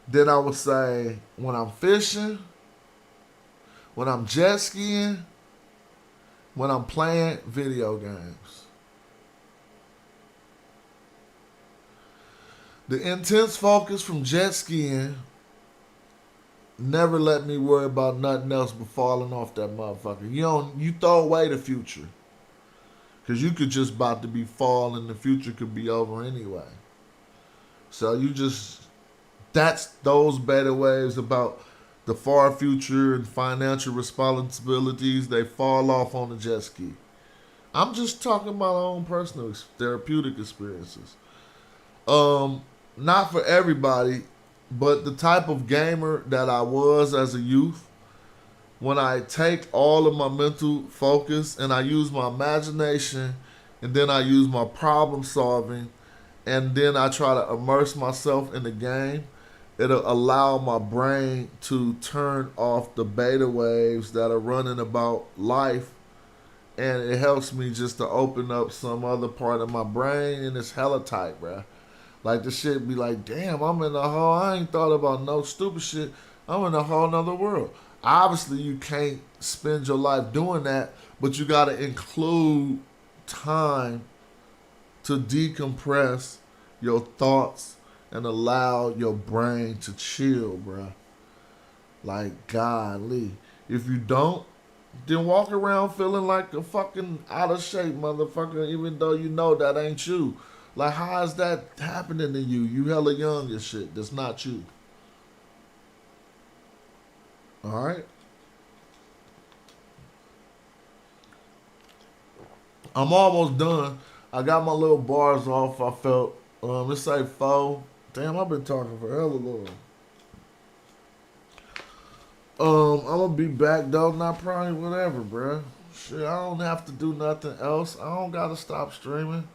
Speaker 1: Then I would say, when I'm fishing, when I'm jet skiing, when I'm playing video games. The intense focus from jet skiing never let me worry about nothing else but falling off that motherfucker. You throw away the future. Because you could just about to be falling, the future could be over anyway. So that's those beta waves about the far future and financial responsibilities, they fall off on the jet ski. I'm just talking about my own personal therapeutic experiences. Not for everybody, but the type of gamer that I was as a youth, when I take all of my mental focus and I use my imagination and then I use my problem solving and then I try to immerse myself in the game, it'll allow my brain to turn off the beta waves that are running about life, and it helps me just to open up some other part of my brain, and it's hella tight, bruh. Like the shit be like, damn, I ain't thought about no stupid shit. I'm in a whole nother world. Obviously, you can't spend your life doing that, but you gotta include time to decompress your thoughts and allow your brain to chill, bruh. Like, golly. If you don't, Then walk around feeling like a fucking out of shape motherfucker, even though you know that ain't you. Like, how is that happening to you? You hella young and shit. That's not you. Alright? I'm almost done. I got my little bars off. I felt, let's say 4. Damn, I've been talking for hella long. I'm gonna be back though, not probably whatever, bruh. Shit, I don't have to do nothing else. I don't gotta stop streaming.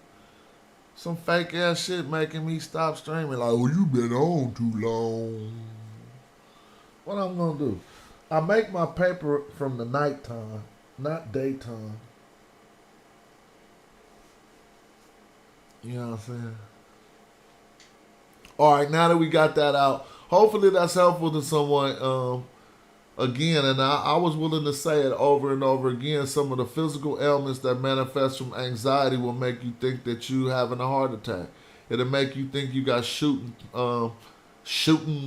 Speaker 1: Some fake ass shit making me stop streaming. Like, oh, you been on too long. What I'm gonna do? I make my paper from the nighttime, not daytime. You know what I'm saying? All right, now that we got that out, hopefully that's helpful to someone. Again, and I was willing to say it over and over again, some of the physical ailments that manifest from anxiety will make you think that you having a heart attack. It'll make you think you got shooting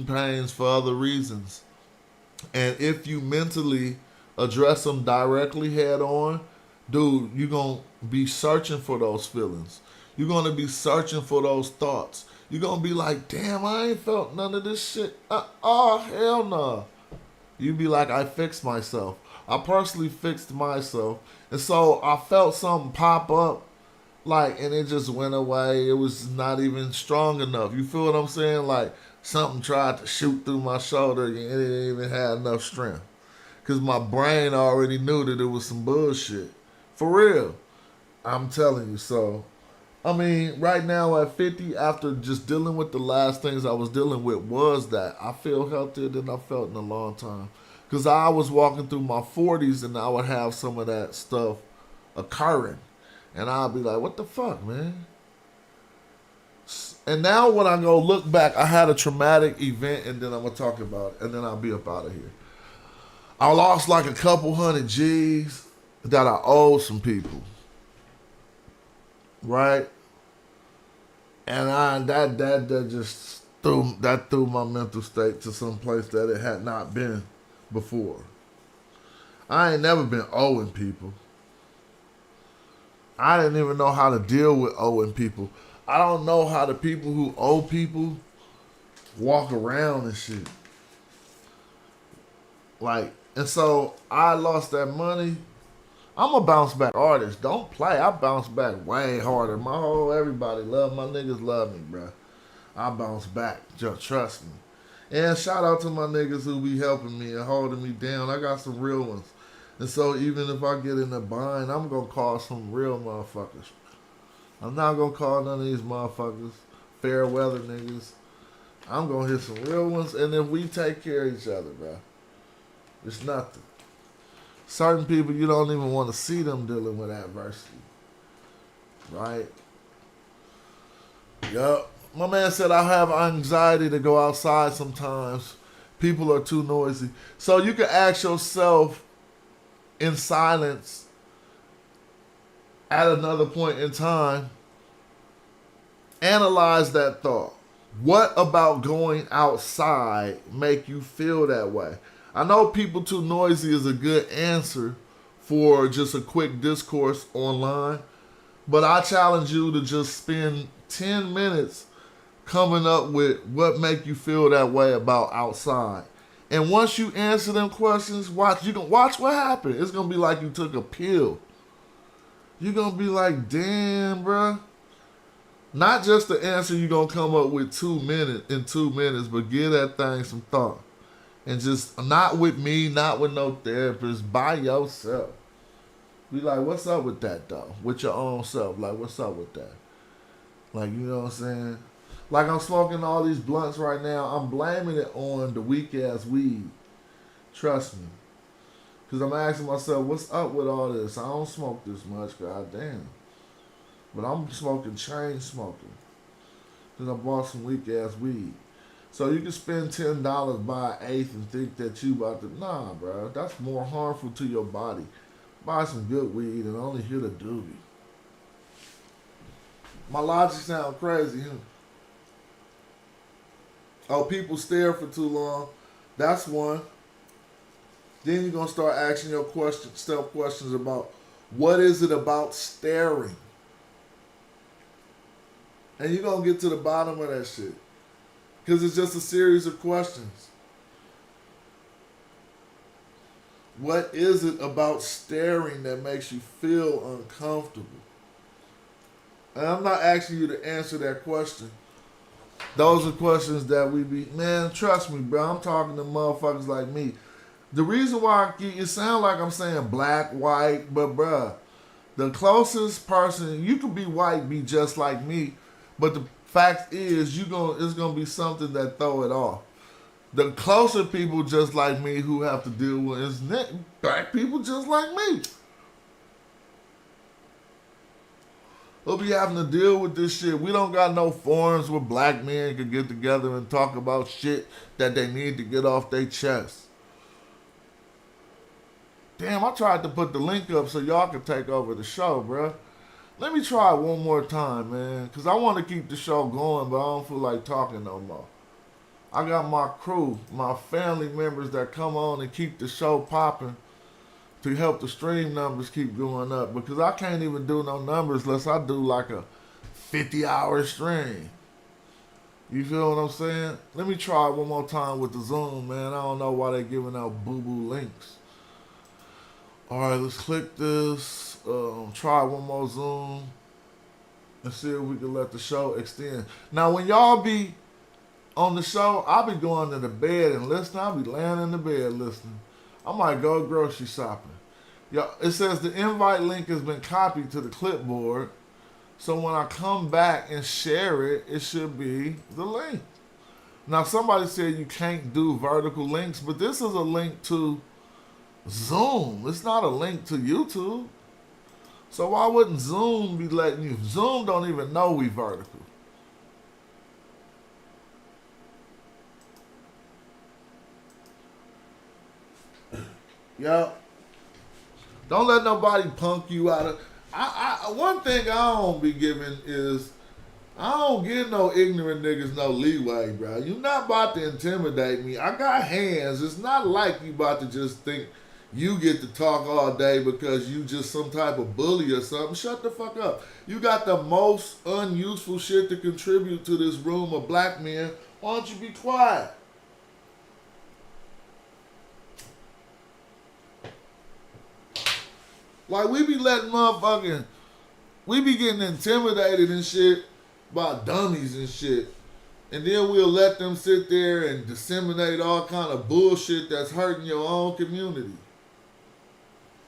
Speaker 1: pains for other reasons. And if you mentally address them directly head on, dude, you're going to be searching for those feelings. You're going to be searching for those thoughts. You're going to be like, damn, I ain't felt none of this shit. Oh, hell no. You be like, I fixed myself. I personally fixed myself. And so I felt something pop up, like, and it just went away. It was not even strong enough. You feel what I'm saying? Like, something tried to shoot through my shoulder and it didn't even have enough strength. Because my brain already knew that it was some bullshit. For real. I'm telling you. So, I mean, right now at 50, after just dealing with the last things I was dealing with was that I feel healthier than I felt in a long time. Because I was walking through my 40s and I would have some of that stuff occurring. And I'd be like, what the fuck, man? And now when I go look back, I had a traumatic event and then I'm going to talk about it. And then I'll be up out of here. I lost like a couple hundred G's that I owed some people. Right? And that just threw my mental state to some place that it had not been before. I ain't never been owing people. I didn't even know how to deal with owing people. I don't know how the people who owe people walk around and shit. Like, and so I lost that money. I'm a bounce back artist. Don't play. I bounce back way harder. Everybody love my niggas love me, bro. I bounce back. Just trust me. And shout out to my niggas who be helping me and holding me down. I got some real ones. And so even if I get in a bind, I'm going to call some real motherfuckers. I'm not going to call none of these motherfuckers fair weather niggas. I'm going to hit some real ones. And then we take care of each other, bro. It's nothing. Certain people, you don't even want to see them dealing with adversity. Right? Yup. My man said I have anxiety to go outside sometimes. People are too noisy. So you can ask yourself in silence at another point in time, analyze that thought. What about going outside make you feel that way? I know people too noisy is a good answer for just a quick discourse online, but I challenge you to just spend 10 minutes coming up with what make you feel that way about outside. And once you answer them questions, watch what happened. It's going to be like you took a pill. You're going to be like, damn, bruh. Not just the answer you're going to come up with in 2 minutes, but give that thing some thought. And just, not with me, not with no therapist, by yourself. Be like, what's up with that, though? With your own self. Like, what's up with that? Like, you know what I'm saying? Like, I'm smoking all these blunts right now. I'm blaming it on the weak-ass weed. Trust me. Because I'm asking myself, what's up with all this? I don't smoke this much, goddamn. But I'm smoking chain smoking. Because I bought some weak-ass weed. So you can spend $10 buy an eighth and think that you about to... Nah, bro. That's more harmful to your body. Buy some good weed and only hit a doobie. My logic sound crazy, huh? Oh, people stare for too long. That's one. Then you're gonna start asking yourself questions about what is it about staring? And you're gonna get to the bottom of that shit. Because it's just a series of questions. What is it about staring that makes you feel uncomfortable? And I'm not asking you to answer that question. Those are questions that we be, man, trust me, bro. I'm talking to motherfuckers like me. The reason why it sound like I'm saying black, white, but bruh, the closest person, you could be white, be just like me, but the fact is, it's gonna be something that throw it off. The closer people just like me who have to deal with is black people just like me. We'll be having to deal with this shit. We don't got no forums where black men can get together and talk about shit that they need to get off their chest. Damn, I tried to put the link up so y'all could take over the show, bruh. Let me try it one more time, man. Because I want to keep the show going, but I don't feel like talking no more. I got my crew, my family members that come on and keep the show popping to help the stream numbers keep going up. Because I can't even do no numbers unless I do like a 50-hour stream. You feel what I'm saying? Let me try it one more time with the Zoom, man. I don't know why they giving out boo-boo links. All right, let's click this. Try one more Zoom and see if we can let the show extend. Now, when y'all be on the show, I'll be going to the bed and listening. I'll be laying in the bed listening. I might go grocery shopping. It says the invite link has been copied to the clipboard. So when I come back and share it, it should be the link. Now, somebody said you can't do vertical links, but this is a link to Zoom. It's not a link to YouTube. So why wouldn't Zoom be letting you? Zoom don't even know we vertical. Yup. Don't let nobody punk you out of. One thing I don't be giving is I don't give no ignorant niggas no leeway, bro. You not about to intimidate me. I got hands. It's not like you about to just think you get to talk all day because you just some type of bully or something. Shut the fuck up. You got the most unuseful shit to contribute to this room of black men. Why don't you be quiet? Like, we be letting we be getting intimidated and shit by dummies and shit. And then we'll let them sit there and disseminate all kind of bullshit that's hurting your own community.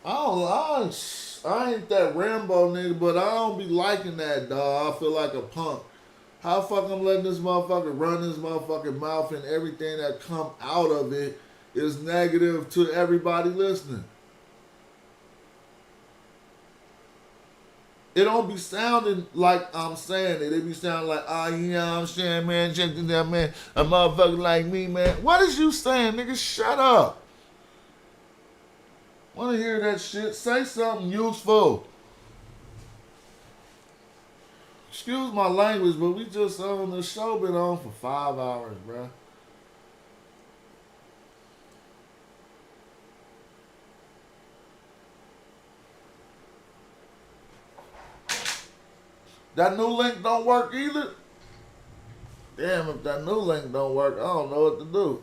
Speaker 1: I ain't that Rambo nigga, but I don't be liking that, dog. I feel like a punk. How the fuck I'm letting this motherfucker run his motherfucking mouth and everything that come out of it is negative to everybody listening? It don't be sounding like I'm saying it. It be sounding like, oh, you know what I'm saying, man, check this out, man. A motherfucker like me, man. What is you saying, nigga? Shut up. Want to hear that shit? Say something useful. Excuse my language, but we just on the show been on for 5 hours, bruh. That new link don't work either? Damn, if that new link don't work, I don't know what to do.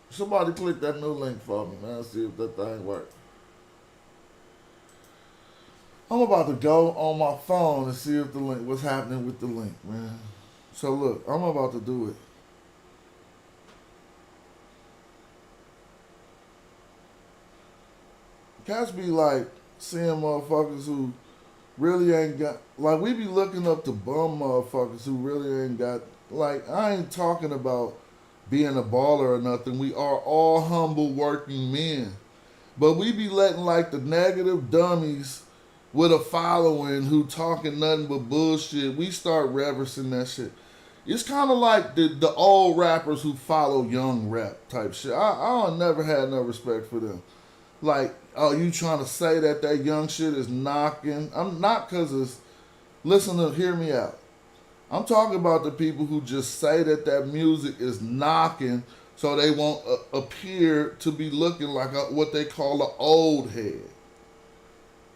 Speaker 1: Somebody click that new link for me, man. See if that thing works. I'm about to go on my phone and see if the link, what's happening with the link, man. So look, I'm about to do it. Cats be like seeing motherfuckers who really ain't got, like, we be looking up to bum motherfuckers who really ain't got, like, I ain't talking about being a baller or nothing. We are all humble working men. But we be letting, like, the negative dummies with a following who talking nothing but bullshit, we start reverencing that shit. It's kind of like the old rappers who follow young rap type shit. I never had no respect for them. Like, oh, you trying to say that young shit is knocking? I'm not, because it's, listen to, hear me out. I'm talking about the people who just say that music is knocking so they won't appear to be looking like what they call an old head.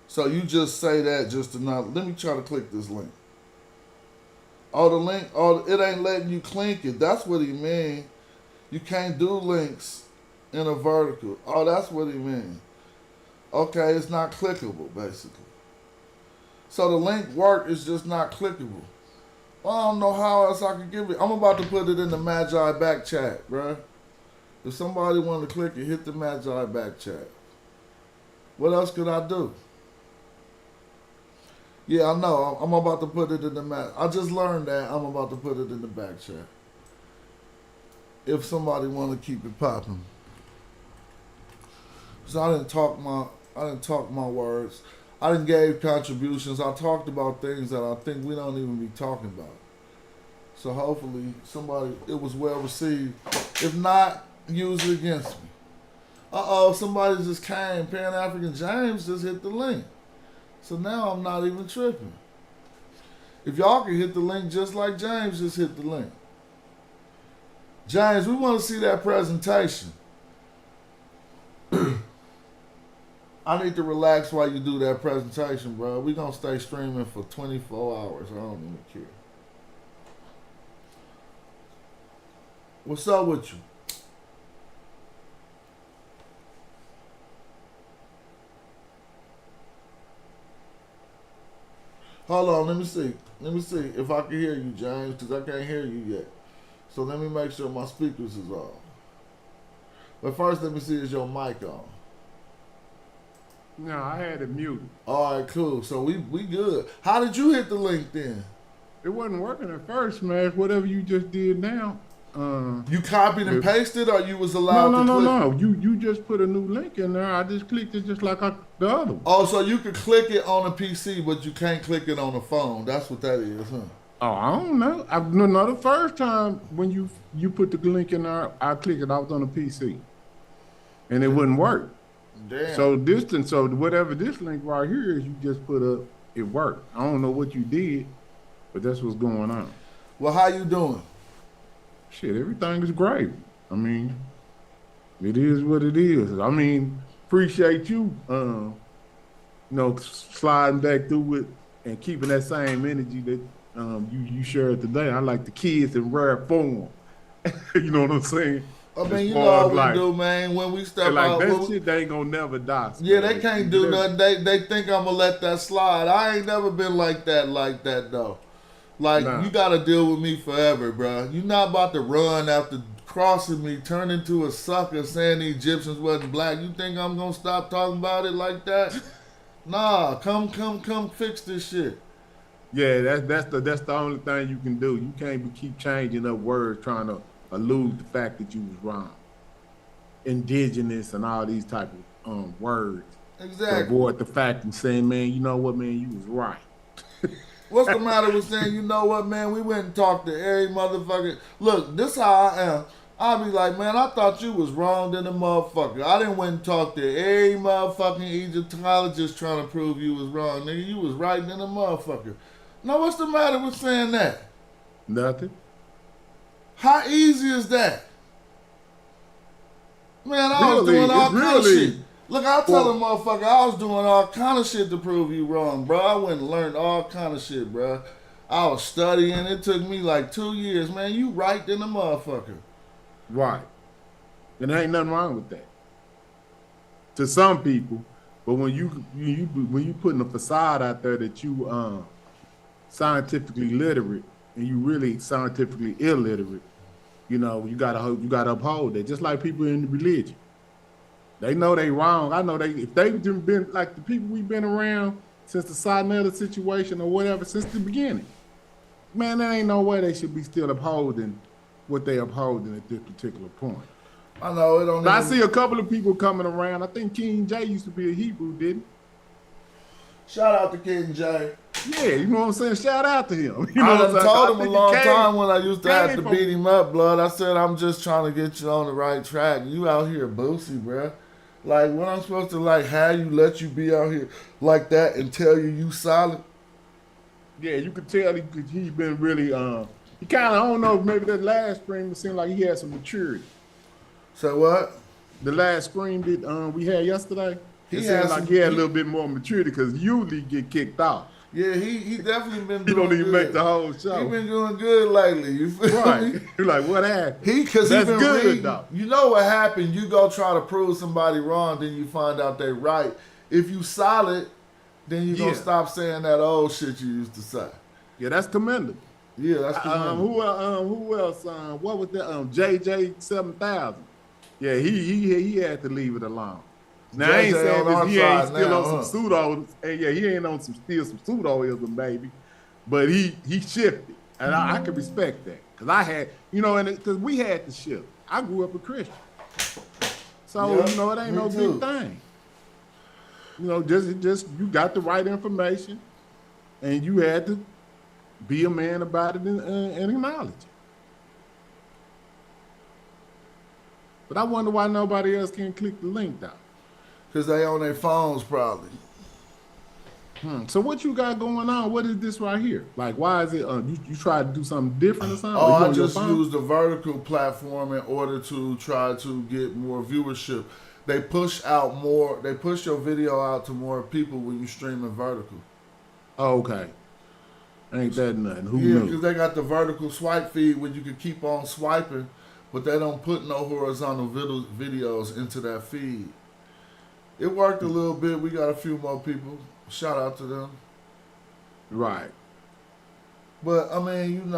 Speaker 1: So you just say that just to not. Let me try to click this link. Oh, the link. Oh, it ain't letting you click it. That's what he mean. You can't do links in a vertical. Oh, that's what he mean. Okay, it's not clickable basically. So the link work is just not clickable. Well, I don't know how else I can give it. I'm about to put it in the Magi back chat, bruh. If somebody want to click it, hit the Magi back chat. What else could I do? Yeah, I know. I'm about to put it in the I just learned that. I'm about to put it in the back chat. If somebody want to keep it popping. So I didn't talk my words. I didn't gave contributions. I talked about things that I think we don't even be talking about. So hopefully it was well received. If not, use it against me. Somebody just came. Pan African James just hit the link. So now I'm not even tripping. If y'all can hit the link just like James just hit the link. James, we want to see that presentation. I need to relax while you do that presentation, bro. We're going to stay streaming for 24 hours. I don't even care. What's up with you? Hold on, let me see. Let me see if I can hear you, James, because I can't hear you yet. So let me make sure my speakers is on. But first, let me see, is your mic on?
Speaker 10: No, I had it muted.
Speaker 1: All right, cool. So we good. How did you hit the link then?
Speaker 10: It wasn't working at first, man. Whatever you just did now.
Speaker 1: You copied and pasted, or you was allowed to click?
Speaker 10: No. You just put a new link in there. I just clicked it just like the other one.
Speaker 1: Oh, so you could click it on a PC, but you can't click it on a phone. That's what that is, huh?
Speaker 10: Oh, I don't know. No, the first time when you put the link in there, I clicked it. I was on a PC, and it wouldn't work.
Speaker 1: Damn.
Speaker 10: So whatever this link right here is, you just put up. It worked. I don't know what you did, but that's what's going on.
Speaker 1: Well, how you doing?
Speaker 10: Shit, everything is great. I mean, it is what it is. I mean, appreciate you, sliding back through it and keeping that same energy that you shared today. I like the kids in rare form. You know what I'm saying?
Speaker 1: I mean, you know what we do, man. When we step
Speaker 10: like
Speaker 1: out,
Speaker 10: that shit, they ain't gonna never die.
Speaker 1: Yeah, they can't do nothing. They think I'm gonna let that slide. I ain't never been like that though. Like, you gotta deal with me forever, bro. You not about to run after crossing me, turn into a sucker, saying the Egyptians wasn't black. You think I'm gonna stop talking about it like that? Nah, come fix this shit.
Speaker 10: Yeah, that's the only thing you can do. You can't keep changing up words trying to elude the fact that you was wrong. Indigenous and all these type of words.
Speaker 1: Exactly.
Speaker 10: To avoid the fact and saying, man, you know what, man, you was right.
Speaker 1: What's the matter with saying, you know what, man, we went and talked to every motherfucker. Look, this how I am. I'll be like, man, I thought you was wrong than a motherfucker. I didn't went and talked to every motherfucking Egyptologist trying to prove you was wrong. Nigga, you was right than a motherfucker. Now, what's the matter with saying that?
Speaker 10: Nothing.
Speaker 1: How easy is that? Man, I was doing all kind of shit. Look, I'll tell a motherfucker I was doing all kind of shit to prove you wrong, bro. I went and learned all kind of shit, bro. I was studying. It took me like 2 years, man. You right than a motherfucker.
Speaker 10: Right. And there ain't nothing wrong with that. To some people, but when you putting a facade out there that you scientifically literate and you really scientifically illiterate, you know, you gotta uphold that. Just like people in the religion. They know they wrong. I know if they've been like the people we've been around since the Sinetta situation or whatever, since the beginning. Man, there ain't no way they should be still upholding what they upholding at this particular point.
Speaker 1: I know it don't.
Speaker 10: But I see a couple of people coming around. I think King J used to be a Hebrew, didn't he?
Speaker 1: Shout out to King J.
Speaker 10: Yeah, you know what I'm saying? Shout out to him. You know
Speaker 1: I done told him a long time when I used to have to
Speaker 10: from,
Speaker 1: beat him up, blood. I said, I'm just trying to get you on the right track. You out here boosie, bruh. Like, what I'm supposed to, like, have you let you be out here like that and tell you solid?
Speaker 10: Yeah, you could tell he's been really, he kind of, I don't know, maybe that last spring it seemed like he had some maturity.
Speaker 1: So what?
Speaker 10: The last scream that we had yesterday,
Speaker 1: He
Speaker 10: it seemed
Speaker 1: has
Speaker 10: like
Speaker 1: some-
Speaker 10: he had a little bit more maturity because usually get kicked off.
Speaker 1: Yeah, he definitely been
Speaker 10: He
Speaker 1: doing
Speaker 10: don't even
Speaker 1: good.
Speaker 10: make the whole show.
Speaker 1: He been doing good lately. You feel
Speaker 10: Right.
Speaker 1: me?
Speaker 10: You're like, what happened?
Speaker 1: Because he
Speaker 10: That's
Speaker 1: been
Speaker 10: good,
Speaker 1: reading.
Speaker 10: though.
Speaker 1: You know what happened? You go try to prove somebody wrong, then you find out they right. If you solid, then you gonna
Speaker 10: Yeah.
Speaker 1: stop saying that old shit you used to say.
Speaker 10: Yeah, that's commendable.
Speaker 1: Yeah, that's commendable.
Speaker 10: Who else? What was that? JJ 7000. Yeah, he had to leave it alone. Now I ain't
Speaker 1: JJ
Speaker 10: saying
Speaker 1: on our
Speaker 10: this, he ain't
Speaker 1: side
Speaker 10: still
Speaker 1: now,
Speaker 10: on some pseudo. And yeah, he ain't on some pseudoism, baby. But he shifted, and I can respect that because I had, and because we had to shift. I grew up a Christian, so
Speaker 1: Yeah,
Speaker 10: it ain't
Speaker 1: me
Speaker 10: no
Speaker 1: too.
Speaker 10: big thing. Just you got the right information, and you had to be a man about it and acknowledge it. But I wonder why nobody else can click the link though.
Speaker 1: Because they on their phones probably.
Speaker 10: So what you got going on? What is this right here? Like, why is it? You try to do something different or something?
Speaker 1: Oh,
Speaker 10: Or you
Speaker 1: I
Speaker 10: on your
Speaker 1: just
Speaker 10: phone?
Speaker 1: used the vertical platform in order to try to get more viewership. They push out more. They push your video out to more people when you stream in vertical.
Speaker 10: Oh, okay. Ain't that nothing? Who
Speaker 1: Yeah,
Speaker 10: knew?
Speaker 1: because they got the vertical swipe feed where you can keep on swiping, but they don't put no horizontal videos into that feed. It worked a little bit. We got a few more people. Shout out to them.
Speaker 10: Right.
Speaker 1: But I mean,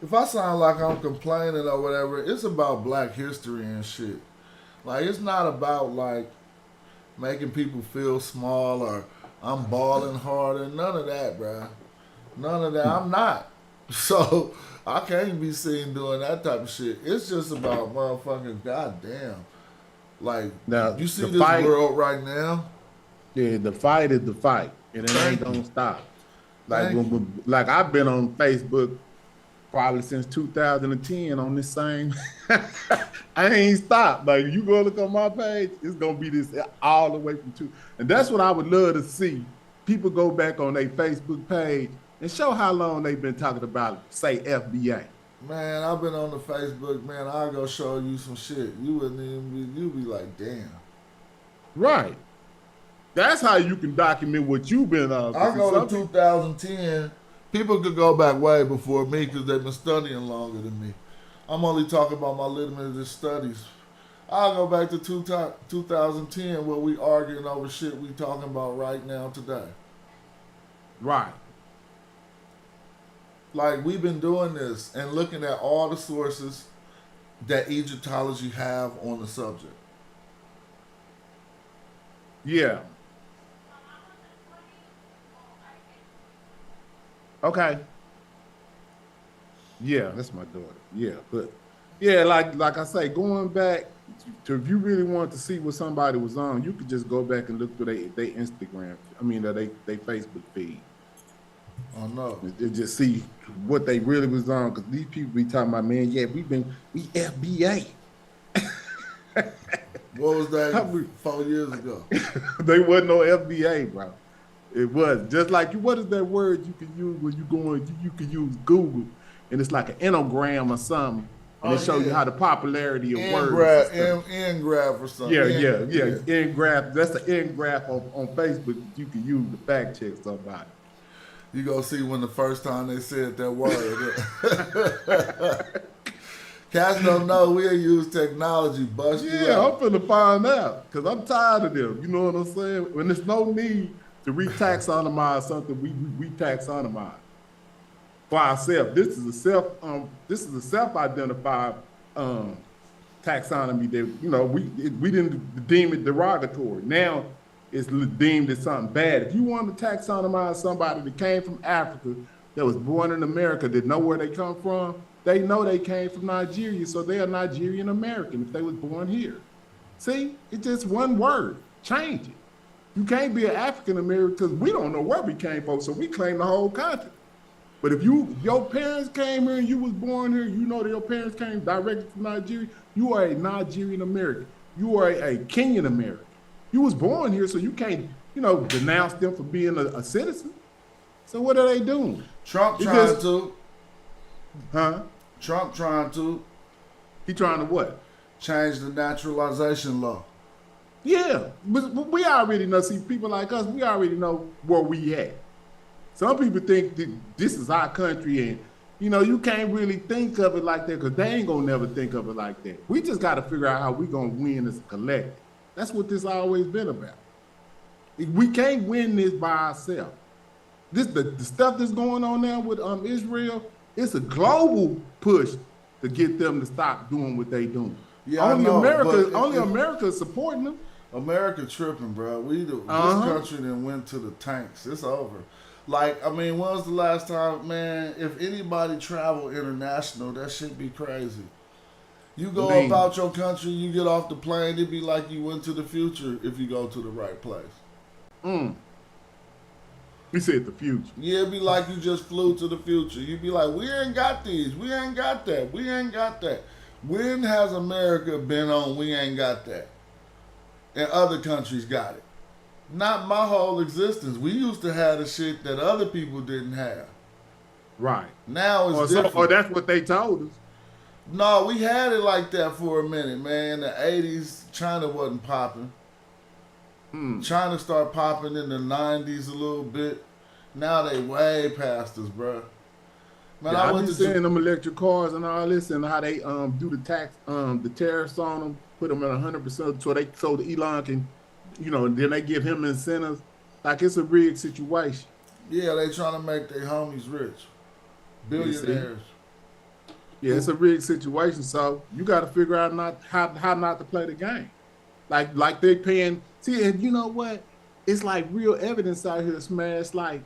Speaker 1: if I sound like I'm complaining or whatever, it's about Black history and shit. Like, it's not about like making people feel small or I'm balling harder. None of that, bruh. None of that. I'm not. So I can't be seen doing that type of shit. It's just about motherfucking goddamn. Like,
Speaker 10: Now,
Speaker 1: you see
Speaker 10: the
Speaker 1: this
Speaker 10: fight-
Speaker 1: world right now?
Speaker 10: Yeah, the fight is the fight, and it ain't gonna stop. Like like I've been on Facebook probably since 2010 on this same. I ain't stopped. Like you go look on my page, it's gonna be this all the way from two. And that's what I would love to see. People go back on their Facebook page and show how long they've been talking about, say, FBA.
Speaker 1: Man, I've been on the Facebook, man. I'll go show you some shit. You wouldn't even you'd be like, damn.
Speaker 10: Right. That's how you can document what you've been on.
Speaker 1: I go to 2010. People could go back way before me because they've been studying longer than me. I'm only talking about my limited studies. I'll go back to 2010 where we arguing over shit we talking about right now today.
Speaker 10: Right.
Speaker 1: Like, we've been doing this and looking at all the sources that Egyptology have on the subject.
Speaker 10: Yeah. Okay. Yeah, that's my daughter. Yeah, but yeah, like I say, going back to if you really want to see what somebody was on, you could just go back and look through their Instagram. I mean, they Facebook feed.
Speaker 1: Oh no.
Speaker 10: And just see what they really was on, because these people be talking about, man, yeah, we FBA.
Speaker 1: What was that 4 years ago?
Speaker 10: They wasn't no FBA, bro. It was just like what is that word you can use when you go in? You can use Google, and it's like an enogram or something, and it show you how the popularity of words.
Speaker 1: N-graph or something.
Speaker 10: Yeah. N-graph. That's the N-graph on Facebook that you can use to fact check somebody.
Speaker 1: You go see when the first time they said that word. Cats don't know we'll use technology, bust you out.
Speaker 10: I'm finna find out, because I'm tired of them. You know what I'm saying? When there's no need to re-taxonomize something, we taxonomize for ourselves. This is a self-identified taxonomy that we didn't deem it derogatory. Now it's deemed as something bad. If you want to taxonomize somebody that came from Africa, that was born in America, that know where they come from, they know they came from Nigeria, so they are Nigerian American if they was born here. See, it's just one word. Change it. You can't be an African American because we don't know where we came from, so we claim the whole country. But if your parents came here and you was born here, you know that your parents came directly from Nigeria, you are a Nigerian American. You are a Kenyan American. You was born here, so you can't, denounce them for being a citizen. So what are they doing?
Speaker 1: Trump trying to.
Speaker 10: Huh?
Speaker 1: Trump trying to.
Speaker 10: He trying to what?
Speaker 1: change the naturalization law.
Speaker 10: Yeah, but we already know. See, people like us, we already know where we at. Some people think that this is our country, and you can't really think of it like that because they ain't gonna never think of it like that. We just got to figure out how we gonna win as a collective. That's what this always been about. We can't win this by ourselves. The stuff that's going on now with Israel, it's a global push to get them to stop doing what they doing.
Speaker 1: Yeah,
Speaker 10: only America is supporting them.
Speaker 1: America tripping, bro. This country then went to the tanks. It's over. Like, I mean, when was the last time, man? If anybody travel international, that shit be crazy. You go about your country, you get off the plane, it'd be like you went to the future if you go to the right place.
Speaker 10: We said the future.
Speaker 1: Yeah, it'd be like you just flew to the future. You'd be like, we ain't got these, we ain't got that, we ain't got that. When has America been on we ain't got that? And other countries got it. Not my whole existence. We used to have the shit that other people didn't have.
Speaker 10: Right.
Speaker 1: Now it's different.
Speaker 10: Or that's what they told us.
Speaker 1: No, we had it like that for a minute, man. In the 80s, China wasn't popping. China started popping in the 90s a little bit. Now they way past us, bro. Man,
Speaker 10: I went to seeing them electric cars and all this, and how they do the tariffs on them, put them at 100%, so the Elon can, then they give him incentives. Like, it's a rigged situation.
Speaker 1: Yeah, they trying to make their homies rich, billionaires.
Speaker 10: Yeah, it's a rigged situation, so you got to figure out how not to play the game. Like they paying. See, and you know what? It's like real evidence out here, Smash. Like,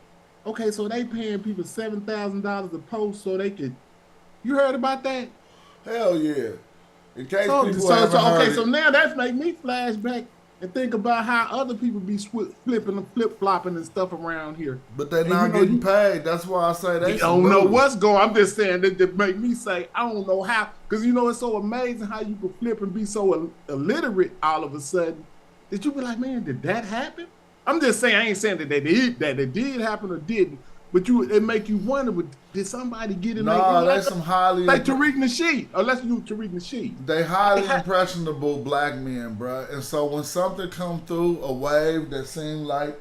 Speaker 10: okay, so they paying people $7,000 a post so they could. You heard about that?
Speaker 1: Hell yeah! In case people haven't heard it.
Speaker 10: So now that's make me flashback and think about how other people be flipping and flip-flopping and stuff around here.
Speaker 1: But they're not getting paid. That's why I say they
Speaker 10: don't know what's going on. I'm just saying that make me say, I don't know how. Because, it's so amazing how you can flip and be so illiterate all of a sudden that you be like, man, did that happen? I'm just saying, I ain't saying that it did happen or didn't. But it make you wonder, did somebody get in there?
Speaker 1: No, that's some highly...
Speaker 10: Like Tariq Nasheed. Or let's do Tariq Nasheed.
Speaker 1: They highly impressionable black men, bro. And so when something come through, a wave that seem like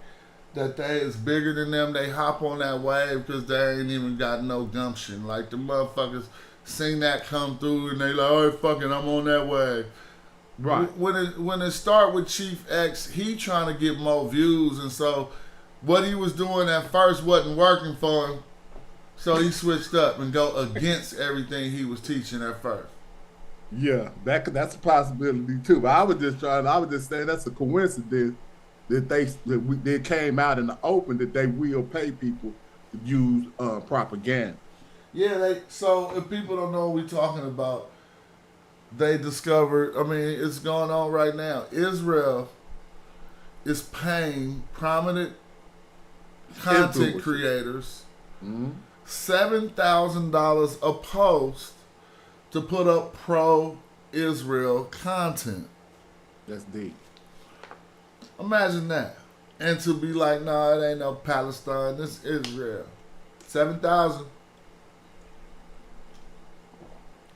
Speaker 1: that they is bigger than them, they hop on that wave because they ain't even got no gumption. Like, the motherfuckers seen that come through and they like, oh, fuck it, I'm on that wave.
Speaker 10: Right.
Speaker 1: When it start with Chief X, he trying to get more views, and so... what he was doing at first wasn't working for him, so he switched up and go against everything he was teaching at first.
Speaker 10: Yeah, that's a possibility too. But I was just saying that's a coincidence that they came out in the open that they will pay people to use propaganda.
Speaker 1: Yeah, so if people don't know what we're talking about, they discovered. I mean, it's going on right now. Israel is paying prominent content creators $7,000 a post to put up pro-Israel content.
Speaker 10: That's deep.
Speaker 1: Imagine that. And to be like, no, it ain't no Palestine, this Israel. 7,000.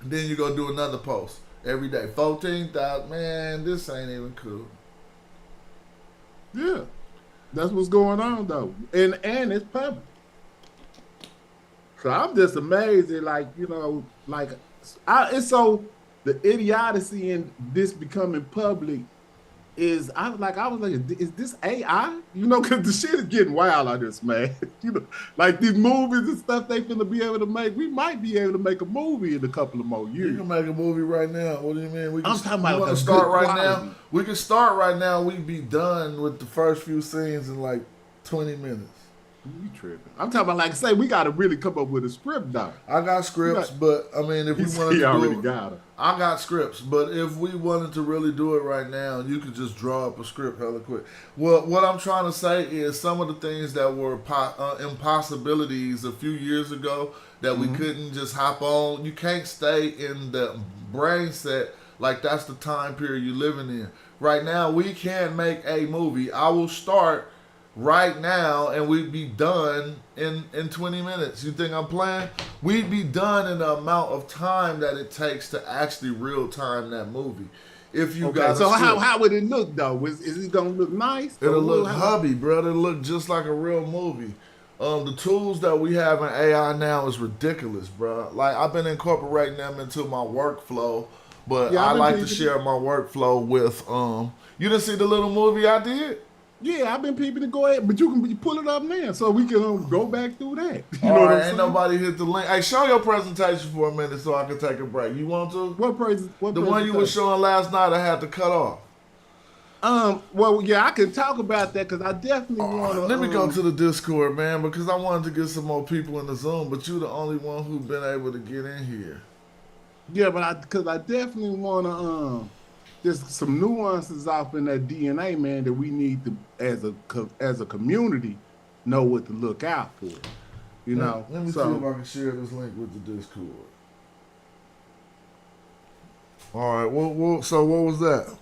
Speaker 1: And then you go do another post every day. 14,000. Man, this ain't even cool.
Speaker 10: Yeah. That's what's going on though. And it's public. So I'm just amazed at it's so the idiocy in this becoming public is I was like, is this AI? Because the shit is getting wild on this, man. Like these movies and stuff they finna be able to make. We might be able to make a movie in a couple of more years.
Speaker 1: You can make a movie right now. What do you mean?
Speaker 10: I'm talking about
Speaker 1: like start right now. We can start right now. We'd be done with the first few scenes in like 20 minutes.
Speaker 10: You tripping? I'm talking about like say we got to really come up with a script, though.
Speaker 1: I got scripts, but I mean, if we wanted to do it, I got scripts, but if we wanted to really do it right now, you could just draw up a script hella quick. Well, what I'm trying to say is some of the things that were impossibilities a few years ago that we couldn't just hop on. You can't stay in the brain set like that's the time period you're living in. Right now, we can make a movie. I will start right now, and we'd be done in 20 minutes. You think I'm playing? We'd be done in the amount of time that it takes to actually real time that movie. If you
Speaker 10: Okay,
Speaker 1: got
Speaker 10: so
Speaker 1: a script.
Speaker 10: how would it look though? Is it gonna look nice?
Speaker 1: It'll look hubby, bro. It'll look just like a real movie. The tools that we have in AI now is ridiculous, bro. Like I've been incorporating them into my workflow, but
Speaker 10: Yeah,
Speaker 1: I
Speaker 10: I've been
Speaker 1: like to
Speaker 10: peeping.
Speaker 1: share my workflow with. You didn't see the little movie I did?
Speaker 10: Yeah, I've been peeping to go ahead, but you can pull it up now so we can go back through that. You
Speaker 1: All
Speaker 10: know what
Speaker 1: right,
Speaker 10: I'm
Speaker 1: ain't
Speaker 10: saying?
Speaker 1: nobody hit the link. Hey, show your presentation for a minute so I can take a break. You want to?
Speaker 10: What
Speaker 1: The one you were showing last night, I had to cut off.
Speaker 10: Well, yeah, I can talk about that because I definitely want to.
Speaker 1: Let me go to the Discord, man, because I wanted to get some more people in the Zoom, but you're the only one who's been able to get in here.
Speaker 10: Yeah, but because I definitely want to. There's some nuances off in that DNA, man, that we need to, as a community, know what to look out for. You know.
Speaker 1: Let me see if I can share this link with the Discord. All right. Well, so what was that?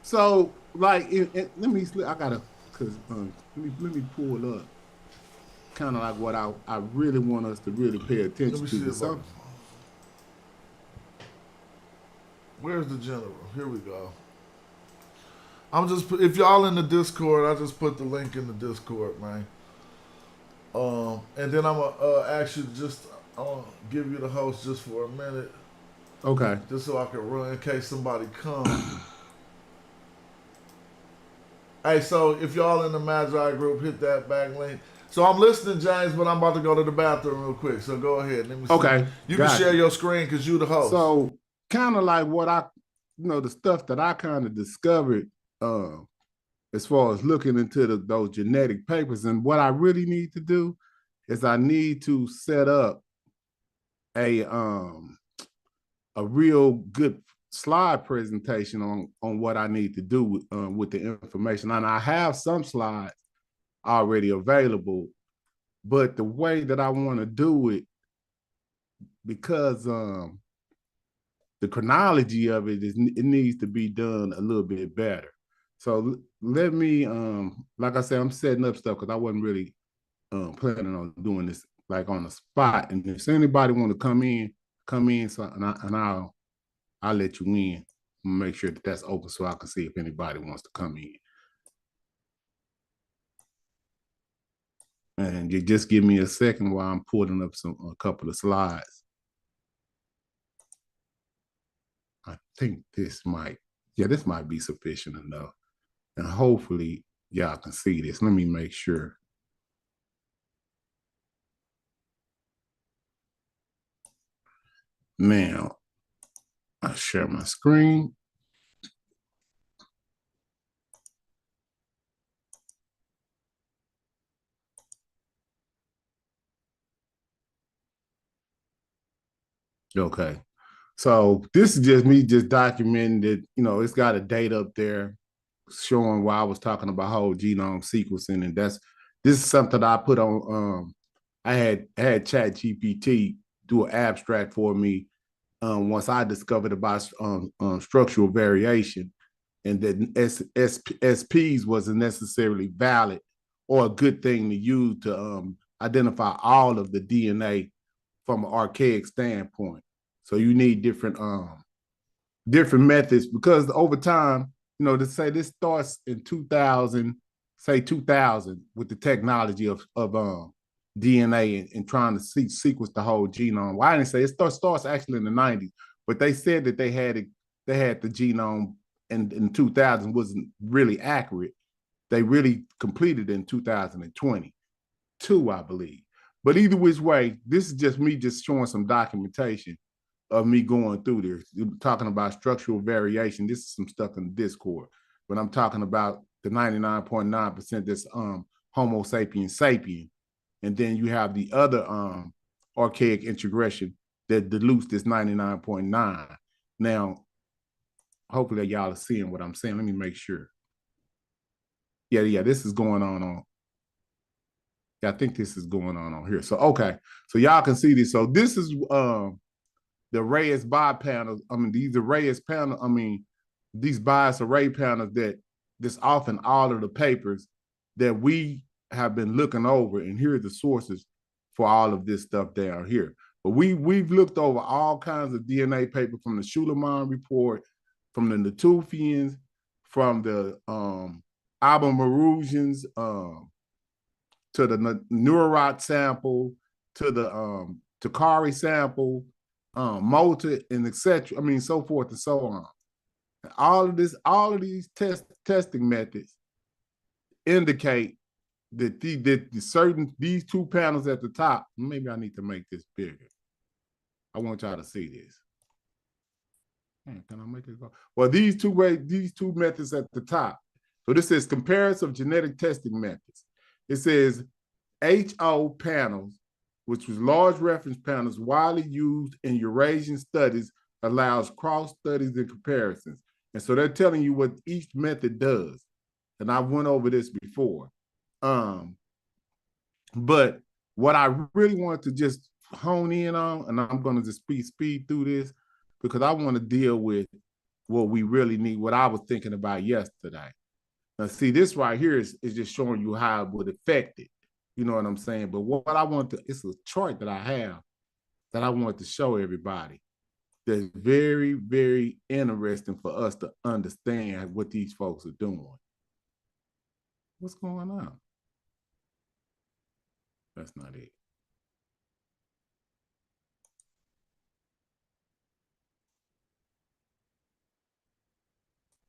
Speaker 10: So, like, let me. I gotta, cause let me pull up, kind of like what I really want us to really pay attention to.
Speaker 1: Where's the general? Here we go. If y'all in the Discord, I just put the link in the Discord, man. And then I'm gonna ask you I'm gonna give you the host just for a minute.
Speaker 10: Okay.
Speaker 1: Just so I can run in case somebody comes. Hey, so if y'all in the Magi group, hit that back link. So I'm listening, James, but I'm about to go to the bathroom real quick. So go ahead. Let me see.
Speaker 10: Okay.
Speaker 1: You can share your screen because you the host.
Speaker 10: So kind of like what the stuff that I kind of discovered as far as looking into those genetic papers. And what I really need to do is I need to set up a real good slide presentation on what I need to do with the information. And I have some slides already available, but the way that I want to do it, because the chronology of it needs to be done a little bit better. So let me, like I said, I'm setting up stuff because I wasn't really planning on doing this like on the spot. And if anybody want to come in. So I'll let you in. Make sure that that's open so I can see if anybody wants to come in. And you just give me a second while I'm pulling up a couple of slides. I think this might be sufficient enough. And hopefully y'all can see this. Let me make sure. Now, I share my screen. Okay. So this is just me documenting that, it's got a date up there showing why I was talking about whole genome sequencing. And this is something that I put on, I had ChatGPT do an abstract for me once I discovered about structural variation, and that SPs wasn't necessarily valid or a good thing to use to identify all of the DNA from an archaic standpoint. So you need different methods, because over time, to say this starts in 2000 with the technology of DNA and trying to sequence the whole genome. Well, I didn't say it starts actually in the 90s, but they said that they had the genome in 2000 wasn't really accurate. They really completed in 2022, I believe. But either which way, this is just me showing some documentation of me going through this, talking about structural variation. This is some stuff in the Discord, but I'm talking about the 99.9% that's Homo sapiens sapien. And then you have the other archaic integration that dilutes this 99.9. Now, hopefully y'all are seeing what I'm saying. Let me make sure. Yeah, this is going on. Yeah, I think this is going on here. So, okay. So y'all can see this. So this is the Reyes bi panels. These are Reyes panels. These bias array panels that's often all of the papers that we have been looking over, and here are the sources for all of this stuff down here. But we've looked over all kinds of DNA paper from the Suleiman report, from the Natufians, from the Alba-Marusians, to the Neurot sample, to the Takari sample, Mota, and etc. I mean, so forth and so on. All of these testing methods indicate that these two panels at the top. Maybe I need to make this bigger. I want y'all to see this. Man, can I make it go? Well, these two methods at the top. So this is comparison of genetic testing methods. It says HO panels, which was large reference panels widely used in Eurasian studies, allows cross studies and comparisons. And so they're telling you what each method does. And I went over this before. But what I really want to just hone in on, and I'm going to just speed through this, because I want to deal with what we really need, what I was thinking about yesterday. Now, see, this right here is just showing you how it would affect it. You know what I'm saying? But what I want to, it's a chart that I have that I want to show everybody that's very, very interesting for us to understand what these folks are doing. What's going on? That's not it.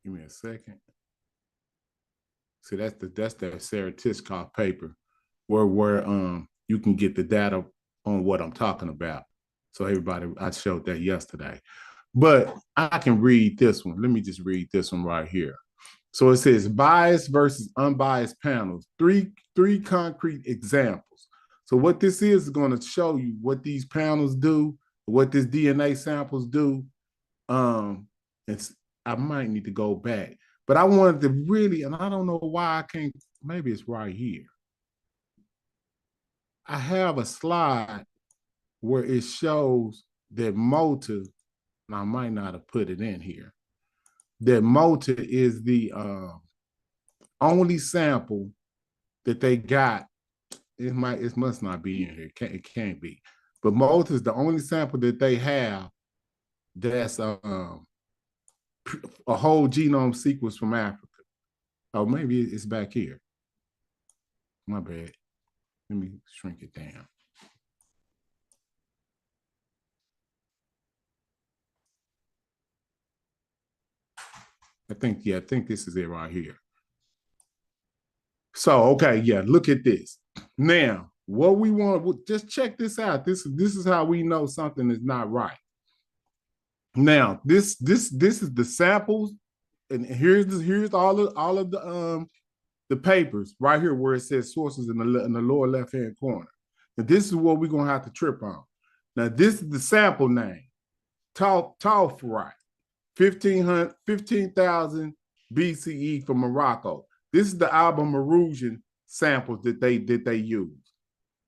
Speaker 10: Give me a second. See, that's that Sarah Tiscoff paper where you can get the data on what I'm talking about. So everybody, I showed that yesterday. But I can read this one. Let me just read this one right here. So it says biased versus unbiased panels, three concrete examples. So what this is going to show you what these panels do, what this DNA samples do. I might need to go back, but I wanted to really, and I don't know why I can't, maybe it's right here. I have a slide where it shows that Mota, and I might not have put it in here, that Mota is the only sample that they got. It must not be in here. It can't be. But Mota is the only sample that they have that's a whole genome sequence from Africa. Oh, maybe it's back here. My bad. Let me shrink it down. I think this is it right here. So, okay, yeah, look at this. Now, what we want, just check this out. This is how we know something is not right. Now, this is the samples, and here's all of the papers right here where it says sources in the lower left-hand corner. And this is what we're gonna have to trip on. Now, this is the sample name, Tawferite, 15,000 BCE from Morocco. This is the Alba-Marusian samples that they use.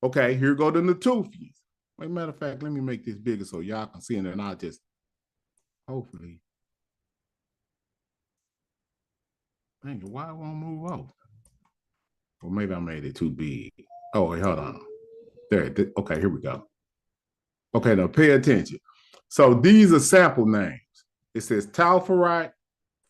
Speaker 10: Okay, here go the Natufians. As a matter of fact, let me make this bigger so y'all can see it, and I'll just hopefully. Dang, why it won't move over? Or maybe I made it too big. Oh, wait, hold on. There, okay, here we go. Okay, now pay attention. So these are sample names. It says Tawferite,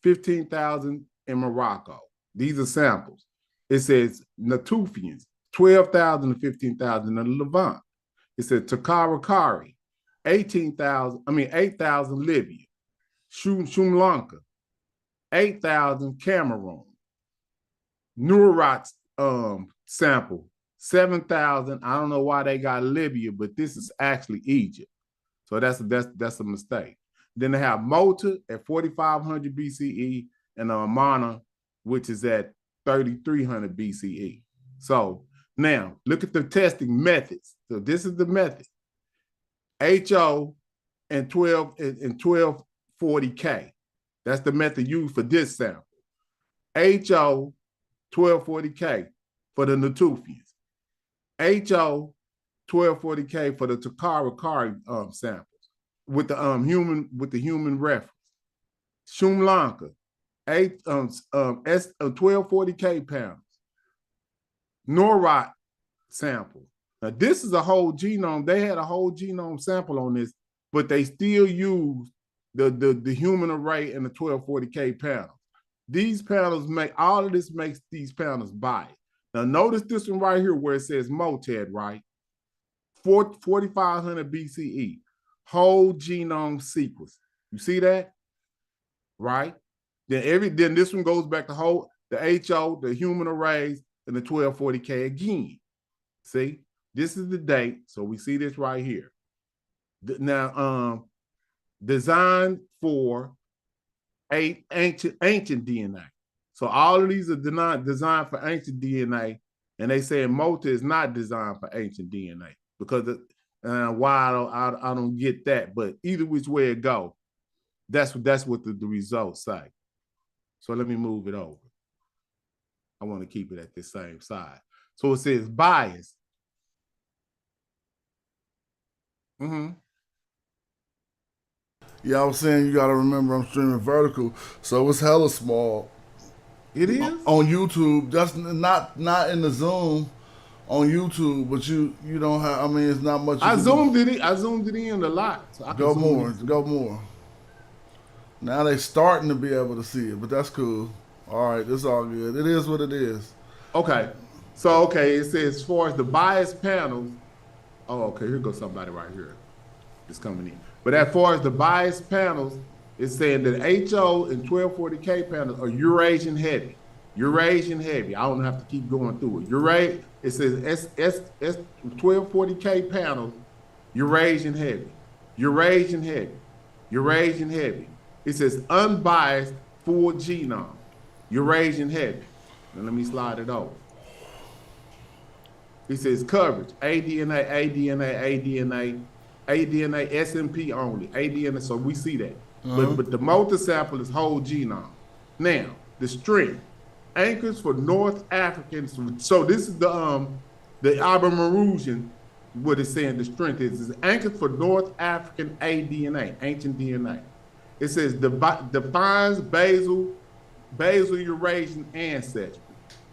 Speaker 10: 15,000 in Morocco. These are samples. It says Natufians, 12,000 to 15,000 in Levant. It says Takari, 8,000 Libya. Sri Lanka, 8,000 Cameroon. Neurot sample, 7,000. I don't know why they got Libya, but this is actually Egypt. So that's a mistake. Then they have Mota at 4,500 BCE and Amana, which is at 3,300 BCE. So now look at the testing methods. So this is the method. HO and 1240K. That's the method used for this sample. HO 1240K for the Natufians. HO 1240K for the Takari samples with the human reference. Sri Lanka, 1240K pounds. Norot sample. Now, this is a whole genome. They had a whole genome sample on this, but they still use the human array and the 1240K panels. These panels all of this makes these panels biased. Now, notice this one right here where it says Moted, right? 4500 BCE, whole genome sequence. You see that? Right? Then this one goes back to the HO, the human arrays, and the 1240K again. See? This is the date, so we see this right here. Now, designed for ancient DNA. So all of these are designed for ancient DNA, and they say Mota is not designed for ancient DNA because why I don't get that, but either which way it go, that's what the results say. So let me move it over. I want to keep it at the same side. So it says bias.
Speaker 1: Yeah, I was saying you got to remember I'm streaming vertical, so it's hella small.
Speaker 10: It is
Speaker 1: on YouTube. That's not in the Zoom on YouTube, but you don't have. I mean, it's not much.
Speaker 10: I zoomed it in a lot. So I
Speaker 1: go more. Now they starting to be able to see it, but that's cool. All right, it's all good. It is what it is.
Speaker 10: Okay, so it says as far as the bias panels. Oh, okay, here goes somebody right here. It's coming in. But as far as the bias panels, it's saying that HO and 1240K panels are Eurasian heavy. Eurasian heavy. I don't have to keep going through it. It says 1240K panels, Eurasian heavy. Eurasian heavy. Eurasian heavy. It says unbiased full genome. Eurasian heavy. Now let me slide it over. It says coverage, aDNA, SMP only, aDNA, so we see that. But the multi-sample is whole genome. Now, the strength, anchors for North Africans. So this is the Ibermarusian, what it's saying the strength is anchors for North African aDNA, ancient DNA. It says defines basal Eurasian ancestry.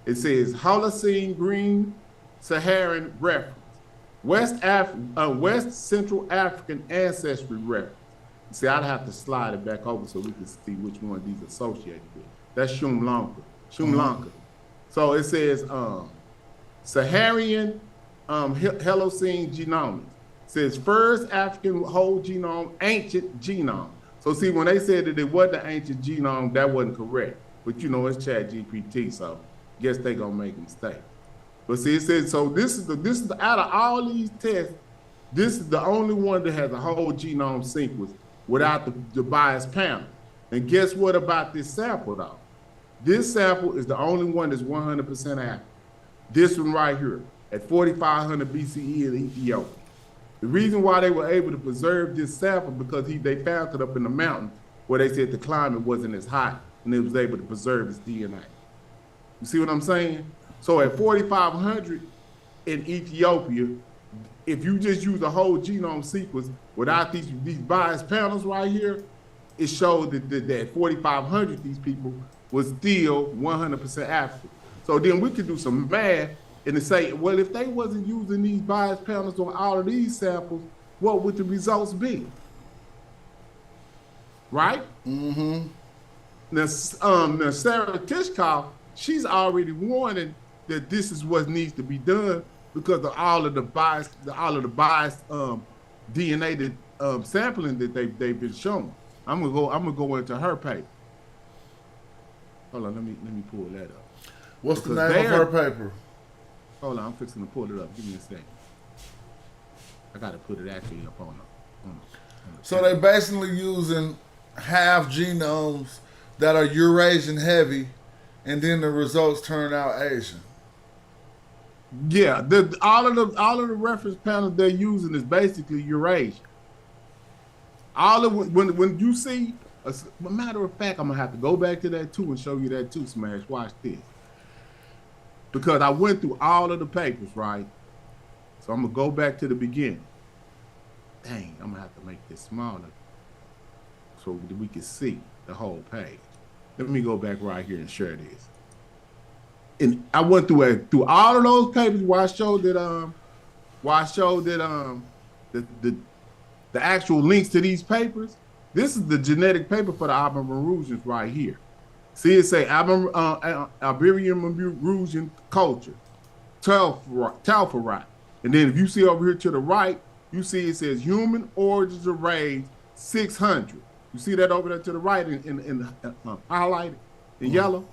Speaker 10: It says Holocene green Saharan reference, West Central African ancestry reference. See, I'd have to slide it back over so we can see which one of these associated with. That's Shumlanka. So it says Saharan Holocene genomics. It says first African whole genome, ancient genome. So see, when they said that it wasn't an ancient genome, that wasn't correct. But it's ChatGPT, so guess they gonna make a mistake. But see, it says, so this is out of all these tests, this is the only one that has a whole genome sequence without the biased panel. And guess what about this sample though? This sample is the only one that's 100% accurate. This one right here at 4500 BCE in Ethiopia. The reason why they were able to preserve this sample because they found it up in the mountain where they said the climate wasn't as hot and it was able to preserve its DNA. You see what I'm saying? So at 4,500 in Ethiopia, if you just use a whole genome sequence without these biased panels right here, it showed that at 4,500 these people was still 100% African. So then we could do some math and say, well, if they wasn't using these biased panels on all of these samples, what would the results be? Right?
Speaker 1: Mm-hmm.
Speaker 10: Now Sarah Tishkoff, she's already warning that this is what needs to be done because of all of the biased DNA that sampling that they've been showing. I'm gonna go into her paper. Hold on, let me pull that up.
Speaker 1: What's the name of her paper?
Speaker 10: Hold on, I'm fixing to pull it up. Give me a second. I gotta put it actually up on the
Speaker 1: So they basically using half genomes that are Eurasian heavy, and then the results turn out Asian.
Speaker 10: Yeah, all of the reference panels they're using is basically Eurasian. All of when you see, matter of fact, I'm gonna have to go back to that too and show you that too, Smash. Watch this, because I went through all of the papers, right? So I'm gonna go back to the beginning. Dang, I'm gonna have to make this smaller so that we can see the whole page. Let me go back right here and share this. and I went through all of those papers where I showed that the actual links to these papers. This is the genetic paper for the Iberian right here. See, it say Iberian culture, Telferite. And then if you see over here to the right, you see it says human origins arrays 600. You see that over there to the right in highlighted in yellow?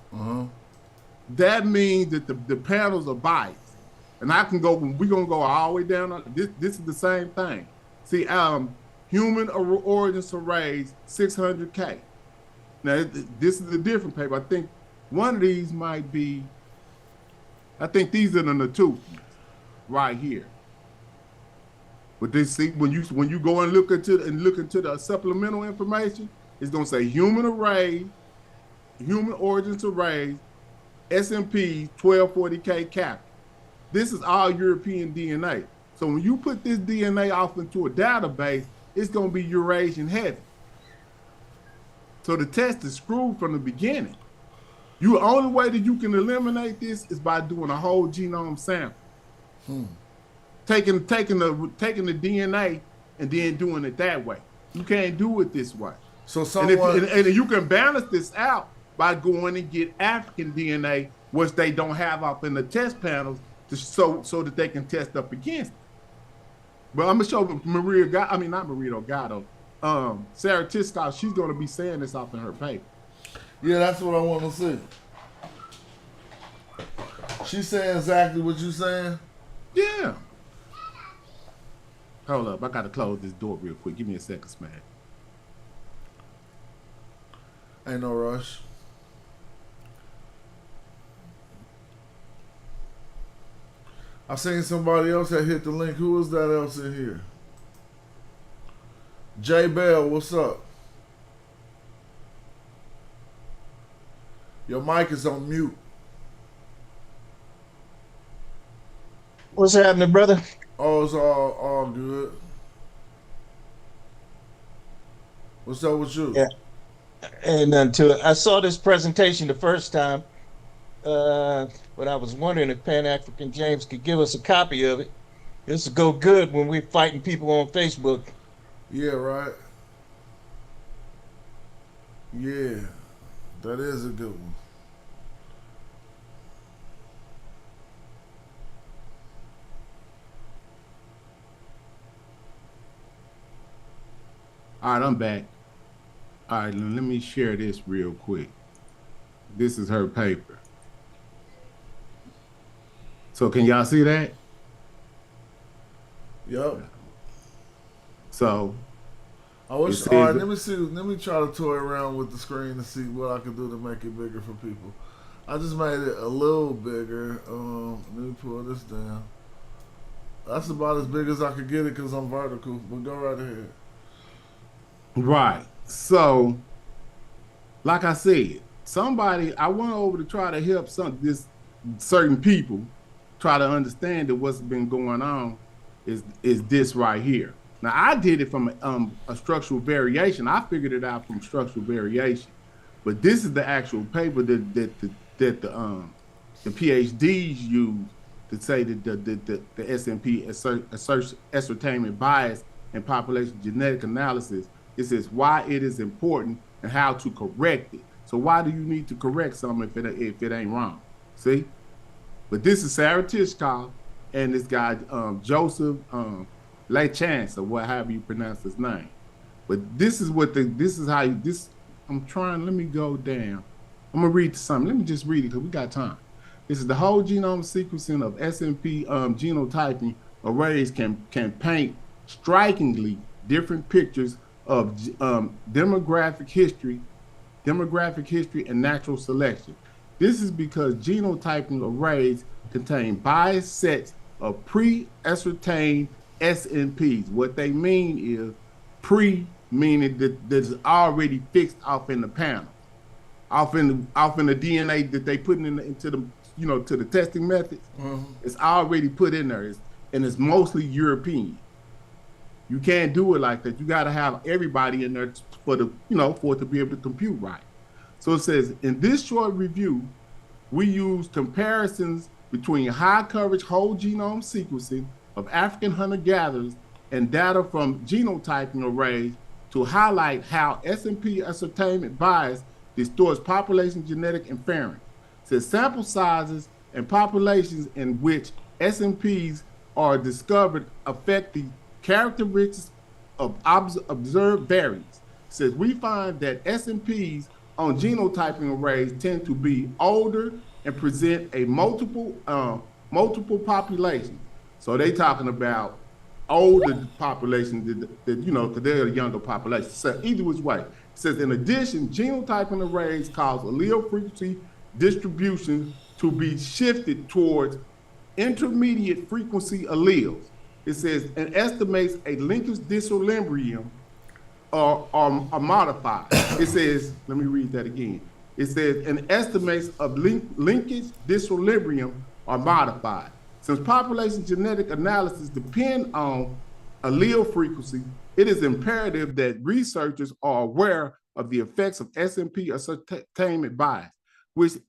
Speaker 10: That means that the panels are biased. And I can go, we're going to go all the way down. This is the same thing. See, human origins arrays 600K. Now, this is a different paper. I think one of these might be, I think these are the Natufians right here. But they see when you go and look into the supplemental information, it's gonna say human origins arrays, SMP 1240K cap. This is all European DNA. So when you put this DNA off into a database, it's gonna be Eurasian heavy. So the test is screwed from the beginning. The only way that you can eliminate this is by doing a whole genome sample. Taking the DNA and then doing it that way. You can't do it this way.
Speaker 1: So
Speaker 10: and you can balance this out by going and get African DNA, which they don't have up in the test panels, so that they can test up against it. But I'm gonna show Sarah Tiscott, she's gonna be saying this off in her paper.
Speaker 1: Yeah, that's what I want to see. She's saying exactly what you're saying?
Speaker 10: Yeah. Hold up, I gotta close this door real quick. Give me a second, man.
Speaker 1: Ain't no rush. I seen somebody else that hit the link. Who is that else in here? Jay Bell, what's up? Your mic is on mute.
Speaker 11: What's happening, brother?
Speaker 1: Oh, it's all good. What's up with you?
Speaker 11: Yeah. And until I saw this presentation the first time, but I was wondering if Pan-African James could give us a copy of it. This will go good when we're fighting people on Facebook.
Speaker 1: Yeah, right. Yeah, that is a good one.
Speaker 10: All right, I'm back. All right, let me share this real quick. This is her paper. So can y'all see that?
Speaker 1: Yep.
Speaker 10: So
Speaker 1: I wish. All right, let me see. Let me try to toy around with the screen to see what I can do to make it bigger for people. I just made it a little bigger. Let me pull this down. That's about as big as I could get it because I'm vertical. But go right ahead.
Speaker 10: Right. So, like I said, I went over to try to help certain people try to understand that what's been going on is this right here. Now, I did it from a structural variation. I figured it out from structural variation, but this is the actual paper that the PhDs use to say that the SMP ascertainment bias and population genetic analysis. It says why it is important and how to correct it. So why do you need to correct something if it ain't wrong? See? But this is Sarah Tishkoff and this guy Joseph Lachance, or however you pronounce his name. But I'm trying, let me go down. I'm gonna read something. Let me just read it because we got time. This is the whole genome sequencing of SMP genotyping arrays can paint strikingly different pictures of demographic history and natural selection. This is because genotyping arrays contain biased sets of pre-ascertained SNPs. What they mean is meaning that it's already fixed off in the panel, off in the DNA that they put into the to the testing methods. It's already put in there, and it's mostly European. You can't do it like that. You got to have everybody in there for it to be able to compute right. So it says, in this short review, we use comparisons between high coverage whole genome sequencing of African hunter-gatherers and data from genotyping arrays to highlight how S&P ascertainment bias distorts population genetic inference. Says sample sizes and populations in which S&Ps are discovered affect the characteristics of observed variants. Says we find that S&Ps on genotyping arrays tend to be older and present a multiple populations. So they talking about older population that you know, because they're a younger population. So either which way. It says in addition, genotyping arrays cause allele frequency distribution to be shifted towards intermediate frequency alleles. It says and estimates a linkage disequilibrium are modified. It says, let me read that again. It says, and estimates of linkage disequilibrium are modified. Since population genetic analysis depend on allele frequency, it is imperative that researchers are aware of the effects of S&P ascertainment bias. With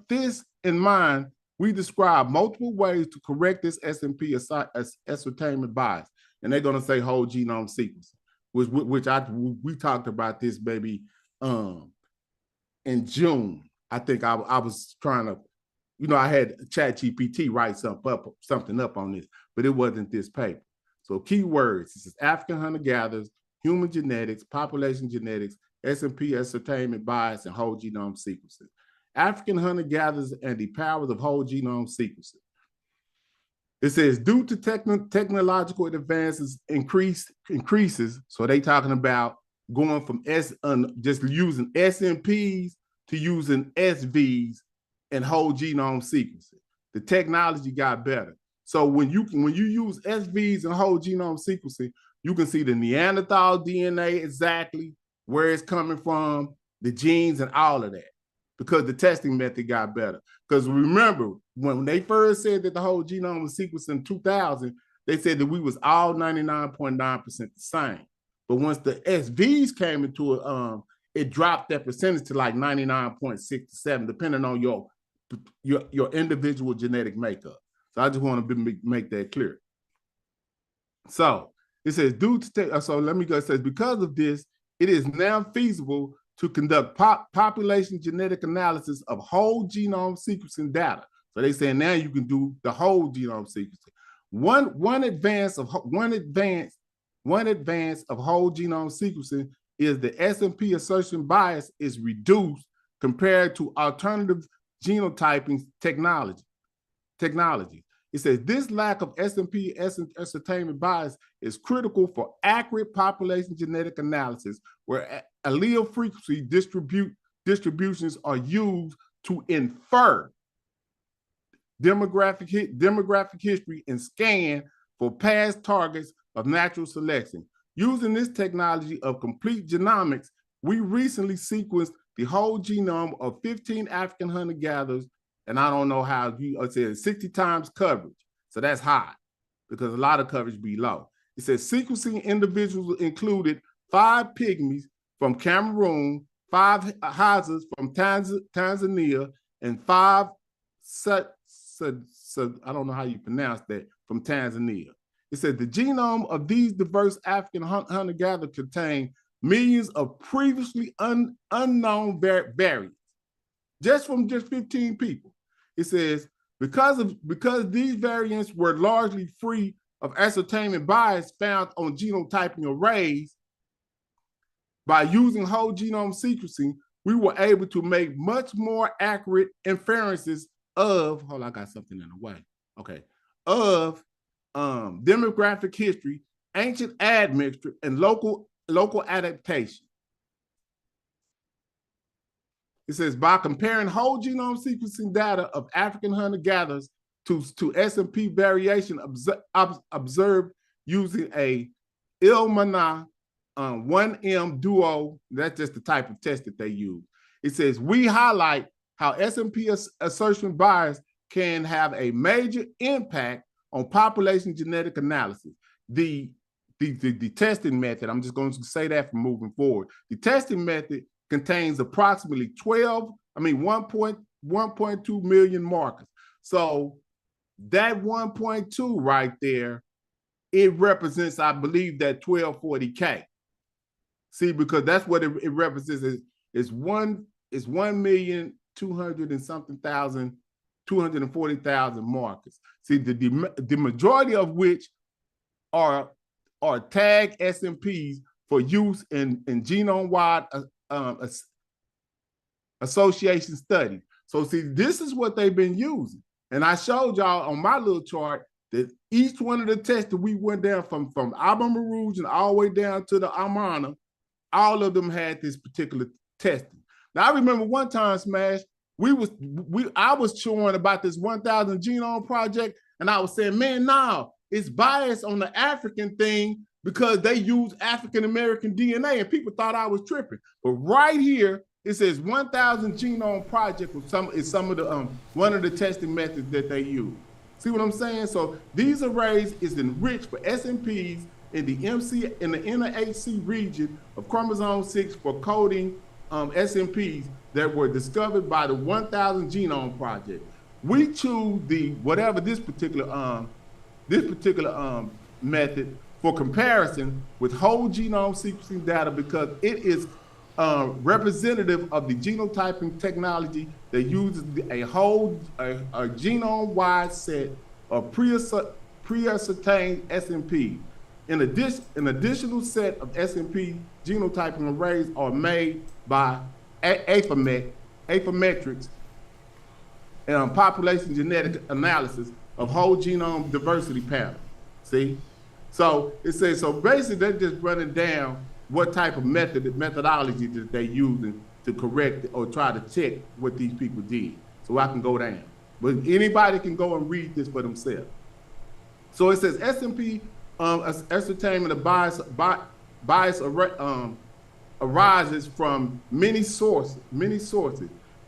Speaker 10: this in mind, we describe multiple ways to correct this S&P ascertainment bias. And they're going to say whole genome sequencing. We talked about this maybe in June. I think I was trying to, you know, I had ChatGPT write something up on this, but it wasn't this paper. So keywords: this is African hunter-gatherers, human genetics, population genetics, S&P ascertainment bias, and whole genome sequencing. African hunter-gatherers and the powers of whole genome sequencing. It says, due to technological advances increases, so they talking about going from just using SNPs to using SVs and whole genome sequencing. The technology got better. So when you use SVs and whole genome sequencing, you can see the Neanderthal DNA exactly, where it's coming from, the genes and all of that, because the testing method got better. Because remember, when they first said that the whole genome was sequenced in 2000, they said that we was all 99.9% the same. But once the SVs came into it, it dropped that percentage to like 99.67, depending on your individual genetic makeup. So I just want to make that clear. So it says, so let me go. It says, because of this, it is now feasible to conduct population genetic analysis of whole genome sequencing data. So they say now you can do the whole genome sequencing. One advance of whole genome sequencing is the S&P assertion bias is reduced compared to alternative genotyping technology. It says this lack of S&P ascertainment bias is critical for accurate population genetic analysis, where allele frequency distributions are used to infer demographic history and scan for past targets of natural selection. Using this technology of complete genomics, we recently sequenced the whole genome of 15 African hunter-gatherers, and I don't know how you said 60 times coverage. So that's high because a lot of coverage be low. It says sequencing individuals included 5 pygmies from Cameroon, 5 Hazas from Tanzania, and 5 I don't know how you pronounce that, from Tanzania. It said the genome of these diverse African hunter-gatherers contain millions of previously unknown variants, just from 15 people. It says, because these variants were largely free of ascertainment bias found on genotyping arrays, by using whole genome sequencing, we were able to make much more accurate inferences of, hold on, I got something in the way. Okay. Of demographic history, ancient admixture, and local adaptation. It says, by comparing whole genome sequencing data of African hunter-gatherers to S&P variation observed using a Illumina 1M duo, that's just the type of test that they use. It says, we highlight how S&P assertion bias can have a major impact on population genetic analysis. The testing method, I'm just going to say that for moving forward. The testing method contains approximately 1.1 1.2 million markers. So that 1.2 right there, it represents, I believe, that 1240K. See, because that's what it represents. It's 1,200,000 and something thousand, 240,000 markers. See, the majority of which are tag SNPs for use in genome-wide association studies. So see, this is what they've been using. And I showed y'all on my little chart that each one of the tests that we went down from Albumin Rouge and all the way down to the Amana, all of them had this particular testing. Now I remember one time, Smash, I was showing about this 1,000 genome project, and I was saying, man, no, it's biased on the African thing because they use African American DNA, and people thought I was tripping. But right here, it says 1,000 genome project is some of the one of the testing methods that they use. See what I'm saying? So these arrays is enriched for SNPs in the inner HC region of chromosome 6 for coding SNPs that were discovered by the 1,000 genome project. We choose whatever this particular method for comparison with whole genome sequencing data because it is representative of the genotyping technology that uses a genome-wide set of pre-ascertained SNP. In addition, an additional set of SNP genotyping arrays are made by Affymetrix and population genetic analysis of whole genome diversity panel. See? So it says, so basically they're just running down what type of methodology that they're using to correct or try to check what these people did. So I can go down. But anybody can go and read this for themselves. So it says SNP ascertainment of bias arises from many sources.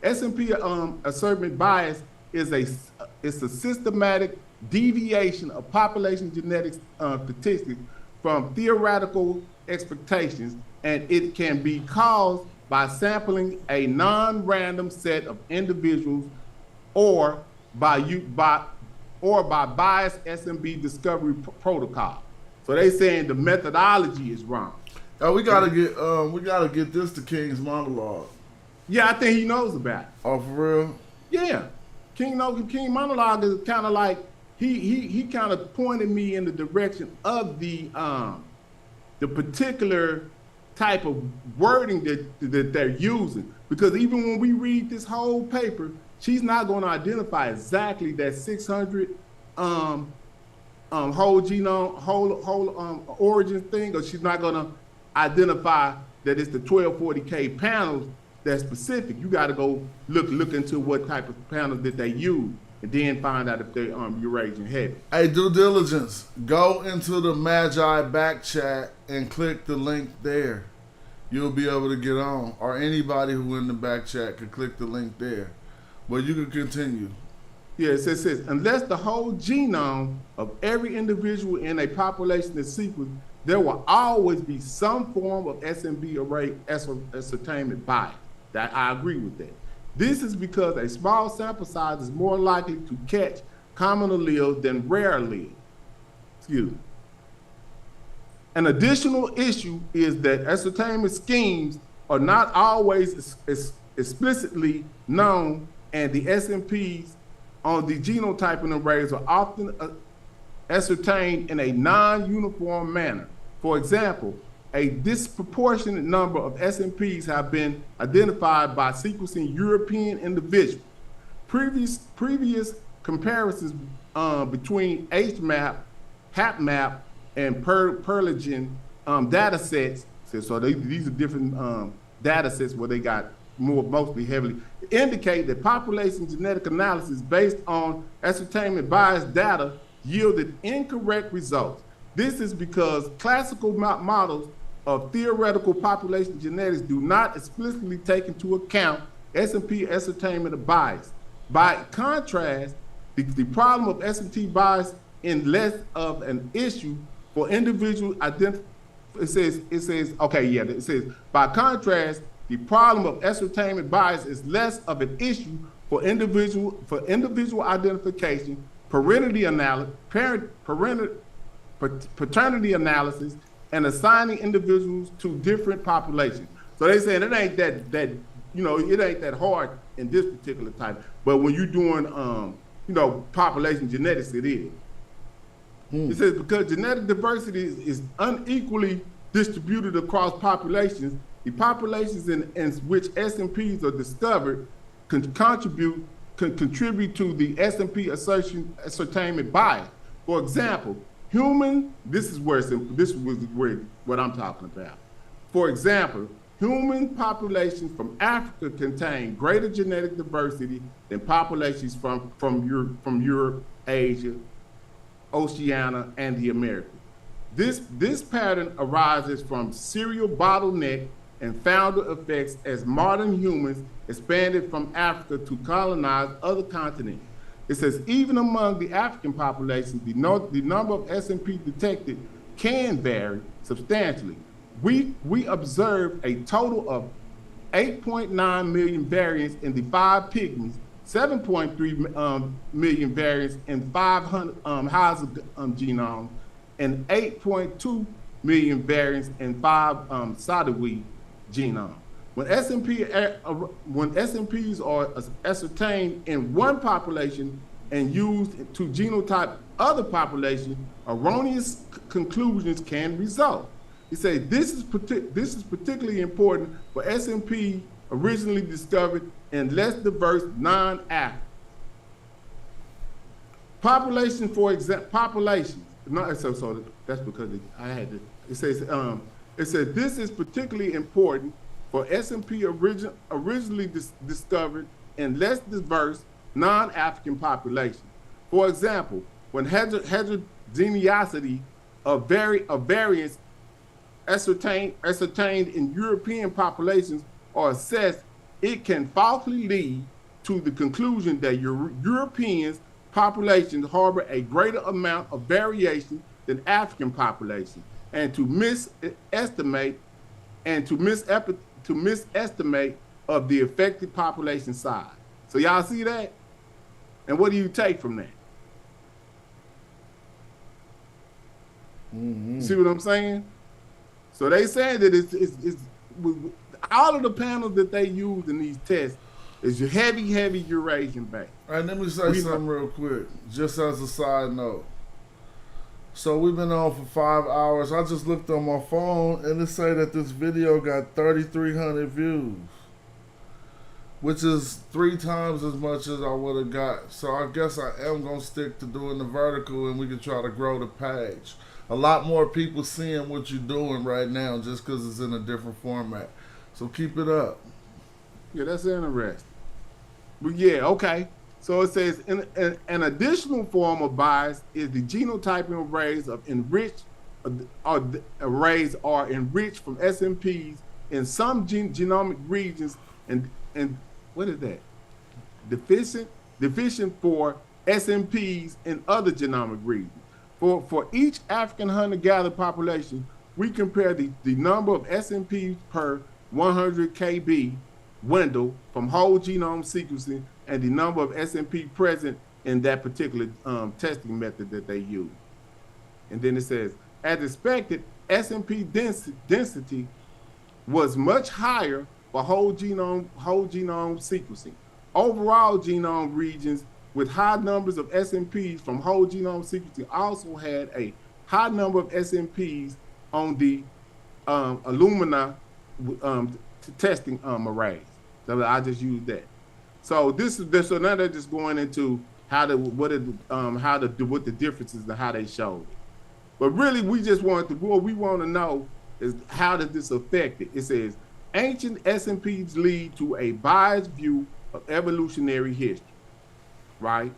Speaker 10: SNP ascertainment bias is a systematic deviation of population genetics statistics from theoretical expectations, and it can be caused by sampling a non-random set of individuals or by biased SNP discovery protocol. So they saying the methodology is wrong.
Speaker 1: We gotta get this to King's monologue.
Speaker 10: Yeah, I think he knows about it.
Speaker 1: Oh, for real?
Speaker 10: Yeah, King monologue is kind of like he kind of pointed me in the direction of the particular type of wording that they're using. Because even when we read this whole paper, she's not going to identify exactly that 600 whole genome origin thing, or she's not going to identify that it's the 1240K panels that's specific. You got to go look into what type of panels that they use, and then find out if they're Eurasian heavy.
Speaker 1: Hey, due diligence. Go into the Magi back chat and click the link there. You'll be able to get on. Or anybody who in the back chat could click the link there. But you can continue.
Speaker 10: Yeah, it says, unless the whole genome of every individual in a population is sequenced, there will always be some form of SNP array ascertainment bias. That I agree with that. This is because a small sample size is more likely to catch common alleles than rare alleles. Excuse me. An additional issue is that ascertainment schemes are not always explicitly known, and the SNPs on the genotyping arrays are often ascertained in a non-uniform manner. For example, a disproportionate number of SNPs have been identified by sequencing European individuals. Previous comparisons between HMAP, HapMap, and Perligen data sets, so these are different data sets where they got mostly heavily, indicate that population genetic analysis based on ascertainment bias data yielded incorrect results. This is because classical models of theoretical population genetics do not explicitly take into account SNP ascertainment of bias. By contrast, the problem of SNP bias is less of an issue for individual identity. It says, by contrast, the problem of ascertainment bias is less of an issue for individual identification, paternity analysis, and assigning individuals to different populations. So they saying it ain't that it ain't that hard in this particular type, but when you're doing population genetics, it is. It says because genetic diversity is unequally distributed across populations, the populations in which SNPs are discovered can contribute to the SNP ascertainment bias. For example, this is what I'm talking about. For example, human populations from Africa contain greater genetic diversity than populations from Europe, Asia, Oceania, and the Americas. This pattern arises from serial bottleneck and founder effects as modern humans expanded from Africa to colonize other continents. It says even among the African populations, the number of SNP detected can vary substantially. We observed a total of 8.9 million variants in the 5 pygmies, 7.3 million variants in 500 Hausa genomes, and 8.2 million variants in 5 Sadawi genomes. When SNPs are ascertained in one population and used to genotype other populations, erroneous conclusions can result. He said this is particularly important for SNP originally discovered in less diverse non-African populations. For example, populations. No, so that's because I had to. It says this is particularly important for SNP originally discovered in less diverse non-African populations. For example, when heterogeneity of variants ascertained in European populations are assessed, it can falsely lead to the conclusion that Europeans populations harbor a greater amount of variation than African populations, and to misestimate of the affected population size. So y'all see that? And what do you take from that? Mm-hmm. See what I'm saying? So they saying that it's all of the panels that they use in these tests is heavy Eurasian based.
Speaker 1: All right, let me say something real quick, just as a side note. So we've been on for 5 hours. I just looked on my phone and it say that this video got 3,300 views, which is 3 times as much as I would have got. So I guess I am gonna stick to doing the vertical and we can try to grow the page. A lot more people seeing what you're doing right now just because it's in a different format. So keep it up.
Speaker 10: Yeah, that's interesting. But yeah, okay. So it says an additional form of bias is the genotyping arrays are enriched from SNPs in some genomic regions and what is that? Deficient for SNPs in other genomic regions. For each African hunter-gatherer population, we compare the number of SNPs per 100 kb window from whole genome sequencing and the number of SNP present in that particular testing method that they use. And then it says, as expected, SNP density was much higher for whole genome sequencing. Overall genome regions with high numbers of SNPs from whole genome sequencing also had a high number of SNPs on the Illumina testing arrays. So I just used that. So so now they're just going into what the differences and how they showed it. But really, we just what we want to know is how does this affect it? It says ancient SNPs lead to a biased view of evolutionary history. Right?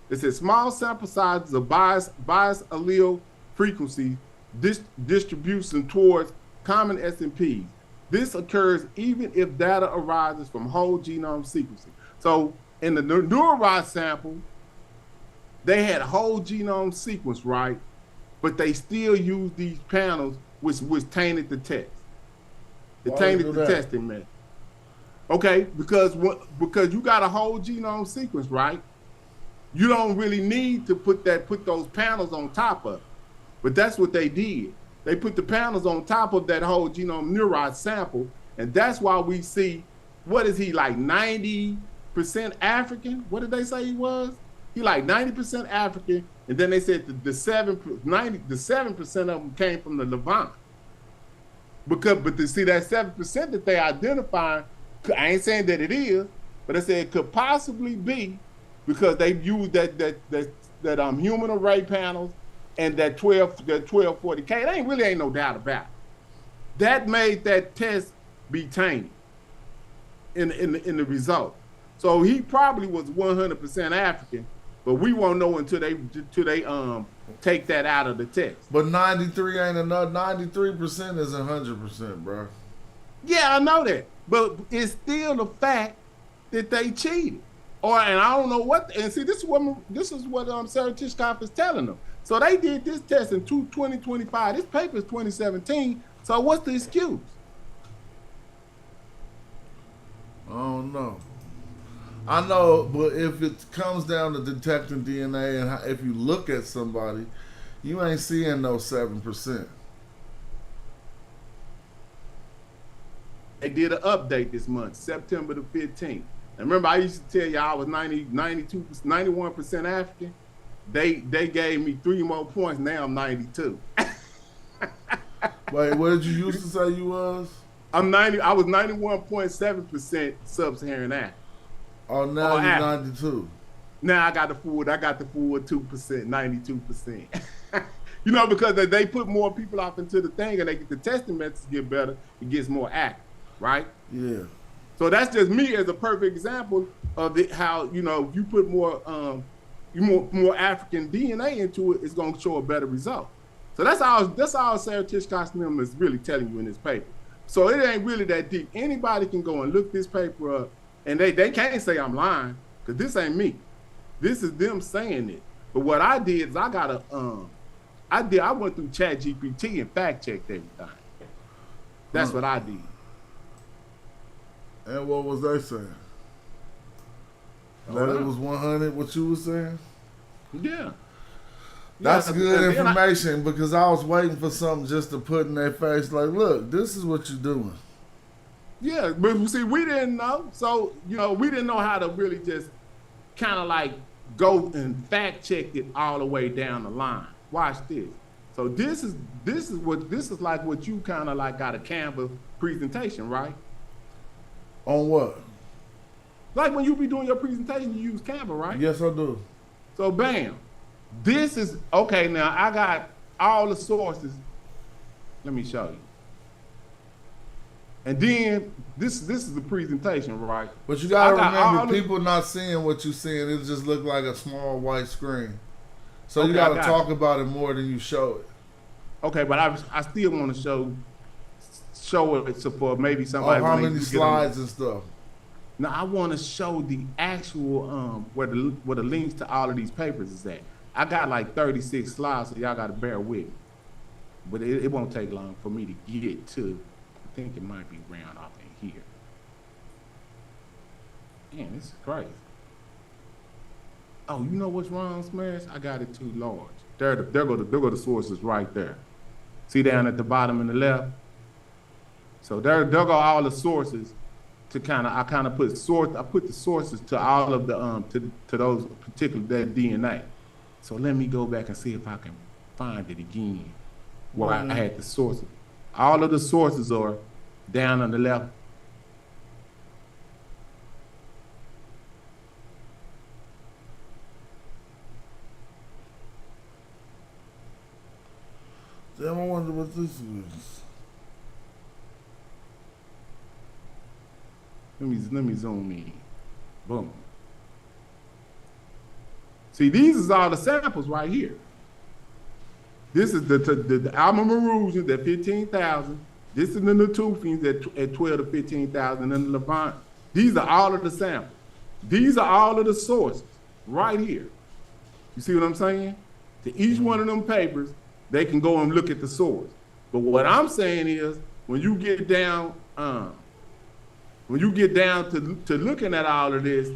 Speaker 10: It says small sample sizes of biased allele frequency distribution towards common SNPs. This occurs even if data arises from whole genome sequencing. So in the NeuroRod sample, they had a whole genome sequence, right? But they still used these panels which tainted the test. It tainted the testing method. Okay, because you got a whole genome sequence, right? You don't really need to put those panels on top of it. But that's what they did. They put the panels on top of that whole genome neurod sample, and that's why we see, what is he, like 90% African? What did they say he was? He like 90% African, and then they said the 7% of them came from the Levant. But to see that 7% that they identified, I ain't saying that it is, but I said it could possibly be because they used that human array panels and that 1240K. It ain't no doubt about it. That made that test be tainted in the result. So he probably was 100% African, but we won't know until they take that out of the test.
Speaker 1: But 93 ain't enough. 93% is 100%, bro.
Speaker 10: Yeah, I know that, but it's still the fact that they cheated, and I don't know what. And see, this is what Sarah Tishkoff is telling them. So they did this test in 2025. This paper is 2017. So what's the excuse?
Speaker 1: I don't know. I know, but if it comes down to detecting DNA and if you look at somebody, you ain't seeing no 7%.
Speaker 10: They did an update this month, September the 15th. And remember, I used to tell you I was 91% African. They gave me 3 more points. Now I'm 92.
Speaker 1: Wait, what did you used to say you was?
Speaker 10: I was 91.7% sub-Saharan African.
Speaker 1: Oh, now you're 92.
Speaker 10: Now I got the full 2%, 92%. Because they put more people off into the thing and they get the testing methods get better, it gets more accurate, right?
Speaker 1: Yeah.
Speaker 10: So that's just me as a perfect example of how, if you put more African DNA into it, it's gonna show a better result. So that's all Sarah Tishkoff is really telling you in this paper. So it ain't really that deep. Anybody can go and look this paper up, and they can't say I'm lying, because this ain't me. This is them saying it. But what I did is I went through ChatGPT and fact checked everything. That's what I did.
Speaker 1: And what was they saying? That it was 100, what you was saying?
Speaker 10: Yeah.
Speaker 1: That's good information, because I was waiting for something just to put in their face like, look, this is what you're doing.
Speaker 10: Yeah, but see, we didn't know. So, we didn't know how to really just kind of like go and fact check it all the way down the line. Watch this. So this is like what you kind of like got a Canva presentation, right?
Speaker 1: On what?
Speaker 10: Like when you be doing your presentation, you use Canva, right?
Speaker 1: Yes, I do.
Speaker 10: So bam. This is, okay, now I got all the sources. Let me show you. And then this is the presentation, right?
Speaker 1: But you gotta remember, people not seeing what you're seeing. It just look like a small white screen. So you gotta talk about it more than you show it.
Speaker 10: Okay, but I still want to show it so for maybe somebody.
Speaker 1: How many slides and stuff?
Speaker 10: Now I want to show the actual where the links to all of these papers is at. I got like 36 slides, so y'all got to bear with me. But it won't take long for me to get to. I think it might be round off in here. Man, this is crazy. Oh, you know what's wrong, Smash? I got it too large. There go the sources right there. See down at the bottom in the left? So there go all the sources to I put the sources to all of the to those particular that DNA. So let me go back and see if I can find it again where I had the sources. All of the sources are down on the left.
Speaker 1: Damn, I wonder what this is.
Speaker 10: Let me zoom in. Boom. See, these is all the samples right here. This is the Alma Maroons at 15,000. This is the Natufians at 12 to 15,000, and then the Levant. These are all of the samples. These are all of the sources right here. You see what I'm saying? To each one of them papers, they can go and look at the source. But what I'm saying is, when you get down when you get down to looking at all of this,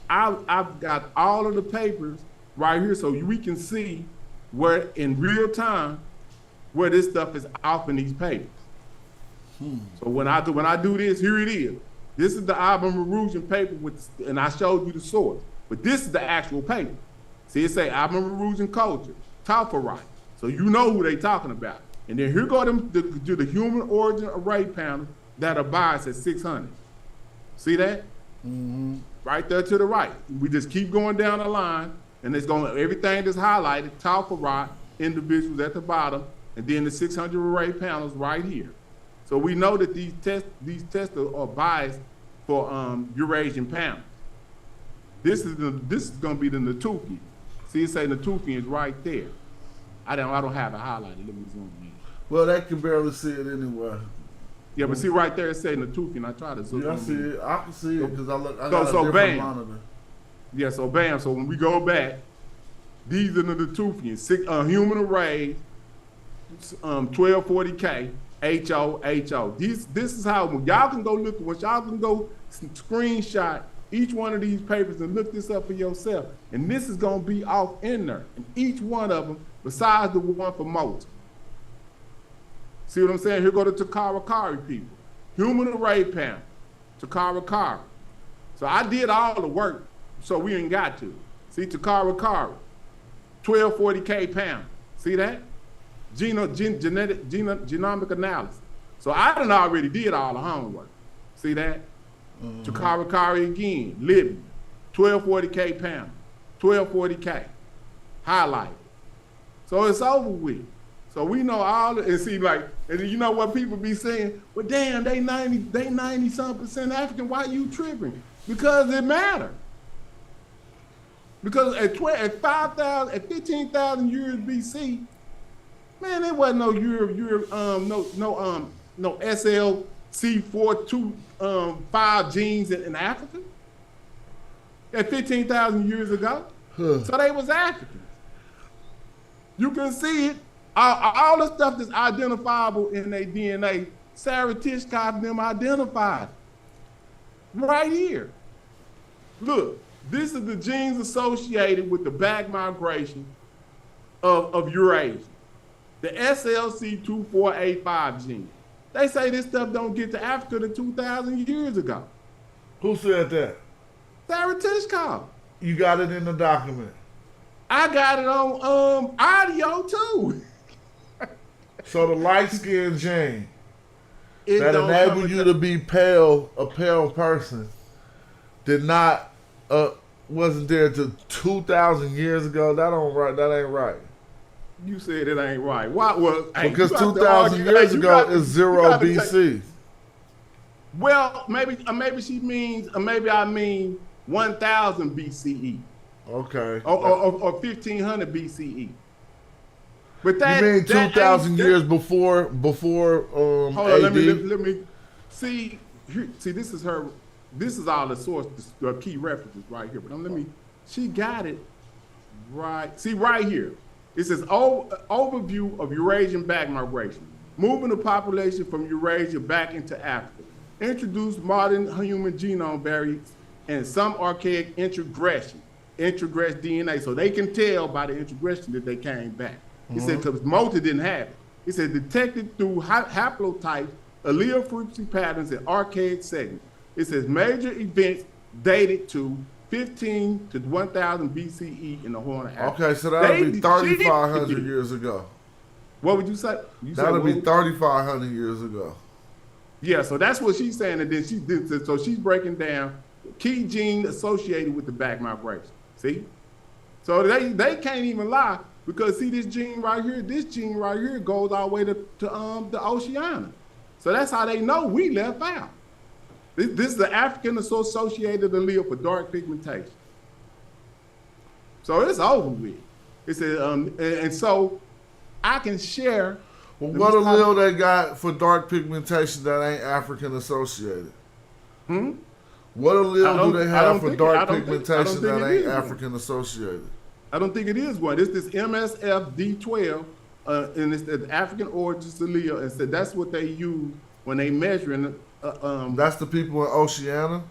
Speaker 10: I've got all of the papers right here so we can see where in real time where this stuff is off in these papers. So when I do this, here it is. This is the Album Erosion paper and I showed you the source, but this is the actual paper. See, it say Album Erosion Culture, Tauferite. So you know who they talking about. And then here go to the human origin array panel that are biased at 600. See that?
Speaker 1: Mm-hmm.
Speaker 10: Right there to the right. We just keep going down the line, and it's going everything that's highlighted, Tauferite individuals at the bottom, and then the 600 array panels right here. So we know that these tests are biased for Eurasian panels. This is going to be the Natufian. See, it say Natufian is right there. I don't have it highlighted. Let me zoom in.
Speaker 1: Well, they can barely see it anyway.
Speaker 10: Yeah, but see right there, it say Natufian. I try to zoom in.
Speaker 1: Yeah, I see it. I can see it because I got a
Speaker 10: so
Speaker 1: different
Speaker 10: bam.
Speaker 1: monitor.
Speaker 10: Yeah, so bam. So when we go back, these are the Natufians, human arrays, 1240K, HO. This is how y'all can go look. Y'all can go screenshot each one of these papers and look this up for yourself. And this is gonna be off in there. And each one of them, besides the one for Moses. See what I'm saying? Here go the Takara Kari people. Human array panel, Takara Kari. So I did all the work, so we ain't got to. See, Takara Kari, 1240K panel. See that? Genomic analysis. So I done already did all the homework. See that? Takara Kari again, Libya, 1240K panel, 1240K, highlighted. So it's over with. So we know all, and see, like, and you know what people be saying? Well, damn, they 90-something% African. Why you tripping? Because it matters. Because at 15,000 years BC, man, there wasn't no no SLC425 genes in Africa. At 15,000 years ago, so they was Africans. You can see it. All the stuff that's identifiable in their DNA, Sarah Tishkoff them identified right here. Look, this is the genes associated with the back migration of Eurasia, the SLC2485 gene. They say this stuff don't get to Africa to 2,000 years ago.
Speaker 1: Who said that?
Speaker 10: Sarah Tishkoff.
Speaker 1: You got it in the document.
Speaker 10: I got it on audio too.
Speaker 1: So the light skin gene
Speaker 10: It
Speaker 1: that
Speaker 10: don't
Speaker 1: enabled
Speaker 10: come
Speaker 1: you to be pale, a pale person, did not wasn't there to 2,000 years ago. That ain't right.
Speaker 10: You said it ain't right. Why? Well,
Speaker 1: because 2,000 years ago is 0 BC.
Speaker 10: Well, maybe she means, maybe I mean 1,000 BCE.
Speaker 1: Okay.
Speaker 10: Or 1,500 BCE. But that,
Speaker 1: you mean 2,000 years before
Speaker 10: hold on,
Speaker 1: AD?
Speaker 10: let me see. See, this is her. This is all the source, the key references right here. But she got it right. See, right here. It says overview of Eurasian back migration, moving the population from Eurasia back into Africa, introduced modern human genome variants and some archaic introgression DNA, so they can tell by the introgression that they came back. He said because Mota didn't have it. He said detected through haplotypes, allele frequency patterns, and archaic segments. It says major events dated to 15 to 1,000 BCE in the Horn of Africa.
Speaker 1: Okay, so that would be 3,500 years ago.
Speaker 10: What would you say?
Speaker 1: That would be 3,500 years ago.
Speaker 10: Yeah, so that's what she's saying, and then so she's breaking down key gene associated with the back migration. See, so they can't even lie because see this gene right here goes all the way to the Oceania. So that's how they know we left out. This is the African associated allele for dark pigmentation. So it's over with. It says, and so I can share.
Speaker 1: Well, what allele they got for dark pigmentation that ain't African associated? What allele do they have for dark pigmentation that ain't African associated?
Speaker 10: I don't think it is one. It's this MSFD12, and it's the African origins allele, and so that's what they use when they measuring
Speaker 1: That's the people in Oceania.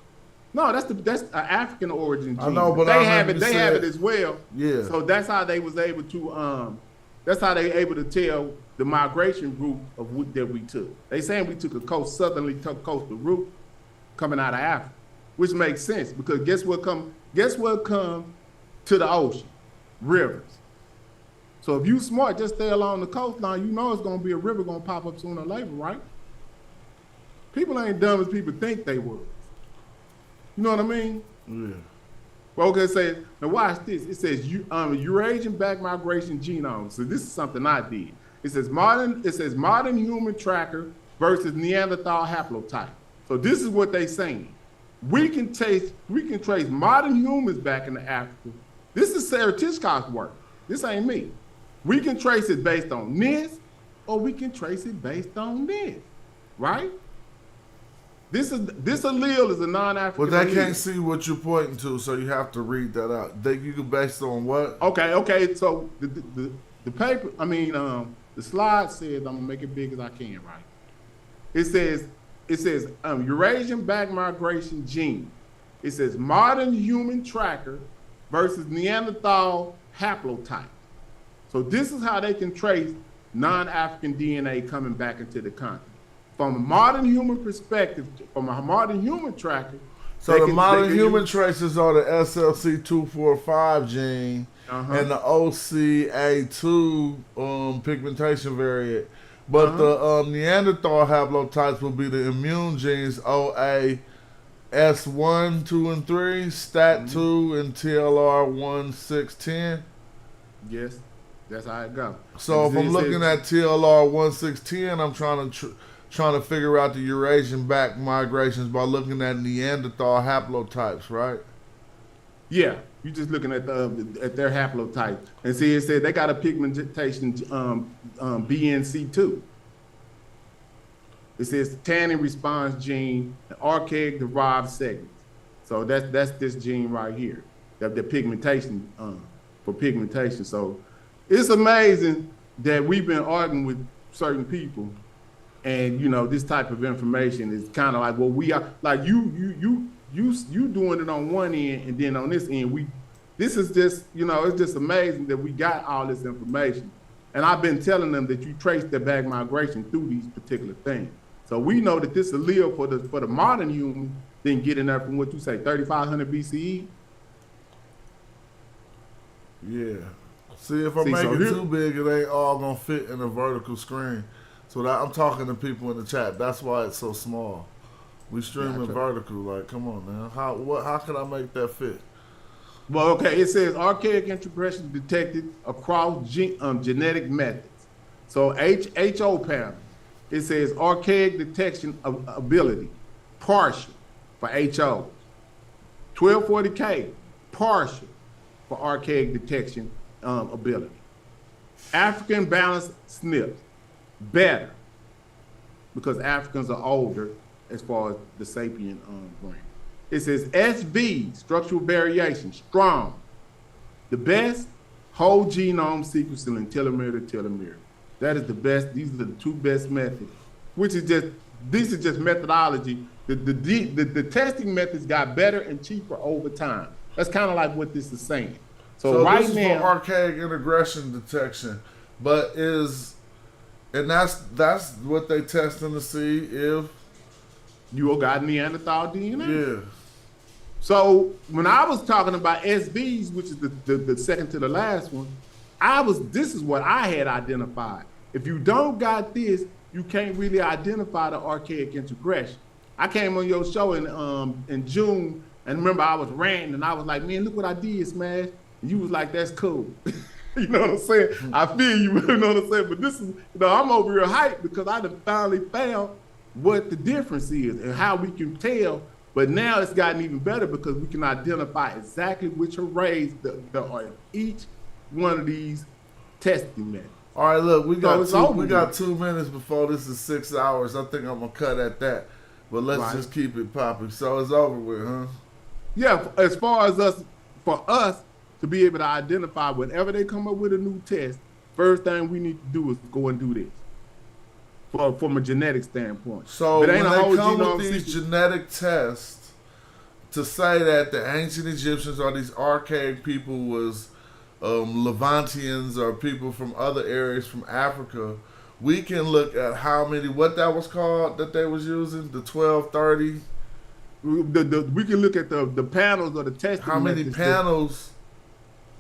Speaker 10: No, that's an African origin gene.
Speaker 1: I know, but
Speaker 10: they have it. They have it as well.
Speaker 1: Yeah.
Speaker 10: So that's how they was able to. That's how they able to tell the migration route of what that we took. They saying we took a southerly coastal route coming out of Africa, which makes sense because guess what come to the ocean? Rivers. So if you smart, just stay along the coastline. You know it's gonna be a river gonna pop up sooner or later, right? People ain't dumb as people think they were. You know what I mean?
Speaker 1: Yeah.
Speaker 10: Well, okay, say now watch this. It says Eurasian back migration genome. So this is something I did. It says modern human tracker versus Neanderthal haplotype. So this is what they saying. We can trace modern humans back into Africa. This is Sarah Tishkock's work. This ain't me. We can trace it based on this, or we can trace it based on this, right? This allele is a non-African.
Speaker 1: But they can't see what you're pointing to, so you have to read that out. You can based on what?
Speaker 10: Okay. So the paper, the slide says, I'm gonna make it big as I can, right? It says Eurasian back migration gene. It says modern human tracker versus Neanderthal haplotype. So this is how they can trace non-African DNA coming back into the continent. From a modern human perspective, from a modern human tracker.
Speaker 1: So the modern human traces are the SLC245 gene and the OCA2 pigmentation variant. But the Neanderthal haplotypes will be the immune genes OA, S1, 2, and 3, STAT2, and TLR1, 6, 10.
Speaker 10: Yes, that's how it goes.
Speaker 1: So if I'm looking at TLR1, 6, 10, I'm trying to figure out the Eurasian back migrations by looking at Neanderthal haplotypes, right?
Speaker 10: Yeah, you're just looking at their haplotype. And see, it said they got a pigmentation BNC2. It says tannin response gene, an archaic derived segment. So that's this gene right here, the pigmentation for pigmentation. So it's amazing that we've been arguing with certain people. And this type of information is kind of like, well, we are like you doing it on one end, and then on this end, this is just, it's just amazing that we got all this information. And I've been telling them that you trace their back migration through these particular things. So we know that this allele for the modern human didn't get in there from what you say, 3,500 BCE.
Speaker 1: Yeah. See, if I make it too big, it ain't all gonna fit in a vertical screen. So I'm talking to people in the chat. That's why it's so small. We streaming vertical. Like, come on, man. How can I make that fit?
Speaker 10: Well, okay. It says archaic integration detected across genetic methods. So HO panel. It says archaic detection ability, partial for HO. 1240K, partial for archaic detection ability. African balanced SNPs. Better, because Africans are older as far as the sapien brain. It says SV, structural variation, strong. The best whole genome sequencing in telomere to telomere. That is the best. These are the two best methods, this is just methodology. The testing methods got better and cheaper over time. That's kind of like what this is saying. So right
Speaker 1: this is
Speaker 10: now,
Speaker 1: for archaic integration detection, and that's what they testing to see if
Speaker 10: you got Neanderthal DNA.
Speaker 1: Yeah.
Speaker 10: So when I was talking about SVs, which is the second to the last one, this is what I had identified. If you don't got this, you can't really identify the archaic integration. I came on your show in June, and remember I was ranting, and I was like, man, look what I did, Smash. And you was like, that's cool. You know what I'm saying? I feel you, you know what I'm saying? But this is, I'm over here hyped because I done finally found what the difference is and how we can tell. But now it's gotten even better because we can identify exactly which arrays there are in each one of these testing methods.
Speaker 1: All right, look, we got 2 minutes before this is 6 hours. I think I'm gonna cut at that. But let's just keep it popping. So it's over with, huh?
Speaker 10: Yeah, as far as for us to be able to identify whenever they come up with a new test, first thing we need to do is go and do this. from a genetic standpoint.
Speaker 1: So
Speaker 10: but
Speaker 1: when
Speaker 10: ain't a
Speaker 1: they
Speaker 10: whole
Speaker 1: come
Speaker 10: genome
Speaker 1: with these
Speaker 10: sequence.
Speaker 1: genetic tests to say that the ancient Egyptians or these archaic people was Levantians or people from other areas from Africa, we can look at how many, what that was called that they was using, the 1230.
Speaker 10: We can look at the panels or the testing
Speaker 1: How many
Speaker 10: methods
Speaker 1: panels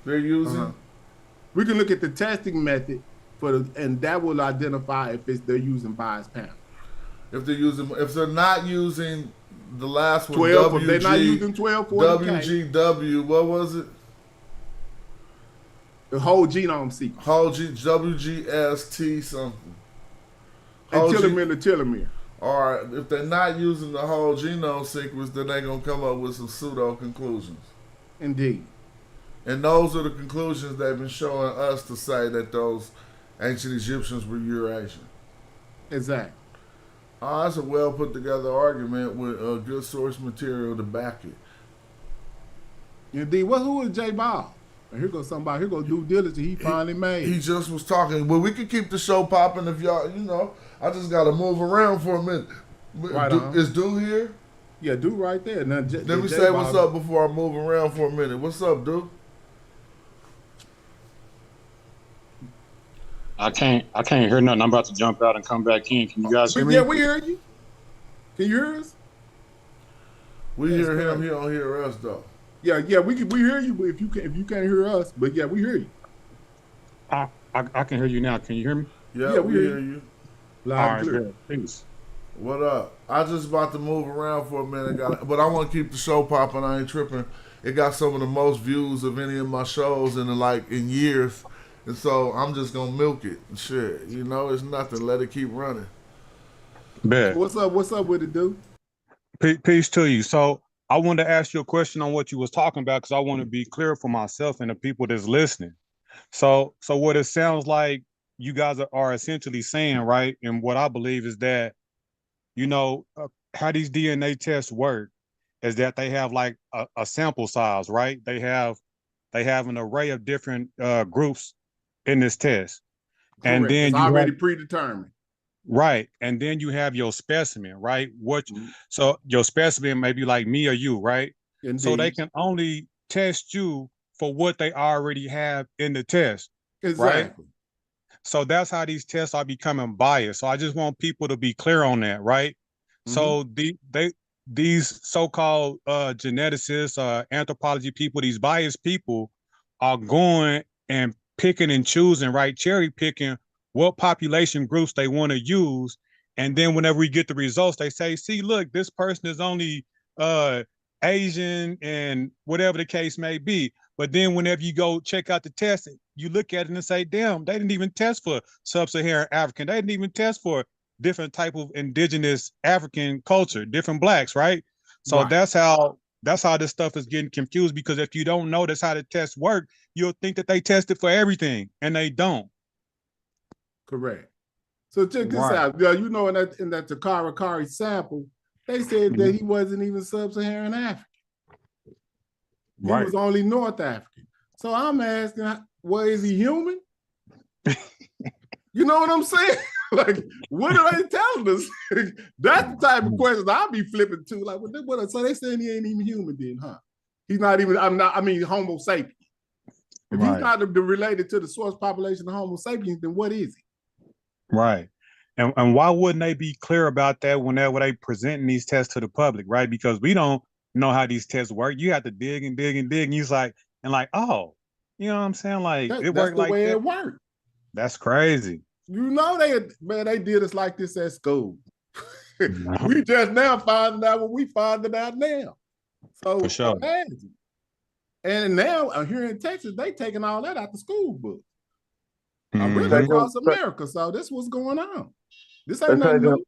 Speaker 1: they're using.
Speaker 10: We can look at the testing method and that will identify if they're using biased panel.
Speaker 1: If they're not using the last one,
Speaker 10: 12, if they're not using 1240K.
Speaker 1: WGW, what was it?
Speaker 10: The whole genome sequence.
Speaker 1: WGST something.
Speaker 10: And telomere to telomere.
Speaker 1: Or if they're not using the whole genome sequence, then they're going to come up with some pseudo conclusions.
Speaker 10: Indeed.
Speaker 1: And those are the conclusions they've been showing us to say that those ancient Egyptians were Eurasian.
Speaker 10: Exactly.
Speaker 1: That's a well put together argument with good source material to back it.
Speaker 10: Indeed. Who is J Ball? Here goes somebody. Here goes due diligence he finally made.
Speaker 1: He just was talking. Well, we could keep the show popping if y'all, I just got to move around for a minute.
Speaker 10: Right on.
Speaker 1: Is Dude here?
Speaker 10: Yeah, Dude right there. Now,
Speaker 1: Let me say what's up before I move around for a minute. What's up, Dude?
Speaker 12: I can't hear nothing. I'm about to jump out and come back in. Can you guys hear me?
Speaker 10: Yeah, we hear you. Can you hear us?
Speaker 1: We hear him. He don't hear us though.
Speaker 10: Yeah, we hear you. But if you can't hear us, but yeah, we hear you.
Speaker 12: I can hear you now. Can you hear me?
Speaker 1: Yeah, we hear you.
Speaker 10: Loud and clear.
Speaker 12: Thanks.
Speaker 1: What up? I just about to move around for a minute, but I want to keep the show popping. I ain't tripping. It got some of the most views of any of my shows in years. And so I'm just gonna milk it. Shit, it's nothing. Let it keep running.
Speaker 12: Bet.
Speaker 10: What's up with it, Dude?
Speaker 12: Peace to you. So I wanted to ask you a question on what you was talking about because I want to be clear for myself and the people that's listening. So what it sounds like you guys are essentially saying, right? And what I believe is that, how these DNA tests work is that they have like a sample size, right? They have an array of different groups in this test.
Speaker 10: Correct.
Speaker 12: And then
Speaker 10: it's already predetermined.
Speaker 12: Right. And then you have your specimen, right? So your specimen may be like me or you, right?
Speaker 10: Indeed.
Speaker 12: So they can only test you for what they already have in the test.
Speaker 10: Exactly.
Speaker 12: Right? So that's how these tests are becoming biased. So I just want people to be clear on that, right? So these so-called geneticists, anthropology people, these biased people are going and picking and choosing, right? Cherry picking what population groups they want to use. And then whenever we get the results, they say, see, look, this person is only Asian and whatever the case may be. But then whenever you go check out the test, you look at it and say, damn, they didn't even test for sub-Saharan African. They didn't even test for different type of indigenous African culture, different blacks, right? So
Speaker 10: Right.
Speaker 12: that's how this stuff is getting confused, because if you don't know that's how the tests work, you'll think that they tested for everything, and they don't.
Speaker 10: Correct. So check this out. In that Takara Kari sample, they said that he wasn't even sub-Saharan African. He was only North African. So I'm asking, well, is he human? You know what I'm saying? Like, what are they telling us? That's the type of questions I'll be flipping to. Like, so they saying he ain't even human then, huh? He's not even, Homo sapiens. If he's not related to the source population of Homo sapiens, then what is he?
Speaker 12: Right. And why wouldn't they be clear about that whenever they presenting these tests to the public, right? Because we don't know how these tests work. You have to dig and dig and dig, and you're like, oh, you know what I'm saying? Like, it worked like that. That's the way
Speaker 10: it worked.
Speaker 12: That's crazy.
Speaker 10: You know, they did us like this at school. We just now finding out what we finding out now. So
Speaker 12: for sure.
Speaker 10: Imagine. And now here in Texas, they taking all that out the school book. Really across America. So this what's going on. This ain't nothing new.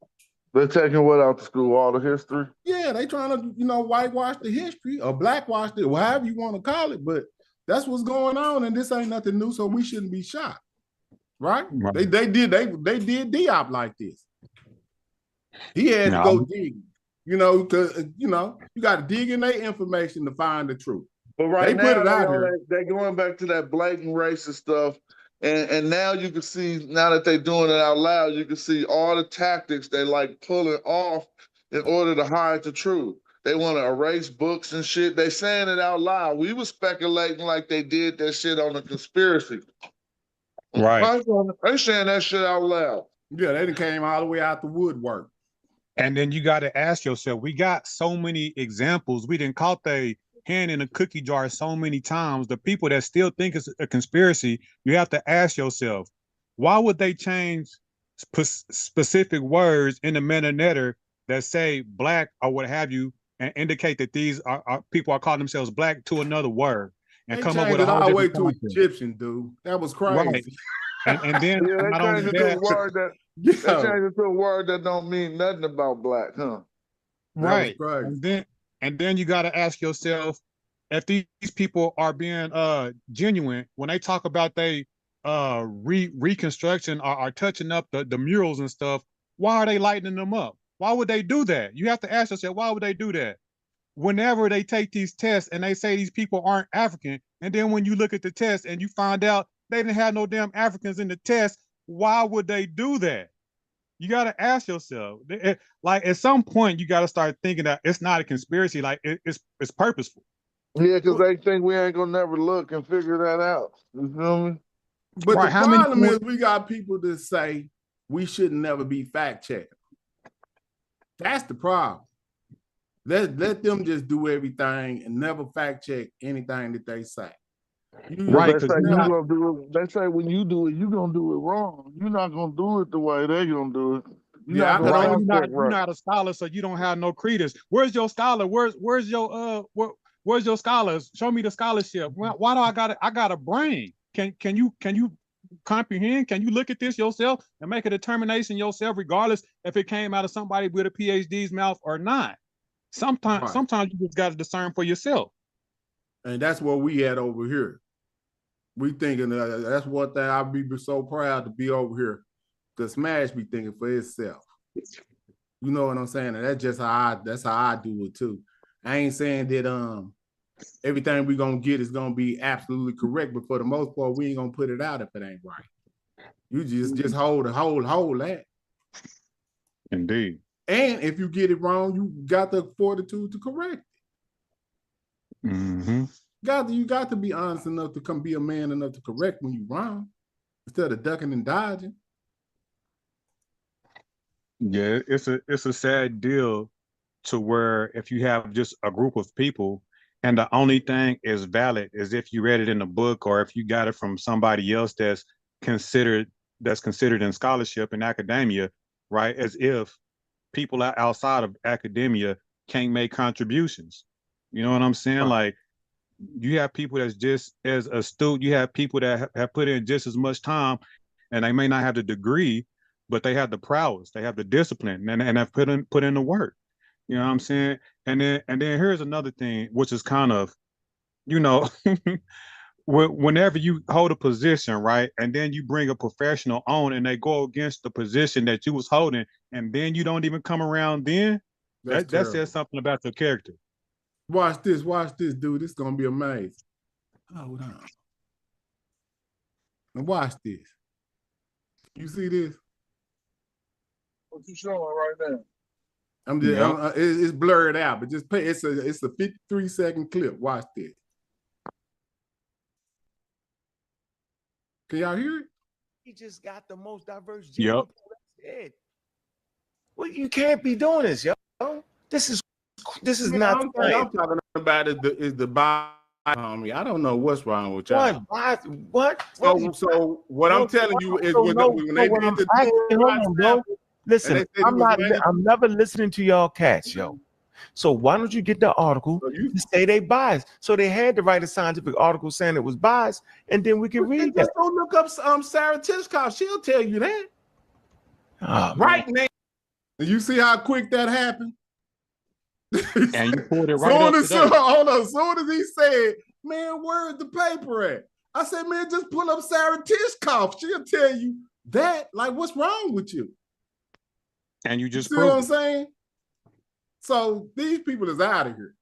Speaker 1: They're taking what out the school? All the history?
Speaker 10: Yeah, they trying to, whitewash the history or blackwash it, or however you want to call it. But that's what's going on, and this ain't nothing new, so we shouldn't be shocked. Right? They did Diop like this. He had to go dig, because you got to dig in their information to find the truth.
Speaker 1: But right
Speaker 10: they
Speaker 1: now,
Speaker 10: put it out here.
Speaker 1: They're going back to that blatant racist stuff And now you can see, now that they're doing it out loud, you can see all the tactics they like pulling off in order to hide the truth. They want to erase books and shit. They saying it out loud. We was speculating like they did that shit on the conspiracy.
Speaker 12: Right.
Speaker 1: They saying that shit out loud.
Speaker 10: Yeah, they done came all the way out the woodwork.
Speaker 12: And then you got to ask yourself, we got so many examples. We didn't caught the hand in a cookie jar so many times. The people that still think it's a conspiracy, you have to ask yourself, why would they change specific words in the meta-netter that say black or what have you, and indicate that these are people are calling themselves black to another word, and
Speaker 10: They
Speaker 12: come up
Speaker 10: changed
Speaker 12: with a
Speaker 10: it
Speaker 12: whole
Speaker 10: all the way
Speaker 12: different
Speaker 10: to
Speaker 12: concept.
Speaker 10: Egyptian, dude. That was crazy.
Speaker 12: Right. And then
Speaker 1: Yeah, they
Speaker 12: not only
Speaker 1: changed it to a
Speaker 12: that,
Speaker 1: word that they changed it to a word that don't mean nothing about black, huh?
Speaker 12: right.
Speaker 10: That was crazy.
Speaker 12: And then you got to ask yourself, if these people are being genuine when they talk about they reconstruction or touching up the murals and stuff, why are they lighting them up? Why would they do that? You have to ask yourself, why would they do that? Whenever they take these tests and they say these people aren't African, and then when you look at the test and you find out they didn't have no damn Africans in the test, why would they do that? You got to ask yourself. Like at some point, you got to start thinking that it's not a conspiracy. Like it's purposeful.
Speaker 1: Yeah, because they think we ain't gonna never look and figure that out. You feel me?
Speaker 10: But
Speaker 12: Right,
Speaker 10: the
Speaker 12: how many
Speaker 10: problem is
Speaker 12: points-
Speaker 10: we got people that say we should never be fact checked. That's the problem. Let them just do everything and never fact check anything that they say.
Speaker 12: Right,
Speaker 1: They say you gonna do it. They say when you do it, you gonna do it wrong. You're not gonna do it the way they gonna do it. You're
Speaker 10: Yeah,
Speaker 1: not gonna
Speaker 12: Right,
Speaker 1: prospect
Speaker 12: you're
Speaker 1: right.
Speaker 12: not a scholar, so you don't have no credence. Where's your scholar? Where's your where's your scholars? Show me the scholarship. Why do I got a brain? Can you comprehend? Can you look at this yourself and make a determination yourself, regardless if it came out of somebody with a PhD's mouth or not? Sometimes you just got to discern for yourself.
Speaker 10: And that's what we had over here. We thinking that's one thing I'd be so proud to be over here. Cause Smash be thinking for itself. You know what I'm saying? And that's just how I do it too. I ain't saying that everything we gonna get is gonna be absolutely correct, but for the most part, we ain't gonna put it out if it ain't right. You just hold that.
Speaker 12: Indeed.
Speaker 10: And if you get it wrong, you got the fortitude to correct it.
Speaker 12: Mm-hmm.
Speaker 10: You got to be honest enough to be a man enough to correct when you're wrong, instead of ducking and dodging.
Speaker 12: Yeah, it's a sad deal to where if you have just a group of people and the only thing is valid is if you read it in a book or if you got it from somebody else that's considered in scholarship and academia, right? As if people outside of academia can't make contributions. You know what I'm saying?
Speaker 10: Right.
Speaker 12: Like you have people that's just as astute. You have people that have put in just as much time, and they may not have the degree, but they have the prowess, they have the discipline, and have put in the work. You know what I'm saying? And then here's another thing, which is kind of, you know, whenever you hold a position, right, and then you bring a professional on, and they go against the position that you was holding, and then you don't even come around, then that says something about your character.
Speaker 10: Watch this, dude. This is gonna be amazing. Hold on. And watch this. You see this?
Speaker 1: What you showing right now?
Speaker 10: It's blurred out, but just pay. It's a 53-second clip. Watch this. Can y'all hear it?
Speaker 9: He just got the most diverse
Speaker 12: gene.
Speaker 9: Yep. Well, you can't be doing this, yo. This is not.
Speaker 10: I'm talking about is the bias, homie. I don't know what's wrong with y'all.
Speaker 9: What?
Speaker 10: So what I'm telling you is when they did the
Speaker 9: listen, I'm never listening to y'all cats, yo. So why don't you get the article to say they biased? So they had to write a scientific article saying it was biased, and then we can read that.
Speaker 10: Just go look up Sarah Tishkoff. She'll tell you that. Right now. You see how quick that happened?
Speaker 12: And you pulled it right up today.
Speaker 10: Hold on. As soon as he said, man, where's the paper at? I said, man, just pull up Sarah Tishkoff. She'll tell you that. Like, what's wrong with you?
Speaker 12: And you just
Speaker 10: see what I'm saying? So these people is out of here.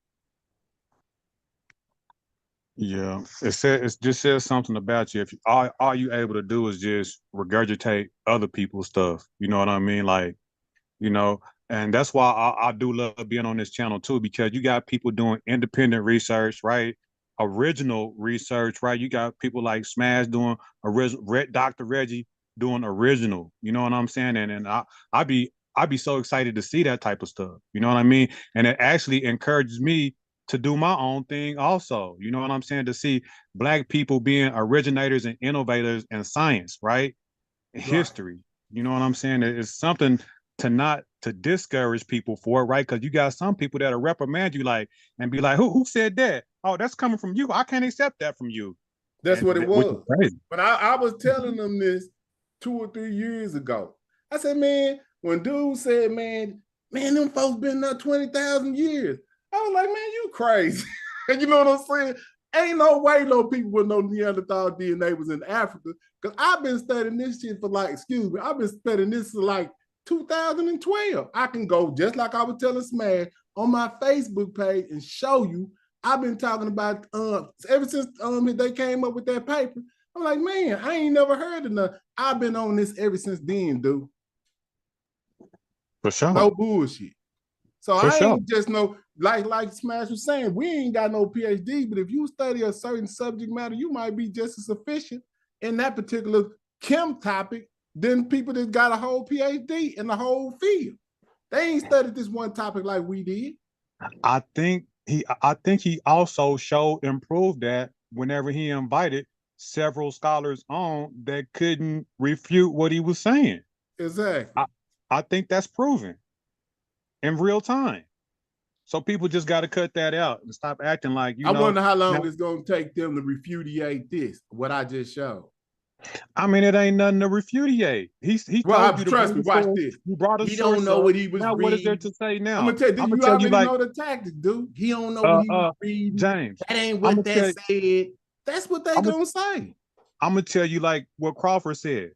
Speaker 12: Yeah, it just says something about you. If you, all you able to do is just regurgitate other people's stuff, you know what I mean? Like, you know, and that's why I do love being on this channel too, because you got people doing independent research, right? Original research, right? You got people like Smash doing original, Dr. Reggie doing original, you know what I'm saying? And I be so excited to see that type of stuff, you know what I mean? And it actually encourages me to do my own thing also, you know what I'm saying? To see Black people being originators and innovators in science, right?
Speaker 10: Right.
Speaker 12: History, you know what I'm saying? It's something to not to discourage people for, right? Because you got some people that'll reprimand you like and be like, who said that? Oh, that's coming from you. I can't accept that from you.
Speaker 10: That's what it
Speaker 12: Which is
Speaker 10: was.
Speaker 12: crazy.
Speaker 10: But I was telling them this 2 or 3 years ago. I said, man, when dude said, man, them folks been there 20,000 years. I was like, man, you crazy. You know what I'm saying? Ain't no way no people with no Neanderthal DNA was in Africa. Because I've been studying this shit for like, I've been studying this for like 2012. I can go, just like I was telling Smash, on my Facebook page and show you. I've been talking about ever since they came up with that paper. I'm like, man, I ain't never heard of nothing. I've been on this ever since then, dude.
Speaker 12: For sure.
Speaker 10: No bullshit. So
Speaker 12: For
Speaker 10: I
Speaker 12: sure.
Speaker 10: ain't just no, like Smash was saying, we ain't got no PhD, but if you study a certain subject matter, you might be just as sufficient in that particular chem topic than people that got a whole PhD in the whole field. They ain't studied this one topic like we did.
Speaker 12: I think he also showed and proved that whenever he invited several scholars on that couldn't refute what he was saying.
Speaker 10: Exactly.
Speaker 12: I think that's proven in real time. So people just got to cut that out and stop acting like,
Speaker 10: I wonder how long it's going to take them to repudiate this, what I just showed.
Speaker 12: I mean, it ain't nothing to repudiate. He told you to
Speaker 10: trust me, watch this.
Speaker 12: He brought a
Speaker 10: He don't know what he was
Speaker 12: now,
Speaker 10: reading.
Speaker 12: what is there to say now?
Speaker 10: I'm gonna tell you, you already know the tactics, dude. He don't know what he was reading.
Speaker 12: James,
Speaker 10: that ain't what that said. That's what they gonna say.
Speaker 12: I'm gonna tell you like what Crawford said.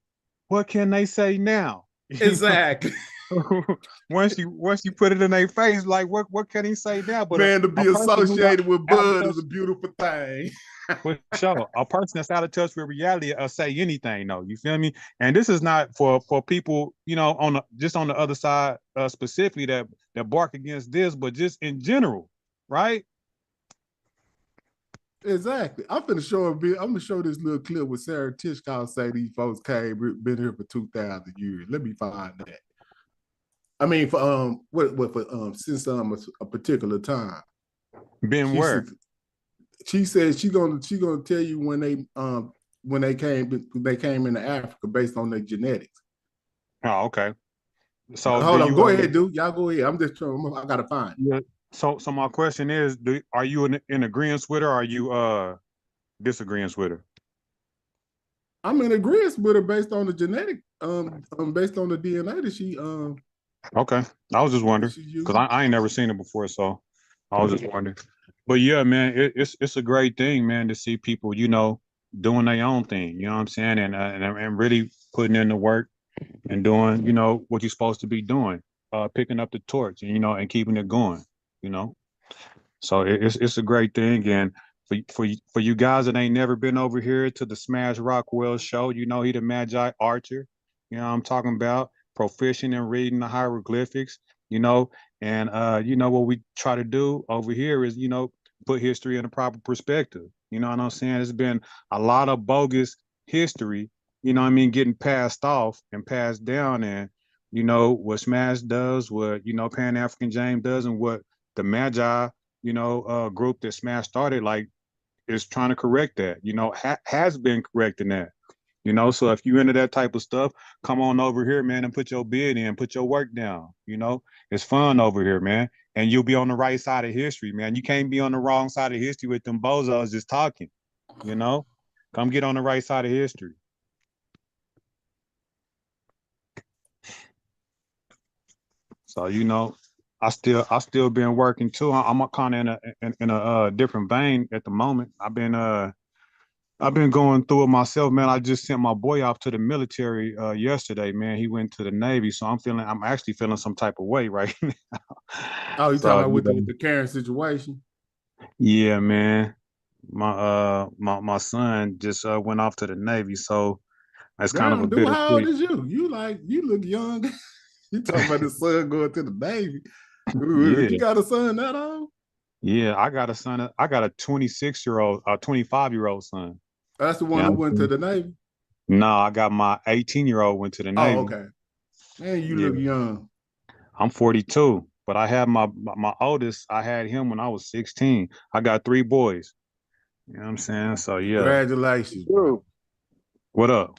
Speaker 12: What can they say now?
Speaker 10: Exactly.
Speaker 12: once you put it in their face, like what can he say now? But
Speaker 10: man, to be associated with Bud is a beautiful thing.
Speaker 12: For sure, a person that's out of touch with reality say anything. No, you feel me? And this is not for people, you know, on the other side specifically that bark against this, but just in general, right?
Speaker 10: Exactly. I'm gonna show this little clip with Sarah Tishkow say these folks been here for 2,000 years. Let me find that. I mean, for since a particular time.
Speaker 12: Been where?
Speaker 10: She said she gonna tell you when they came into Africa based on their genetics.
Speaker 12: Oh, okay. So
Speaker 10: hold on, go ahead, dude. Y'all go ahead. I'm just trying. I gotta find.
Speaker 12: Yeah. So my question is, are you in agreement with her, or are you disagreeing with her?
Speaker 10: I'm in agreement with her based on the genetic, based on the DNA that she
Speaker 12: Okay, I was just wondering because I ain't never seen it before, so I was just wondering. But yeah, man, it's a great thing, man, to see people, you know, doing their own thing. You know what I'm saying, and really putting in the work and doing, you know, what you're supposed to be doing, picking up the torch, and you know, and keeping it going. You know, so it's a great thing. And for you guys that ain't never been over here to the Smash Rockwell show, you know, he the Magi Archer. You know what I'm talking about, proficient in reading the hieroglyphics, you know, and you know what we try to do over here is, you know, put history in a proper perspective. You know what I'm saying? There's been a lot of bogus history, you know what I mean, getting passed off and passed down. And you know what Smash does, what, you know, Pan African James does, and what the Magi, you know, group that Smash started, like, is trying to correct that, you know, has been correcting that, you know. So if you into that type of stuff, come on over here, man, and put your bid in, put your work down. You know, it's fun over here, man, and you'll be on the right side of history, man. You can't be on the wrong side of history with them bozos just talking, you know. Come get on the right side of history. So, you know, I still been working too. I'm kind of in a different vein at the moment. I've been going through it myself, man. I just sent my boy off to the military yesterday, man. He went to the Navy, so I'm actually feeling some type of way right now.
Speaker 10: Oh, you
Speaker 12: So,
Speaker 10: talking about with the current situation?
Speaker 12: Yeah, man. My son just went off to the Navy, so that's kind of a
Speaker 10: Damn, dude, how old
Speaker 12: bittersweet.
Speaker 10: is you? You look young. You talking about the son going to the Navy?
Speaker 12: Yeah,
Speaker 10: You got a son that old?
Speaker 12: yeah. I got a son. I got a 26-year-old, a 25-year-old son.
Speaker 10: That's the one
Speaker 12: Yeah.
Speaker 10: who went to the Navy.
Speaker 12: No, I got my 18-year-old went to the
Speaker 10: Oh,
Speaker 12: Navy.
Speaker 10: okay. Man, you
Speaker 12: Yeah,
Speaker 10: look young.
Speaker 12: I'm 42, but I have my oldest. I had him when I was 16. I got 3 boys. You know what I'm saying? So yeah.
Speaker 10: Congratulations, bro.
Speaker 1: Dude,
Speaker 12: What up?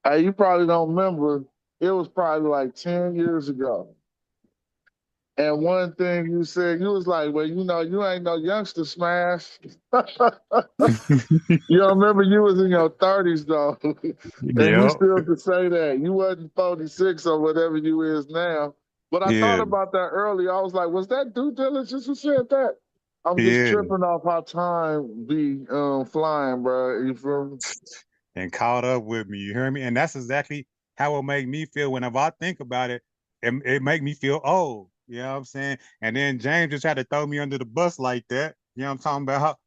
Speaker 1: hey, you probably don't remember. It was probably like 10 years ago. And one thing you said, you was like, well, you know, you ain't no youngster, Smash. You don't remember you was in your 30s, though. And you
Speaker 12: Yeah,
Speaker 1: still could say that. You wasn't 46 or whatever you is now. But I thought
Speaker 12: yeah,
Speaker 1: about that earlier. I was like, was that due diligence who said that? I'm just
Speaker 12: yeah.
Speaker 1: tripping off how time be flying, bro. You feel me?
Speaker 12: And caught up with me. You hear me? And that's exactly how it make me feel whenever I think about it. It make me feel old. You know what I'm saying? And then James just had to throw me under the bus like that. You know what I'm talking about?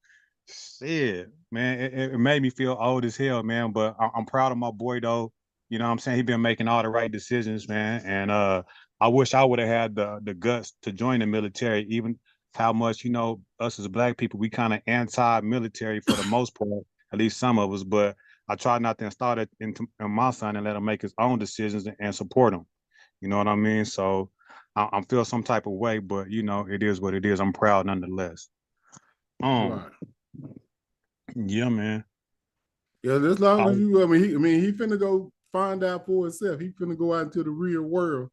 Speaker 12: Shit, man, it made me feel old as hell, man. But I'm proud of my boy though. You know what I'm saying? He been making all the right decisions, man. And I wish I would have had the guts to join the military, even how much, you know, us as black people, we kind of anti-military for the most part, at least some of us. But I try not to install it in my son and let him make his own decisions and support him. You know what I mean? So I feel some type of way, but you know, it is what it is. I'm proud nonetheless.
Speaker 10: Right.
Speaker 12: Yeah, man.
Speaker 10: Yeah, as long as you, he finna go find out for himself. He finna go out into the real world,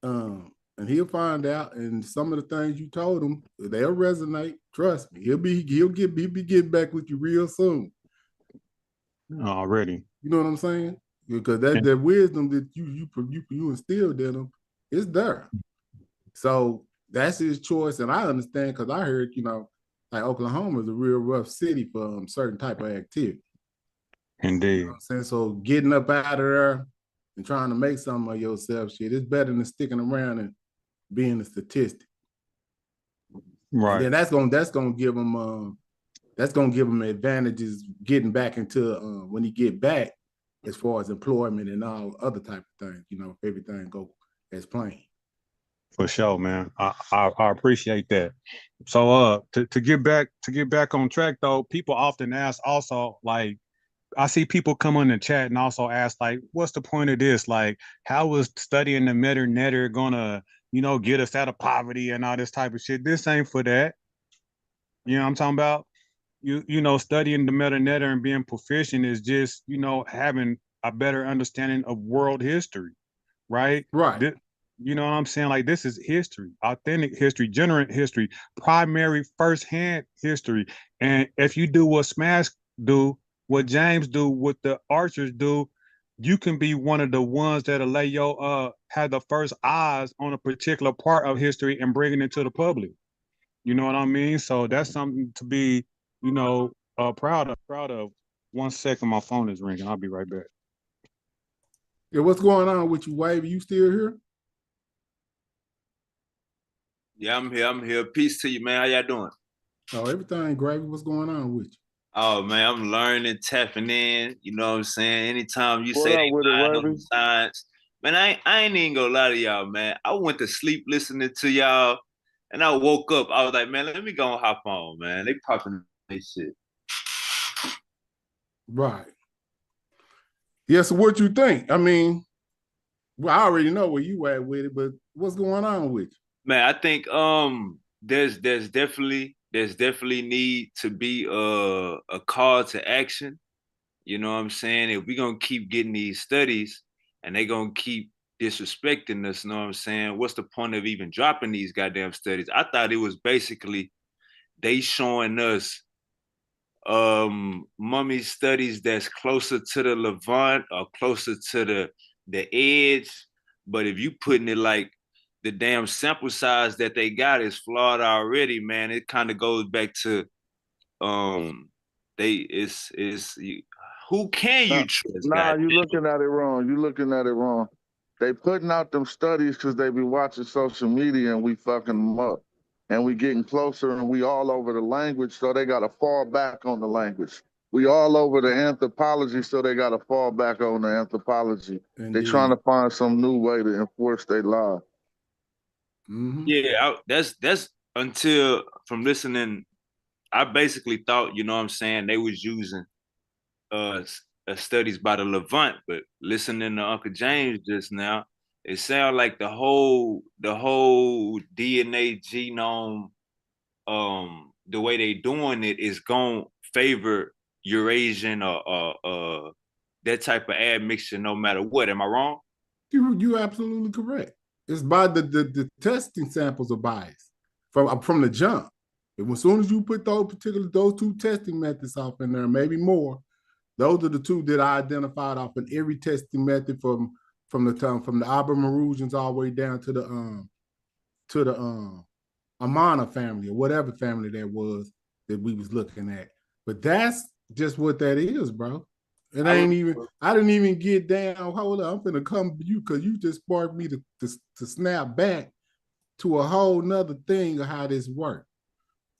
Speaker 10: and he'll find out. And some of the things you told him, they'll resonate. Trust me, he'll be getting back with you real soon.
Speaker 12: Already.
Speaker 10: You know what I'm saying? Because
Speaker 12: And,
Speaker 10: that wisdom that you instilled in him is there. So that's his choice, and I understand because I heard, you know, like Oklahoma is a real rough city for certain type of activity.
Speaker 12: indeed.
Speaker 10: You know what I'm saying? So getting up out of there and trying to make something of yourself, shit, it's better than sticking around and being a statistic.
Speaker 12: Right.
Speaker 10: And then that's gonna give him advantages getting back into when he get back as far as employment and all other type of things. You know, if everything go as planned.
Speaker 12: For sure, man. I appreciate that. So to get back on track though, people often ask also, like, I see people come on the chat and also ask, like, what's the point of this? Like, how is studying the meta netter gonna, you know, get us out of poverty and all this type of shit? This ain't for that. You know what I'm talking about? You know, studying the meta netter and being proficient is just, you know, having a better understanding of world history, right?
Speaker 10: Right.
Speaker 12: You know what I'm saying? Like, this is history, authentic history, generate history, primary firsthand history. And if you do what Smash do, what James do, what the archers do, you can be one of the ones that'll lay your have the first eyes on a particular part of history and bring it into the public. You know what I mean? So that's something to be, you know, proud of. 1 second, my phone is ringing. I'll be right back.
Speaker 10: Yeah, what's going on with you, Wavy? You still here?
Speaker 13: Yeah, I'm here. I'm here. Peace to you, man. How y'all doing?
Speaker 10: Oh, everything gravy. What's going on with you?
Speaker 13: Oh man, I'm learning, tapping in. You know what I'm saying? Anytime you
Speaker 1: What
Speaker 13: say
Speaker 1: up
Speaker 13: they
Speaker 1: with it,
Speaker 13: lying on
Speaker 1: Wavy?
Speaker 13: the science, man, I ain't even gonna lie to y'all, man. I went to sleep listening to y'all, and I woke up. I was like, man, let me go and hop on, man. They popping this shit.
Speaker 10: Right. Yeah, so what you think? I mean, well, I already know where you at with it, but what's going on with you?
Speaker 13: Man, I think there's definitely need to be a call to action. You know what I'm saying? If we're gonna keep getting these studies and they're gonna keep disrespecting us, you know what I'm saying? What's the point of even dropping these goddamn studies? I thought it was basically they showing us mummy studies that's closer to the Levant or closer to the edge. But if you putting it like the damn sample size that they got is flawed already, man, it kind of goes back to they it's who can you trust,
Speaker 1: Nah,
Speaker 13: God?
Speaker 1: you looking at it wrong. You looking at it wrong. They putting out them studies because they be watching social media and we fucking them up. and we getting closer, and we all over the language, so they got to fall back on the language. We all over the anthropology, so they got to fall back on the anthropology. They trying to find some new way to enforce their law.
Speaker 13: Yeah, that's until from listening, I basically thought, you know what I'm saying, they was using studies by the Levant, but listening to Uncle James just now, it sounds like the whole DNA genome, the way they doing it is gonna favor Eurasian or that type of admixture no matter what. Am I wrong?
Speaker 10: You're absolutely correct. It's by the testing samples are biased from the jump. And as soon as you put those two testing methods off in there, maybe more, those are the two that I identified off in every testing method from the Ibermerusians all the way down to the Amana family or whatever family that was that we was looking at. But that's just what that is, bro. It ain't even. I didn't even get down. Hold up, I'm finna come to you because you just sparked me to snap back to a whole nother thing of how this works.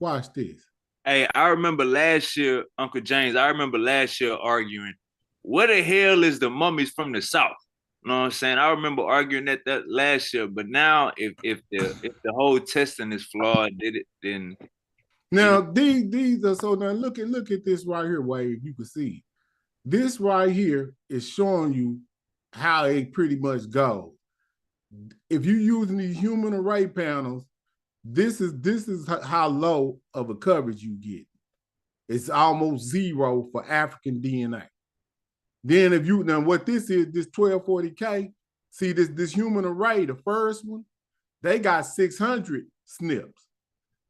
Speaker 10: Watch this.
Speaker 13: Hey, I remember last year, Uncle James. I remember last year arguing, "What the hell is the mummies from the South?" You know what I'm saying? I remember arguing that last year. But now, if the whole testing is flawed, then
Speaker 10: now these are so. Now look at this right here, Wade. You can see this right here is showing you how it pretty much goes. If you're using these human array panels, this is how low of a coverage you get. It's almost zero for African DNA. Then if you now what this is, this 1240K, see this human array, the first one, they got 600 SNPs.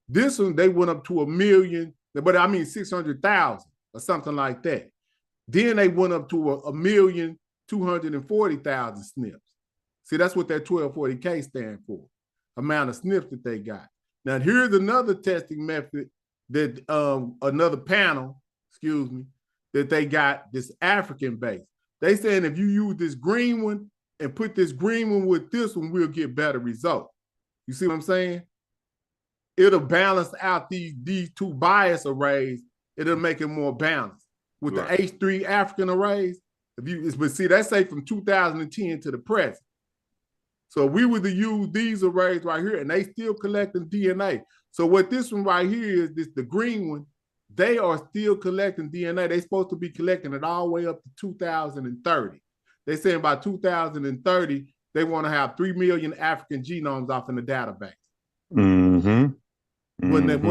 Speaker 10: This one they went up to 1 million, but I mean 600,000 or something like that. Then they went up to 1,240,000 SNPs. See, that's what that 1240K stand for, amount of SNPs that they got. Now, here's another testing method that another panel, excuse me, that they got this African base. They saying if you use this green one and put this green one with this one, we'll get better results. You see what I'm saying? It'll balance out these two bias arrays. It'll make it more balanced. With the H3 African arrays, but see, that's say from 2010 to the present. So we would use these arrays right here, and they still collecting DNA. So what this one right here is, the green one, they are still collecting DNA. They're supposed to be collecting it all the way up to 2030. They're saying by 2030, they want to have 3 million African genomes off in the database. When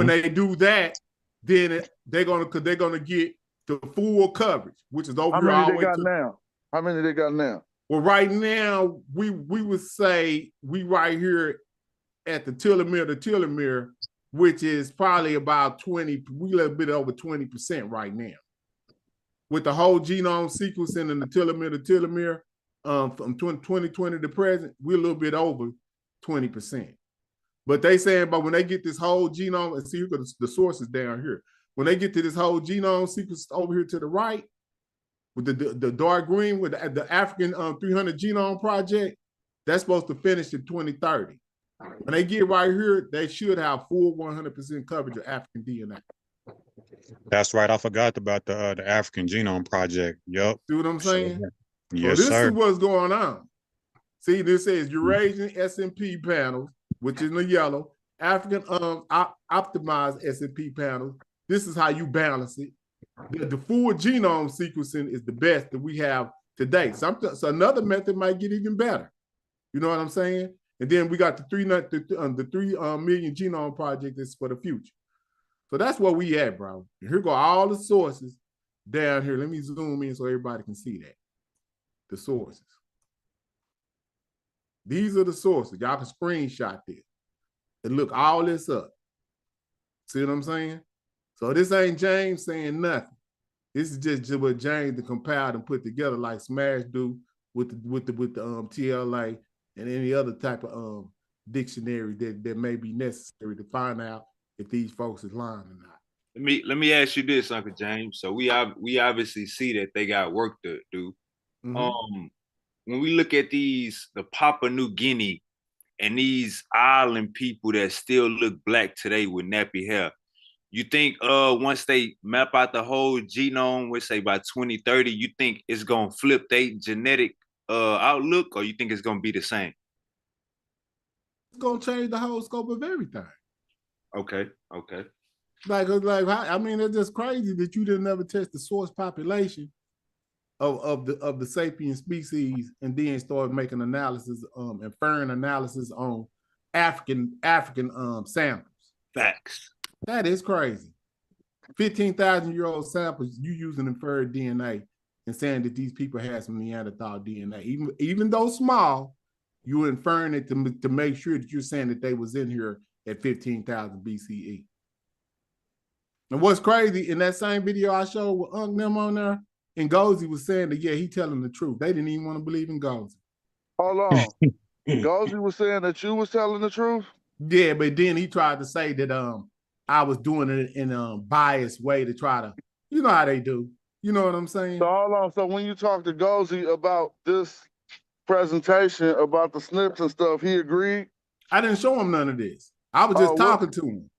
Speaker 10: they do that, then they're gonna get the full coverage, which is over here all the way to
Speaker 1: now. How many they got now?
Speaker 10: Well, right now, we would say we right here at the telomere, which is probably about 20, we a little bit over 20% right now. With the whole genome sequencing and the telomere, from 2020 to present, we're a little bit over 20%. But they saying, but when they get this whole genome, and see, you got the sources down here. When they get to this whole genome sequence over here to the right, with the dark green, with the African 300 Genome Project, that's supposed to finish in 2030. When they get right here, they should have full 100% coverage of African DNA.
Speaker 12: That's right. I forgot about the African Genome Project. Yep.
Speaker 10: See what I'm saying?
Speaker 12: Yes,
Speaker 10: so this
Speaker 12: sir.
Speaker 10: is what's going on. See, this says Eurasian SMP panels, which is in the yellow, African optimized SMP panels. This is how you balance it. The full genome sequencing is the best that we have today. So another method might get even better. You know what I'm saying? And then we got the 3 million genome project that's for the future. So that's where we at, bro. And here go all the sources down here. Let me zoom in so everybody can see that. The sources. These are the sources. Y'all can screenshot this and look all this up. See what I'm saying? So this ain't James saying nothing. This is just what James compiled and put together, like Smash do with the TLA and any other type of dictionary that may be necessary to find out if these folks is lying or not.
Speaker 13: Let me ask you this, Uncle James. So we obviously see that they got work to do. When we look at the Papua New Guinea and these island people that still look black today with nappy hair. You think once they map out the whole genome, we say by 2030, you think it's gonna flip their genetic outlook, or you think it's gonna be the same?
Speaker 10: It's gonna change the whole scope of everything.
Speaker 13: Okay, okay.
Speaker 10: Like I mean, it's just crazy that you didn't ever test the source population of the sapien species and then start making analysis, inferring analysis on African samples.
Speaker 13: Facts.
Speaker 10: That is crazy. 15,000-year-old samples, you using inferred DNA and saying that these people had some Neanderthal DNA, even though small, you inferring it to make sure that you're saying that they was in here at 15,000 BCE. And what's crazy, in that same video I showed with Unc them on there, and Gozy was saying that, yeah, he telling the truth. They didn't even want to believe in Gozy.
Speaker 1: Hold on. Gozy was saying that you was telling the truth?
Speaker 10: Yeah, but then he tried to say that I was doing it in a biased way to try to, you know how they do. You know what I'm saying?
Speaker 1: So hold on. So when you talked to Gozy about this presentation, about the snips and stuff, he agreed?
Speaker 10: I didn't show him none of this. I was just talking to him.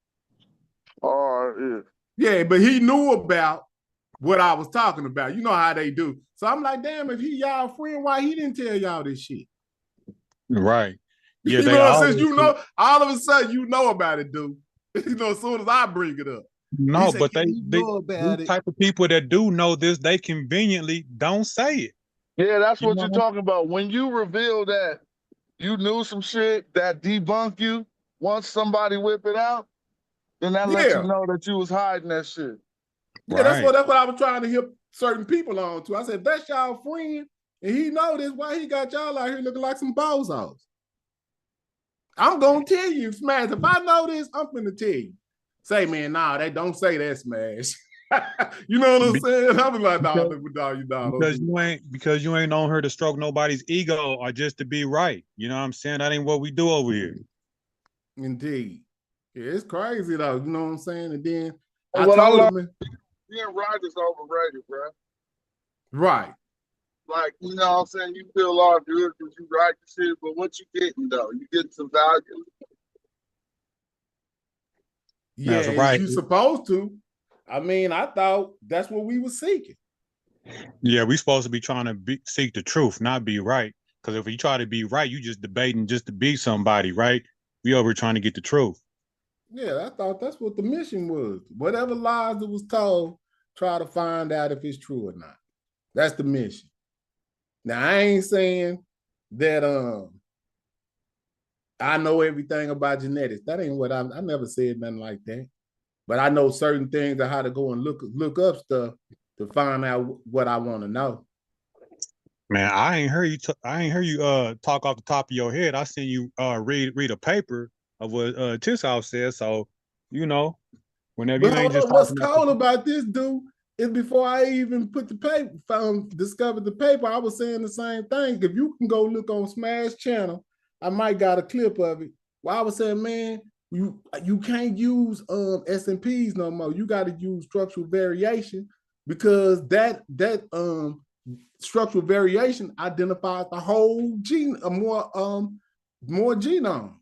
Speaker 1: Oh,
Speaker 10: yeah. Yeah, but he knew about what I was talking about. You know how they do. So I'm like, damn, if he y'all friend, why he didn't tell y'all this shit?
Speaker 12: Right. Yeah,
Speaker 10: you know, since you know, all of a sudden you know about it, dude. You know, as soon as I bring it up.
Speaker 12: No,
Speaker 10: said,
Speaker 12: but
Speaker 10: these
Speaker 12: type of people that do know this, they conveniently don't say it.
Speaker 1: Yeah, that's what you're talking about. When you reveal that you knew some shit that debunk you, once somebody whip it out, then that lets you know that you was hiding that shit.
Speaker 10: Yeah, that's what I was trying to hit certain people on to. I said, that's y'all friend, and he know this, why he got y'all out here looking like some bozos. I'm gonna tell you, Smash. If I know this, I'm gonna tell you. Say, man, nah, they don't say that, Smash. You know what I'm saying? I'm like,
Speaker 12: because you ain't on her to stroke nobody's ego or just to be right. You know what I'm saying? That ain't what we do over here.
Speaker 10: Indeed. Yeah, it's crazy though. You know what I'm saying? And then
Speaker 1: I told him, being right is overrated, bro.
Speaker 10: Right.
Speaker 1: Like, you know what I'm saying? You feel all good because you right the shit, but what you getting though? You getting some value.
Speaker 10: Yeah,
Speaker 12: that's right.
Speaker 10: You supposed to. I mean, I thought that's what we were seeking.
Speaker 12: Yeah, we supposed to be trying to seek the truth, not be right. Because if you try to be right, you just debating just to be somebody, right? We over trying to get the truth.
Speaker 10: Yeah, I thought that's what the mission was. Whatever lies that was told, try to find out if it's true or not. That's the mission. Now, I ain't saying that I know everything about genetics. That ain't what I never said nothing like that. But I know certain things of how to go and look up stuff to find out what I want to know.
Speaker 12: Man, I ain't hear you talk off the top of your head. I seen you read a paper of what Tishoff said. So, you know, whenever
Speaker 10: but
Speaker 12: you ain't just
Speaker 10: what's cool about this, dude, is before I even put the paper, discovered the paper, I was saying the same thing. If you can go look on Smash channel, I might got a clip of it. Where I was saying, man, you can't use S&Ps no more. You got to use structural variation because that structural variation identifies the whole gene, more genomes.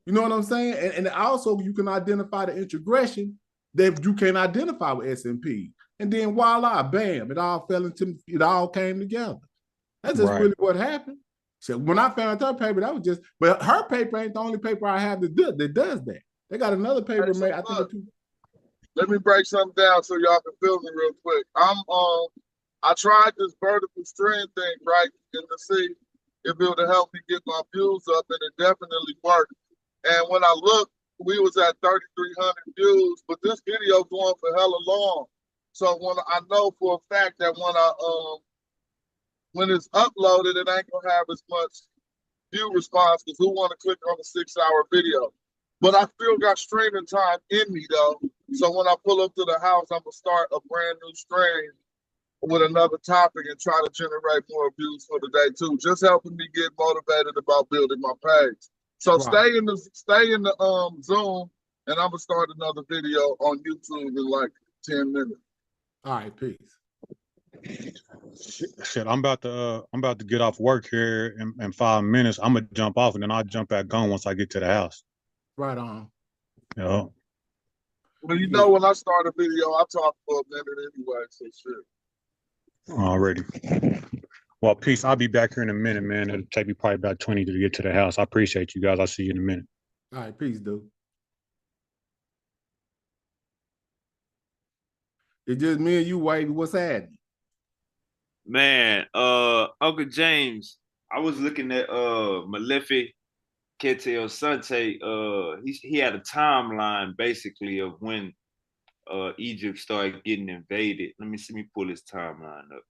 Speaker 10: You know what I'm saying? And also you can identify the integration that you can identify with S&P. And then voila, bam, it all came together. That's just really what happened. So when I found her paper, that was just, but her paper ain't the only paper I have that does that. They got another paper made. I think
Speaker 1: let me break something down so y'all can feel me real quick. I tried this vertical stream thing, right, in the sea. It would help me get my views up, and it definitely worked. And when I looked, we was at 3,300 views, but this video going for hella long. So when I know for a fact that when it's uploaded, it ain't gonna have as much view response because who want to click on a 6-hour video? But I still got streaming time in me though. So when I pull up to the house, I'm gonna start a brand new stream with another topic and try to generate more views for the day too. Just helping me get motivated about building my page. So stay in the Zoom, and I'm gonna start another video on YouTube in like 10 minutes.
Speaker 10: All right, peace.
Speaker 12: Shit, I'm about to get off work here in 5 minutes. I'm gonna jump off and then I'll jump back on once I get to the house.
Speaker 10: Right on.
Speaker 12: Yeah.
Speaker 1: Well, you know, when I start a video, I talk for a minute anyway, so shit.
Speaker 12: Already. Well, peace. I'll be back here in a minute, man. It'll take me probably about 20 to get to the house. I appreciate you guys. I'll see you in a minute.
Speaker 10: All right, peace, dude. It's just me and you, Wavy. What's happening?
Speaker 13: Man, Uncle James, I was looking at Malefi Ketel Sante. He had a timeline basically of when Egypt started getting invaded. Let me pull his timeline up.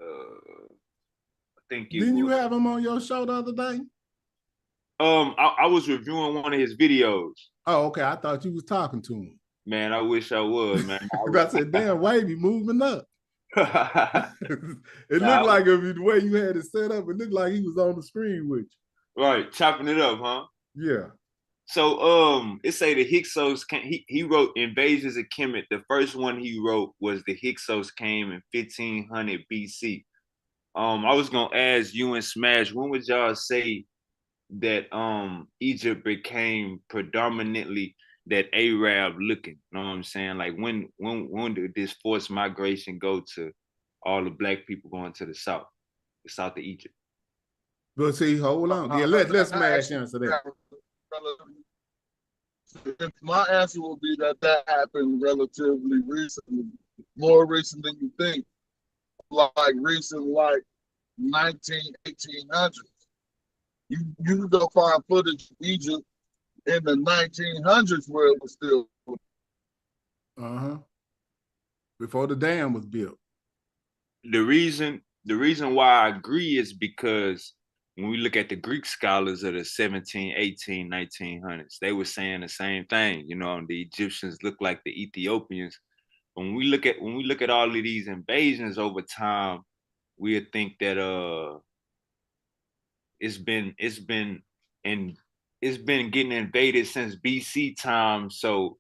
Speaker 13: I think
Speaker 10: Didn't you have him on your show the other day?
Speaker 13: I was reviewing one of his videos.
Speaker 10: Oh, okay. I thought you was talking to him.
Speaker 13: Man, I wish I was, man.
Speaker 10: I said, damn, Wavy moving up. It looked like the way you had it set up, it looked like he was on the screen with you.
Speaker 13: Right, chopping it up, huh?
Speaker 10: Yeah.
Speaker 13: So it say the Hyksos he wrote Invasions of Kemet. The first one he wrote was the Hyksos came in 1500 BC. I was gonna ask you and Smash, when would y'all say that Egypt became predominantly that Arab looking? You know what I'm saying? Like when did this forced migration go to all the black people going to the south of Egypt?
Speaker 10: But see, hold on. Yeah, let's Smash answer that.
Speaker 1: My answer will be that happened relatively recently, more recent than you think. Like recent, like 1800s. You can go find footage of Egypt in the 1900s where it was still.
Speaker 10: Before the dam was built.
Speaker 13: The reason why I agree is because when we look at the Greek scholars of the 17, 18, 1900s, they were saying the same thing. You know, the Egyptians look like the Ethiopians. When we look at all of these invasions over time, we would think that it's been getting invaded since BC time, so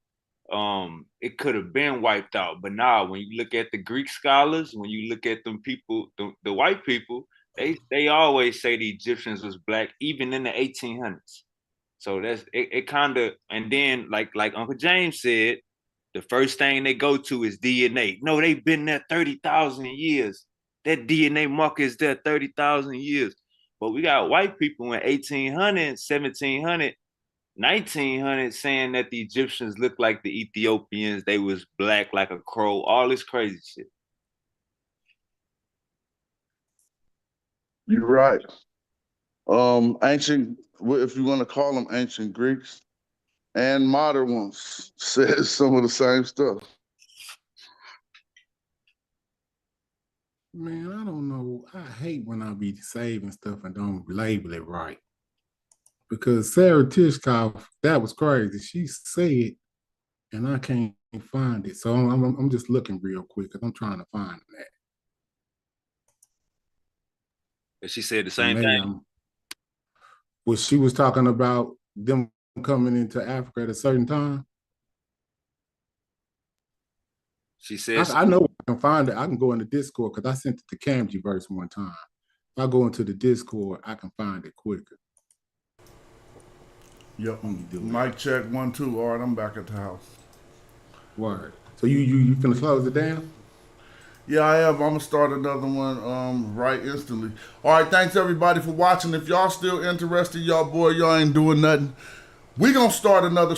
Speaker 13: it could have been wiped out. But now, when you look at the Greek scholars, when you look at them people, the white people, they always say the Egyptians was black, even in the 1800s. So that's it kind of, and then like Uncle James said, the first thing they go to is DNA. No, they've been there 30,000 years. That DNA marker is there 30,000 years. But we got white people in 1800, 1700, 1900 saying that the Egyptians look like the Ethiopians. They was black like a crow. All this crazy shit.
Speaker 1: You're right. Ancient, if you want to call them ancient Greeks, and modern ones says some of the same stuff.
Speaker 10: Man, I don't know. I hate when I be saving stuff and don't label it right. Because Sarah Tishkoff, that was crazy. She said, and I can't find it. So I'm just looking real quick because I'm trying to find that.
Speaker 13: And she said the same thing.
Speaker 10: Well, she was talking about them coming into Africa at a certain time.
Speaker 13: She says,
Speaker 10: I know I can find it. I can go in the Discord because I sent it to Camgy verse one time. If I go into the Discord, I can find it quicker.
Speaker 1: Yep. Mic check 1 2. All right, I'm back at the house.
Speaker 10: Word. So you finna close it down?
Speaker 1: Yeah, I am. I'm gonna start another one right instantly. All right, thanks everybody for watching. If y'all still interested, y'all ain't doing nothing. We gonna start another